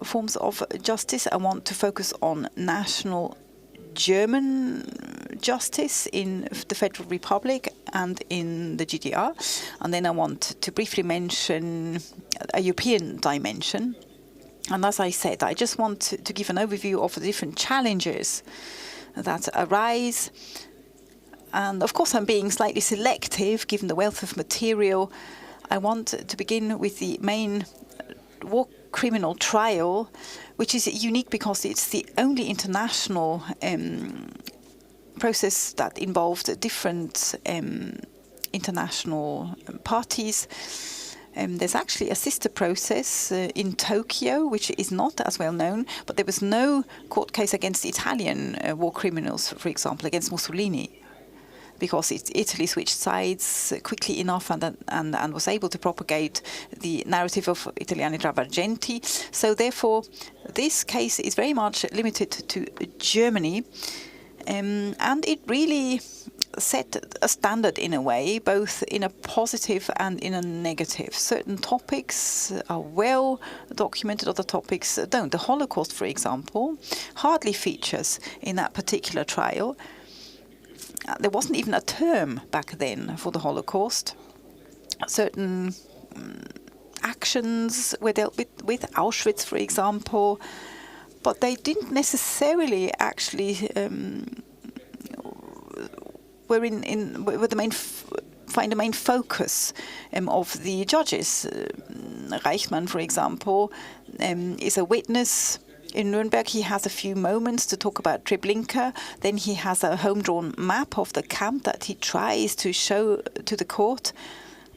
forms of justice. I want to focus on national German justice in the Federal Republic and in the GDR. And then I want to briefly mention a European dimension. And as I said, I just want to give an overview of the different challenges that arise. And of course, I'm being slightly selective, given the wealth of material. I want to begin with the main war criminal trial, which is unique because it's the only international process that involved different international parties. There's actually a sister process in Tokyo, which is not as well known, but there was no court case against Italian war criminals, for example, against Mussolini, because Italy switched sides quickly enough and was able to propagate the narrative of Italiani Travargenti. So therefore, this case is very much limited to Germany, and it really set a standard in a way, both in a positive and in a negative. Certain topics are well documented, other topics don't. The Holocaust, for example, hardly features in that particular trial. There wasn't even a term back then for the Holocaust. Certain actions were dealt with Auschwitz, for example, but they didn't necessarily actually find the main focus of the judges. Reichmann, for example, is a witness in Nuremberg. He has a few moments to talk about Treblinka. Then he has a home-drawn map of the camp that he tries to show to the court,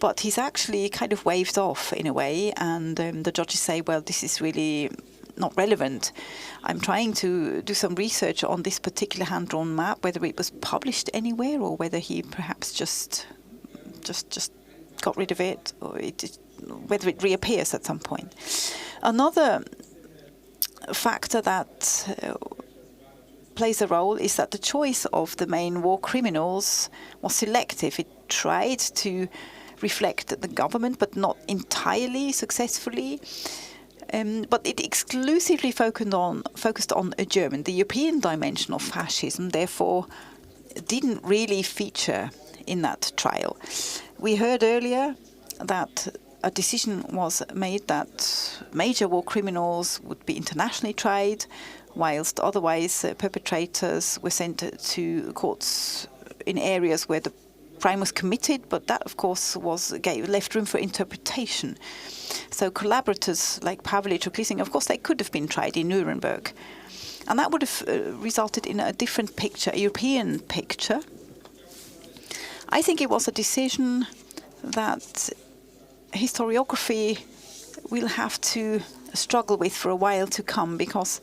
but he's actually kind of waved off in a way, and the judges say, well, this is really not relevant. I'm trying to do some research on this particular hand-drawn map, whether it was published anywhere or whether he perhaps just got rid of it, or whether it reappears at some point. Another factor that plays a role is that the choice of the main war criminals was selective. It tried to reflect the government, but not entirely successfully. But it exclusively focused on a German. The European dimension of fascism, therefore, didn't really feature in that trial. We heard earlier that a decision was made that major war criminals would be internationally tried, whilst otherwise perpetrators were sent to courts in areas where the crime was committed, but that, of course, left room for interpretation. So collaborators like Pavlich or Klasić, of course, they could have been tried in Nuremberg. And that would have resulted in a different picture, a European picture. I think it was a decision that historiography will have to struggle with for a while to come, because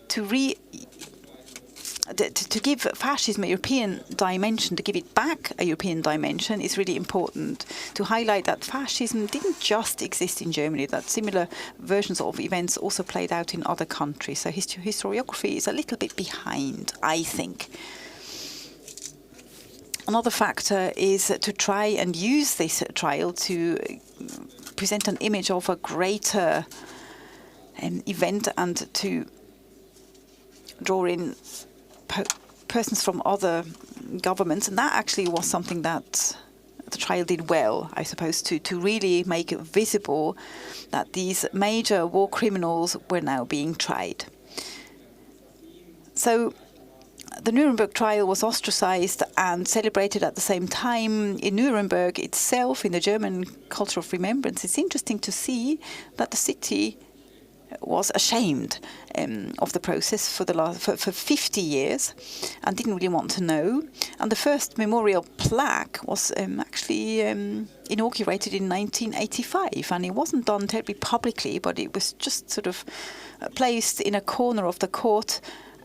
to give fascism a European dimension, to give it back a European dimension, is really important. To highlight that fascism didn't just exist in Germany, that similar versions of events also played out in other countries. So historiography is a little bit behind, I think. Another factor is to try and use this trial to present an image of a greater event and to draw in persons from other governments, and that actually was something that the trial did well, I suppose, to really make it visible that these major war criminals were now being tried. So the Nuremberg trial was ostracized and celebrated at the same time in Nuremberg itself, in the German culture of remembrance. It's interesting to see that the city was ashamed of the process for 50 years and didn't really want to know. And the first memorial plaque was actually inaugurated in 1985, and it wasn't done terribly publicly, but it was just sort of placed in a corner of the court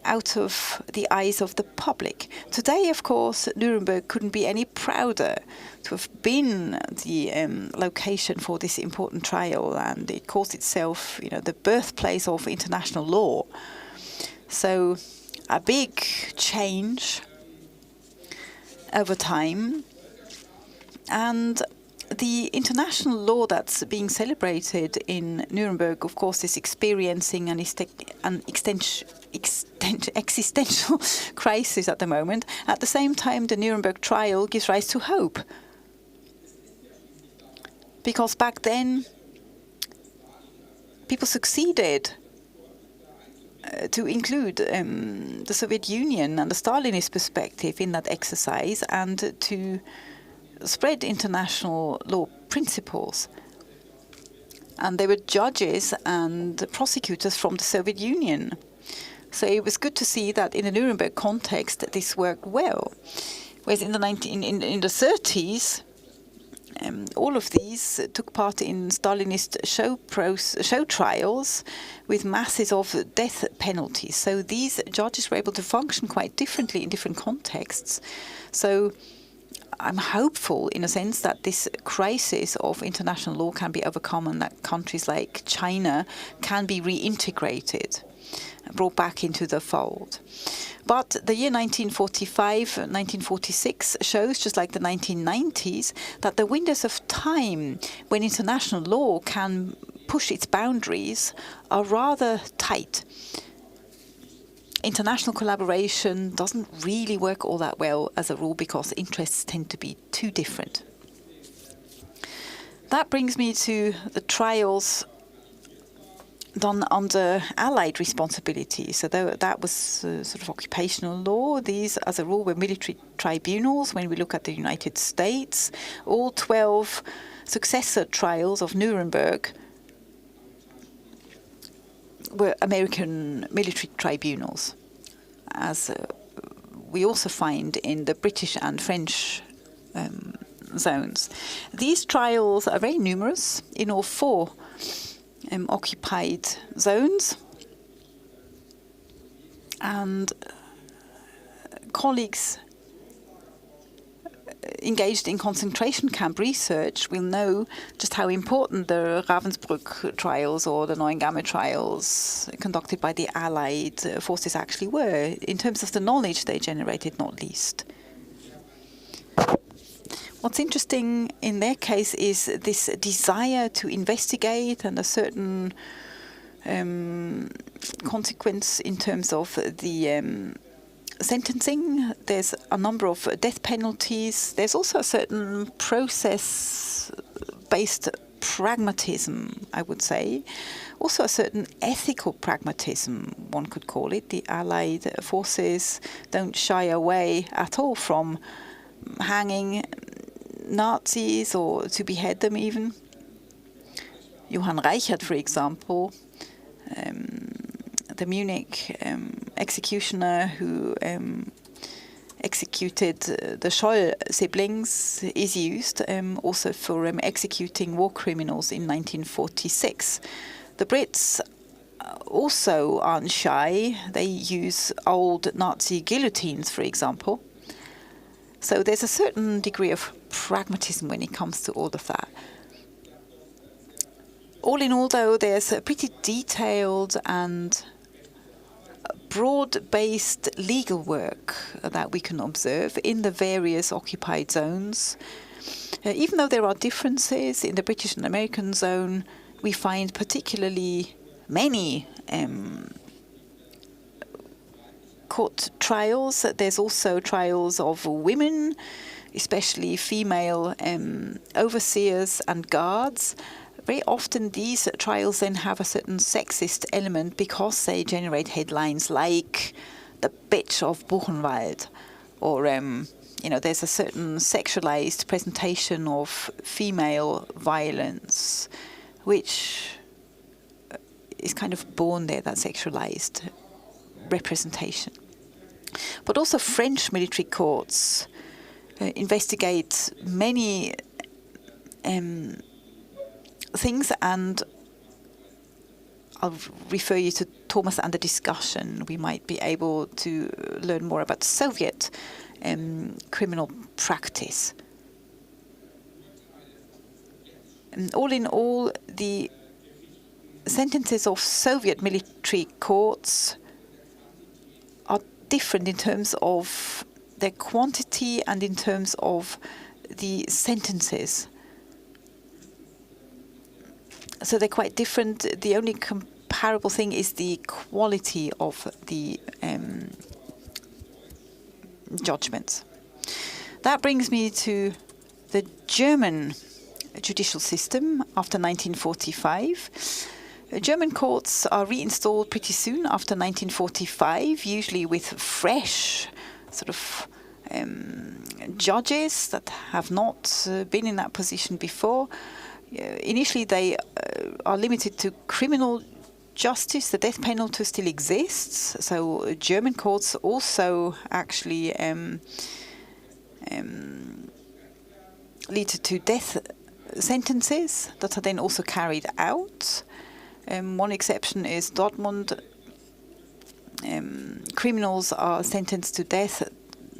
out of the eyes of the public. Today, of course, Nuremberg couldn't be any prouder to have been the location for this important trial, and it calls itself, the birthplace of international law. So a big change over time, and the international law that's being celebrated in Nuremberg, of course, is experiencing an existential crisis at the moment. At the same time, the Nuremberg trial gives rise to hope. Because back then, people succeeded to include the Soviet Union and the Stalinist perspective in that exercise, and to spread international law principles. And there were judges and prosecutors from the Soviet Union. So it was good to see that in the Nuremberg context this worked well. Whereas in the 30s, all of these took part in Stalinist show trials with masses of death penalties. So these judges were able to function quite differently in different contexts. So I'm hopeful, in a sense, that this crisis of international law can be overcome, and that countries like China can be reintegrated, brought back into the fold. But the year 1945, 1946 shows, just like the 1990s, that the windows of time when international law can push its boundaries are rather tight. International collaboration doesn't really work all that well as a rule, because interests tend to be too different. That brings me to the trials done under Allied responsibility. So that was sort of occupational law. These, as a rule, were military tribunals. When we look at the United States, all 12 successor trials of Nuremberg were American military tribunals, as we also find in the British and French zones. These trials are very numerous in all 4 occupied zones, and colleagues engaged in concentration camp research will know just how important the Ravensbrück trials or the Neuengamme trials conducted by the Allied forces actually were, in terms of the knowledge they generated, not least. What's interesting in their case is this desire to investigate, and a certain consequence in terms of the sentencing. There's a number of death penalties. There's also a certain process-based pragmatism, I would say. Also a certain ethical pragmatism, one could call it. The Allied forces don't shy away at all from hanging Nazis or to behead them even. Johann Reichherzer, for example, the Munich executioner who executed the Scholl siblings, is used also for executing war criminals in 1946. The Brits also aren't shy. They use old Nazi guillotines, for example. So there's a certain degree of pragmatism when it comes to all of that. All in all, though, there's a pretty detailed and broad-based legal work that we can observe in the various occupied zones. Even though there are differences in the British and American zone, we find particularly many court trials. There's also trials of women, especially female overseers and guards. Very often these trials then have a certain sexist element because they generate headlines like the bitch of Buchenwald, or there's a certain sexualized presentation of female violence, which is kind of born there, that sexualized representation. But also French military courts investigate many things and I'll refer you to Tomáš and the discussion. We might be able to learn more about Soviet criminal practice. And all in all, the sentences of Soviet military courts are different in terms of their quantity and in terms of the sentences. So they're quite different. The only comparable thing is the quality of the judgments. That brings me to the German judicial system after 1945. German courts are reinstalled pretty soon after 1945, usually with fresh sort of judges that have not been in that position before. Initially, they are limited to criminal justice. The death penalty still exists, so German courts also actually lead to death sentences that are then also carried out. One exception is Dortmund. Criminals are sentenced to death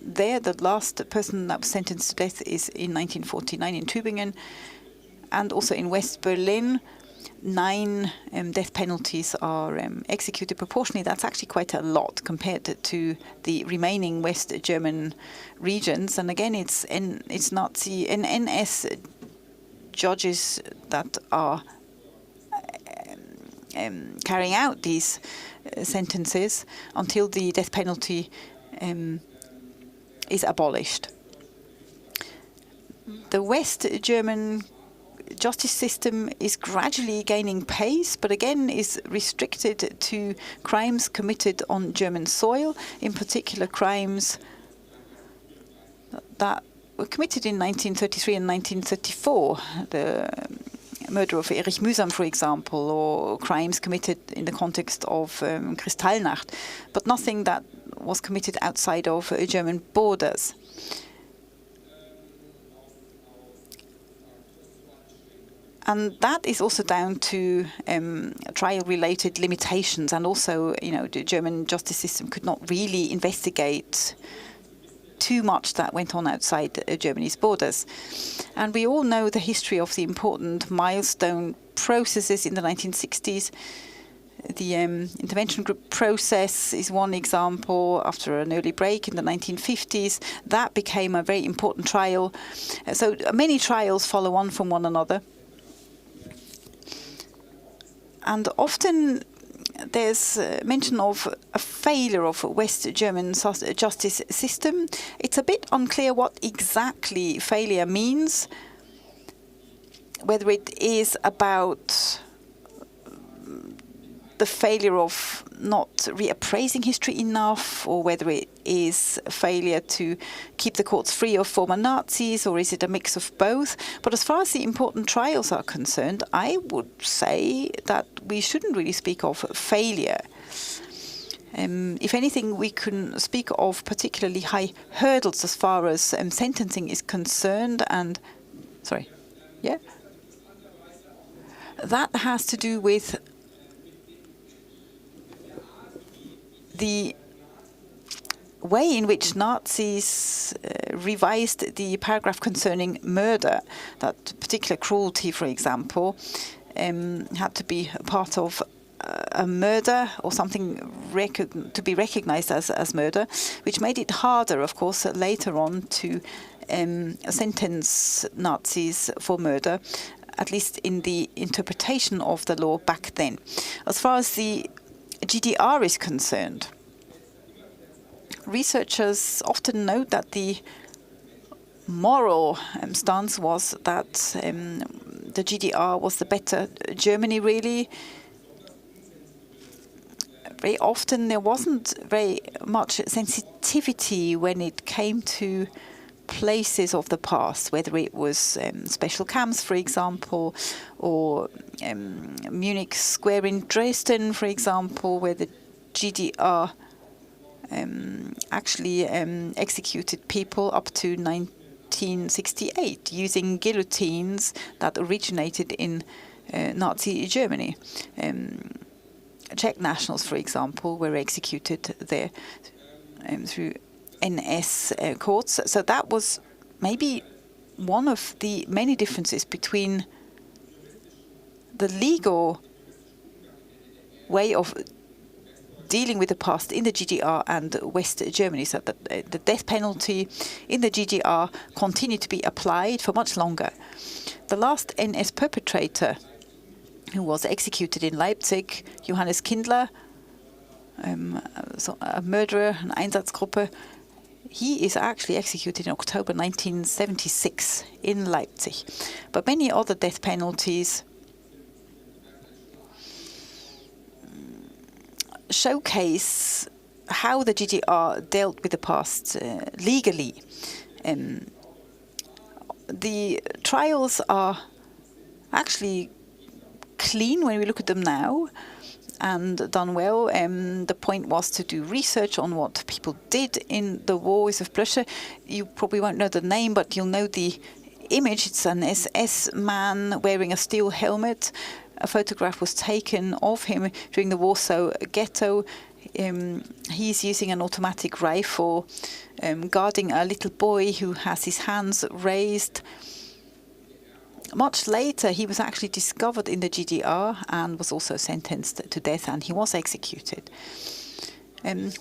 there. The last person that was sentenced to death is in 1949 in Tübingen. And also in West Berlin, 9 death penalties are executed proportionally. That's actually quite a lot compared to the remaining West German regions. And again, it's Nazi and NS judges that are carrying out these sentences until the death penalty is abolished. The West German justice system is gradually gaining pace, but again is restricted to crimes committed on German soil, in particular crimes that were committed in 1933 and 1934. The murder of Erich Mühsam, for example, or crimes committed in the context of Kristallnacht, but nothing that was committed outside of German borders. And that is also down to trial-related limitations, and also, the German justice system could not really investigate too much that went on outside Germany's borders. And we all know the history of the important milestone processes in the 1960s. The intervention group process is one example. After an early break in the 1950s, that became a very important trial. So many trials follow on from one another. And often there's mention of a failure of West German justice system. It's a bit unclear what exactly failure means, whether it is about the failure of not reappraising history enough, or whether it is a failure to keep the courts free of former Nazis, or is it a mix of both? But as far as the important trials are concerned, I would say that we shouldn't really speak of failure. If anything, we can speak of particularly high hurdles as far as sentencing is concerned. And, that has to do with the way in which Nazis revised the paragraph concerning murder. That particular cruelty, for example, had to be part of a murder or something to be recognized as murder, which made it harder, of course, later on to sentence Nazis for murder, at least in the interpretation of the law back then. As far as the GDR is concerned, researchers often note that the moral stance was that the GDR was the better Germany, really. Very often there wasn't very much sensitivity when it came to places of the past, whether it was special camps, for example, or Munich Square in Dresden, for example, where the GDR actually executed people up to 1968 using guillotines that originated in Nazi Germany. Czech nationals, for example, were executed there through NS courts. So that was maybe one of the many differences between the legal way of dealing with the past in the GDR and West Germany. So that the death penalty in the GDR continued to be applied for much longer. The last NS perpetrator who was executed in Leipzig, Johannes Kindler, a murderer, an Einsatzgruppe, he is actually executed in October 1976 in Leipzig. But many other death penalties showcase how the GDR dealt with the past legally. The trials are actually clean when we look at them now and done well. The point was to do research on what people did in the wars of Prussia. You probably won't know the name, but you'll know the image. It's an SS man wearing a steel helmet. A photograph was taken of him during the Warsaw Ghetto. He's using an automatic rifle, guarding a little boy who has his hands raised. Much later, he was actually discovered in the GDR and was also sentenced to death, and he was executed.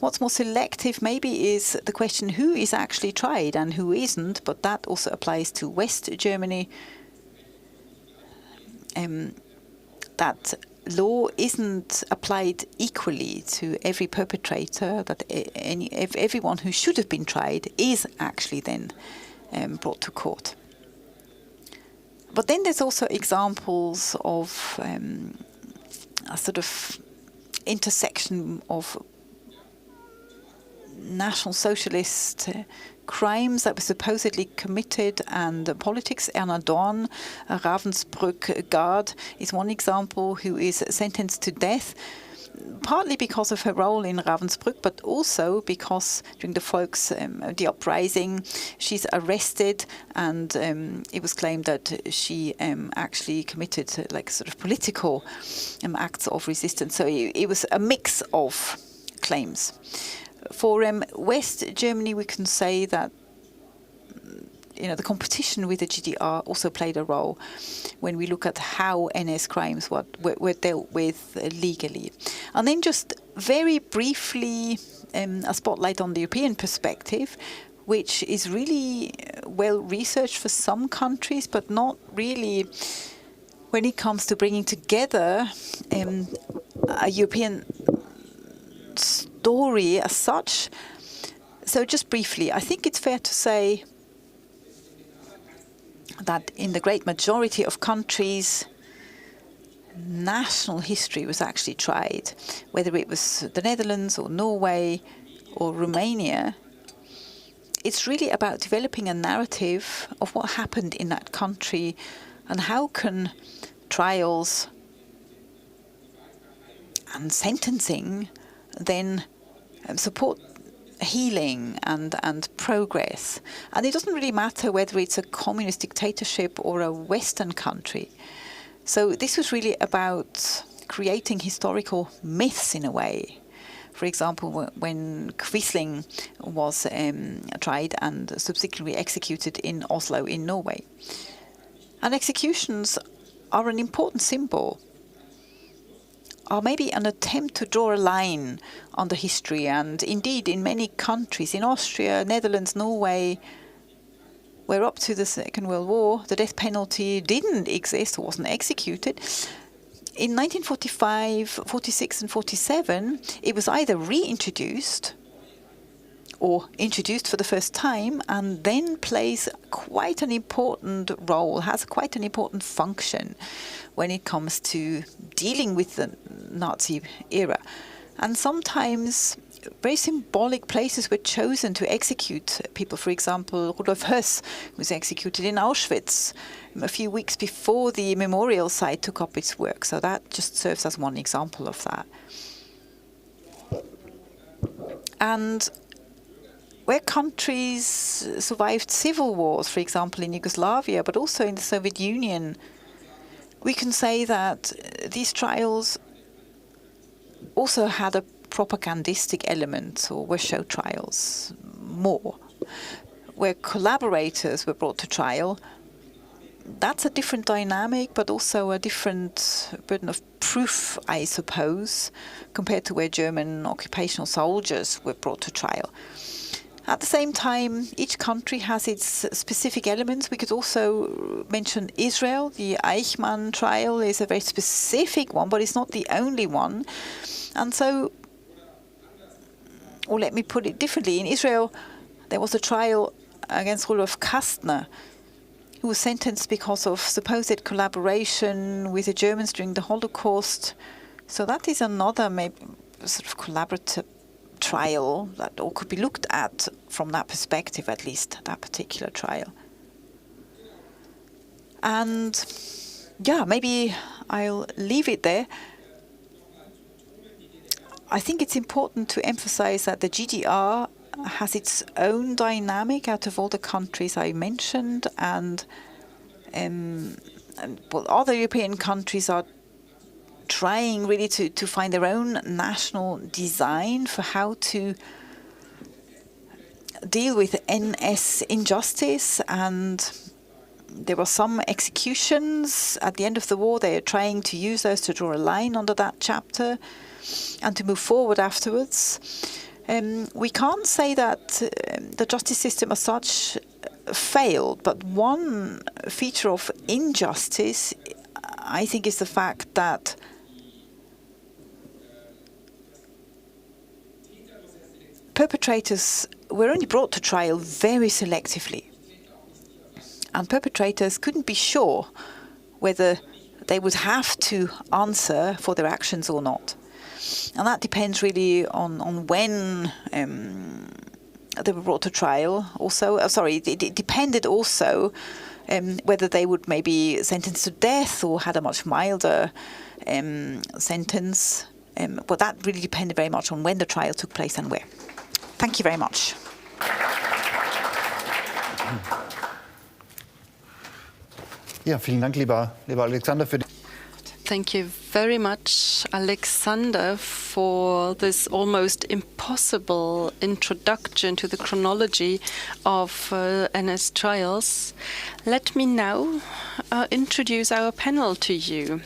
What's more selective maybe is the question who is actually tried and who isn't, but that also applies to West Germany. That law isn't applied equally to every perpetrator, that everyone who should have been tried is actually then brought to court. But then there's also examples of a sort of intersection of National Socialist crimes that were supposedly committed and politics. Erna Dorn, a Ravensbrück guard, is one example who is sentenced to death, partly because of her role in Ravensbrück, but also because during the uprising, she's arrested, and it was claimed that she actually committed like sort of political acts of resistance. So it was a mix of claims. For West Germany, we can say that the competition with the GDR also played a role when we look at how NS crimes were dealt with legally. And then just very briefly, a spotlight on the European perspective, which is really well researched for some countries, but not really when it comes to bringing together a European story as such. So just briefly, I think it's fair to say that in the great majority of countries, national history was actually tried, whether it was the Netherlands or Norway or Romania. It's really about developing a narrative of what happened in that country and how can trials and sentencing then support healing and progress. And it doesn't really matter whether it's a communist dictatorship or a Western country. So this was really about creating historical myths in a way. For example, when Quisling was tried and subsequently executed in Oslo in Norway. And executions are an important symbol, are maybe an attempt to draw a line on the history. And indeed, in many countries, in Austria, Netherlands, Norway, where up to the Second World War, the death penalty didn't exist or wasn't executed. In 1945, 46 and 47, it was either reintroduced or introduced for the first time, and then plays quite an important role, has quite an important function when it comes to dealing with the Nazi era. And sometimes very symbolic places were chosen to execute people. For example, Rudolf Höss was executed in Auschwitz a few weeks before the memorial site took up its work. So that just serves as one example of that. And where countries survived civil wars, for example, in Yugoslavia, but also in the Soviet Union, we can say that these trials also had a propagandistic element, or were show trials more, where collaborators were brought to trial. That's a different dynamic, but also a different burden of proof, I suppose, compared to where German occupational soldiers were brought to trial. At the same time, each country has its specific elements. We could also mention Israel. The Eichmann trial is a very specific one, but it's not the only one. And so, or let me put it differently, in Israel, there was a trial against Rudolf Kastner, who was sentenced because of supposed collaboration with the Germans during the Holocaust. So that is another maybe sort of collaborative trial that all could be looked at from that perspective, at least, that particular trial. And yeah, maybe I'll leave it there. I think it's important to emphasize that the GDR has its own dynamic out of all the countries I mentioned, and well, other European countries are trying really to find their own national design for how to deal with NS injustice. And there were some executions at the end of the war. They are trying to use those to draw a line under that chapter and to move forward afterwards. We can't say that the justice system as such failed, but one feature of injustice, I think, is the fact that perpetrators were only brought to trial very selectively. And perpetrators couldn't be sure whether they would have to answer for their actions or not. And that depends really on when they were brought to trial. Also, it depended also whether they would maybe sentenced to death or had a much milder sentence. But that really depended very much on when the trial took place and where. Thank you very much. Ja, vielen Dank, lieber Alexander, für die Thank you very much, Alexander, for this almost impossible introduction to the chronology of NS trials. Let me now introduce our panel to you.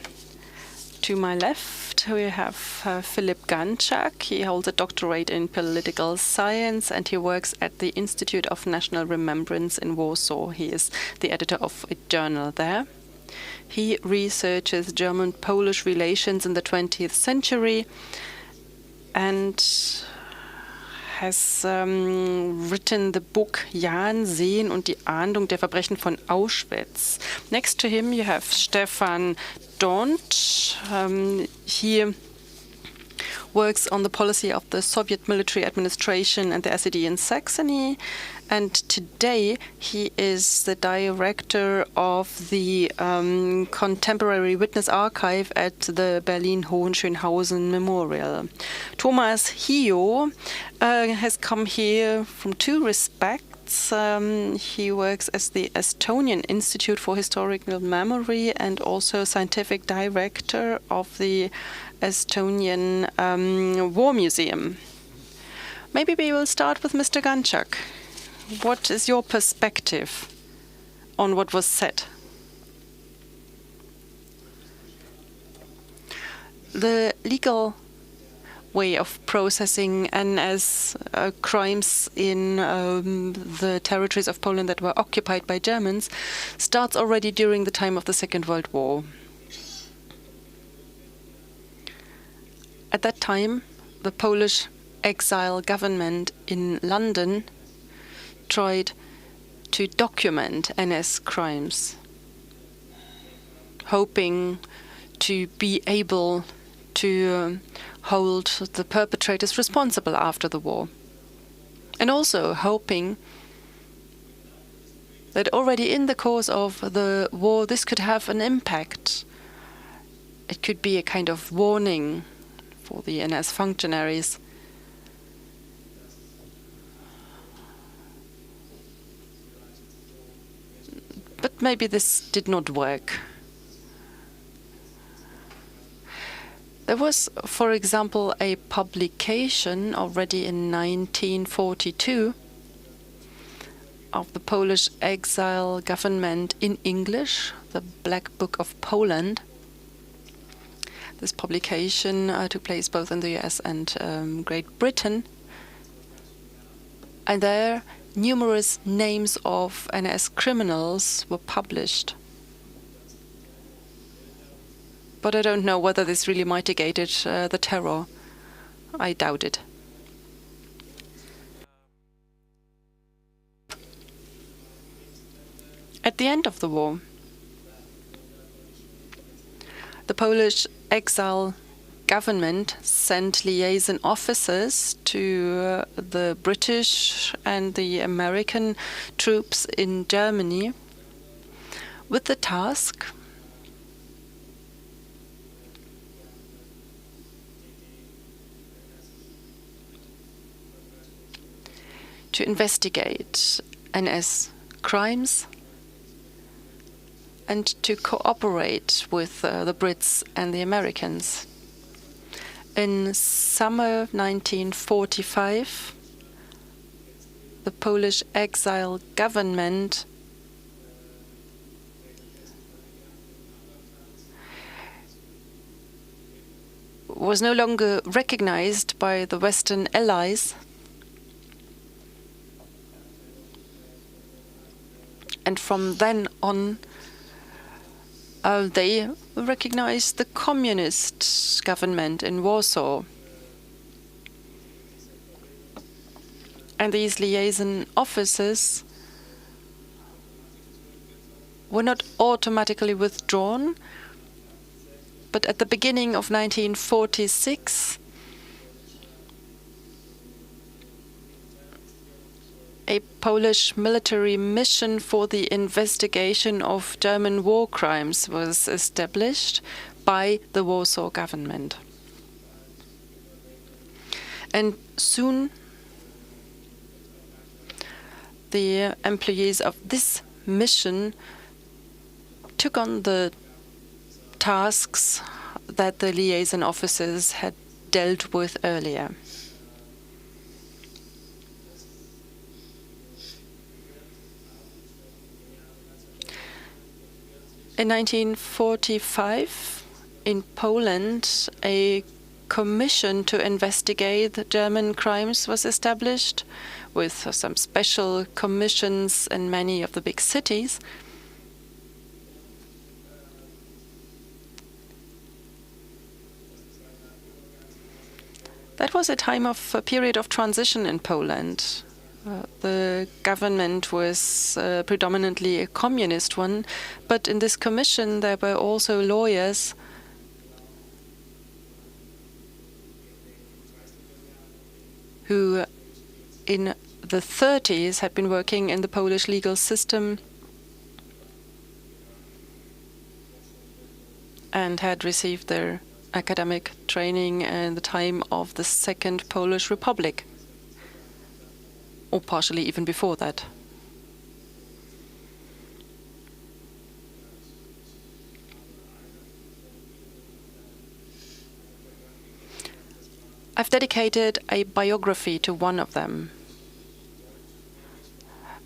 To my left, we have Philip Ganczak. He holds a doctorate in political science and he works at the Institute of National Remembrance in Warsaw. He is the editor of a journal there. He researches German-Polish relations in the 20th century and has written the book Jahren, Sehen und die Ahndung der Verbrechen von Auschwitz. Next to him you have Stefan Dont. He works on the policy of the Soviet military administration and the SED in Saxony. And today he is the director of the Contemporary Witness Archive at the Berlin-Hohenschönhausen Memorial. Tomáš Hio has come here from two respects. He works as the Estonian Institute for Historical Memory and also scientific director of the Estonian War Museum. Maybe we will start with Mr. Ganczak. What is your perspective on what was said? The legal way of processing NS crimes in the territories of Poland that were occupied by Germans starts already during the time of the Second World War. At that time, the Polish exile government in London tried to document NS crimes, hoping to be able to hold the perpetrators responsible after the war, and also hoping that already in the course of the war this could have an impact. It could be a kind of warning for the NS functionaries. But maybe this did not work. There was, for example, a publication already in 1942 of the Polish exile government in English, the Black Book of Poland. This publication took place both in the US and Great Britain. And there, numerous names of NS criminals were published. But I don't know whether this really mitigated the terror. I doubt it. At the end of the war, the Polish exile government sent liaison officers to the British and the American troops in Germany with the task to investigate NS crimes and to cooperate with the Brits and the Americans. In summer 1945, the Polish exile government was no longer recognized by the Western Allies, and from then on they recognized the communist government in Warsaw. And these liaison officers were not automatically withdrawn, but at the beginning of 1946, a Polish military mission for the investigation of German war crimes was established by the Warsaw government. And soon the employees of this mission took on the tasks that the liaison officers had dealt with earlier. In 1945, in Poland, a commission to investigate the German crimes was established, with some special commissions in many of the big cities. That was a period of transition in Poland. The government was predominantly a communist one, but in this commission there were also lawyers who in the 30s had been working in the Polish legal system and had received their academic training in the time of the Second Polish Republic, or partially even before that. I've dedicated a biography to one of them.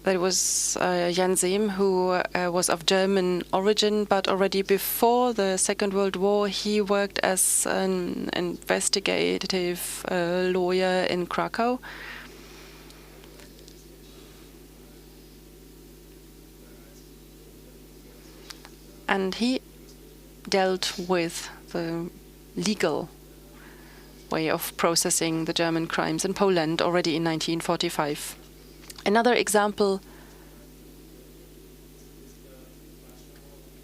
That was Jan Sehm, who was of German origin, but already before the Second World War he worked as an investigative lawyer in Krakow. And he dealt with the legal way of processing the German crimes in Poland already in 1945. Another example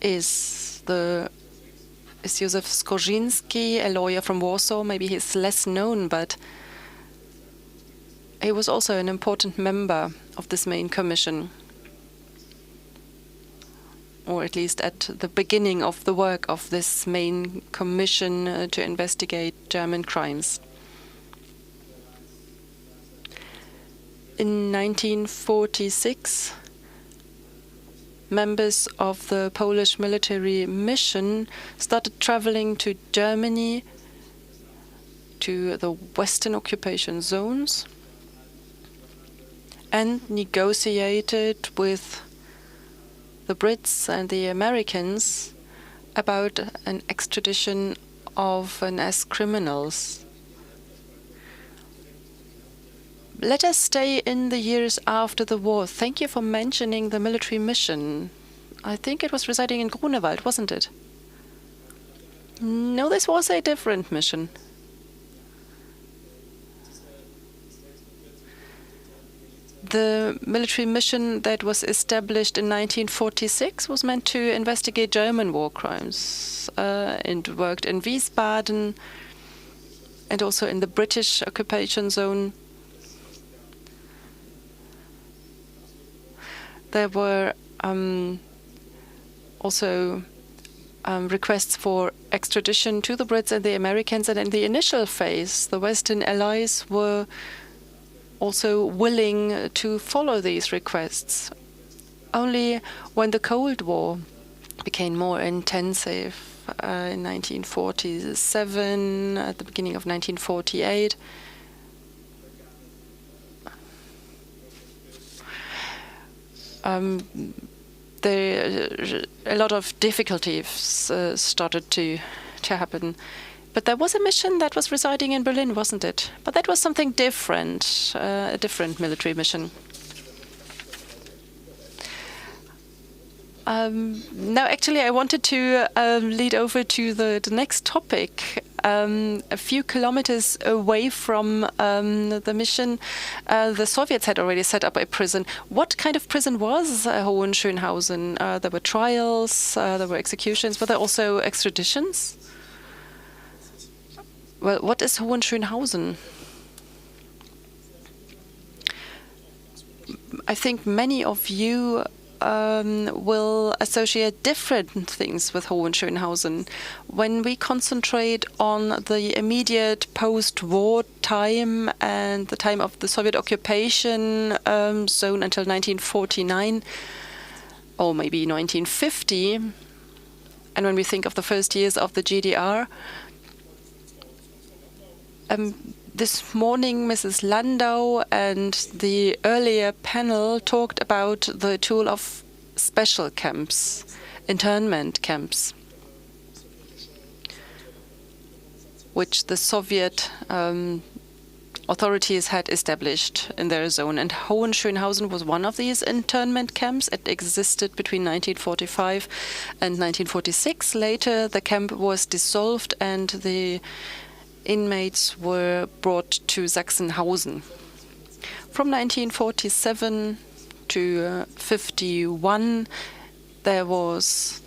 is Józef Skorzyński, a lawyer from Warsaw. Maybe he's less known, but he was also an important member of this main commission, or at least at the beginning of the work of this main commission to investigate German crimes. In 1946, members of the Polish military mission started traveling to Germany to the Western occupation zones and negotiated with the Brits and the Americans about an extradition of NS criminals. Let us stay in the years after the war. Thank you for mentioning the military mission. I think it was residing in Grunewald, wasn't it? No, this was a different mission. The military mission that was established in 1946 was meant to investigate German war crimes. It worked in Wiesbaden and also in the British occupation zone. There were also requests for extradition to the Brits and the Americans, and in the initial phase, the Western allies were also willing to follow these requests. Only when the Cold War became more intensive in 1947, at the beginning of 1948, a lot of difficulties started to happen. But there was a mission that was residing in Berlin, wasn't it? But that was something different, a different military mission. Now, actually, I wanted to lead over to the next topic. A few kilometers away from the mission, the Soviets had already set up a prison. What kind of prison was Hohenschönhausen? There were trials, there were executions, but there also extraditions? Well, what is Hohenschönhausen? I think many of you will associate different things with Hohenschönhausen. When we concentrate on the immediate post-war time and the time of the Soviet occupation zone until 1949, or maybe 1950, and when we think of the first years of the GDR, this morning, Mrs. Landau and the earlier panel talked about the tool of special camps, internment camps, which the Soviet authorities had established in their zone. And Hohenschönhausen was one of these internment camps. It existed between 1945 and 1946. Later, the camp was dissolved and the inmates were brought to Sachsenhausen. From 1947 to 51, there was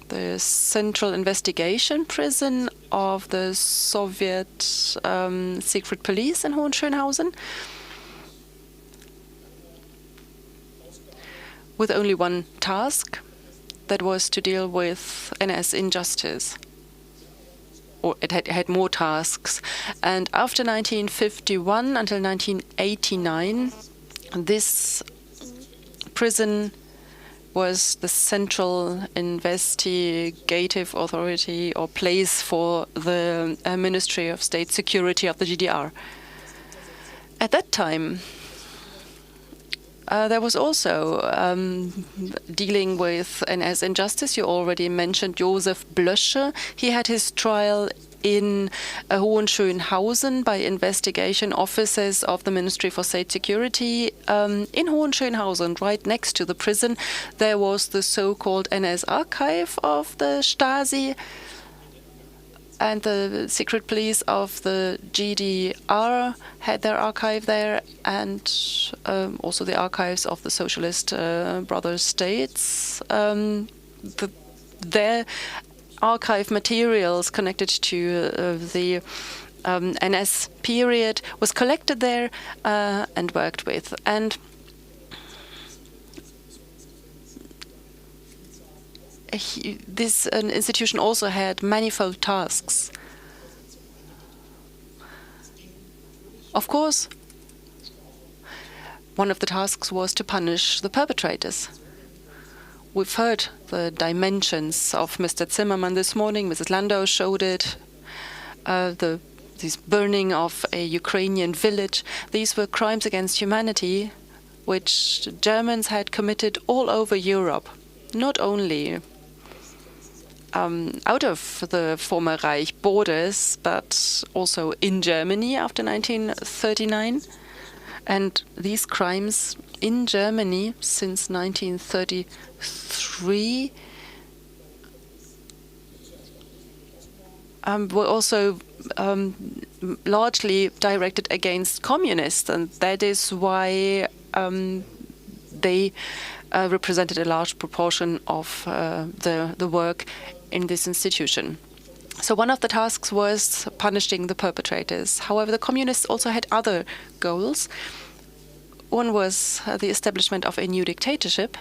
the Central Investigation Prison of the Soviet secret police in Hohenschönhausen, with only one task, that was to deal with NS injustice. Or it had more tasks. And after 1951 until 1989, this prison was the central investigative authority or place for the Ministry of State Security of the GDR. At that time, there was also dealing with NS injustice. You already mentioned Josef Blösche. He had his trial in Hohenschönhausen by investigation officers of the Ministry for State Security. In Hohenschönhausen, right next to the prison, there was the so-called NS archive of the Stasi, and the secret police of the GDR had their archive there, and also the archives of the socialist brother states. Their archive materials connected to the NS period was collected there and worked with. And this institution also had manifold tasks. Of course, one of the tasks was to punish the perpetrators. We've heard the dimensions of Mr. Zimmermann this morning. Mrs. Landau showed it. The this burning of a Ukrainian village. These were crimes against humanity which Germans had committed all over Europe, not only out of the former Reich borders, but also in Germany after 1939. And these crimes in Germany since 1933 were also largely directed against communists, and that is why they represented a large proportion of the work in this institution. So one of the tasks was punishing the perpetrators. However, the communists also had other goals. One was the establishment of a new dictatorship,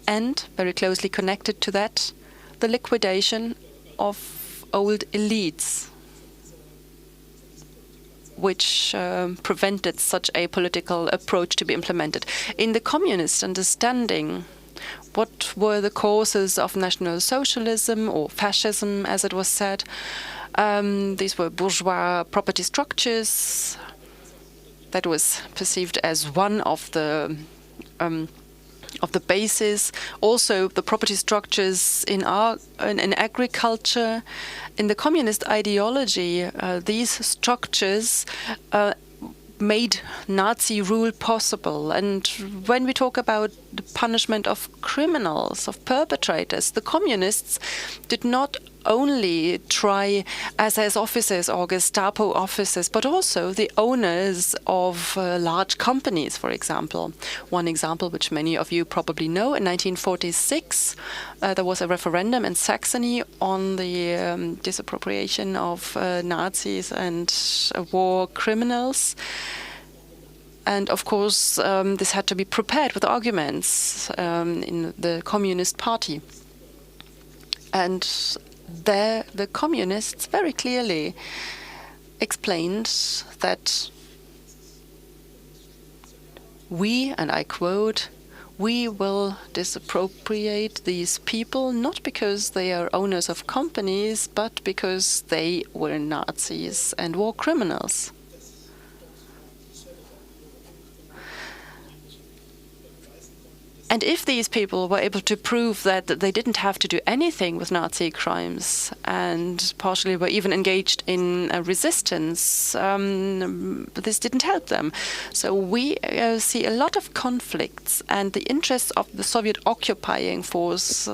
and very closely connected to that, the liquidation of old elites, which prevented such a political approach to be implemented. In the communist understanding, what were the causes of National Socialism or fascism, as it was said? These were bourgeois property structures. That was perceived as one of the bases. Also, the property structures in agriculture. In the communist ideology, these structures made Nazi rule possible. And when we talk about the punishment of criminals, of perpetrators, the communists did not only try SS officers or Gestapo officers, but also the owners of large companies, for example. One example, which many of you probably know, in 1946, there was a referendum in Saxony on the disappropriation of Nazis and war criminals. And of course, this had to be prepared with arguments in the Communist Party. And there, the communists very clearly explained that we, and I quote, "we will disappropriate these people not because they are owners of companies, but because they were Nazis and war criminals." And if these people were able to prove that they didn't have to do anything with Nazi crimes and partially were even engaged in resistance, this didn't help them. So we see a lot of conflicts, and the interests of the Soviet occupying force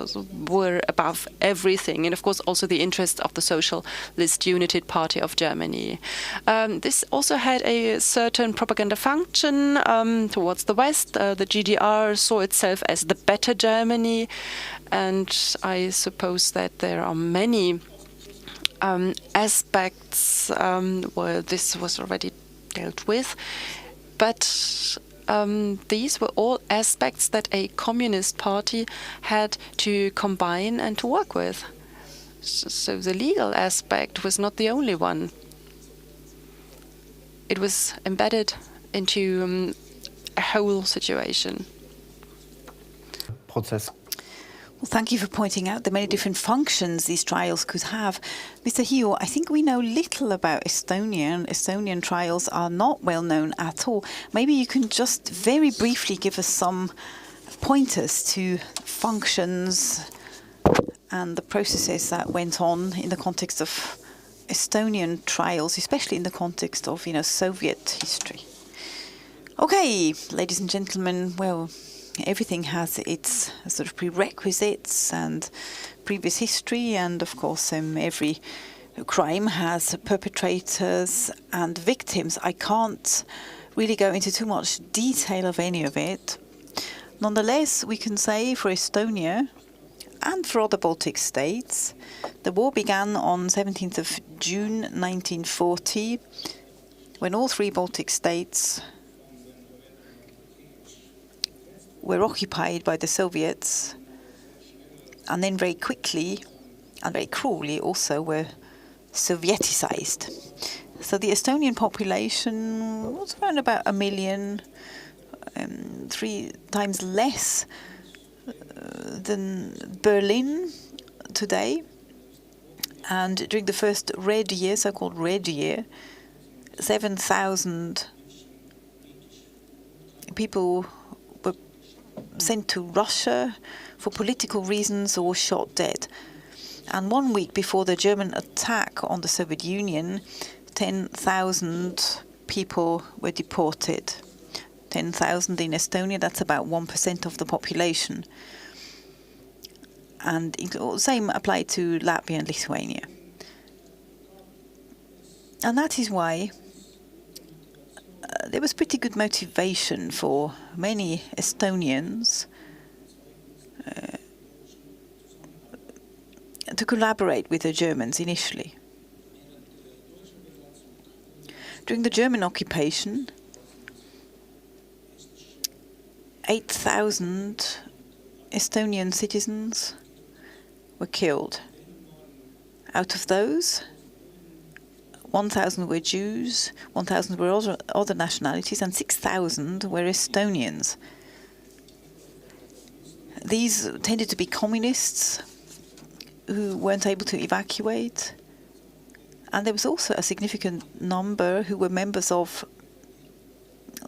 were above everything, and of course also the interests of the Socialist United Party of Germany. This also had a certain propaganda function towards the West. The GDR saw itself as the better Germany, and I suppose that there are many aspects where this was already dealt with, but these were all aspects that a communist party had to combine and to work with. So the legal aspect was not the only one. It was embedded into a whole situation. Well, thank you for pointing out the many different functions these trials could have. Mr. Hiu, I think we know little about Estonia, and Estonian trials are not well known at all. Maybe you can just very briefly give us some pointers to functions and the processes that went on in the context of Estonian trials, especially in the context of, Soviet history. Okay, ladies and gentlemen, well, everything has its sort of prerequisites and previous history, and of course every crime has perpetrators and victims. I can't really go into too much detail of any of it. Nonetheless, we can say for Estonia and for other Baltic states, the war began on 17th of June 1940, when all three Baltic states were occupied by the Soviets, and then very quickly and very cruelly also were Sovieticized. So the Estonian population was around about 1 million, 3 times less than Berlin today. And during the first red year, so-called red year, 7,000 people were sent to Russia for political reasons or shot dead. And 1 week before the German attack on the Soviet Union, 10,000 people were deported. 10,000 in Estonia, that's about 1% of the population. And the same applied to Latvia and Lithuania. And that is why there was pretty good motivation for many Estonians to collaborate with the Germans initially. During the German occupation, 8,000 Estonian citizens were killed. Out of those, 1,000 were Jews, 1,000 were other nationalities, and 6,000 were Estonians. These tended to be communists who weren't able to evacuate, and there was also a significant number who were members of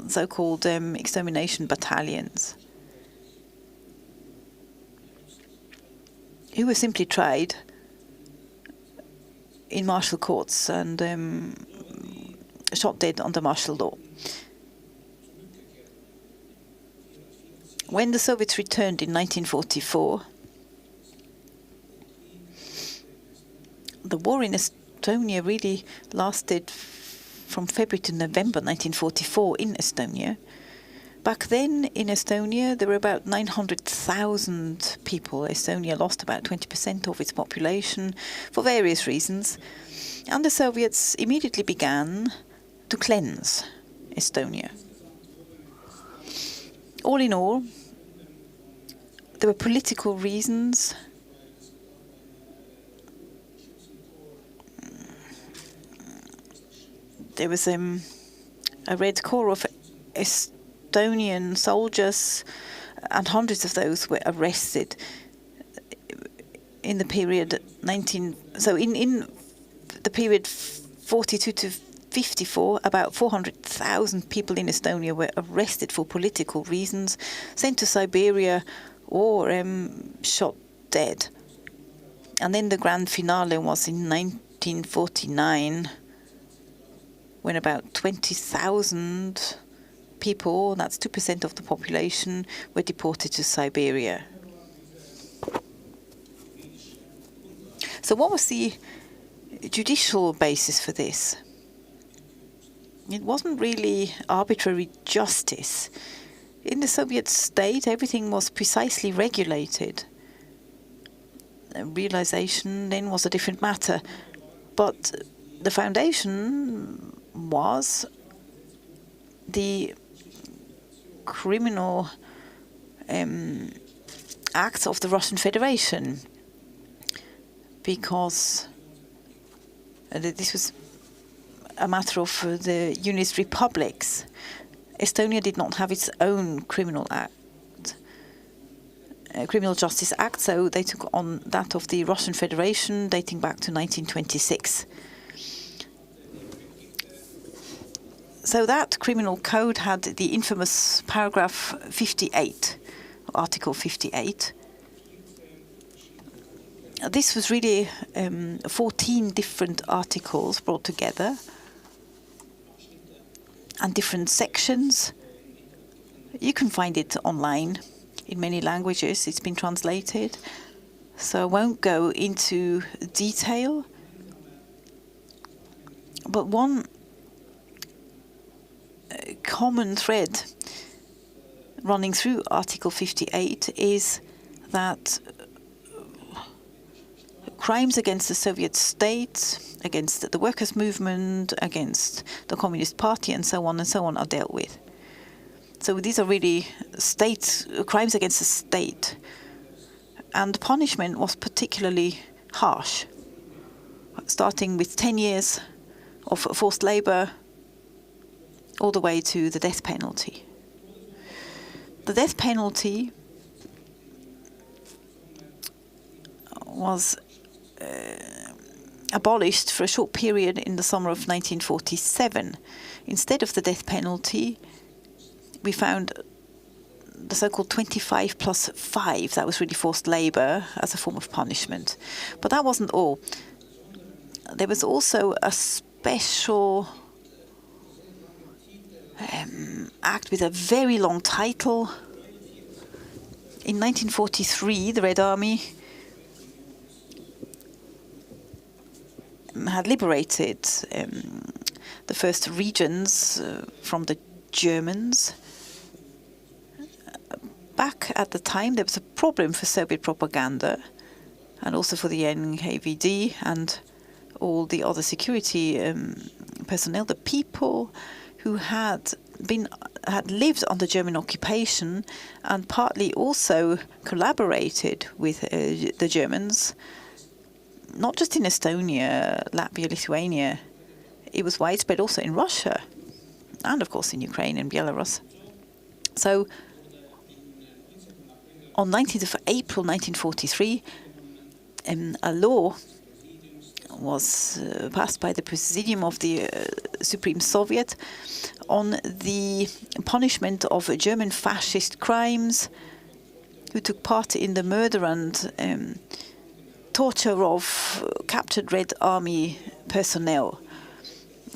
so-called extermination battalions, who were simply tried in martial courts and shot dead under martial law. When the Soviets returned in 1944, the war in Estonia really lasted from February to November 1944 in Estonia. Back then in Estonia there were about 900,000 people. Estonia lost about 20% of its population for various reasons, and the Soviets immediately began to cleanse Estonia. All in all, there were political reasons. There was a Red Corps of Estonian soldiers, and hundreds of those were arrested in the period in the period 42 to 54, about 400,000 people in Estonia were arrested for political reasons, sent to Siberia or shot dead. And then the grand finale was in 1949, when about 20,000 people, that's 2% of the population, were deported to Siberia. So what was the judicial basis for this? It wasn't really arbitrary justice. In the Soviet state, everything was precisely regulated. Realization then was a different matter. But the foundation was the criminal acts of the Russian Federation, because this was a matter of the unionist republics. Estonia did not have its own criminal act, criminal justice act, so they took on that of the Russian Federation dating back to 1926. So that criminal code had the infamous paragraph 58, Article 58. This was really 14 different articles brought together and different sections. You can find it online in many languages. It's been translated. So I won't go into detail. But one common thread running through Article 58 is that crimes against the Soviet state, against the workers' movement, against the Communist Party, and so on are dealt with. So these are really crimes against the state. And punishment was particularly harsh, starting with 10 years of forced labor, all the way to the death penalty. The death penalty was abolished for a short period in the summer of 1947. Instead of the death penalty, we found the so-called 25 plus 5, that was really forced labour as a form of punishment. But that wasn't all. There was also a special act with a very long title. In 1943, the Red Army had liberated the first regions from the Germans. Back at the time, there was a problem for Soviet propaganda and also for the NKVD and all the other security personnel. The people who had lived under German occupation and partly also collaborated with the Germans, not just in Estonia, Latvia, Lithuania. It was widespread also in Russia and, of course, in Ukraine and Belarus. So on 19th of April 1943, a law was passed by the Presidium of the Supreme Soviet on the punishment of German fascist crimes who took part in the murder and torture of captured Red Army personnel.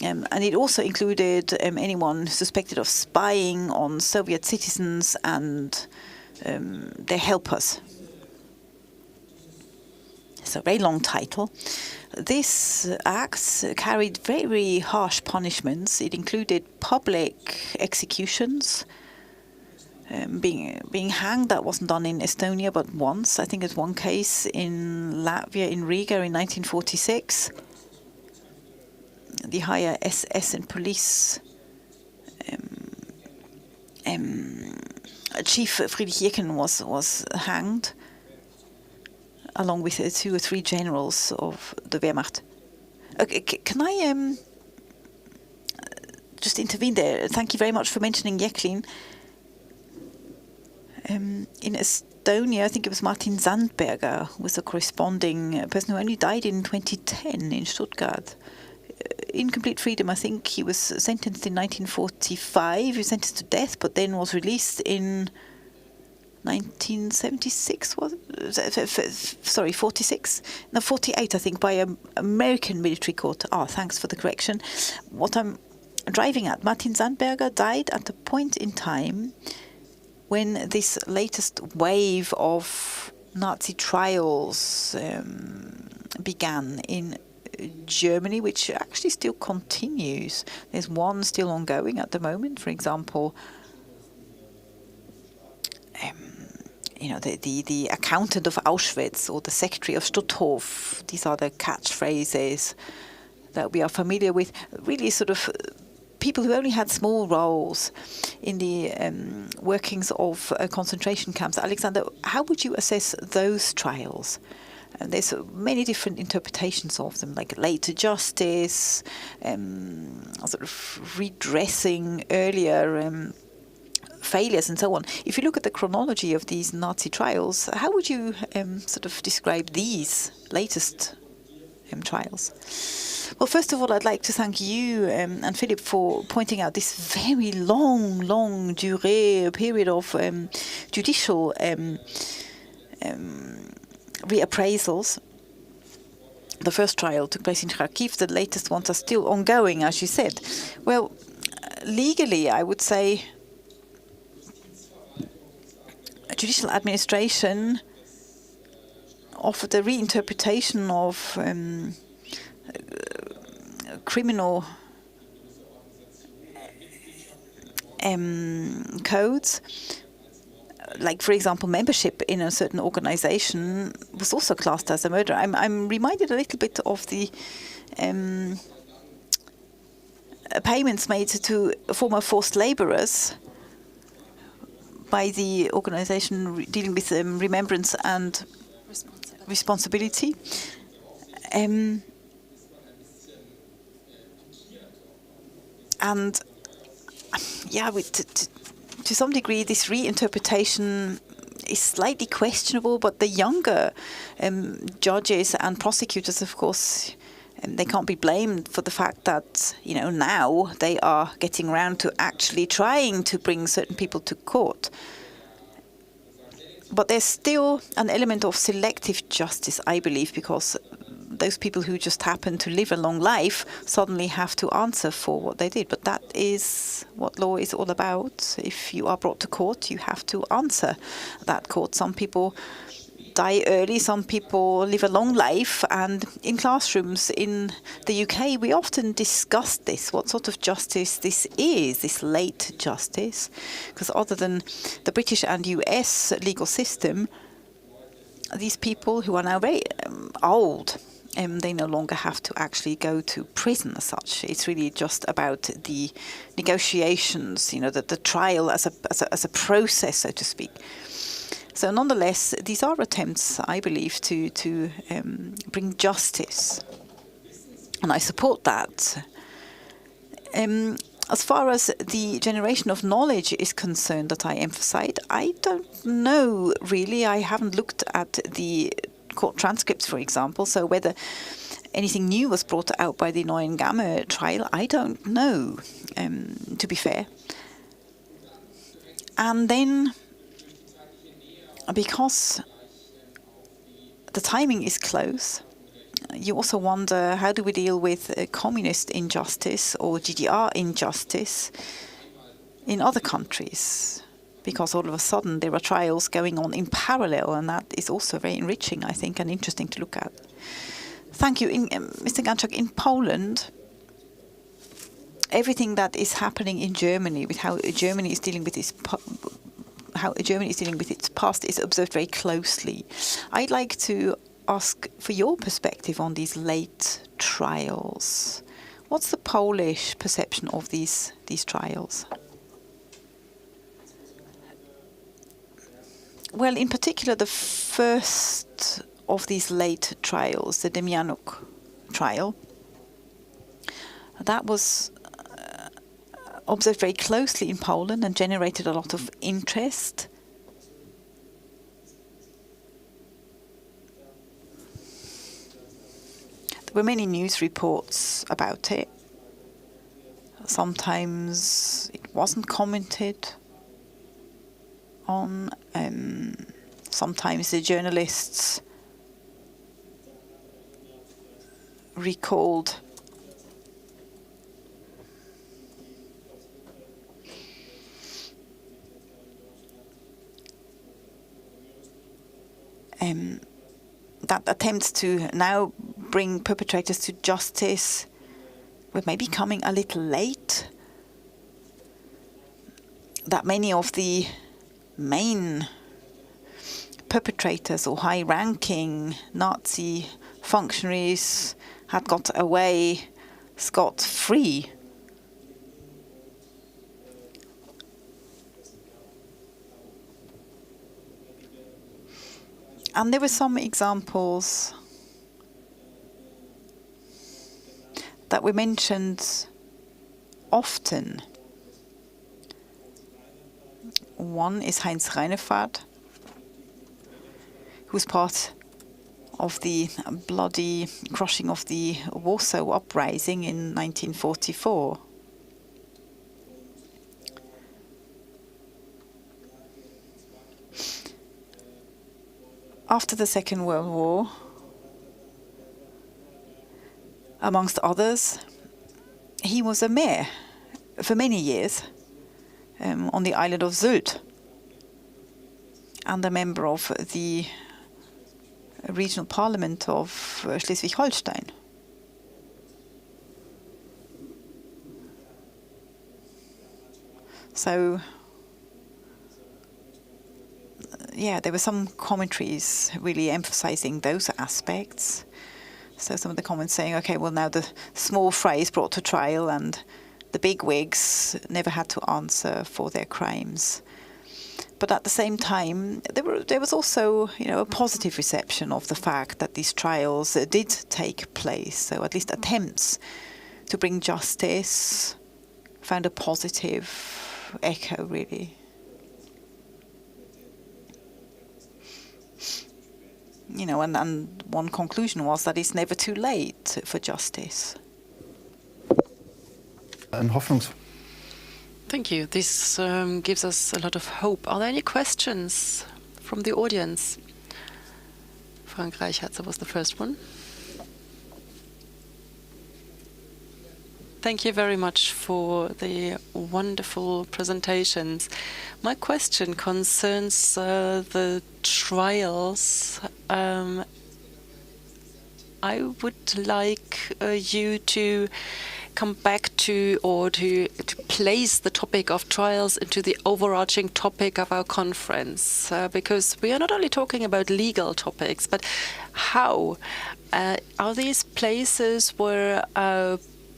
And it also included anyone suspected of spying on Soviet citizens and their helpers. It's a very long title. This act carried very harsh punishments. It included public executions, being hanged. That wasn't done in Estonia, but once. I think there's one case in Latvia, in Riga, in 1946. The higher SS and police Chief Friedrich Jecken was hanged, along with 2 or 3 generals of the Wehrmacht. Okay, can I just intervene there? Thank you very much for mentioning Jecken. In Estonia, I think it was Martin Sandberger was a corresponding person who only died in 2010 in Stuttgart. In complete freedom, I think he was sentenced in 1945. He was sentenced to death, but then was released in 1976. Was it? Sorry, 46? No, 48, I think, by an American military court. Thanks for the correction. What I'm driving at, Martin Sandberger died at the point in time when this latest wave of Nazi trials began in Germany, which actually still continues. There's one still ongoing at the moment. For example, the accountant of Auschwitz or the secretary of Stutthof. These are the catchphrases that we are familiar with. Really, sort of people who only had small roles in the workings of concentration camps. Alexander, how would you assess those trials? And there's many different interpretations of them, like later justice, sort of redressing earlier failures and so on. If you look at the chronology of these Nazi trials, how would you sort of describe these latest trials? Well, first of all, I'd like to thank you and Philip for pointing out this very long durée period of judicial reappraisals. The first trial took place in Kharkiv. The latest ones are still ongoing, as you said. Well, legally, I would say judicial administration offered a reinterpretation of criminal codes. Like, for example, membership in a certain organization was also classed as a murder. I'm reminded a little bit of the payments made to former forced laborers by the organization dealing with remembrance and responsibility. And yeah, to some degree, this reinterpretation is slightly questionable, but the younger judges and prosecutors, of course, they can't be blamed for the fact that, now they are getting around to actually trying to bring certain people to court. But there's still an element of selective justice, I believe, because those people who just happen to live a long life suddenly have to answer for what they did. But that is what law is all about. If you are brought to court, you have to answer that court. Some people die early, some people live a long life, and in classrooms in the UK we often discuss this, what sort of justice this is, this late justice, because other than the British and US legal system, these people who are now very old, they no longer have to actually go to prison as such. It's really just about the negotiations, the trial as a process, so to speak. So nonetheless, these are attempts, I believe, to bring justice, and I support that. As far as the generation of knowledge is concerned that I emphasized, I don't know really. I haven't looked at the court transcripts, for example, so whether anything new was brought out by the Neuengamme trial, I don't know, to be fair. And then, because the timing is close, you also wonder, how do we deal with communist injustice or GDR injustice in other countries? Because all of a sudden there are trials going on in parallel, and that is also very enriching, I think, and interesting to look at. Thank you. Mr. Ganczak, in Poland, everything that is happening in Germany, with how Germany is dealing with its past is observed very closely. I'd like to ask for your perspective on these late trials. What's the Polish perception of these trials? Well, in particular, the first of these late trials, the Demianuk trial, that was observed very closely in Poland and generated a lot of interest. There were many news reports about it. Sometimes it wasn't commented on. Sometimes the journalists recalled that attempts to now bring perpetrators to justice were maybe coming a little late, that many of the main perpetrators or high-ranking Nazi functionaries had got away scot-free. And there were some examples that were mentioned often. One is Heinz Reinefahrt, who was part of the bloody crushing of the Warsaw Uprising in 1944. After the Second World War, amongst others, he was a mayor for many years on the island of Sylt, and a member of the regional parliament of Schleswig-Holstein. So, yeah, there were some commentaries really emphasizing those aspects. So some of the comments saying, okay, well, now the small fry is brought to trial and the big wigs never had to answer for their crimes. But at the same time, there was also, a positive reception of the fact that these trials did take place. So at least attempts to bring justice found a positive echo, really. you know, and one conclusion was that it's never too late for justice. Thank you. This gives us a lot of hope. Are there any questions from the audience? Frank Reichherzer was the first one. Thank you very much for the wonderful presentations. My question concerns the trials. I would like you to come back to, or to place the topic of trials into the overarching topic of our conference, because we are not only talking about legal topics, but how are these places where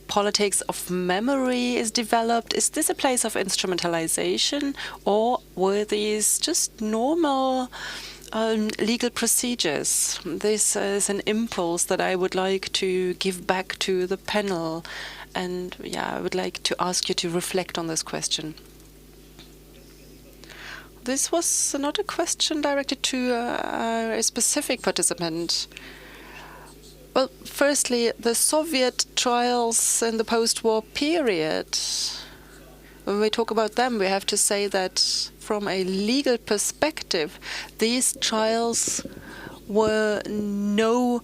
politics of memory is developed? Is this a place of instrumentalization, or were these just normal legal procedures? This is an impulse that I would like to give back to the panel, and yeah, I would like to ask you to reflect on this question. This was not a question directed to a specific participant. Well, firstly, the Soviet trials in the post-war period, when we talk about them, we have to say that from a legal perspective, these trials were no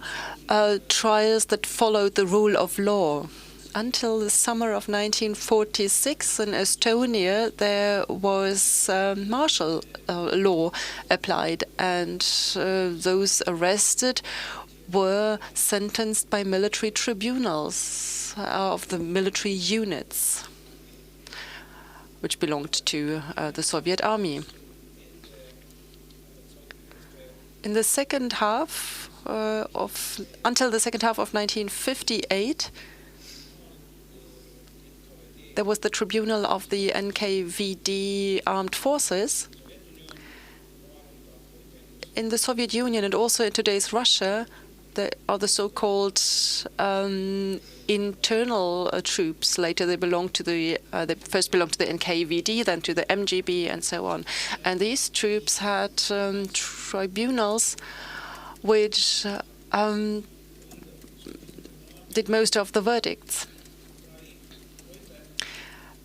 trials that followed the rule of law. Until the summer of 1946 in Estonia, there was martial law applied, and those arrested were sentenced by military tribunals of the military units, which belonged to the Soviet army. In the second half until the second half of 1958, there was the tribunal of the NKVD armed forces. In the Soviet Union and also in today's Russia, there are the so-called internal troops. Later they belonged to they first belonged to the NKVD, then to the MGB, and so on. And these troops had tribunals which did most of the verdicts.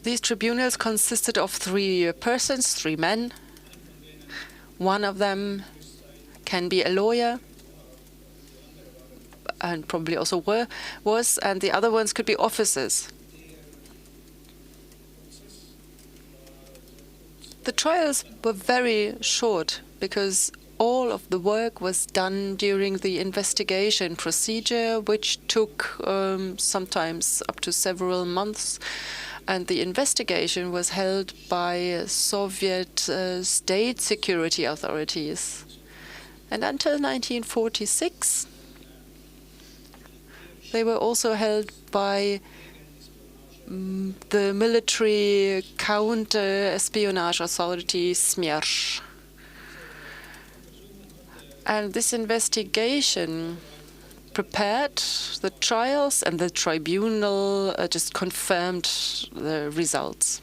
These tribunals consisted of 3 persons, 3 men. One of them can be a lawyer, and probably also was, and the other ones could be officers. The trials were very short because all of the work was done during the investigation procedure, which took sometimes up to several months. And the investigation was held by Soviet state security authorities. And until 1946, they were also held by the military counter-espionage authority, SMERSH. And this investigation prepared the trials, and the tribunal just confirmed the results.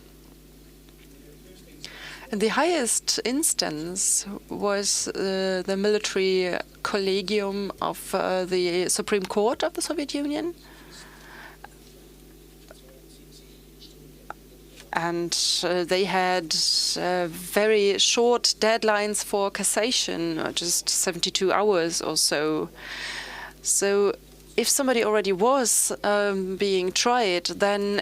And the highest instance was the military collegium of the Supreme Court of the Soviet Union. And they had very short deadlines for cassation, just 72 hours or so. So if somebody already was being tried, then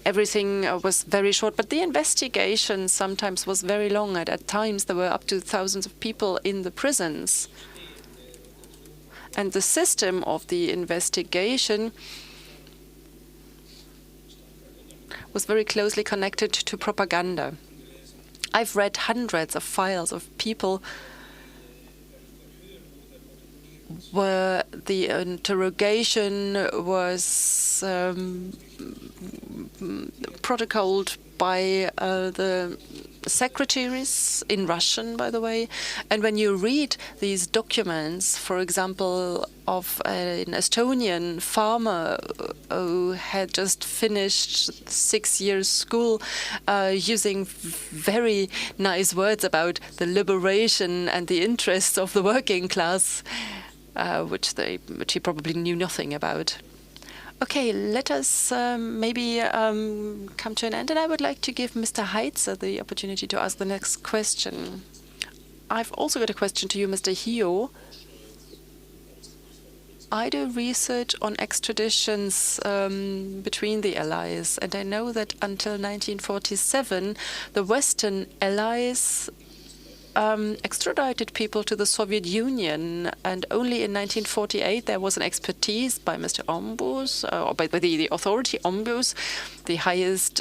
everything was very short. But the investigation sometimes was very long. At times, there were up to thousands of people in the prisons. And the system of the investigation was very closely connected to propaganda. I've read hundreds of files of people where the interrogation was protocoled by the secretaries in Russian, by the way. And when you read these documents, for example, of an Estonian farmer who had just finished 6 years school, using very nice words about the liberation and the interests of the working class, which he probably knew nothing about. Okay, let us maybe come to an end, and I would like to give Mr. Heitzer the opportunity to ask the next question. I've also got a question to you, Mr. Hio. I do research on extraditions between the Allies, and I know that until 1947, the Western Allies extradited people to the Soviet Union, and only in 1948 there was an expertise by Mr. Ombus, or by the authority Ombus, the highest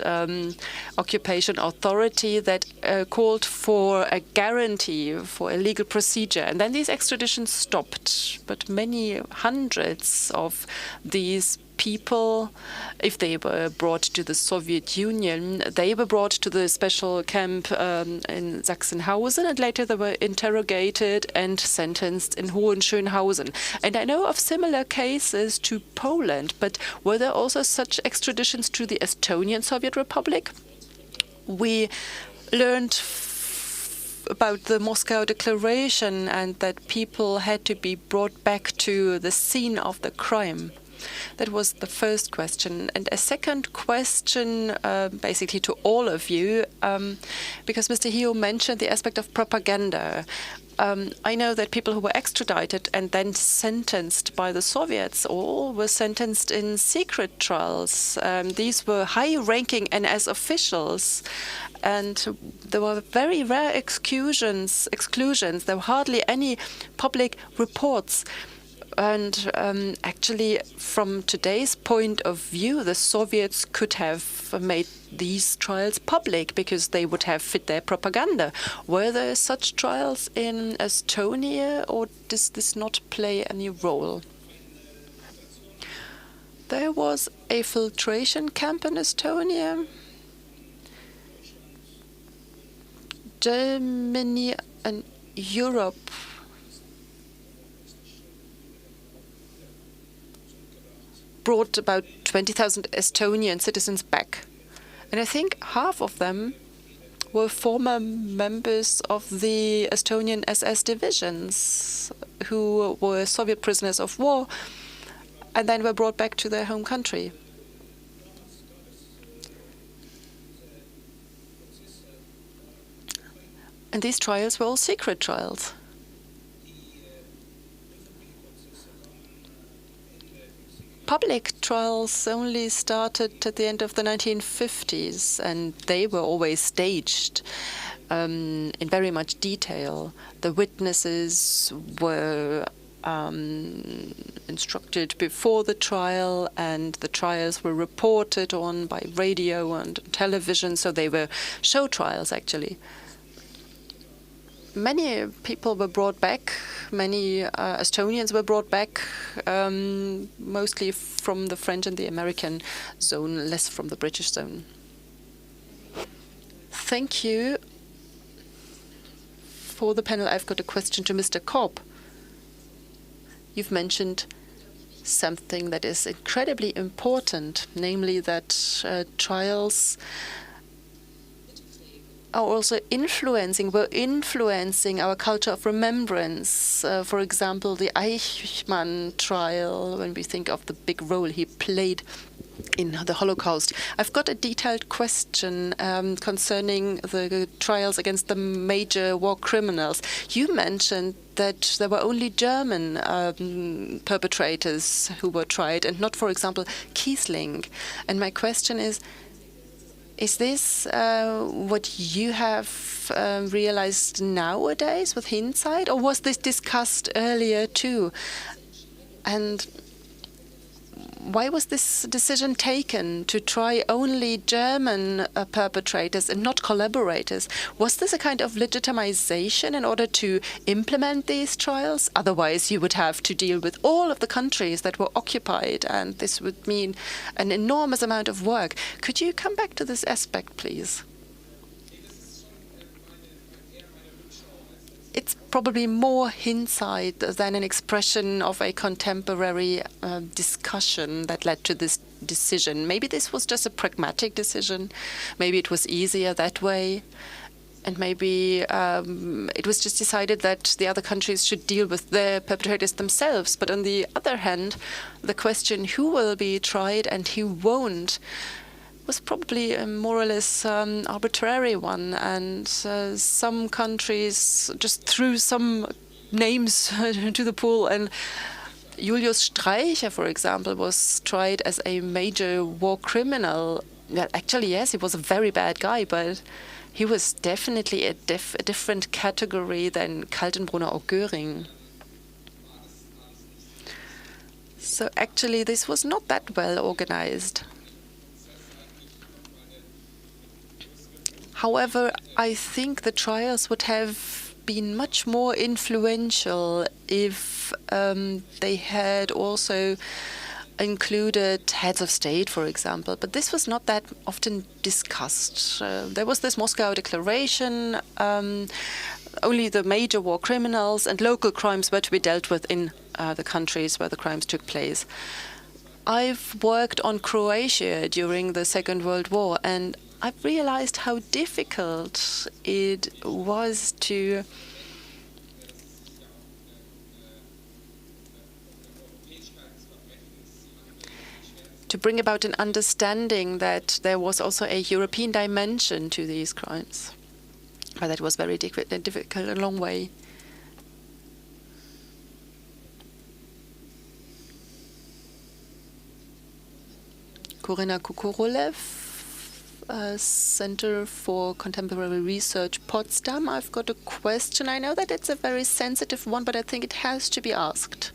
occupation authority, that called for a guarantee for a legal procedure. And then these extraditions stopped, but many hundreds of these people, if they were brought to the Soviet Union, they were brought to the special camp in Sachsenhausen, and later they were interrogated and sentenced in Hohenschönhausen. And I know of similar cases to Poland, but were there also such extraditions to the Estonian Soviet Republic? We learned about the Moscow Declaration and that people had to be brought back to the scene of the crime. That was the first question. And a second question, basically to all of you, because Mr. Hio mentioned the aspect of propaganda. I know that people who were extradited and then sentenced by the Soviets all were sentenced in secret trials. These were high-ranking NS officials, and there were very rare exclusions. There were hardly any public reports. And actually, from today's point of view, the Soviets could have made these trials public because they would have fit their propaganda. Were there such trials in Estonia, or does this not play any role? There was a filtration camp in Estonia. Germany and Europe brought about 20,000 Estonian citizens back. And I think half of them were former members of the Estonian SS divisions who were Soviet prisoners of war and then were brought back to their home country. And these trials were all secret trials. Public trials only started at the end of the 1950s, and they were always staged in very much detail. The witnesses were instructed before the trial, and the trials were reported on by radio and television, so they were show trials, actually. Many people were brought back. Many Estonians were brought back, mostly from the French and the American zone, less from the British zone. Thank you. For the panel, I've got a question to Mr. Kopp. You've mentioned something that is incredibly important, namely that trials are also were influencing our culture of remembrance. For example, the Eichmann trial, when we think of the big role he played in the Holocaust. I've got a detailed question concerning the trials against the major war criminals. You mentioned that there were only German perpetrators who were tried and not, for example, Kiesling. And my question is this what you have realized nowadays with hindsight, or was this discussed earlier too? And why was this decision taken to try only German perpetrators and not collaborators? Was this a kind of legitimization in order to implement these trials? Otherwise, you would have to deal with all of the countries that were occupied, and this would mean an enormous amount of work. Could you come back to this aspect, please? probably more hindsight than an expression of a contemporary discussion that led to this decision. Maybe this was just a pragmatic decision. Maybe it was easier that way. And maybe it was just decided that the other countries should deal with their perpetrators themselves. But on the other hand, the question who will be tried and who won't was probably a more or less arbitrary one. And some countries just threw some names to the pool. And Julius Streicher, for example, was tried as a major war criminal. Well, actually, yes, he was a very bad guy, but he was definitely a different category than Kaltenbrunner or Göring. So actually, this was not that well organized. However, I think the trials would have been much more influential if they had also included heads of state, for example, but this was not that often discussed. There was this Moscow Declaration, only the major war criminals and local crimes were to be dealt with in the countries where the crimes took place. I've worked on Croatia during the Second World War, and I've realized how difficult it was to bring about an understanding that there was also a European dimension to these crimes. But that was very difficult, a long way. Korina Kukurolev, Center for Contemporary Research, Potsdam. I've got a question. I know that it's a very sensitive one, but I think it has to be asked.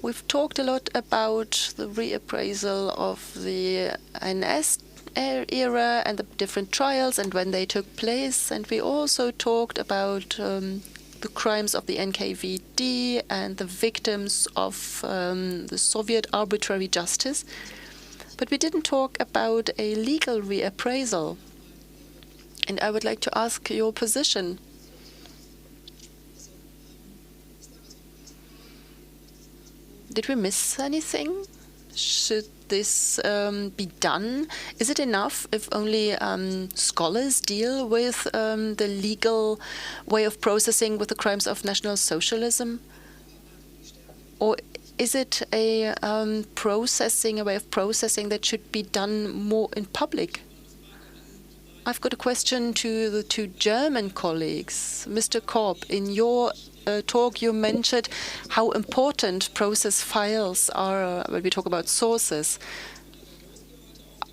We've talked a lot about the reappraisal of the NS era and the different trials and when they took place, and we also talked about the crimes of the NKVD and the victims of the Soviet arbitrary justice. But we didn't talk about a legal reappraisal. And I would like to ask your position. Did we miss anything? Should this be done? Is it enough if only scholars deal with the legal way of processing with the crimes of National Socialism? Or is it a way of processing that should be done more in public? I've got a question to the two German colleagues. Mr. Korb, in your talk you mentioned how important process files are when we talk about sources.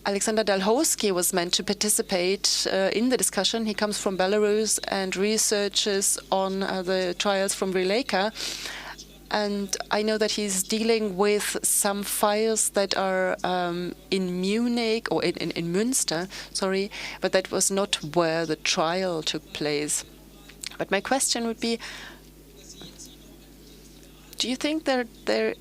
Alexander Dalhousie was meant to participate in the discussion. He comes from Belarus and researches on the trials from Rileka. And I know that he's dealing with some files that are in Munich, or in Münster, sorry, but that was not where the trial took place. But my question would be, do you think there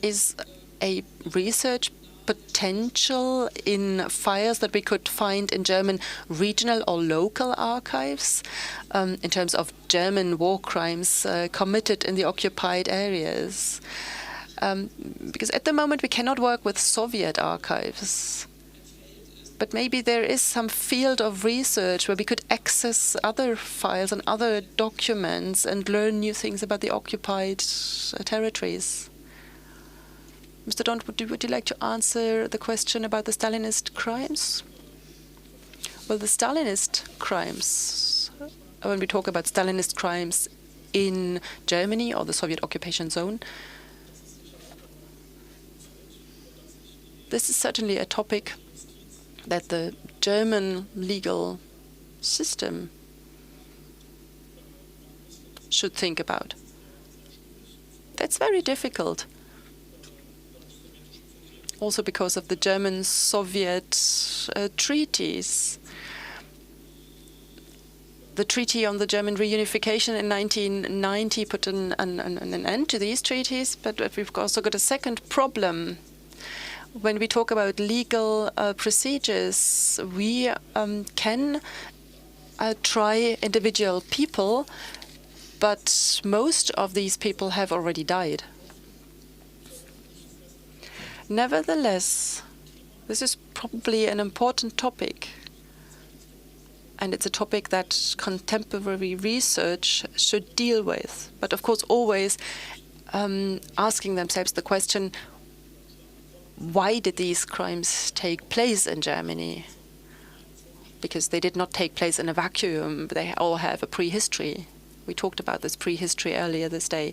is a research potential in files that we could find in German regional or local archives in terms of German war crimes committed in the occupied areas? Because at the moment we cannot work with Soviet archives. But maybe there is some field of research where we could access other files and other documents and learn new things about the occupied territories. Mr. Dont, would you like to answer the question about the Stalinist crimes? Well, the Stalinist crimes, when we talk about Stalinist crimes in Germany or the Soviet occupation zone, this is certainly a topic that the German legal system should think about. That's very difficult. Also because of the German-Soviet treaties. The treaty on the German reunification in 1990 put an end to these treaties, but we've also got a second problem. When we talk about legal procedures, we can try individual people, but most of these people have already died. Nevertheless, this is probably an important topic, and it's a topic that contemporary research should deal with. But of course, always asking themselves the question, why did these crimes take place in Germany? Because they did not take place in a vacuum. They all have a prehistory. We talked about this prehistory earlier this day.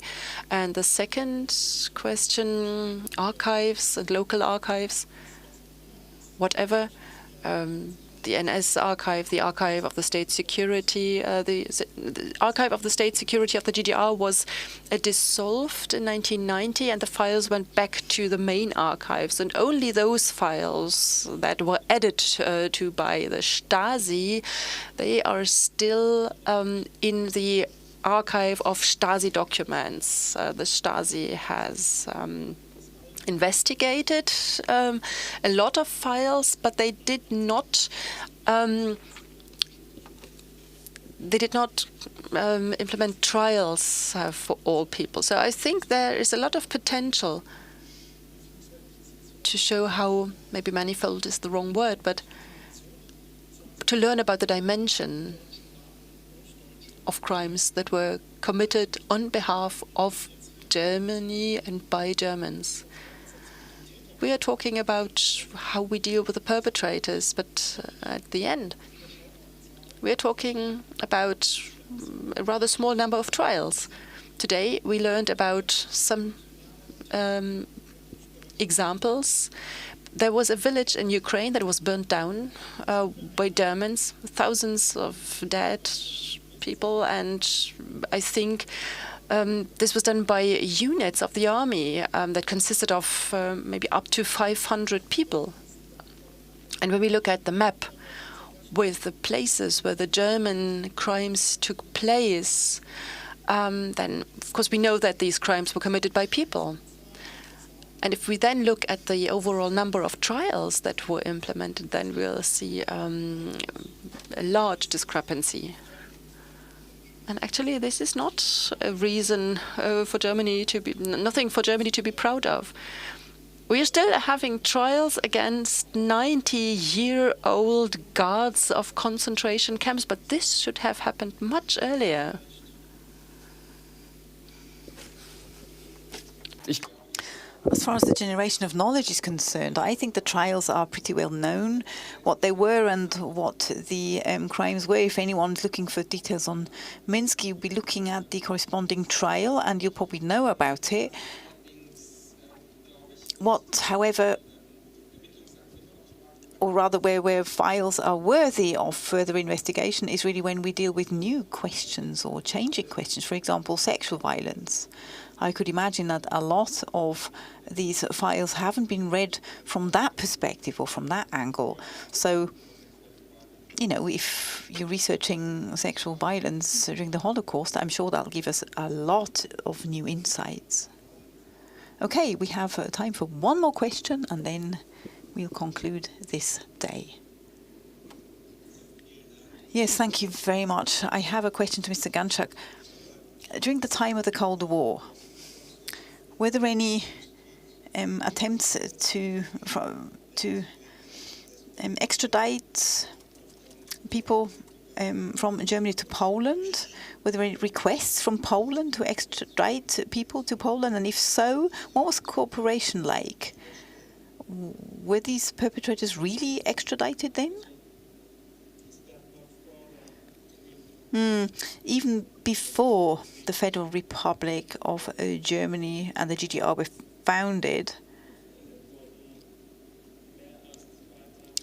And the second question, archives and local archives, whatever. The NS archive, the archive of the state security, the archive of the state security of the GDR was dissolved in 1990, and the files went back to the main archives, and only those files that were added to by the Stasi, they are still in the archive of Stasi documents. The Stasi has investigated a lot of files, but they did not implement trials for all people. So I think there is a lot of potential to show how, maybe manifold is the wrong word, but to learn about the dimension of crimes that were committed on behalf of Germany and by Germans. We are talking about how we deal with the perpetrators, but at the end, we are talking about a rather small number of trials. Today, we learned about some examples. There was a village in Ukraine that was burnt down by Germans, thousands of dead people, and I think this was done by units of the army that consisted of maybe up to 500 people. And when we look at the map with the places where the German crimes took place, then of course we know that these crimes were committed by people. And if we then look at the overall number of trials that were implemented, then we'll see a large discrepancy. And actually, this is not a reason for Germany to be, nothing for Germany to be proud of. We are still having trials against 90-year-old guards of concentration camps, but this should have happened much earlier. As far as the generation of knowledge is concerned, I think the trials are pretty well known, what they were and what the crimes were. If anyone's looking for details on Minsk, you'll be looking at the corresponding trial and you'll probably know about it. What, however, or rather where files are worthy of further investigation is really when we deal with new questions or changing questions, for example, sexual violence. I could imagine that a lot of these files haven't been read from that perspective or from that angle. So, you know, if you're researching sexual violence during the Holocaust, I'm sure that'll give us a lot of new insights. Okay, we have time for one more question and then we'll conclude this day. Yes, thank you very much. I have a question to Mr. Ganczak. During the time of the Cold War, were there any attempts to extradite people from Germany to Poland? Were there any requests from Poland to extradite people to Poland? And if so, what was cooperation like? Were these perpetrators really extradited then? Even before the Federal Republic of Germany and the GDR were founded,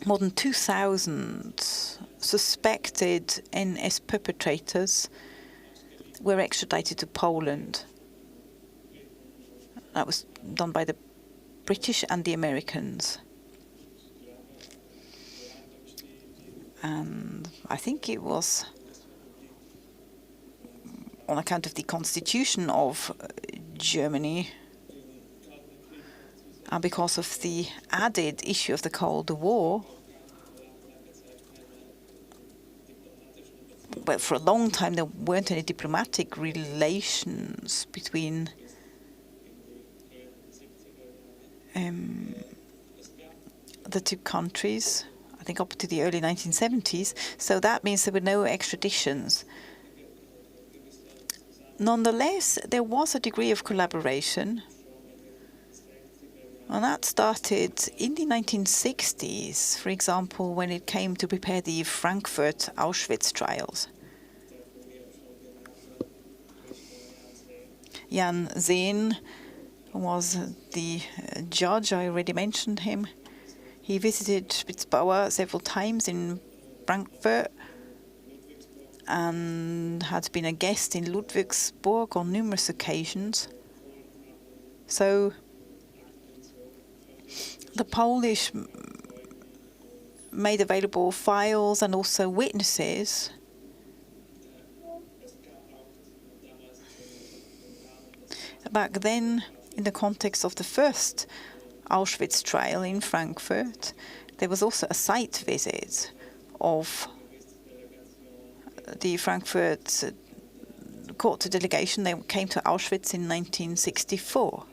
more than 2,000 suspected NS perpetrators were extradited to Poland. That was done by the British and the Americans. And I think it was on account of the constitution of Germany and because of the added issue of the Cold War, well, for a long time there weren't any diplomatic relations between the two countries, I think up to the early 1970s. So that means there were no extraditions. Nonetheless, there was a degree of collaboration, and that started in the 1960s, for example, when it came to prepare the Frankfurt Auschwitz trials. Jan Zehn was the judge, I already mentioned him. He visited Spitzbauer several times in Frankfurt and had been a guest in Ludwigsburg on numerous occasions. So the Polish made available files and also witnesses back then. In the context of the first Auschwitz trial in Frankfurt, there was also a site visit of the Frankfurt court delegation. They came to Auschwitz in 1964.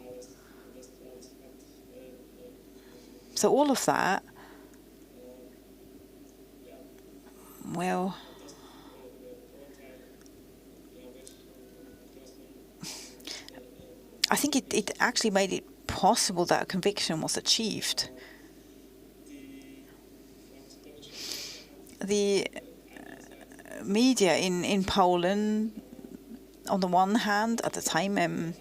So all of that, well, I think it actually made it possible that a conviction was achieved. The media in Poland, on the one hand, at the time,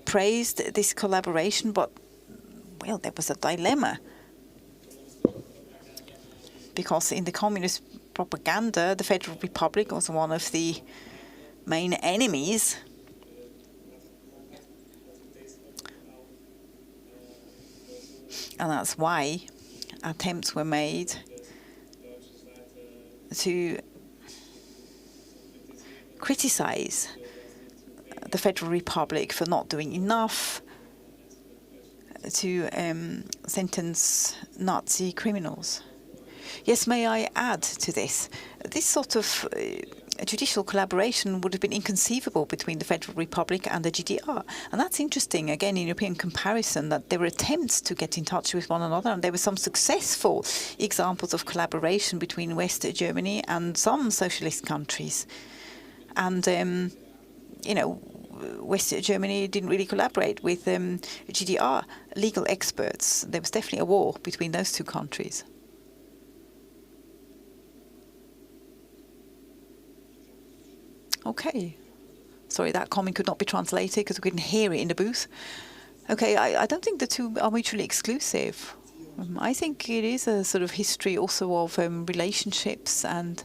praised this collaboration, but, well, there was a dilemma. Because in the communist propaganda, the Federal Republic was one of the main enemies. And that's why attempts were made to criticize the Federal Republic for not doing enough to sentence Nazi criminals. Yes, may I add to this? This sort of judicial collaboration would have been inconceivable between the Federal Republic and the GDR. And that's interesting, again, in European comparison, that there were attempts to get in touch with one another, and there were some successful examples of collaboration between West Germany and some socialist countries. And, you know, West Germany didn't really collaborate with GDR legal experts. There was definitely a war between those two countries. Okay. Sorry, that comment could not be translated because we couldn't hear it in the booth. Okay, I don't think the two are mutually exclusive. I think it is a sort of history also of relationships and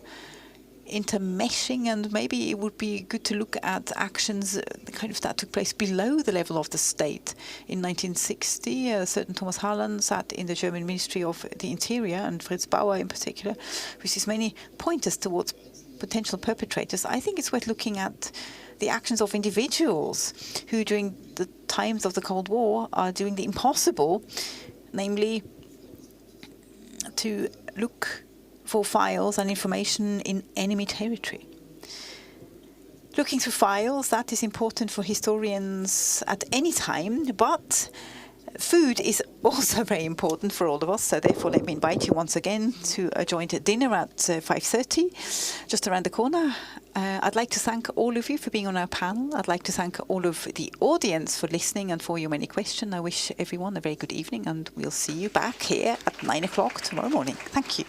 intermeshing, and maybe it would be good to look at actions kind of that took place below the level of the state. In 1960, a certain Thomas Hallan sat in the German Ministry of the Interior, and Fritz Bauer in particular, which is many pointers towards potential perpetrators. I think it's worth looking at the actions of individuals who during the times of the Cold War are doing the impossible, namely to look for files and information in enemy territory. Looking through files, that is important for historians at any time, but food is also very important for all of us, so therefore let me invite you once again to a joint dinner at 5:30, just around the corner. I'd like to thank all of you for being on our panel. I'd like to thank all of the audience for listening and for your many questions. I wish everyone a very good evening, and we'll see you back here at 9 o'clock tomorrow morning. Thank you.